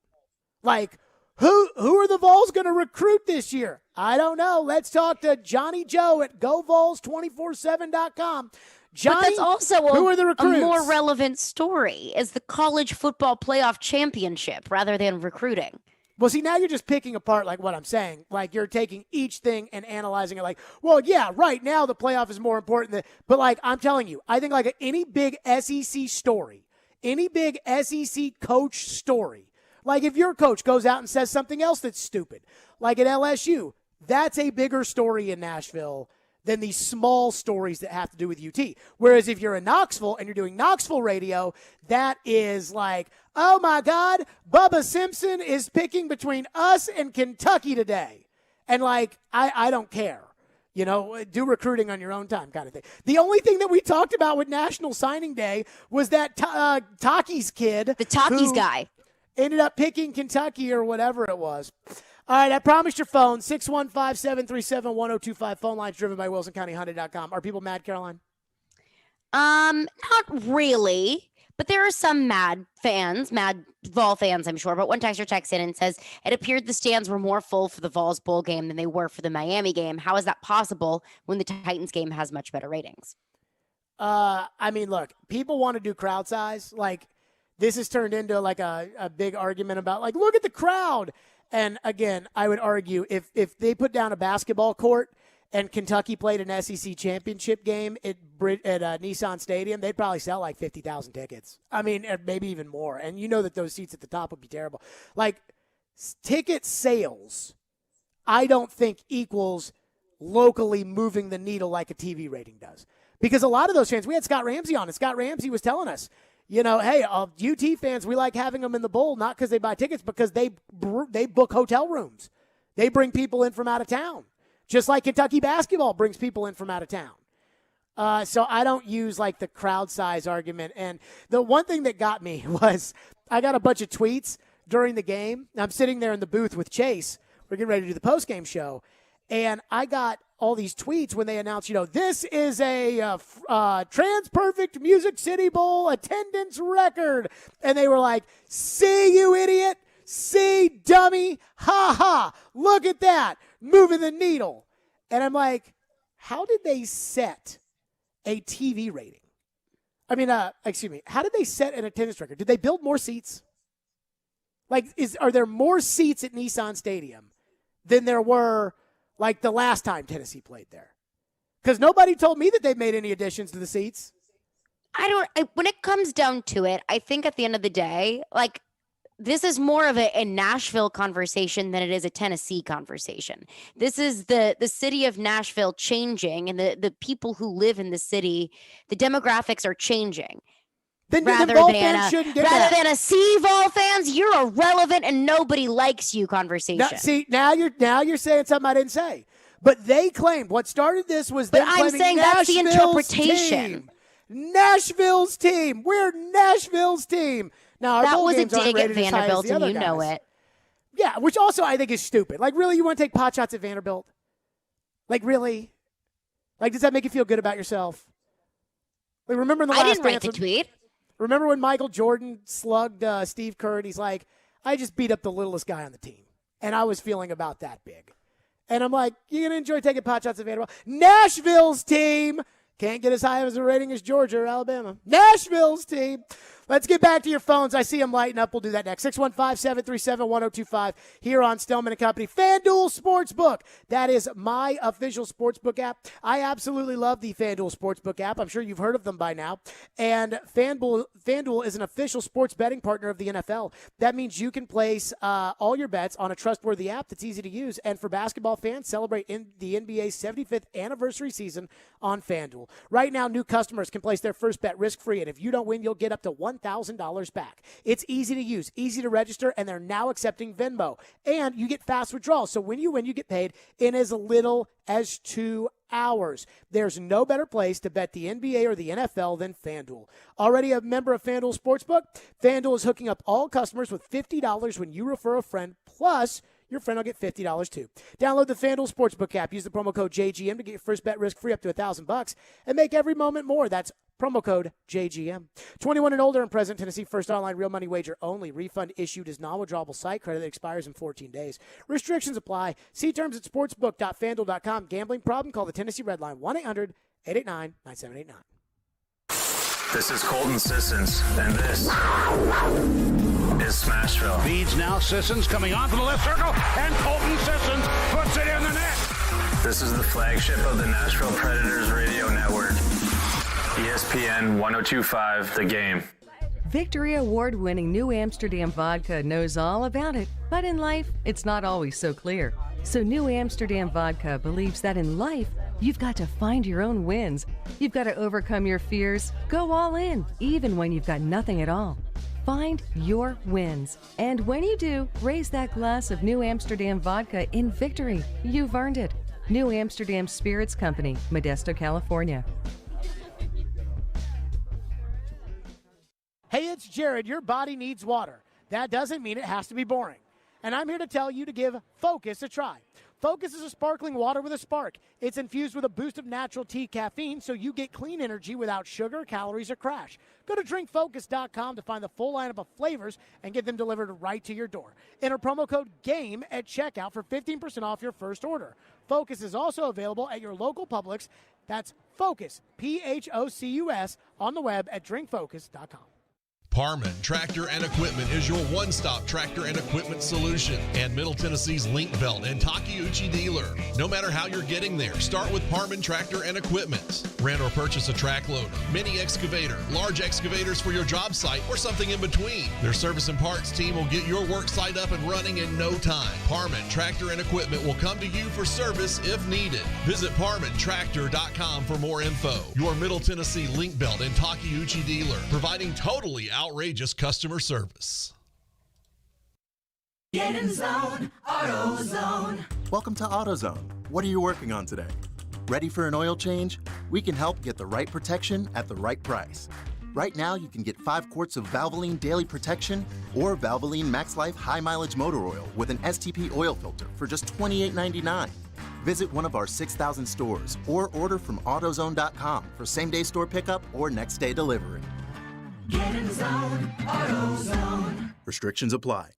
Who are the Vols going to recruit this year? I don't know. Let's talk to Johnny Joe at GoVols247.com. Johnny, but that's also who are the recruits? A more relevant story is the college football playoff championship rather than recruiting. Well, see, now you're just picking apart what I'm saying. You're taking each thing and analyzing it right now the playoff is more important but I'm telling you, I think any big SEC story, any big SEC coach story, if your coach goes out and says something else that's stupid, like at LSU, that's a bigger story in Nashville than these small stories that have to do with UT. Whereas if you're in Knoxville and you're doing Knoxville radio, that is oh my God, Bubba Simpson is picking between us and Kentucky today. And I don't care. Do recruiting on your own time kind of thing. The only thing that we talked about with National Signing Day was that Takis kid. The Takis guy. Ended up picking Kentucky or whatever it was. All right, I promised your phone, 615-737-1025. Phone lines driven by WilsonCountyHonda.com. Are people mad, Caroline? Not really. But there are some mad Vol fans, I'm sure. But one texter texts in and says, it appeared the stands were more full for the Vols bowl game than they were for the Miami game. How is that possible when the Titans game has much better ratings? Look, people want to do crowd size. Like, this has turned into like a big argument about, like, look at the crowd. And again, I would argue if they put down a basketball court and Kentucky played an SEC championship game at Nissan Stadium, they'd probably sell like 50,000 tickets. I mean, maybe even more. And you know that those seats at the top would be terrible. Like, ticket sales, I don't think equals locally moving the needle like a TV rating does. Because a lot of those fans, we had Scott Ramsey on, and Scott Ramsey was telling us, hey, UT fans, we like having them in the bowl, not because they buy tickets, because they book hotel rooms. They bring people in from out of town. Just like Kentucky basketball brings people in from out of town. So I don't use like the crowd size argument. And the one thing that got me was I got a bunch of tweets during the game. I'm sitting there in the booth with Chase. We're getting ready to do the post-game show. And I got all these tweets when they announced, this is a trans-perfect Music City Bowl attendance record. And they were like, see, you idiot. See, dummy. Ha ha. Look at that. Moving the needle. And I'm like, how did they set a TV rating? How did they set an attendance record? Did they build more seats? Like, are there more seats at Nissan Stadium than there were, like, the last time Tennessee played there? Because nobody told me that they made any additions to the seats. When it comes down to it, I think at the end of the day, like, this is more of a Nashville conversation than it is a Tennessee conversation. This is the city of Nashville changing, and the people who live in the city, the demographics are changing. Rather than a see Vol fans, you're irrelevant and nobody likes you conversation. Now you're saying something I didn't say. But they claimed what started this was them I'm saying that's the interpretation. Nashville's team. We're Nashville's team. Now, that was a dig at Vanderbilt, and you know it. Yeah, which also I think is stupid. Like, really, you want to take pot shots at Vanderbilt? Like, really? Like, does that make you feel good about yourself? Like, remember in the last I didn't write the tweet. Remember when Michael Jordan slugged Steve Kerr, and he's like, I just beat up the littlest guy on the team. And I was feeling about that big. And I'm like, you're going to enjoy taking pot shots at Vanderbilt? Nashville's team can't get as high as a rating as Georgia or Alabama. Nashville's team. Let's get back to your phones. I see them lighting up. We'll do that next. 615-737-1025 here on Stillman & Company. FanDuel Sportsbook. That is my official sportsbook app. I absolutely love the FanDuel Sportsbook app. I'm sure you've heard of them by now. And FanDuel is an official sports betting partner of the NFL. That means you can place all your bets on a trustworthy app that's easy to use. And for basketball fans, celebrate the NBA's 75th anniversary season on FanDuel. Right now, new customers can place their first bet risk-free. And if you don't win, you'll get up to $1,000 back. It's easy to use, easy to register, and they're now accepting Venmo. And you get fast withdrawals. So when you win, you get paid in as little as 2 hours. There's no better place to bet the NBA or the NFL than FanDuel. Already a member of FanDuel Sportsbook? FanDuel is hooking up all customers with $50 when you refer a friend, plus your friend will get $50 too. Download the FanDuel Sportsbook app. Use the promo code JGM to get your first bet risk-free up to $1,000 and make every moment more. That's promo code JGM. 21 and older in present Tennessee. First online real money wager only. Refund issued as non-withdrawable site credit that expires in 14 days. Restrictions apply. See terms at sportsbook.fanduel.com. Gambling problem? Call the Tennessee Red Line 1-800-889-9789. This is Colton Sissons, and this is Smashville. Feeds now. Sissons coming on for the left circle, and Colton Sissons puts it in the net. This is the flagship of the Nashville Predators radio network. ESPN 1025, The Game. Victory Award-winning New Amsterdam Vodka knows all about it, but in life, it's not always so clear. So New Amsterdam Vodka believes that in life, you've got to find your own wins. You've got to overcome your fears, go all in, even when you've got nothing at all. Find your wins. And when you do, raise that glass of New Amsterdam Vodka in victory. You've earned it. New Amsterdam Spirits Company, Modesto, California. Hey, it's Jared. Your body needs water. That doesn't mean it has to be boring. And I'm here to tell you to give Focus a try. Focus is a sparkling water with a spark. It's infused with a boost of natural tea caffeine so you get clean energy without sugar, calories, or crash. Go to drinkfocus.com to find the full lineup of flavors and get them delivered right to your door. Enter promo code GAME at checkout for 15% off your first order. Focus is also available at your local Publix. That's Focus, P-H-O-C-U-S, on the web at drinkfocus.com. Parman Tractor and Equipment is your one-stop tractor and equipment solution and Middle Tennessee's Link Belt and Takeuchi dealer. No matter how you're getting there, start with Parman Tractor and Equipment. Rent or purchase a track loader, mini excavator, large excavators for your job site, or something in between. Their service and parts team will get your work site up and running in no time. Parman Tractor and Equipment will come to you for service if needed. Visit ParmanTractor.com for more info. Your Middle Tennessee Link Belt and Takeuchi dealer, providing totally outrageous customer service. Get in zone, AutoZone. Welcome to AutoZone. What are you working on today? Ready for an oil change? We can help get the right protection at the right price. Right now, you can get 5 quarts of Valvoline Daily Protection or Valvoline Max Life High Mileage Motor Oil with an STP oil filter for just $28.99. Visit one of our 6,000 stores or order from AutoZone.com for same-day store pickup or next-day delivery. Get in zone, AutoZone. Restrictions apply.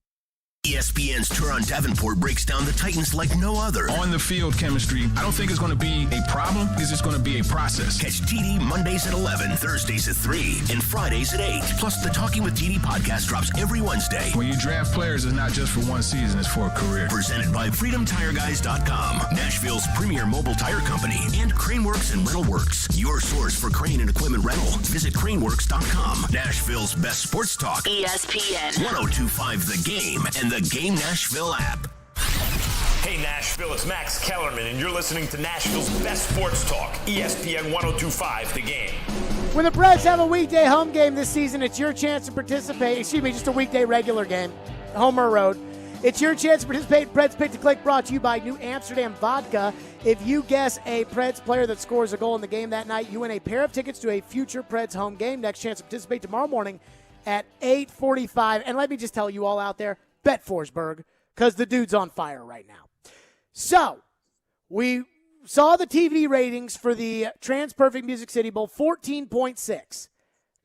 ESPN's Turon Davenport breaks down the Titans like no other. On the field chemistry, I don't think it's going to be a problem. It's just going to be a process. Catch TD Mondays at 11, Thursdays at 3, and Fridays at 8. Plus, the Talking with TD podcast drops every Wednesday. When you draft players, it's not just for one season, it's for a career. Presented by FreedomTireGuys.com, Nashville's premier mobile tire company, and Craneworks and Rental Works, your source for crane and equipment rental. Visit Craneworks.com. Nashville's best sports talk. ESPN 1025 The Game and the Game Nashville app. Hey Nashville, it's Max Kellerman, and you're listening to Nashville's best sports talk, ESPN 1025 The Game. When the Preds have a weekday home game this season, it's your chance to participate. Excuse me, just a weekday regular game, home or road. It's your chance to participate in Preds Pick to Click, brought to you by New Amsterdam Vodka. If you guess a Preds player that scores a goal in the game that night, you win a pair of tickets to a future Preds home game. Next chance to participate tomorrow morning at 8:45. And let me just tell you all out there, bet Forsberg, because the dude's on fire right now. So, we saw the TV ratings for the Trans-Perfect Music City Bowl, 14.6.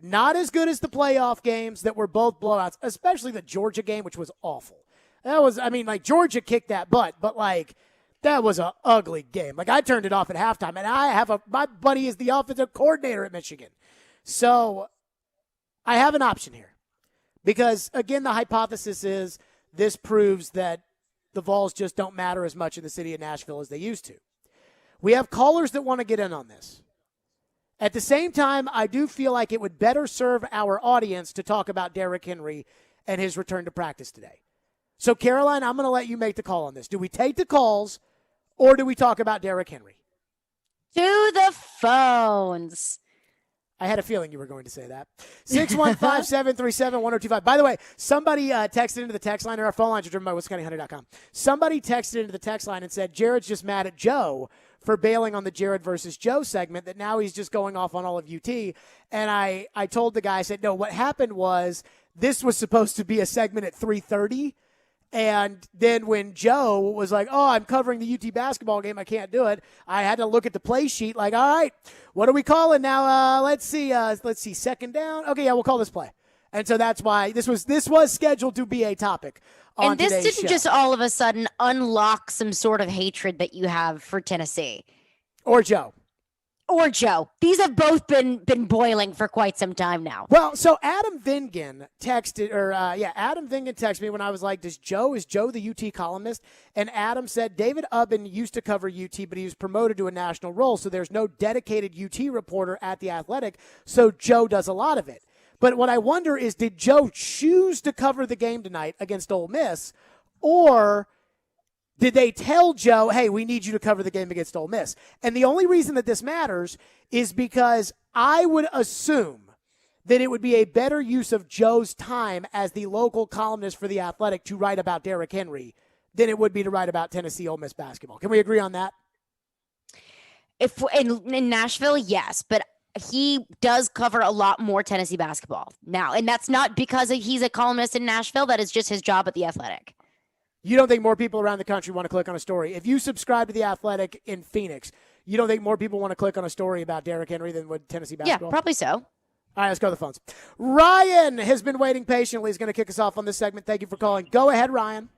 Not as good as the playoff games that were both blowouts, especially the Georgia game, which was awful. That was, Georgia kicked that butt, but, that was an ugly game. I turned it off at halftime, and my buddy is the offensive coordinator at Michigan. So, I have an option here. Because, again, the hypothesis is this proves that the Vols just don't matter as much in the city of Nashville as they used to. We have callers that want to get in on this. At the same time, I do feel like it would better serve our audience to talk about Derrick Henry and his return to practice today. So, Caroline, I'm going to let you make the call on this. Do we take the calls or do we talk about Derrick Henry? To the phones. I had a feeling you were going to say that. 615-737-1025. By the way, somebody texted into the text line, and our phone lines are driven by WisconsinHunter.com. Somebody texted into the text line and said, Jared's just mad at Joe for bailing on the Jared versus Joe segment, that now he's just going off on all of UT. And I told the guy, I said, no, what happened was this was supposed to be a segment at 3:30. And then when Joe was like, oh, I'm covering the UT basketball game, I can't do it, I had to look at the play sheet all right, what are we calling now? Let's see, second down. Okay, yeah, we'll call this play. And so that's why this was scheduled to be a topic on and this today's didn't show. just all of a sudden unlock some sort of hatred that you have for Tennessee. Or Joe. These have both been boiling for quite some time now. Well, so Adam Vingan texted me when I was like, is Joe the UT columnist? And Adam said, David Ubben used to cover UT, but he was promoted to a national role, so there's no dedicated UT reporter at The Athletic, so Joe does a lot of it. But what I wonder is, did Joe choose to cover the game tonight against Ole Miss, or did they tell Joe, hey, we need you to cover the game against Ole Miss? And the only reason that this matters is because I would assume that it would be a better use of Joe's time as the local columnist for The Athletic to write about Derrick Henry than it would be to write about Tennessee Ole Miss basketball. Can we agree on that? If in Nashville, yes, but he does cover a lot more Tennessee basketball now, and that's not because he's a columnist in Nashville. That is just his job at The Athletic. You don't think more people around the country want to click on a story? If you subscribe to The Athletic in Phoenix, you don't think more people want to click on a story about Derrick Henry than would Tennessee basketball? Yeah, probably so. All right, let's go to the phones. Ryan has been waiting patiently. He's going to kick us off on this segment. Thank you for calling. Go ahead, Ryan.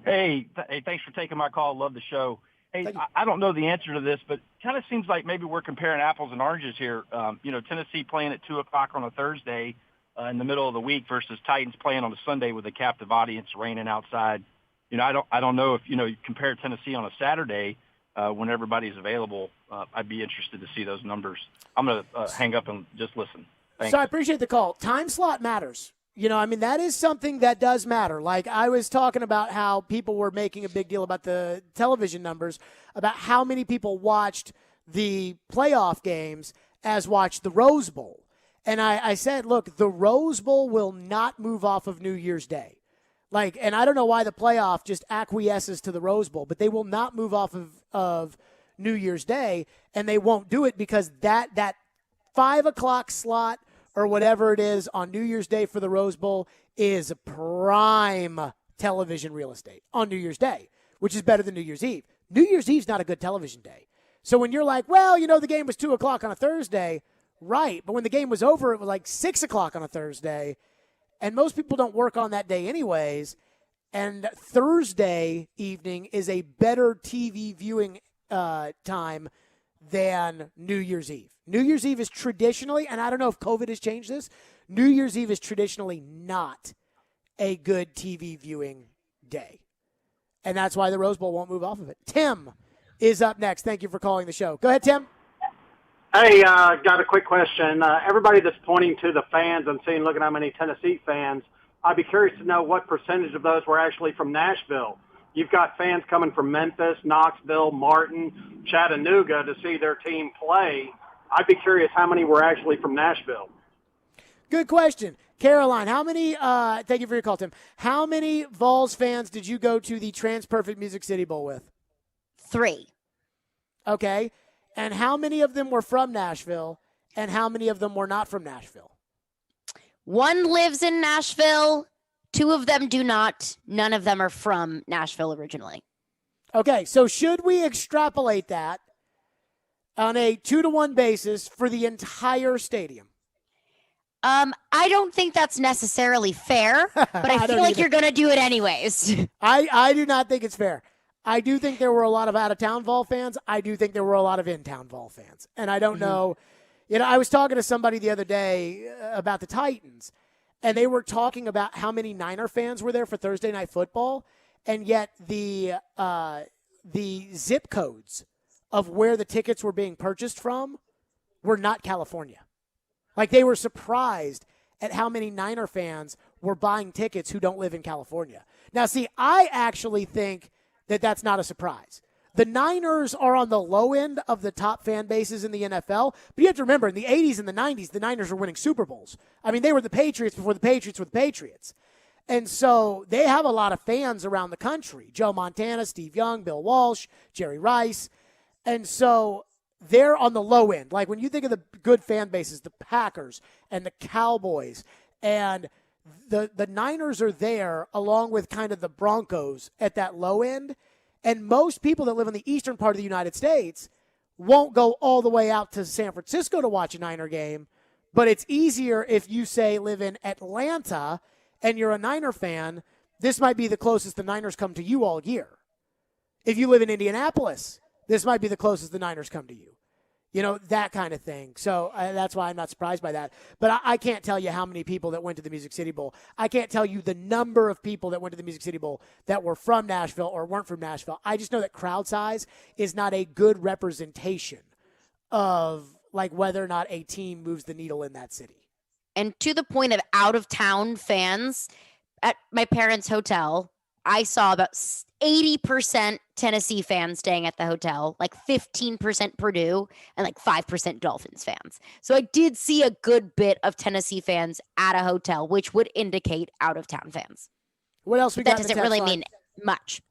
Hey, thanks for taking my call. Love the show. Hey, I don't know the answer to this, but kind of seems like maybe we're comparing apples and oranges here. Tennessee playing at 2 o'clock on a Thursday in the middle of the week versus Titans playing on a Sunday with a captive audience raining outside. I don't know if, you compare Tennessee on a Saturday when everybody's available. I'd be interested to see those numbers. I'm going to hang up and just listen. Thanks. So I appreciate the call. Time slot matters. That is something that does matter. Like I was talking about how people were making a big deal about the television numbers, about how many people watched the playoff games as watched the Rose Bowl. And I said, look, the Rose Bowl will not move off of New Year's Day. And I don't know why the playoff just acquiesces to the Rose Bowl, but they will not move off of New Year's Day, and they won't do it because that 5 o'clock slot or whatever it is on New Year's Day for the Rose Bowl is prime television real estate on New Year's Day, which is better than New Year's Eve. New Year's Eve's not a good television day. So when you're like, well, the game was 2 o'clock on a Thursday, right, but when the game was over, it was like 6 o'clock on a Thursday, and most people don't work on that day anyways, and Thursday evening is a better TV viewing time than New Year's Eve. New Year's Eve is traditionally, and I don't know if COVID has changed this, New Year's Eve is traditionally not a good TV viewing day. And that's why the Rose Bowl won't move off of it. Tim is up next. Thank you for calling the show. Go ahead, Tim. Hey, got a quick question. Everybody that's pointing to the fans, I'm seeing, look at how many Tennessee fans. I'd be curious to know what percentage of those were actually from Nashville. You've got fans coming from Memphis, Knoxville, Martin, Chattanooga to see their team play. I'd be curious how many were actually from Nashville. Good question. Caroline, how many, thank you for your call, Tim. How many Vols fans did you go to the TransPerfect Music City Bowl with? 3. Okay. And how many of them were from Nashville, and how many of them were not from Nashville? 1 lives in Nashville. 2 of them do not. None of them are from Nashville originally. Okay, so should we extrapolate that on a 2-to-1 basis for the entire stadium? I don't think that's necessarily fair, but I feel like you're going to do it anyways. I do not think it's fair. I do think there were a lot of out-of-town Vol fans. I do think there were a lot of in-town Vol fans. And I don't know. I was talking to somebody the other day about the Titans, and they were talking about how many Niner fans were there for Thursday Night Football, and yet the zip codes of where the tickets were being purchased from were not California. Like, they were surprised at how many Niner fans were buying tickets who don't live in California. Now, see, I actually think that that's not a surprise. The Niners are on the low end of the top fan bases in the NFL, but you have to remember, in the 80s and the 90s, the Niners were winning Super Bowls. I mean, they were the Patriots before the Patriots were the Patriots. And so they have a lot of fans around the country. Joe Montana, Steve Young, Bill Walsh, Jerry Rice. And so they're on the low end. Like, when you think of the good fan bases, the Packers and the Cowboys, and the Niners are there along with kind of the Broncos at that low end. And most people that live in the eastern part of the United States won't go all the way out to San Francisco to watch a Niner game. But it's easier if you, say, live in Atlanta and you're a Niner fan. This might be the closest the Niners come to you all year. If you live in Indianapolis, this might be the closest the Niners come to you. That kind of thing. So that's why I'm not surprised by that. But I can't tell you how many people that went to the Music City Bowl. I can't tell you the number of people that went to the Music City Bowl that were from Nashville or weren't from Nashville. I just know that crowd size is not a good representation of, like, whether or not a team moves the needle in that city. And to the point of out-of-town fans, at my parents' hotel, I saw about 80% Tennessee fans staying at the hotel, like 15% Purdue, and like 5% Dolphins fans. So I did see a good bit of Tennessee fans at a hotel, which would indicate out-of-town fans. What else we but got? That doesn't really mean much.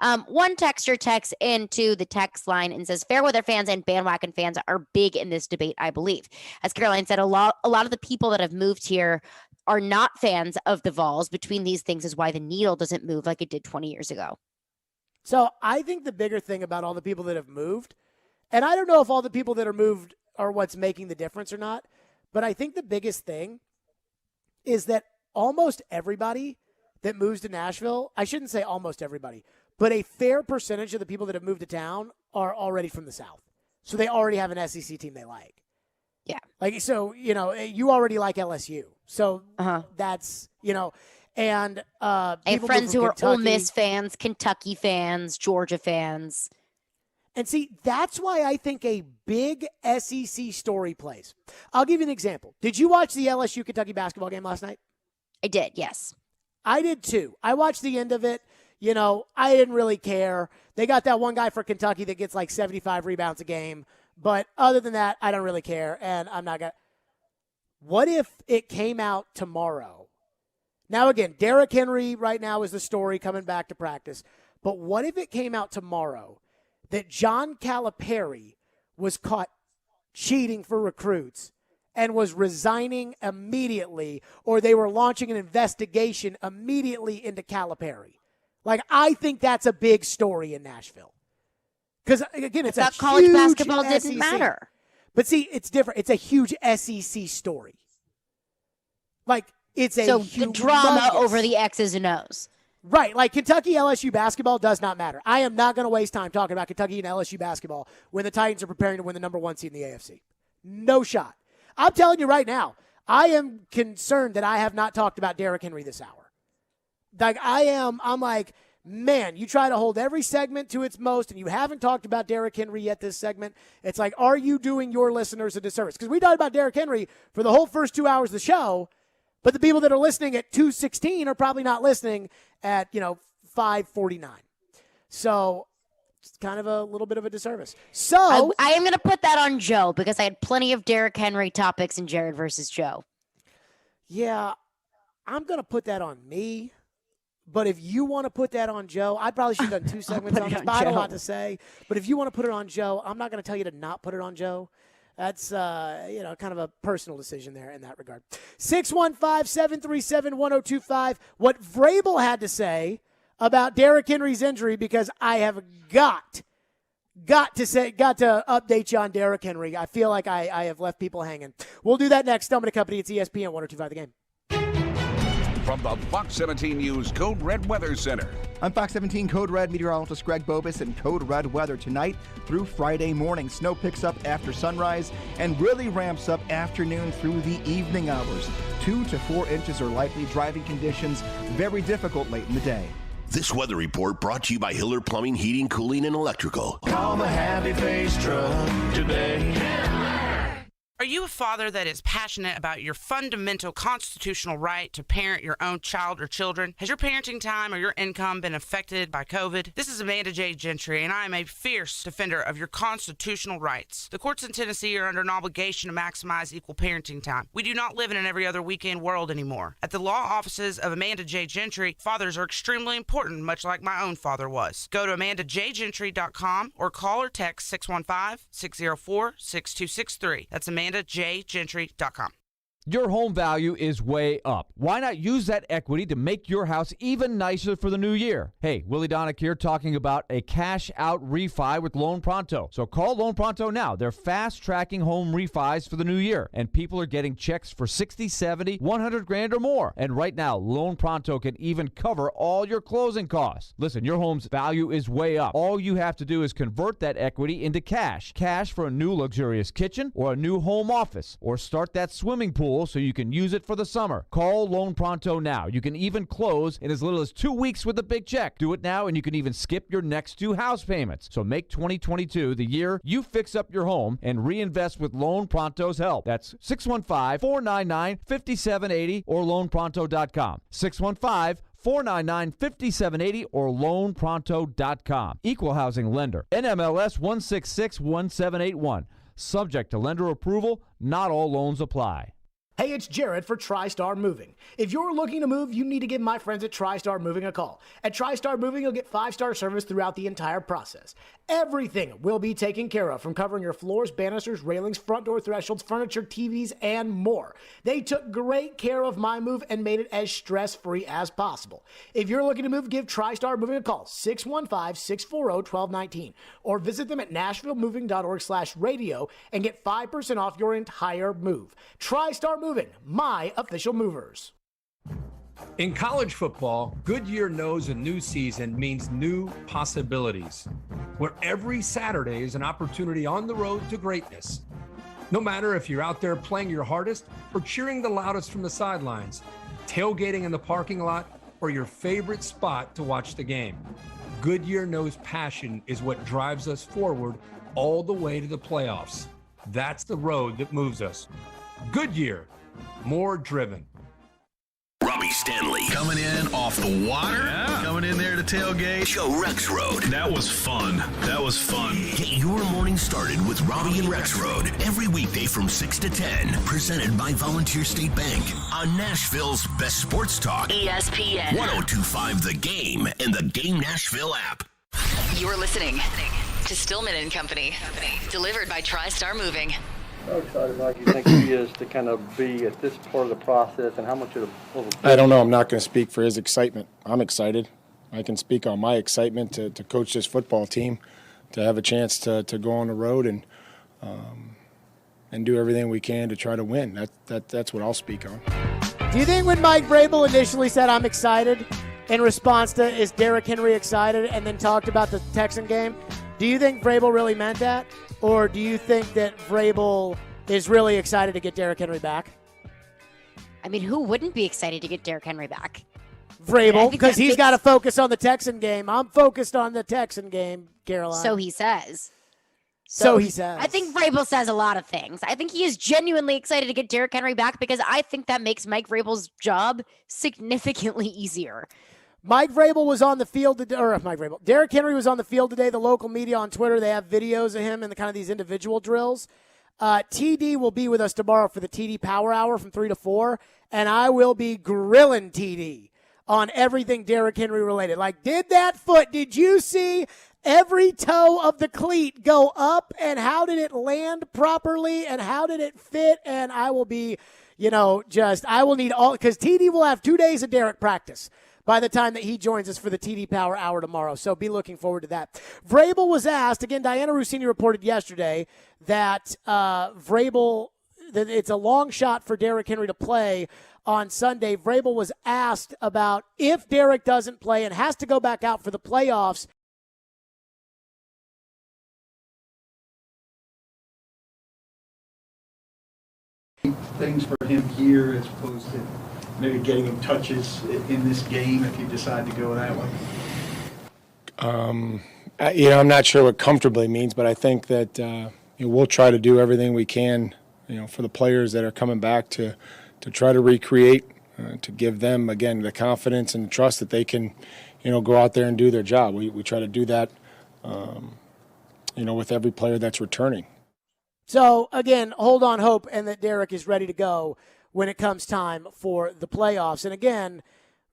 One texter texts into the text line and says, fair weather fans and bandwagon fans are big in this debate, I believe. As Caroline said, a lot of the people that have moved here are not fans of the Vols. Between these things is why the needle doesn't move like it did 20 years ago. So I think the bigger thing about all the people that have moved, and I don't know if all the people that are moved are what's making the difference or not, but I think the biggest thing is that almost everybody that moves to Nashville, I shouldn't say almost everybody, but a fair percentage of the people that have moved to town are already from the South. So they already have an SEC team they like. Yeah. Like, so, you already like LSU. So that's, and I have friends who are Ole Miss fans, Kentucky fans, Georgia fans. And see, that's why I think a big SEC story plays. I'll give you an example. Did you watch the LSU-Kentucky basketball game last night? I did, yes. I did too. I watched the end of it. I didn't really care. They got that one guy for Kentucky that gets like 75 rebounds a game. But other than that, I don't really care, and I'm not going to. What if it came out tomorrow? Now, again, Derrick Henry right now is the story coming back to practice. But what if it came out tomorrow that John Calipari was caught cheating for recruits and was resigning immediately, or they were launching an investigation immediately into Calipari? Like, I think that's a big story in Nashville. Because, again, it's a huge college basketball SEC. didn't matter. But see, it's different. It's a huge SEC story. Like, it's a the drama over the X's and O's. Right. Like, Kentucky LSU basketball does not matter. I am not going to waste time talking about Kentucky and LSU basketball when the Titans are preparing to win the number 1 seed in the AFC. No shot. I'm telling you right now, I am concerned that I have not talked about Derrick Henry this hour. Like, I'm like, man, you try to hold every segment to its most, and you haven't talked about Derrick Henry yet this segment. It's like, are you doing your listeners a disservice? Because we talked about Derrick Henry for the whole first 2 hours of the show, but the people that are listening at 2:16 are probably not listening at, 5:49. So it's kind of a little bit of a disservice. So I am going to put that on Joe because I had plenty of Derrick Henry topics in Jared versus Joe. Yeah, I'm going to put that on me. But if you want to put that on Joe, I probably should have done 2 segments on this, but I have a lot to say. But if you want to put it on Joe, I'm not going to tell you to not put it on Joe. That's, kind of a personal decision there in that regard. 615-737-1025. What Vrabel had to say about Derrick Henry's injury, because I have got to update you on Derrick Henry. I feel like I have left people hanging. We'll do that next. Stillman & Company. It's ESPN 1025 The Game. From the Fox 17 News Code Red Weather Center. I'm Fox 17 Code Red meteorologist Greg Bobus, and Code Red weather tonight through Friday morning. Snow picks up after sunrise and really ramps up afternoon through the evening hours. 2 to 4 inches are likely. Driving conditions very difficult late in the day. This weather report brought to you by Hiller Plumbing, Heating, Cooling, and Electrical. Call the Happy Face Truck today. Are you a father that is passionate about your fundamental constitutional right to parent your own child or children? Has your parenting time or your income been affected by COVID? This is Amanda J. Gentry, and I am a fierce defender of your constitutional rights. The courts in Tennessee are under an obligation to maximize equal parenting time. We do not live in an every other weekend world anymore. At the law offices of Amanda J. Gentry, fathers are extremely important, much like my own father was. Go to AmandaJGentry.com or call or text 615-604-6263. That's AmandaJGentry.com. Your home value is way up. Why not use that equity to make your house even nicer for the new year? Hey, Willie Donick here talking about a cash-out refi with Loan Pronto. So call Loan Pronto now. They're fast-tracking home refis for the new year, and people are getting checks for $60, $70, $100,000 or more. And right now, Loan Pronto can even cover all your closing costs. Listen, your home's value is way up. All you have to do is convert that equity into cash. Cash for a new luxurious kitchen or a new home office, or start that swimming pool so you can use it for the summer. Call Loan Pronto now. You can even close in as little as 2 weeks with a big check. Do it now, and you can even skip your next 2 house payments. So make 2022 the year you fix up your home and reinvest with Loan Pronto's help. That's 615-499-5780 or loanpronto.com. 615-499-5780 or loanpronto.com. Equal housing lender. NMLS 1661781. Subject to lender approval. Not all loans apply. Hey, it's Jared for TriStar Moving. If you're looking to move, you need to give my friends at TriStar Moving a call. At TriStar Moving, you'll get 5-star service throughout the entire process. Everything will be taken care of, from covering your floors, banisters, railings, front door thresholds, furniture, TVs, and more. They took great care of my move and made it as stress-free as possible. If you're looking to move, give TriStar Moving a call, 615-640-1219, or visit them at nashvillemoving.org/radio and get 5% off your entire move. TriStar Moving, my official movers. In college football, Goodyear knows a new season means new possibilities, where every Saturday is an opportunity on the road to greatness. No matter if you're out there playing your hardest or cheering the loudest from the sidelines, tailgating in the parking lot, or your favorite spot to watch the game, Goodyear knows passion is what drives us forward all the way to the playoffs. That's the road that moves us. Goodyear, more driven. Robbie Stanley. Coming in off the water. Yeah. Coming in there to tailgate. Joe Rex Road. That was fun. Get your morning started with Robbie and Rex Road every weekday from 6 to 10. Presented by Volunteer State Bank on Nashville's best sports talk. ESPN 102.5 The Game and the Game Nashville app. You're listening to Stillman and Company. Delivered by TriStar Moving. How excited, Mike, you think he is to kind of be at this part of the process, and how much of the I don't know. I'm not going to speak for his excitement. I'm excited. I can speak on my excitement to coach this football team, to have a chance to go on the road and do everything we can to try to win. That's what I'll speak on. Do you think when Mike Vrabel initially said, "I'm excited," in response to, "Is Derrick Henry excited?" and then talked about the Texan game, do you think Vrabel really meant that? Or do you think that Vrabel is really excited to get Derrick Henry back? I mean, who wouldn't be excited to get Derrick Henry back? Vrabel, because he's got to focus on the Texan game. I'm focused on the Texan game, Caroline. So he says. So he says. I think Vrabel says a lot of things. I think he is genuinely excited to get Derrick Henry back because I think that makes Mike Vrabel's job significantly easier. Derrick Henry was on the field today. The local media on Twitter, they have videos of him and kind of these individual drills. TD will be with us tomorrow for the TD Power Hour from 3 to 4, and I will be grilling TD on everything Derrick Henry related. Like, did you see every toe of the cleat go up, and how did it land properly, and how did it fit? And I will be, I will need all, because TD will have 2 days of Derrick practice by the time that he joins us for the TD Power Hour tomorrow. So be looking forward to that. Vrabel was asked, again, Diana Rossini reported yesterday that Vrabel, that it's a long shot for Derrick Henry to play on Sunday. Vrabel was asked about if Derrick doesn't play and has to go back out for the playoffs. Things for him here as opposed to maybe getting him touches in this game if you decide to go that way? I'm not sure what comfortably means, but I think that we'll try to do everything we can, for the players that are coming back to try to recreate, to give them, again, the confidence and trust that they can, go out there and do their job. We try to do that, with every player that's returning. So, again, hold on hope and that Derrick is ready to go when it comes time for the playoffs. And again,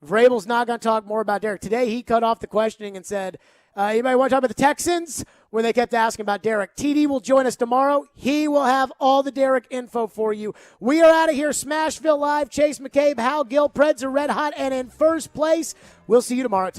Vrabel's not going to talk more about Derrick. Today he cut off the questioning and said, anybody want to talk about the Texans? When they kept asking about Derrick. TD will join us tomorrow. He will have all the Derrick info for you. We are out of here. Smashville Live. Chase McCabe, Hal Gill, Preds are red hot and in first place. We'll see you tomorrow.